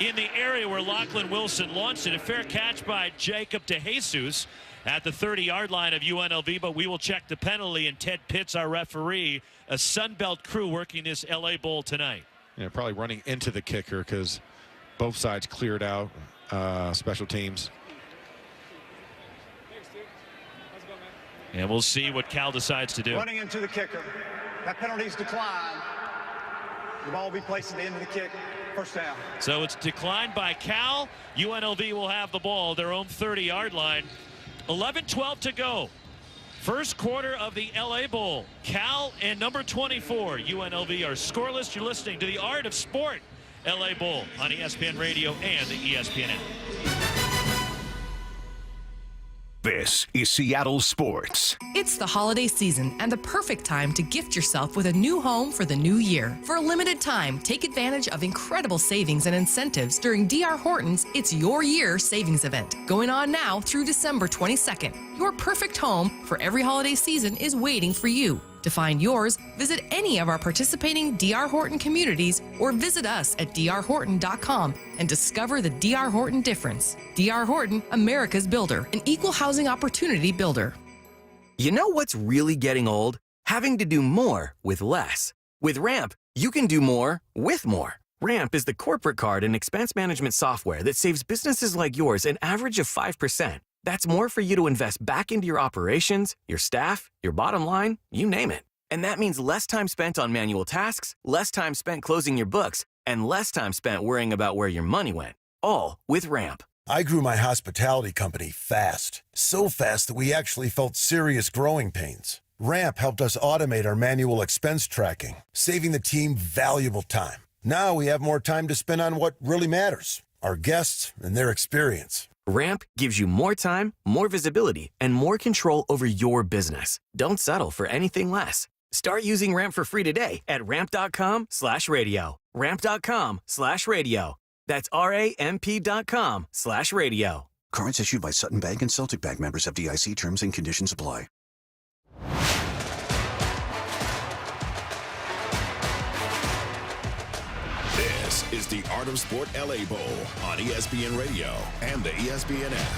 in the area where Lachlan Wilson launched it. A fair catch by Jacob DeJesus at the 30-yard line of UNLV, but we will check the penalty, and Ted Pitts, our referee, a Sunbelt crew working this L.A. Bowl tonight. Yeah, probably running into the kicker because both sides cleared out special teams. And we'll see what Cal decides to do. Running into the kicker. That penalty's declined. The ball will be placed at the end of the kick. First down. So it's declined by Cal. UNLV will have the ball, their own 30-yard line. 11-12 to go. First quarter of the L.A. Bowl. Cal and number 24, UNLV, are scoreless. You're listening to the Art of Sport L.A. Bowl on ESPN Radio and the ESPN app. This is Seattle Sports. It's the holiday season and the perfect time to gift yourself with a new home for the new year. For a limited time, take advantage of incredible savings and incentives during D.R. Horton's It's Your Year savings event. Going on now through December 22nd. Your perfect home for every holiday season is waiting for you. To find yours, visit any of our participating D.R. Horton communities or visit us at drhorton.com and discover the D.R. Horton difference. D.R. Horton, America's builder, an equal housing opportunity builder. You know what's really getting old? Having to do more with less. With Ramp, you can do more with more. Ramp is the corporate card and expense management software that saves businesses like yours an average of 5%. That's more for you to invest back into your operations, your staff, your bottom line, you name it. And that means less time spent on manual tasks, less time spent closing your books, and less time spent worrying about where your money went. All with Ramp. I grew my hospitality company fast. So fast that we actually felt serious growing pains. Ramp helped us automate our manual expense tracking, saving the team valuable time. Now we have more time to spend on what really matters, our guests and their experience. Ramp gives you more time, more visibility, and more control over your business. Don't settle for anything less. Start using Ramp for free today at ramp.com/radio. Ramp.com/radio. That's RAMP.com/radio. Cards issued by Sutton Bank and Celtic Bank, members of FDIC. Terms and conditions apply. This is the Art of Sport LA Bowl on ESPN Radio and the ESPN app.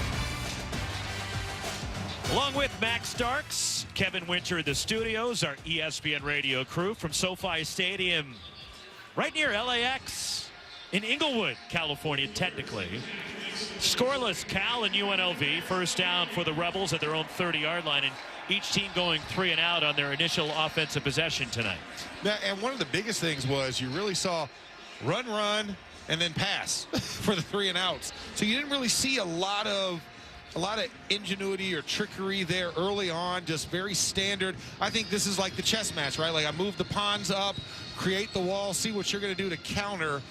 Along with Max Starks, Kevin Winter in the studios, our ESPN Radio crew from SoFi Stadium, right near LAX in Inglewood, California, technically. Scoreless, Cal and UNLV. First down for the Rebels at their own 30-yard line, and each team going 3 and out on their initial offensive possession tonight. Now, and one of the biggest things was you really saw run, and then pass for the 3 and outs. So you didn't really see a lot of ingenuity or trickery there early on, just very standard. I think this is like the chess match, right? Like I move the pawns up, create the wall, see what you're going to do to counter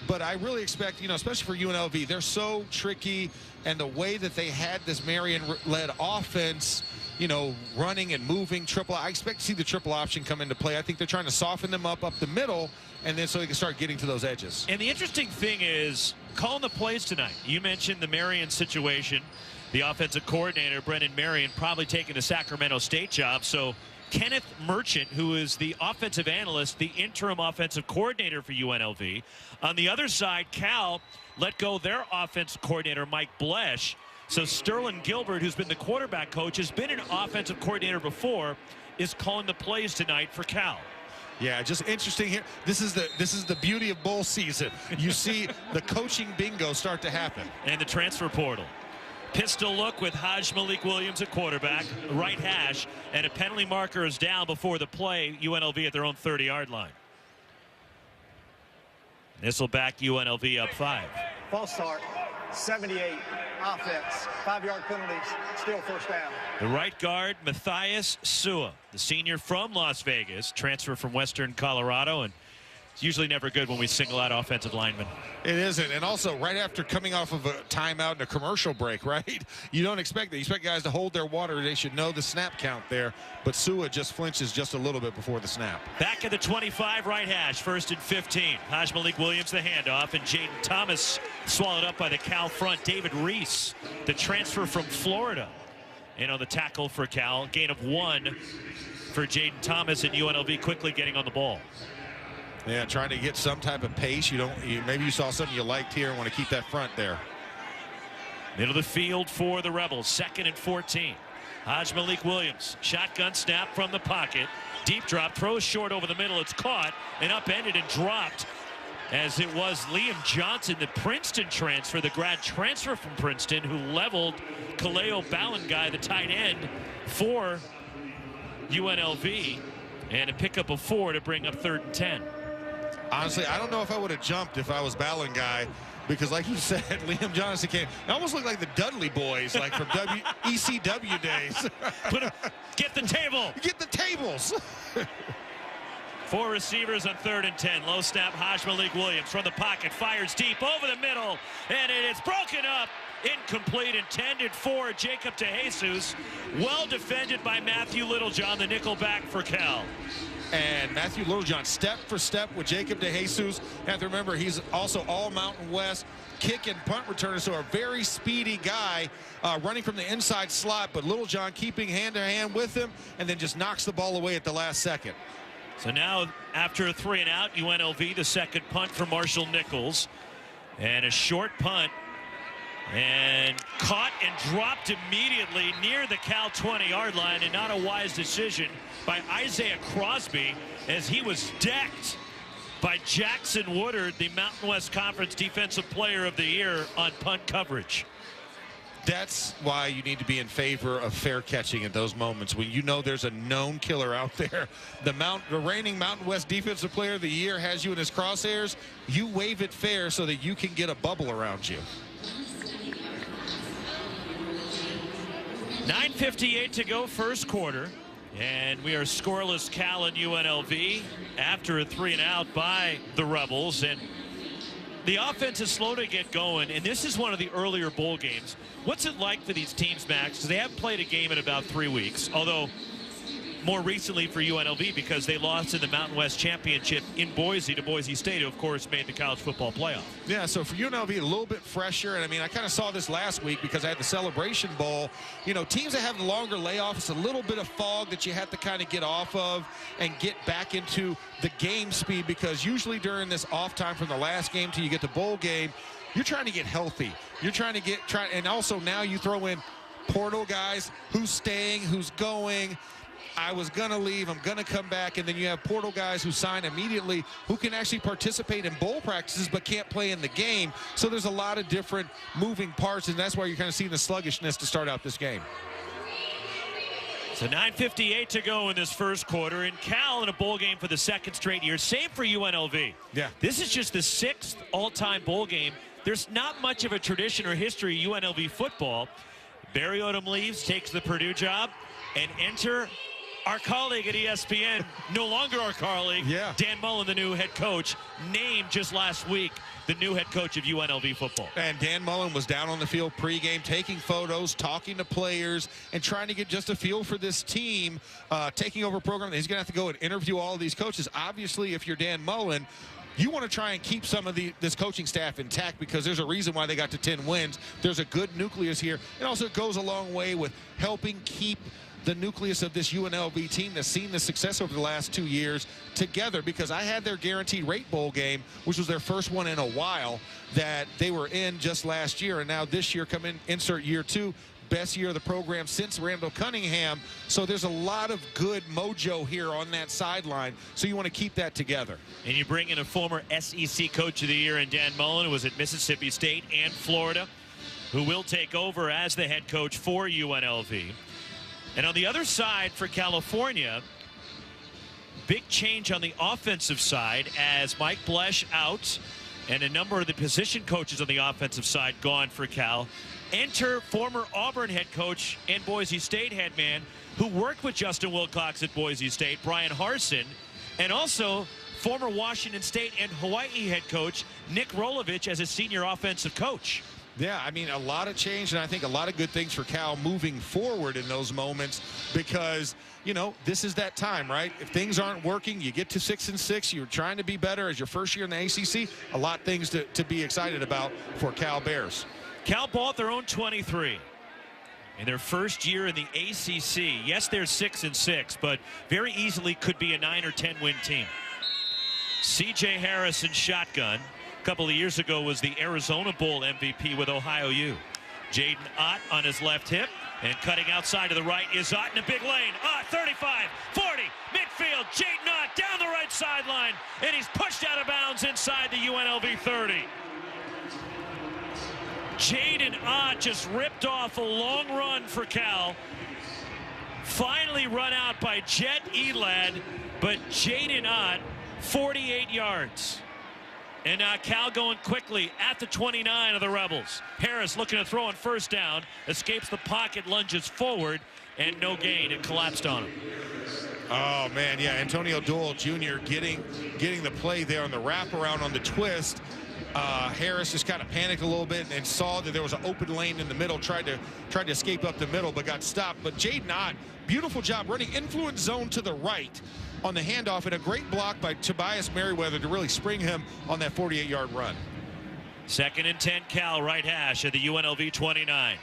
But I really expect, especially for UNLV, they're so tricky, and the way that they had this Marion-led offense, running and moving triple. I expect to see the triple option come into play. I think they're trying to soften them up the middle, and then so they can start getting to those edges. And the interesting thing is calling the plays tonight. You mentioned the Marion situation. The offensive coordinator, Brendan Marion, probably taking the Sacramento State job. So Kenneth Merchant, who is the offensive analyst, the interim offensive coordinator for UNLV. On the other side, Cal let go their offensive coordinator, Mike Blesh. So Sterling Gilbert, who's been the quarterback coach, has been an offensive coordinator before, is calling the plays tonight for Cal. Yeah, just interesting here. This is the beauty of bowl season. You see the coaching bingo start to happen. And the transfer portal. Pistol look with Malik Williams at quarterback, right hash, and a penalty marker is down before the play. UNLV at their own 30-yard line. This will back UNLV up 5. False start, 78, offense, 5-yard penalties, still first down. The right guard, Matthias Sua, the senior from Las Vegas, transfer from Western Colorado, and it's usually never good when we single out offensive linemen. It isn't, and also right after coming off of a timeout and a commercial break, right? You don't expect that. You expect guys to hold their water. They should know the snap count there, but Sua just flinches just a little bit before the snap. Back at the 25, right hash, 1st and 15. Malik Williams the handoff, and Jaden Thomas swallowed up by the Cal front. David Reese, the transfer from Florida, and on the tackle for Cal. Gain of 1 for Jaden Thomas, and UNLV quickly getting on the ball. Yeah, trying to get some type of pace. Maybe you saw something you liked here and want to keep that front there. Middle of the field for the Rebels, 2nd and 14. Malik Williams, shotgun snap from the pocket. Deep drop, throws short over the middle. It's caught and upended and dropped, as it was Liam Johnson, the Princeton transfer, the grad transfer from Princeton, who leveled Kaleo Ballanguy, the tight end for UNLV, and a pickup of 4 to bring up 3rd and 10. Honestly, I don't know if I would have jumped if I was Ballanguy, because like you said, Liam Johnson came. It almost looked like the Dudley boys, like from ECW days. Get the table. Get the tables. 4 receivers on 3rd and 10. Low snap, Malik Williams from the pocket, fires deep over the middle, and it is broken up. Incomplete, intended for Jacob DeJesus. Well defended by Matthew Littlejohn, the nickel back for Cal. And Matthew Littlejohn step for step with Jacob DeJesus. You have to remember, he's also all Mountain West kick and punt returner, so a very speedy guy running from the inside slot, but Littlejohn keeping hand-to-hand with him and then just knocks the ball away at the last second. So now, after a 3 and out, UNLV, the second punt for Marshall Nichols. And a short punt. And caught and dropped immediately near the Cal 20-yard line, and not a wise decision by Isaiah Crosby, as he was decked by Jackson Woodard, the Mountain West Conference Defensive Player of the Year, on punt coverage. That's why you need to be in favor of fair catching at those moments when you know there's a known killer out there. The reigning Mountain West Defensive Player of the Year has you in his crosshairs. You wave it fair so that you can get a bubble around you. 9:58 to go, first quarter, and we are scoreless. Cal and UNLV after a 3 and out by the Rebels, and the offense is slow to get going, and this is one of the earlier bowl games. What's it like for these teams, Max? Because they haven't played a game in about 3 weeks, although more recently for UNLV because they lost in the Mountain West Championship in Boise to Boise State, who of course made the college football playoff. Yeah, so for UNLV, a little bit fresher, and I mean, I kind of saw this last week because I had the Celebration Bowl. You know, teams that have the longer layoff, it's a little bit of fog that you have to kind of get off of and get back into the game speed, because usually during this off time from the last game till you get to bowl game, you're trying to get healthy. You're trying to get, and also now you throw in portal guys, who's staying, who's going. I was going to leave, I'm going to come back, and then you have portal guys who sign immediately who can actually participate in bowl practices but can't play in the game. So there's a lot of different moving parts, and that's why you're kind of seeing the sluggishness to start out this game. So 9:58 to go in this first quarter, and Cal in a bowl game for the second straight year. Same for UNLV. Yeah. This is just the 6th all-time bowl game. There's not much of a tradition or history of UNLV football. Barry Odom leaves, takes the Purdue job, and enter our colleague at ESPN, no longer our colleague, Dan Mullen, the new head coach, named just last week the new head coach of UNLV football. And Dan Mullen was down on the field pregame, taking photos, talking to players, and trying to get just a feel for this team, taking over a program. He's going to have to go and interview all of these coaches. Obviously, if you're Dan Mullen, you want to try and keep some of this coaching staff intact because there's a reason why they got to 10 wins. There's a good nucleus here. And also it goes a long way with helping keep the nucleus of this UNLV team that's seen the success over the last 2 years together, because I had their guaranteed rate bowl game, which was their first one in a while, that they were in just last year. And now this year, insert year 2. Best year of the program since Randall Cunningham. So there's a lot of good mojo here on that sideline. So you want to keep that together. And you bring in a former SEC Coach of the Year in Dan Mullen, who was at Mississippi State and Florida, who will take over as the head coach for UNLV. And on the other side for California, big change on the offensive side as Mike Blesh out and a number of the position coaches on the offensive side gone for Cal. Enter former Auburn head coach and Boise State head man who worked with Justin Wilcox at Boise State, Brian Harsin, and also former Washington State and Hawaii head coach Nick Rolovich as a senior offensive coach. Yeah, I mean, a lot of change, and I think a lot of good things for Cal moving forward in those moments because, you know, this is that time, right? If things aren't working, you get to 6-6, you're trying to be better as your first year in the ACC. A lot of things to be excited about for Cal Bears. Cal bought their own 23 in their first year in the ACC. Yes, they're 6-6, but very easily could be a 9 or 10 win team. C.J. Harrison shotgun. A couple of years ago was the Arizona Bowl MVP with Ohio U. Jaden Ott on his left hip, and cutting outside to the right is Ott in a big lane. Ott 35, 40, midfield. Jaden Ott down the right sideline, and he's pushed out of bounds inside the UNLV 30. Jaden Ott just ripped off a long run for Cal. Finally run out by Jet Elad, but Jaden Ott, 48 yards. And now Cal going quickly at the 29 of the Rebels. Harris looking to throw on first down, escapes the pocket, lunges forward, and no gain. It collapsed on him. Oh, man, yeah, Antonio Dole Jr. getting the play there on the wraparound on the twist. Harris just kind of panicked a little bit and saw that there was an open lane in the middle, tried to escape up the middle, but got stopped. But Jaden Ott, beautiful job running influence zone to the right on the handoff, and a great block by Tobias Merriweather to really spring him on that 48-yard run. 2nd and 10 Cal, right hash at the UNLV 29.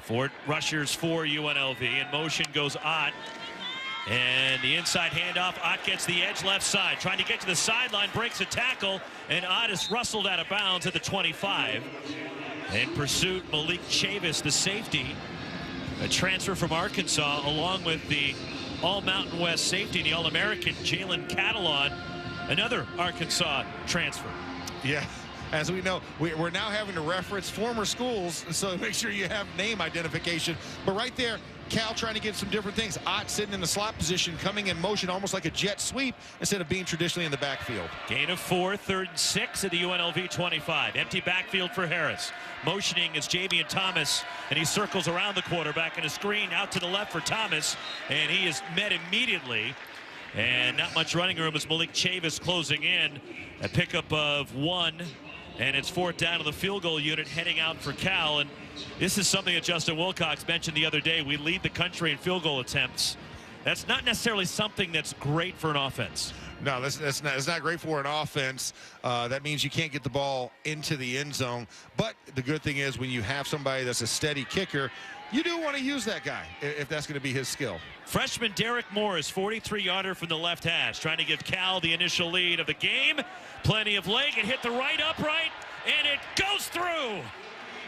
4 rushers for UNLV. In motion goes Ott. And the inside handoff, Ott gets the edge left side. Trying to get to the sideline, breaks a tackle, and Ott is rustled out of bounds at the 25. In pursuit, Malik Chavis, the safety, a transfer from Arkansas, along with the All-Mountain West safety, the All-American Jalen Catalon, another Arkansas transfer. Yeah, as we know, we're now having to reference former schools, so make sure you have name identification. But right there, Cal trying to get some different things. Ott sitting in the slot position, coming in motion almost like a jet sweep instead of being traditionally in the backfield. Gain of 4, 3rd and 6 at the UNLV 25. Empty backfield for Harris. Motioning is Javian Thomas, and he circles around the quarterback in a screen out to the left for Thomas, and he is met immediately. And not much running room as Malik Chavis closing in. A pickup of 1, and it's 4th down to the field goal unit heading out for Cal. And this is something that Justin Wilcox mentioned the other day. We lead the country in field goal attempts. That's not necessarily something that's great for an offense. No, it's not great for an offense. That means you can't get the ball into the end zone. But the good thing is when you have somebody that's a steady kicker, you do want to use that guy if that's going to be his skill. Freshman Derek Morris, 43-yarder from the left hash, trying to give Cal the initial lead of the game. Plenty of leg. It hit the right upright, and it goes through.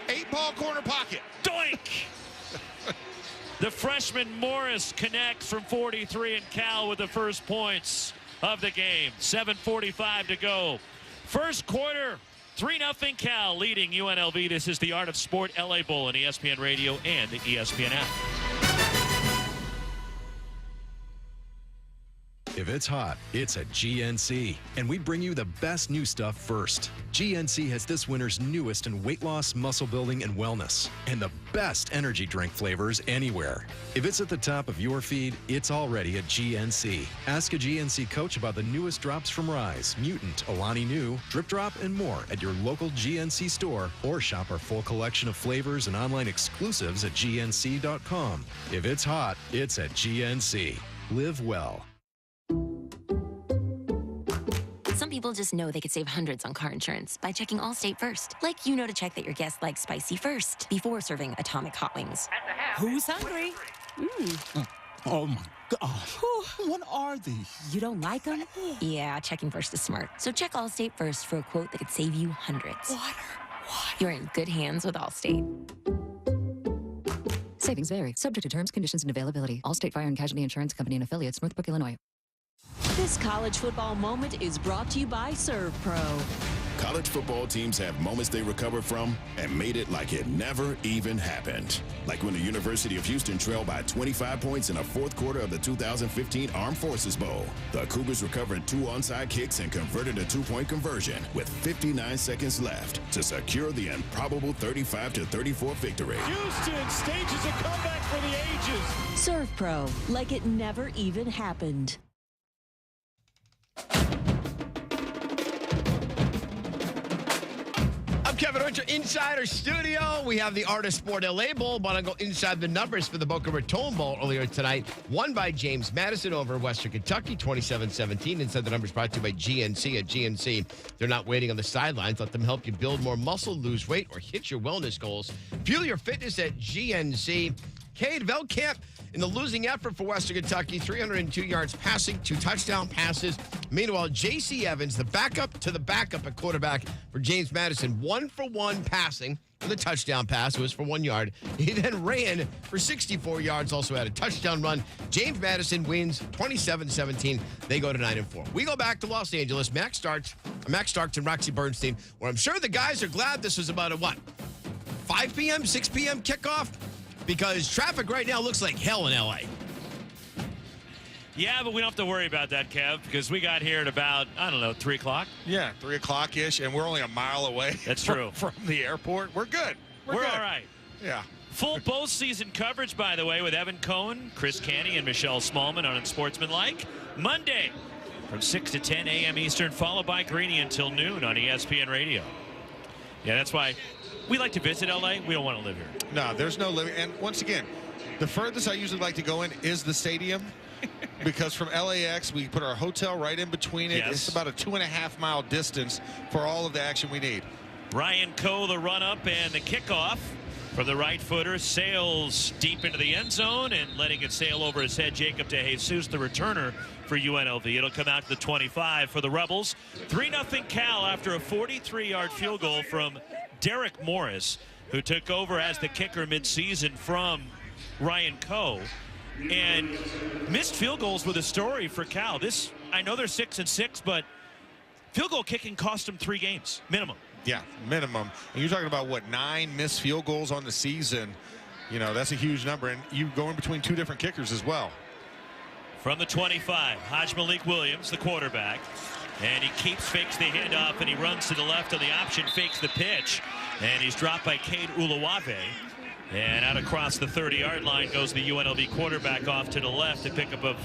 8-ball corner pocket. Doink! The freshman Morris connects from 43, and Cal with the first points of the game. 7:45 to go. First quarter, 3-0 Cal leading UNLV. This is the Art of Sport LA Bowl on ESPN Radio and the ESPN app. If it's hot, it's at GNC. And we bring you the best new stuff first. GNC has this winter's newest in weight loss, muscle building, and wellness. And the best energy drink flavors anywhere. If it's at the top of your feed, it's already at GNC. Ask a GNC coach about the newest drops from Rise, Mutant, Alani Nu, Drip Drop, and more at your local GNC store, or shop our full collection of flavors and online exclusives at GNC.com. If it's hot, it's at GNC. Live well. Some people just know they could save hundreds on car insurance by checking Allstate first. Like you know to check that your guests like spicy first before serving atomic hot wings. Who's hungry? Oh my gosh. What are these? You don't like them? Yeah, checking first is smart. So check Allstate first for a quote that could save you hundreds. Water. You're in good hands with Allstate. Savings vary. Subject to terms, conditions, and availability. Allstate Fire and Casualty Insurance Company and Affiliates, Northbrook, Illinois. This college football moment is brought to you by ServPro. College football teams have moments they recover from and made it like it never even happened. Like when the University of Houston trailed by 25 points in the fourth quarter of the 2015 Armed Forces Bowl. The Cougars recovered 2 onside kicks and converted a 2-point conversion with 59 seconds left to secure the improbable 35-34 victory. Houston stages a comeback for the ages. ServPro, like it never even happened. Kevin Winter, inside our studio. We have the Artist Sport LA Bowl. Want to go inside the numbers for the Boca Raton Bowl earlier tonight. Won by James Madison over Western Kentucky, 27-17. Inside the numbers brought to you by GNC. At GNC, they're not waiting on the sidelines. Let them help you build more muscle, lose weight, or hit your wellness goals. Fuel your fitness at GNC. Cade Velkamp in the losing effort for Western Kentucky, 302 yards passing, 2 touchdown passes. Meanwhile, J.C. Evans, the backup to the backup at quarterback for James Madison, 1 for 1 passing with a touchdown pass. It was for 1 yard. He then ran for 64 yards, also had a touchdown run. James Madison wins 27-17. They go to 9-4. We go back to Los Angeles. Max Starks and Roxy Bernstein, where I'm sure the guys are glad this is about a, 5 p.m., 6 p.m. kickoff? Because traffic right now looks like hell in L.A. Yeah, but we don't have to worry about that, Kev, because we got here at about, 3 o'clock. Yeah, 3 o'clock-ish, and we're only a mile away. That's true. From the airport. We're good. We're good. all right. Yeah. Full postseason coverage, by the way, with Evan Cohen, Chris Canty, and Michelle Smallman on Unsportsmanlike. Monday from 6 to 10 a.m. Eastern, followed by Greeny until noon on ESPN Radio. Yeah, that's why we like to visit L.A. We don't want to live here. No, there's no living. And once again, the furthest I usually like to go in is the stadium. Because from LAX, we put our hotel right in between it. Yes. It's about a 2.5-mile distance for all of the action we need. Ryan Coe, the run-up and the kickoff from the right footer, sails deep into the end zone and letting it sail over his head. Jacob DeJesus, the returner for UNLV. It'll come out to the 25 for the Rebels. 3-0 Cal after a 43-yard field goal from Derek Morris, who took over as the kicker midseason from Ryan Coe. And missed field goals were the story for Cal. I know they're 6-6, but field goal kicking cost them 3 games, minimum. Yeah, minimum. And you're talking about, 9 missed field goals on the season. That's a huge number. And you go in between 2 different kickers as well. From the 25, Hajj-Malik Williams, the quarterback. And he fakes the handoff, and he runs to the left on the option, fakes the pitch. And he's dropped by Cade Uluwave. And out across the 30-yard line goes the UNLV quarterback off to the left to pick up a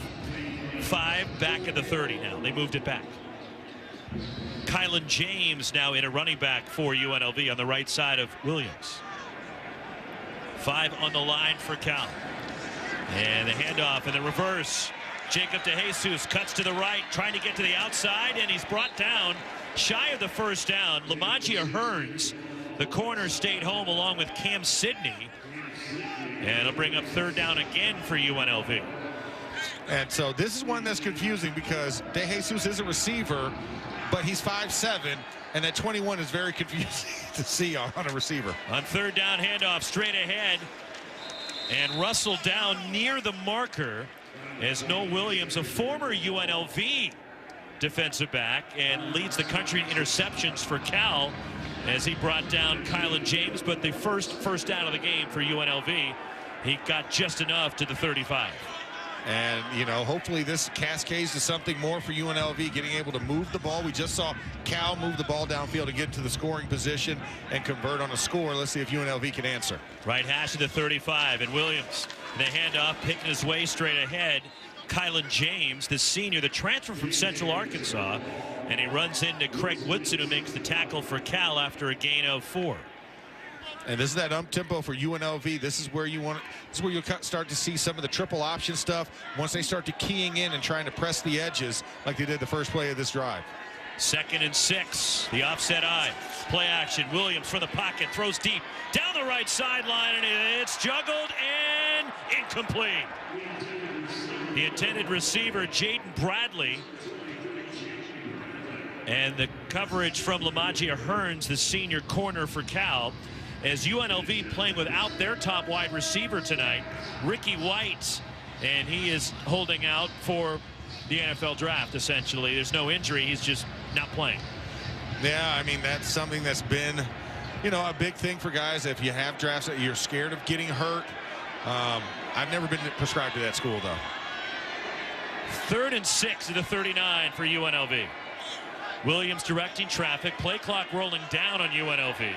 5 back at the 30 now. They moved it back. Kylan James now in a running back for UNLV on the right side of Williams. 5 on the line for Cal. And the handoff and the reverse. Jacob DeJesus cuts to the right, trying to get to the outside, and he's brought down shy of the first down. Lamagia Hearns, the corner, stayed home along with Cam Sidney. And it'll bring up 3rd down again for UNLV. And so this is one that's confusing because DeJesus is a receiver, but he's 5'7", and that 21 is very confusing to see on a receiver. On 3rd down, handoff straight ahead. And Russell down near the marker as Noah Williams, a former UNLV defensive back, and leads the country in interceptions for Cal as he brought down Kylan James. But the first down of the game for UNLV, he got just enough to the 35. And, you know, hopefully this cascades to something more for UNLV, getting able to move the ball. We just saw Cal move the ball downfield to get to the scoring position and convert on a score. Let's see if UNLV can answer. Right hash of the 35, and Williams in the handoff, picking his way straight ahead. Kylan James, the senior, the transfer from Central Arkansas, and he runs into Craig Woodson, who makes the tackle for Cal after a gain of 4. And this is that tempo for UNLV. This is where you'll start to see some of the triple option stuff once they start to keying in and trying to press the edges like they did the first play of this drive. 2nd and 6. The offset eye. Play action. Williams from the pocket. Throws deep. Down the right sideline. And it's juggled and incomplete. The intended receiver, Jaden Bradley. And the coverage from Lamagia Hearns, the senior corner for Cal. As UNLV playing without their top wide receiver tonight, Ricky White. And he is holding out for the NFL draft, essentially. There's no injury. He's just not playing. Yeah, I mean, that's something that's been, you know, a big thing for guys. If you have drafts that you're scared of getting hurt. I've never been prescribed to that school, though. 3rd and 6 at the 39 for UNLV. Williams directing traffic. Play clock rolling down on UNLV.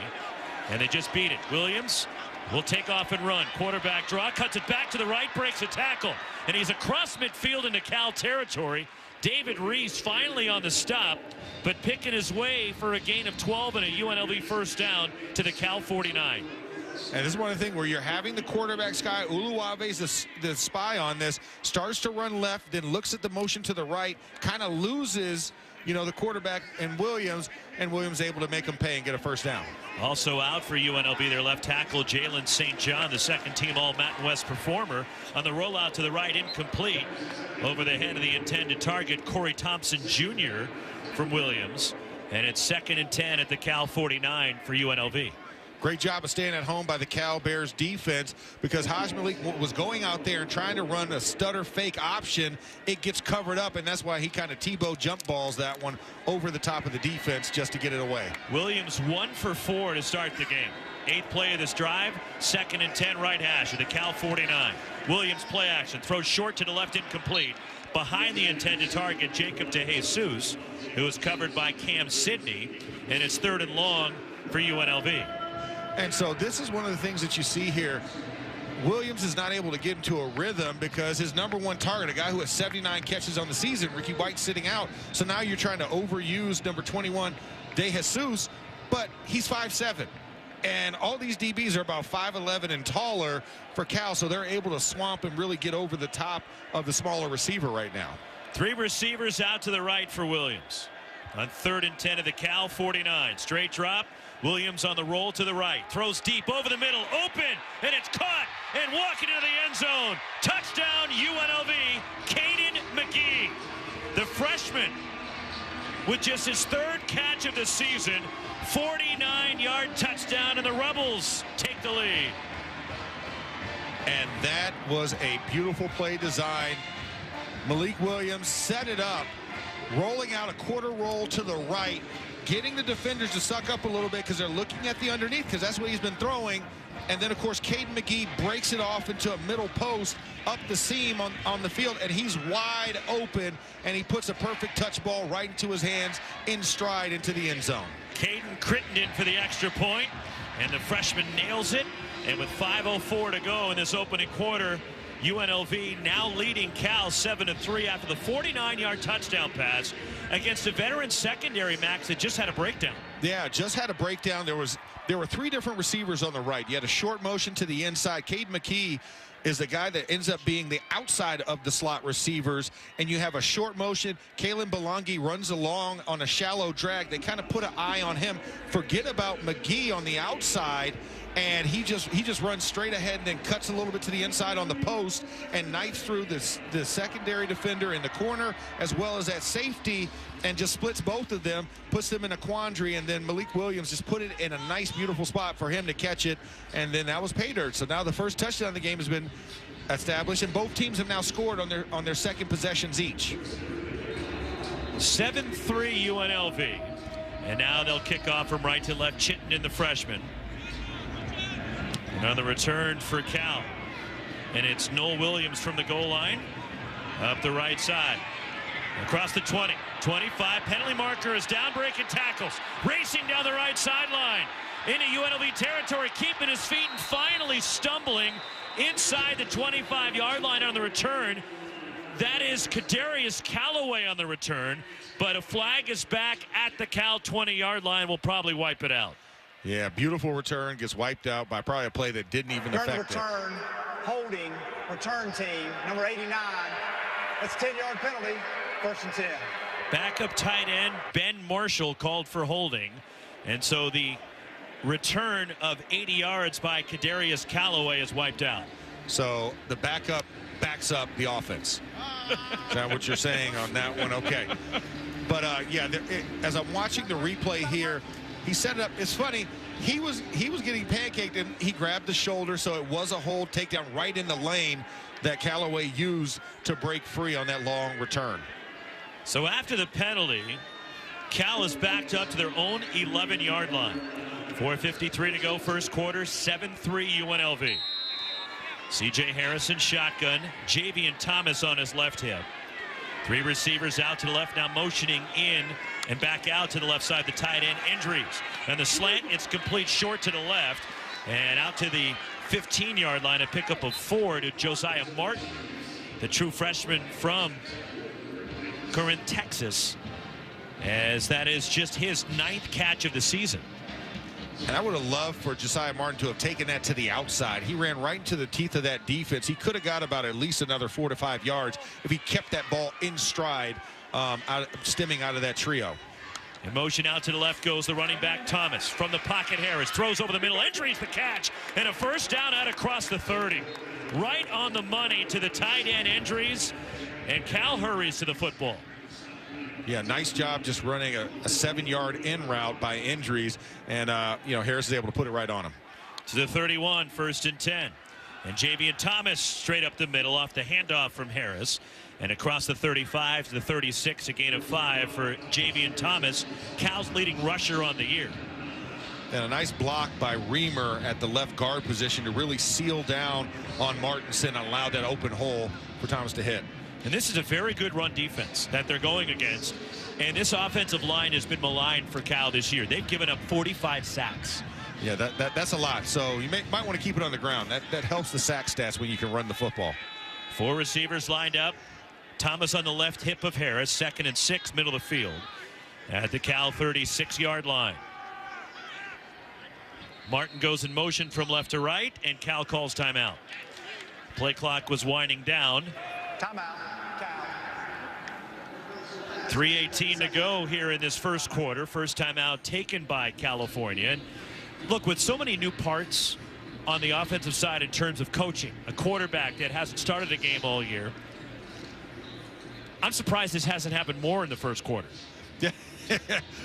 And they just beat it. Williams will take off and run. Quarterback draw, cuts it back to the right, breaks a tackle. And he's across midfield into Cal territory. David Reese finally on the stop, but picking his way for a gain of 12 and a UNLV first down to the Cal 49. And this is one of the things where you're having the quarterback Sky Uluwave's the spy on this, starts to run left, then looks at the motion to the right, kind of loses, you know, the quarterback and Williams able to make him pay and get a first down. Also out for UNLV, their left tackle, Jalen St. John, the second-team All-Mountain West performer. On the rollout to the right, incomplete. Over the head of the intended target, Corey Thompson Jr. from Williams. And it's 2nd and 10 at the Cal 49 for UNLV. Great job of staying at home by the Cal Bears defense, because Haj Malik was going out there and trying to run a stutter fake option. It gets covered up, and that's why he kind of Tebow jump balls that one over the top of the defense just to get it away. Williams 1 for 4 to start the game. 8th play of this drive, 2nd and 10 right hash of the Cal 49. Williams play action, throws short to the left, incomplete. Behind the intended target, Jacob DeJesus, who is covered by Cam Sidney, and it's 3rd and long for UNLV. And so this is one of the things that you see here. Williams is not able to get into a rhythm because his #1 target, a guy who has 79 catches on the season, Ricky White, sitting out. So now you're trying to overuse number 21, DeJesus, but he's 5'7". And all these DBs are about 5'11" and taller for Cal, so they're able to swamp and really get over the top of the smaller receiver right now. 3 receivers out to the right for Williams. On 3rd and 10 of the Cal 49. Straight drop. Williams on the roll to the right. Throws deep over the middle. Open. And it's caught. And walking into the end zone. Touchdown UNLV. Caden McGee. The freshman with just his 3rd catch of the season. 49-yard touchdown, and the Rebels take the lead. And that was a beautiful play design. Malik Williams set it up, rolling out a quarter roll to the right, getting the defenders to suck up a little bit because they're looking at the underneath, because that's what he's been throwing. And then, of course, Caden McGee breaks it off into a middle post up the seam on the field, and he's wide open, and he puts a perfect touch ball right into his hands in stride into the end zone. Caden Crittenden for the extra point, and the freshman nails it. And with 5:04 to go in this opening quarter, UNLV now leading Cal 7-3 after the 49-yard touchdown pass against a veteran secondary, Max, that just had a breakdown. Yeah, just had a breakdown. There were 3 different receivers on the right. You had a short motion to the inside. Caden McGee is the guy that ends up being the outside of the slot receivers, and you have a short motion. Kalen Belangi runs along on a shallow drag. They kind of put an eye on him. Forget about McGee on the outside, and he just runs straight ahead and then cuts a little bit to the inside on the post and knifes through the secondary defender in the corner as well as that safety, and just splits both of them, puts them in a quandary, and then Malik Williams just put it in a nice, beautiful spot for him to catch it, and then that was pay dirt. So now the first touchdown of the game has been established, and both teams have now scored on their second possessions each. 7-3 UNLV, and now they'll kick off from right to left. Chittenden, the freshman. And on the return for Cal, and it's Noel Williams from the goal line. Up the right side. Across the 20. 25. Penalty marker is down, breaking tackles. Racing down the right sideline. Into UNLV territory, keeping his feet and finally stumbling inside the 25-yard line on the return. That is Kadarius Callaway on the return, but a flag is back at the Cal 20-yard line. Will probably wipe it out. Yeah, beautiful return. Gets wiped out by probably a play that didn't even affect return, holding, return team, number 89. That's a 10-yard penalty, 1st and 10. Backup tight end Ben Marshall called for holding, and so the return of 80 yards by Kadarius Callaway is wiped out. So the backup backs up the offense. Is that what you're saying on that one? Okay. But yeah, as I'm watching the replay here, he set it up. It's funny. He was getting pancaked and he grabbed the shoulder, so it was a hold takedown right in the lane that Callaway used to break free on that long return. So after the penalty, Cal is backed up to their own 11-yard line. 4:53 to go, first quarter, 7-3 UNLV. C.J. Harrison shotgun, Javian Thomas on his left hip. 3 receivers out to the left, now motioning in and back out to the left side, the tight end Andrews. And the slant, it's complete short to the left and out to the 15-yard line, a pickup of 4 to Josiah Martin, the true freshman from Corinth, Texas, as that is just his 9th catch of the season. And I would have loved for Josiah Martin to have taken that to the outside. He ran right into the teeth of that defense. He could have got about at least another 4 to 5 yards if he kept that ball in stride, stemming out of that trio. In motion out to the left goes the running back Thomas. From the pocket, Harris throws over the middle. Andrews the catch, and a first down out across the 30. Right on the money to the tight end Andrews, and Cal hurries to the football. Yeah, nice job just running a 7-yard in route by Andrews, and Harris is able to put it right on him. To the 31, 1st and 10. And Javian Thomas straight up the middle off the handoff from Harris. And across the 35 to the 36, a gain of 5 for Javian Thomas, Cal's leading rusher on the year. And a nice block by Reamer at the left guard position to really seal down on Martinson and allow that open hole for Thomas to hit. And this is a very good run defense that they're going against. And this offensive line has been maligned for Cal this year. They've given up 45 sacks. Yeah, that's a lot. So you might want to keep it on the ground. That helps the sack stats when you can run the football. 4 receivers lined up. Thomas on the left hip of Harris, 2nd and 6, middle of the field at the Cal 36-yard line. Martin goes in motion from left to right, and Cal calls timeout. Play clock was winding down. Timeout. 3:18 to go here in this first quarter. First timeout taken by California. And look, with so many new parts on the offensive side in terms of coaching, a quarterback that hasn't started a game all year, I'm surprised this hasn't happened more in the first quarter. Yeah,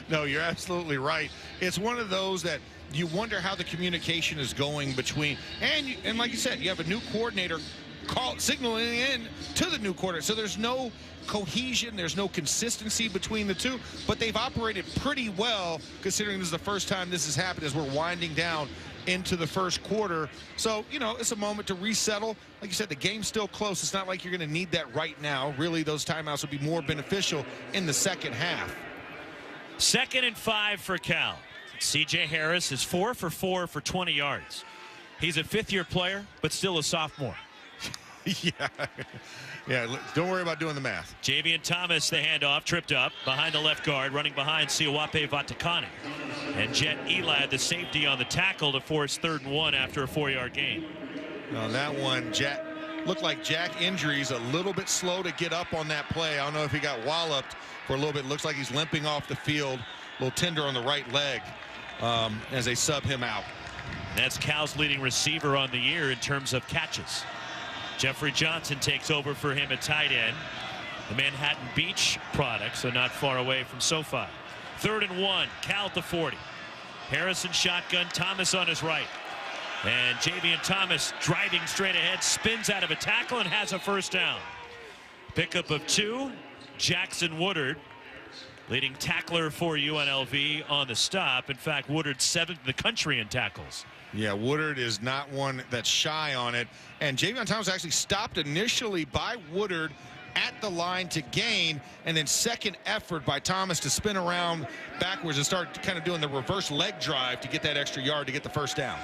no, you're absolutely right. It's one of those that you wonder how the communication is going between, and like you said, you have a new coordinator signaling in to the new coordinator. So there's no cohesion, there's no consistency between the two, but they've operated pretty well considering this is the first time this has happened as we're winding down into the first quarter. So, it's a moment to resettle. Like you said, the game's still close. It's not like you're going to need that right now. Really, those timeouts will be more beneficial in the second half. 2nd and 5 for Cal. C.J. Harris is 4 for 4 for 20 yards. He's a 5th-year player, but still a sophomore. Yeah, don't worry about doing the math. Javian Thomas, the handoff, tripped up behind the left guard, running behind Siwape Vatakani. And Jet Elad, the safety, on the tackle to force 3rd and 1 after a 4-yard gain. On that one, looked like Jack Injuries a little bit slow to get up on that play. I don't know if he got walloped for a little bit. Looks like he's limping off the field. A little tender on the right leg as they sub him out. And that's Cal's leading receiver on the year in terms of catches. Jeffrey Johnson takes over for him at tight end. The Manhattan Beach product, so not far away from SoFi. 3rd and 1, Cal at the 40. Harrison shotgun, Thomas on his right. And Javian Thomas driving straight ahead, spins out of a tackle and has a first down. Pickup of 2, Jackson Woodard, leading tackler for UNLV on the stop. In fact, Woodard 7th in the country in tackles. Yeah, Woodard is not one that's shy on it. And Javian Thomas actually stopped initially by Woodard at the line to gain, and then second effort by Thomas to spin around backwards and start kind of doing the reverse leg drive to get that extra yard to get the first down.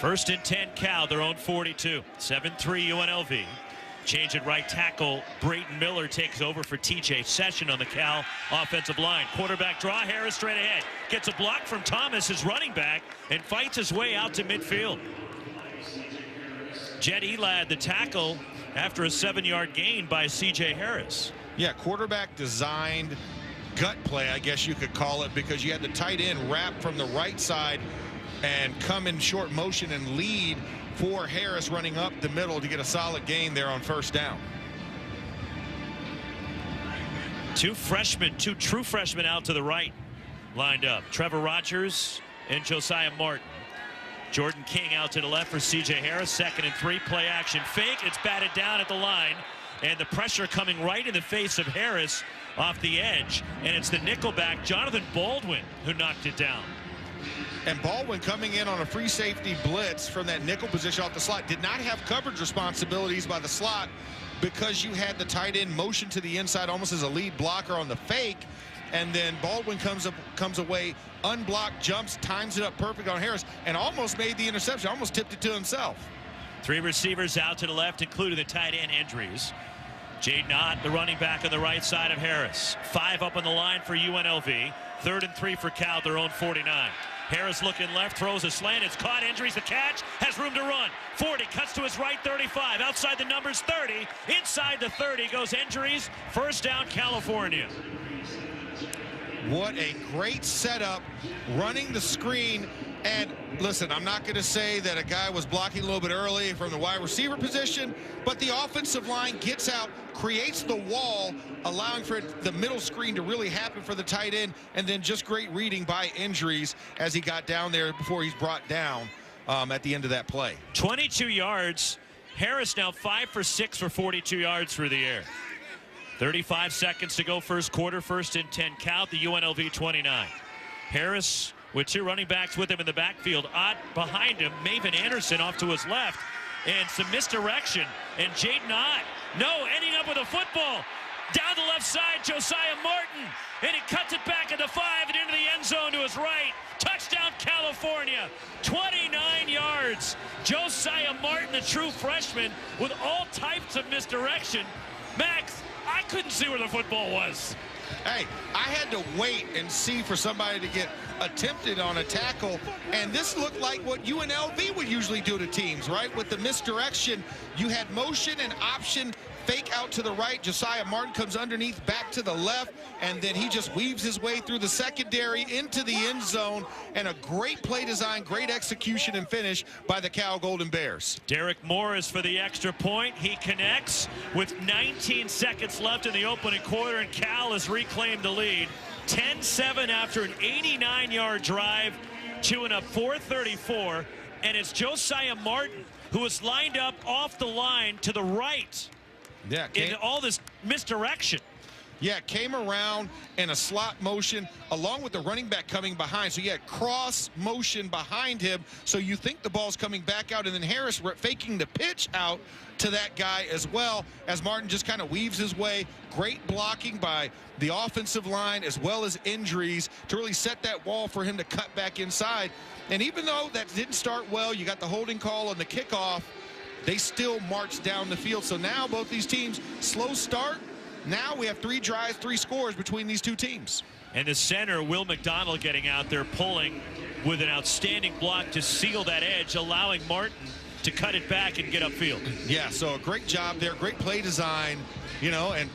1st and 10 Cal, their own 42. 7-3 UNLV. Change at right tackle. Brayton Miller takes over for TJ Session on the Cal offensive line. Quarterback draw. Harris straight ahead. Gets a block from Thomas, his running back, and fights his way out to midfield. Jet Elad, the tackle, after a 7-yard gain by C.J. Harris. Yeah, quarterback designed gut play, I guess you could call it, because you had the tight end wrap from the right side and come in short motion and lead for Harris running up the middle to get a solid gain there on first down. Two true freshmen out to the right lined up. Trevor Rogers and Josiah Martin. Jordan King out to the left for C.J. Harris. 2nd and 3, play action fake. It's batted down at the line, and the pressure coming right in the face of Harris off the edge, and it's the nickelback Jonathan Baldwin who knocked it down. And Baldwin coming in on a free safety blitz from that nickel position off the slot. Did not have coverage responsibilities by the slot because you had the tight end motion to the inside almost as a lead blocker on the fake. And then Baldwin comes away unblocked, jumps, times it up perfect on Harris, and almost made the interception, almost tipped it to himself. 3 receivers out to the left, including the tight end Andrews. Jade Knott, the running back on the right side of Harris. 5 up on the line for UNLV. 3rd and 3 for Cal, their own 49. Harris looking left, throws a slant. It's caught. Andrews the catch. Has room to run. 40, cuts to his right, 35. Outside the numbers, 30. Inside the 30 goes Andrews. First down, California. What a great setup, running the screen. And listen, I'm not going to say that a guy was blocking a little bit early from the wide receiver position, but the offensive line gets out, creates the wall, allowing for the middle screen to really happen for the tight end, and then just great reading by Andrews as he got down there before he's brought down at the end of that play. 22 yards. Harris now 5 for 6 for 42 yards through the air. 35 seconds to go first quarter. 1st and 10 count, the UNLV 29. Harris with 2 running backs with him in the backfield. Ott behind him, Maven Anderson off to his left, and some misdirection. And Jaden Ott, ending up with a football. Down the left side, Josiah Martin, and he cuts it back at the 5 and into the end zone to his right. Touchdown, California. 29 yards. Josiah Martin, the true freshman, with all types of misdirection. Max, I couldn't see where the football was. Hey, I had to wait and see for somebody to get attempted on a tackle, and this looked like what UNLV would usually do to teams, right? With the misdirection, you had motion and option, fake out to the right. Josiah Martin comes underneath, back to the left, and then he just weaves his way through the secondary into the end zone, and a great play design, great execution and finish by the Cal Golden Bears. Derek Morris for the extra point. He connects with 19 seconds left in the opening quarter, and Cal has reclaimed the lead. 10-7 after an 89-yard drive, chewing up 4:34, and it's Josiah Martin who is lined up off the line to the right. Yeah, in all this misdirection. Yeah, came around in a slot motion along with the running back coming behind. So you had cross motion behind him. So you think the ball's coming back out, and then Harris faking the pitch out to that guy as well, as Martin just kind of weaves his way. Great blocking by the offensive line as well as injuries to really set that wall for him to cut back inside. And even though that didn't start well, you got the holding call on the kickoff, they still marched down the field. So now both these teams, slow start. Now we have 3 drives, 3 scores between these 2 teams. And the center, Will McDonald, getting out there, pulling with an outstanding block to seal that edge, allowing Martin to cut it back and get upfield. Yeah, so a great job there, great play design, and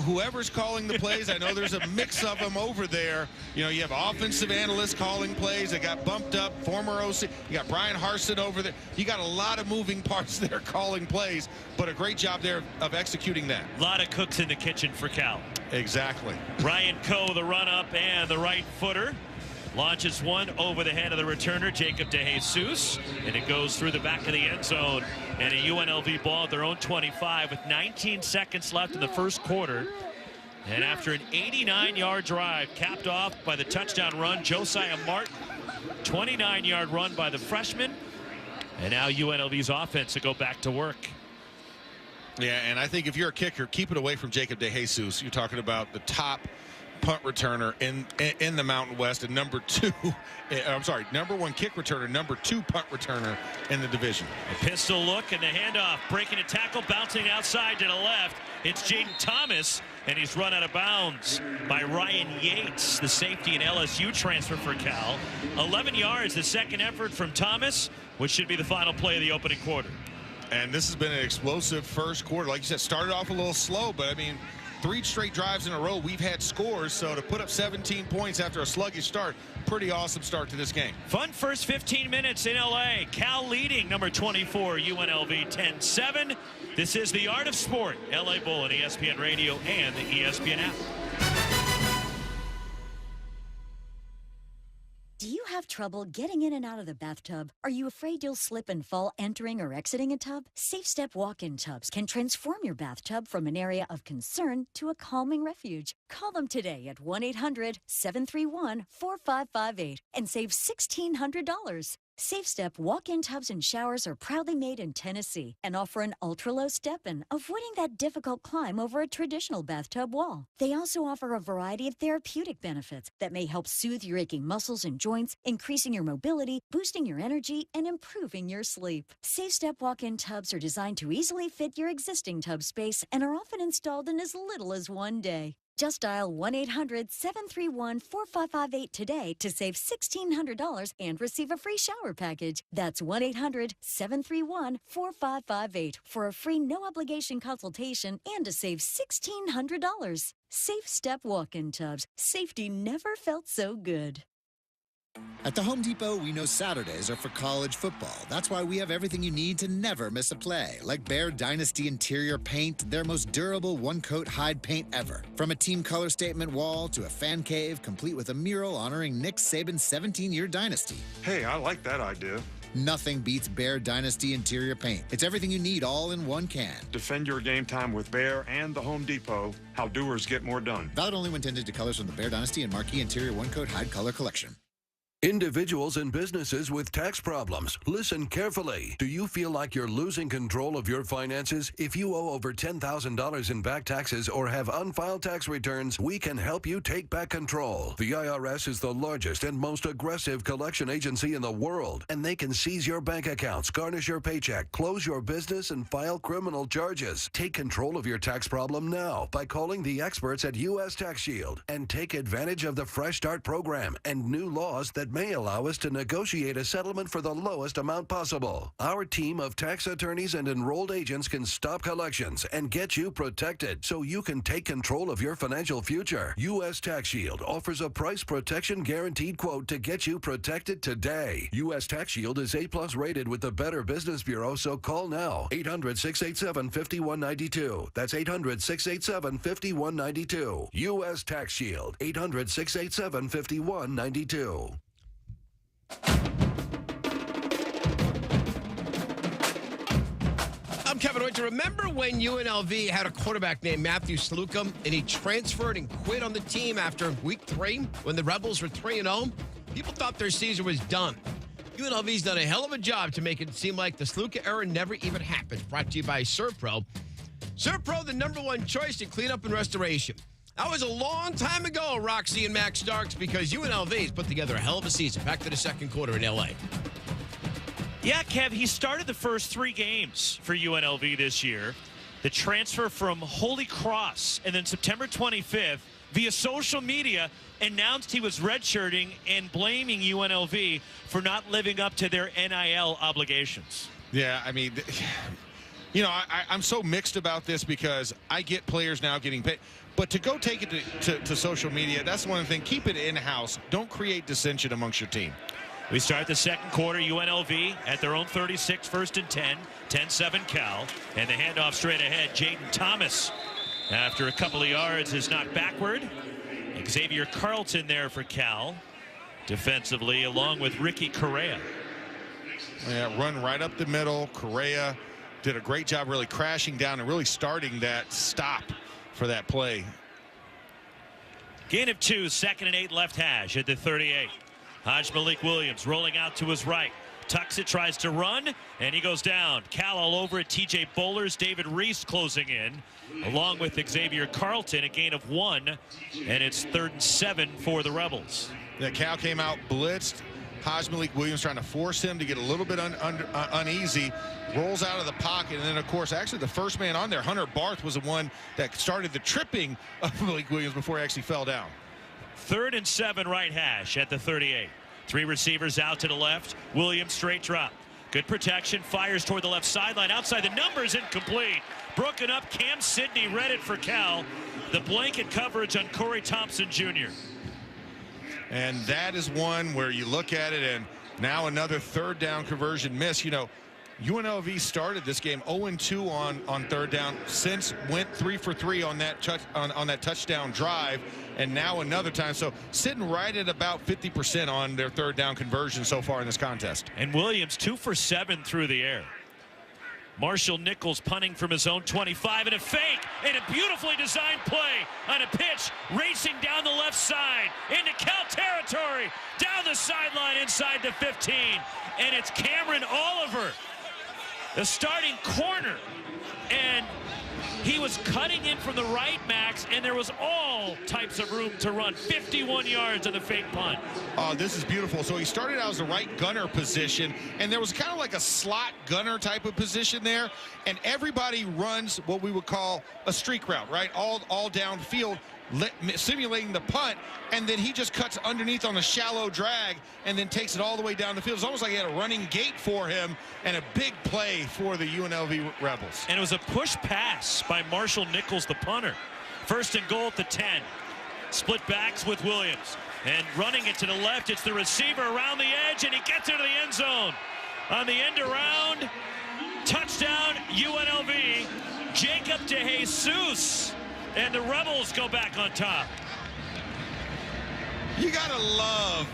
whoever's calling the plays, I know there's a mix of them over there. You have offensive analysts calling plays that got bumped up, former OC. You got Brian Harsin over there. You got a lot of moving parts there calling plays, but a great job there of executing that. A lot of cooks in the kitchen for Cal. Exactly. Ryan Coe, the run-up and the right footer. Launches one over the head of the returner, Jacob DeJesus, and it goes through the back of the end zone. And a UNLV ball at their own 25 with 19 seconds left in the first quarter. And after an 89-yard drive, capped off by the touchdown run, Josiah Martin, 29-yard run by the freshman. And now UNLV's offense to go back to work. Yeah, and I think if you're a kicker, keep it away from Jacob DeJesus. You're talking about the top punt returner in the Mountain West, and number 1 kick returner, number 2 punt returner in the division. A pistol look and the handoff, breaking a tackle, bouncing outside to the left. It's Jaden Thomas, and he's run out of bounds by Ryan Yates, the safety and LSU transfer for Cal. 11 yards, the second effort from Thomas, which should be the final play of the opening quarter. And this has been an explosive first quarter. Like you said, started off a little slow, but I mean, 3 straight drives in a row, we've had scores. So to put up 17 points after a sluggish start, pretty awesome start to this game. Fun first 15 minutes in L.A. Cal leading number 24, UNLV 10-7. This is The Art of Sport, L.A. Bull on ESPN Radio and the ESPN app. Do you have trouble getting in and out of the bathtub? Are you afraid you'll slip and fall entering or exiting a tub? Safe Step walk-in tubs can transform your bathtub from an area of concern to a calming refuge. Call them today at 1-800-731-4558 and save $1,600. Safe Step walk-in tubs and showers are proudly made in Tennessee and offer an ultra-low step-in, avoiding that difficult climb over a traditional bathtub wall. They also offer a variety of therapeutic benefits that may help soothe your aching muscles and joints, increasing your mobility, boosting your energy, and improving your sleep. Safe Step walk-in tubs are designed to easily fit your existing tub space and are often installed in as little as 1 day. Just dial 1-800-731-4558 today to save $1,600 and receive a free shower package. That's 1-800-731-4558 for a free no-obligation consultation and to save $1,600. Safe Step walk-in tubs. Safety never felt so good. At the Home Depot, we know Saturdays are for college football. That's why we have everything you need to never miss a play. Like Bear Dynasty interior paint, their most durable one-coat hide paint ever. From a team color statement wall to a fan cave, complete with a mural honoring Nick Saban's 17-year dynasty. Hey, I like that idea. Nothing beats Bear Dynasty interior paint. It's everything you need all in one can. Defend your game time with Bear and the Home Depot. How doers get more done. Valid only when tinted to colors from the Bear Dynasty and Marquee Interior One-Coat Hide Color Collection. Individuals and businesses with tax problems, listen carefully. Do you feel like you're losing control of your finances? If you owe over $10,000 in back taxes or have unfiled tax returns, we can help you take back control. The IRS is the largest and most aggressive collection agency in the world, and they can seize your bank accounts, garnish your paycheck, close your business, and file criminal charges. Take control of your tax problem now by calling the experts at U.S. Tax Shield and take advantage of the Fresh Start program and new laws that may allow us to negotiate a settlement for the lowest amount possible. Our team of tax attorneys and enrolled agents can stop collections and get you protected so you can take control of your financial future. U.S. Tax Shield offers a price protection guaranteed quote to get you protected today. U.S. Tax Shield is A+ rated with the Better Business Bureau, so call now. 800-687-5192. That's 800-687-5192. U.S. Tax Shield. 800-687-5192. I'm Kevin Hoyt. Remember when UNLV had a quarterback named Matthew Slocum and he transferred and quit on the team after week 3 when the Rebels were 3-0? People thought their season was done. UNLV's done a hell of a job to make it seem like the Slocum era never even happened. Brought to you by ServPro. ServPro, the #1 choice in cleanup and restoration. That was a long time ago, Roxy and Max Starks, because UNLV's put together a hell of a season. Back to the second quarter in L.A. Yeah, Kev, he started the first 3 games for UNLV this year. The transfer from Holy Cross, and then September 25th, via social media, announced he was redshirting and blaming UNLV for not living up to their NIL obligations. Yeah, I mean, you know, I'm so mixed about this because I get players now getting paid. But to go take it to social media, that's one thing. Keep it in-house. Don't create dissension amongst your team. We start the second quarter. UNLV at their own 36, 1st and 10. 10-7 Cal. And the handoff straight ahead. Jaden Thomas, after a couple of yards, is knocked backward. Xavier Carlton there for Cal defensively, along with Ricky Correa. Yeah, run right up the middle. Correa did a great job really crashing down and really starting that stop for that play. Gain of 2, 2nd and 8 left hash at the 38. Malik Williams rolling out to his right. Tucks it, tries to run, and he goes down. Cal all over it. TJ Bowlers, David Reese closing in, along with Xavier Carlton, a gain of 1, and it's 3rd and 7 for the Rebels. Yeah, Cal came out blitzed. Malik Williams trying to force him to get a little bit uneasy, rolls out of the pocket, and then, of course, actually the first man on there, Hunter Barth, was the one that started the tripping of Malik Williams before he actually fell down. 3rd and 7 right hash at the 38. 3 receivers out to the left. Williams straight drop. Good protection. Fires toward the left sideline. Outside the numbers, incomplete. Broken up. Cam Sidney read it for Cal. The blanket coverage on Corey Thompson Jr. And that is one where you look at it, and now another 3rd down conversion miss. You know, UNLV started this game 0-2 on 3rd down. Since went 3 for 3 on that touchdown drive, and now another time. So sitting right at about 50% on their 3rd down conversion so far in this contest. And Williams 2 for 7 through the air. Marshall Nichols punting from his own 25, and a fake, and a beautifully designed play on a pitch, racing down the left side into Cal territory, down the sideline inside the 15, and it's Cameron Oliver, the starting corner, and he was cutting in from the right, Max, and there was all types of room to run. 51 yards on the fake punt. Oh, this is beautiful. So he started out as the right gunner position, and there was kind of like a slot gunner type of position there, and everybody runs what we would call a streak route, right? All downfield, simulating the punt, and then he just cuts underneath on a shallow drag and then takes it all the way down the field. It's almost like he had a running gate for him and a big play for the UNLV Rebels. And it was a push pass by Marshall Nichols, the punter. 1st and goal at the 10. Split backs with Williams. And running it to the left, it's the receiver around the edge, and he gets into the end zone. On the end around, touchdown UNLV, Jacob DeJesus. And the Rebels go back on top. You gotta love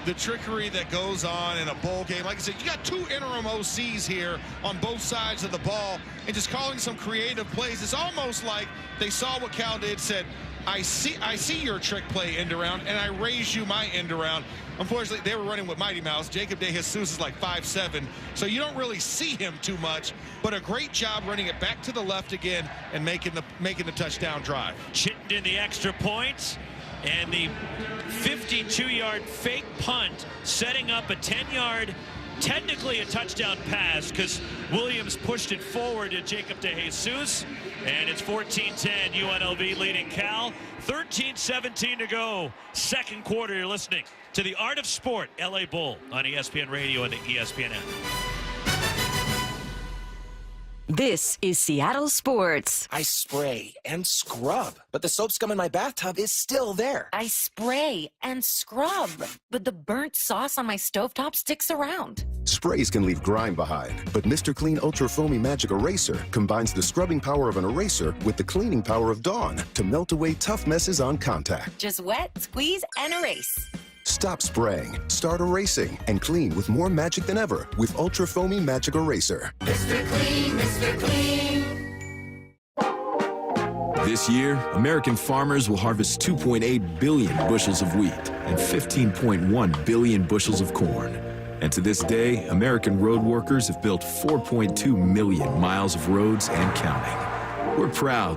the trickery that goes on in a bowl game. Like I said, you got 2 interim OCs here on both sides of the ball and just calling some creative plays. It's almost like they saw what Cal did, said, I see your trick play end around, and I raise you my end around. Unfortunately, they were running with Mighty Mouse. Jacob DeJesus is like 5'7", so you don't really see him too much, but a great job running it back to the left again and making the touchdown drive. Chittenden the extra point, and the 52-yard fake punt, setting up a 10-yard, technically a touchdown pass, because Williams pushed it forward to Jacob DeJesus, and it's 14-10, UNLV leading Cal. 13-17 to go, 2nd quarter. You're listening to The Art of Sport, LA Bowl, on ESPN Radio and the ESPN app. This is Seattle Sports. I spray and scrub, but the soap scum in my bathtub is still there. I spray and scrub, but the burnt sauce on my stovetop sticks around. Sprays can leave grime behind, but Mr. Clean Ultra Foamy Magic Eraser combines the scrubbing power of an eraser with the cleaning power of Dawn to melt away tough messes on contact. Just wet, squeeze, and erase. Stop spraying, start erasing, and clean with more magic than ever with Ultra Foamy Magic Eraser. Mr. Clean, Mr. Clean. This year, American farmers will harvest 2.8 billion bushels of wheat and 15.1 billion bushels of corn. And to this day, American road workers have built 4.2 million miles of roads and counting. We're proud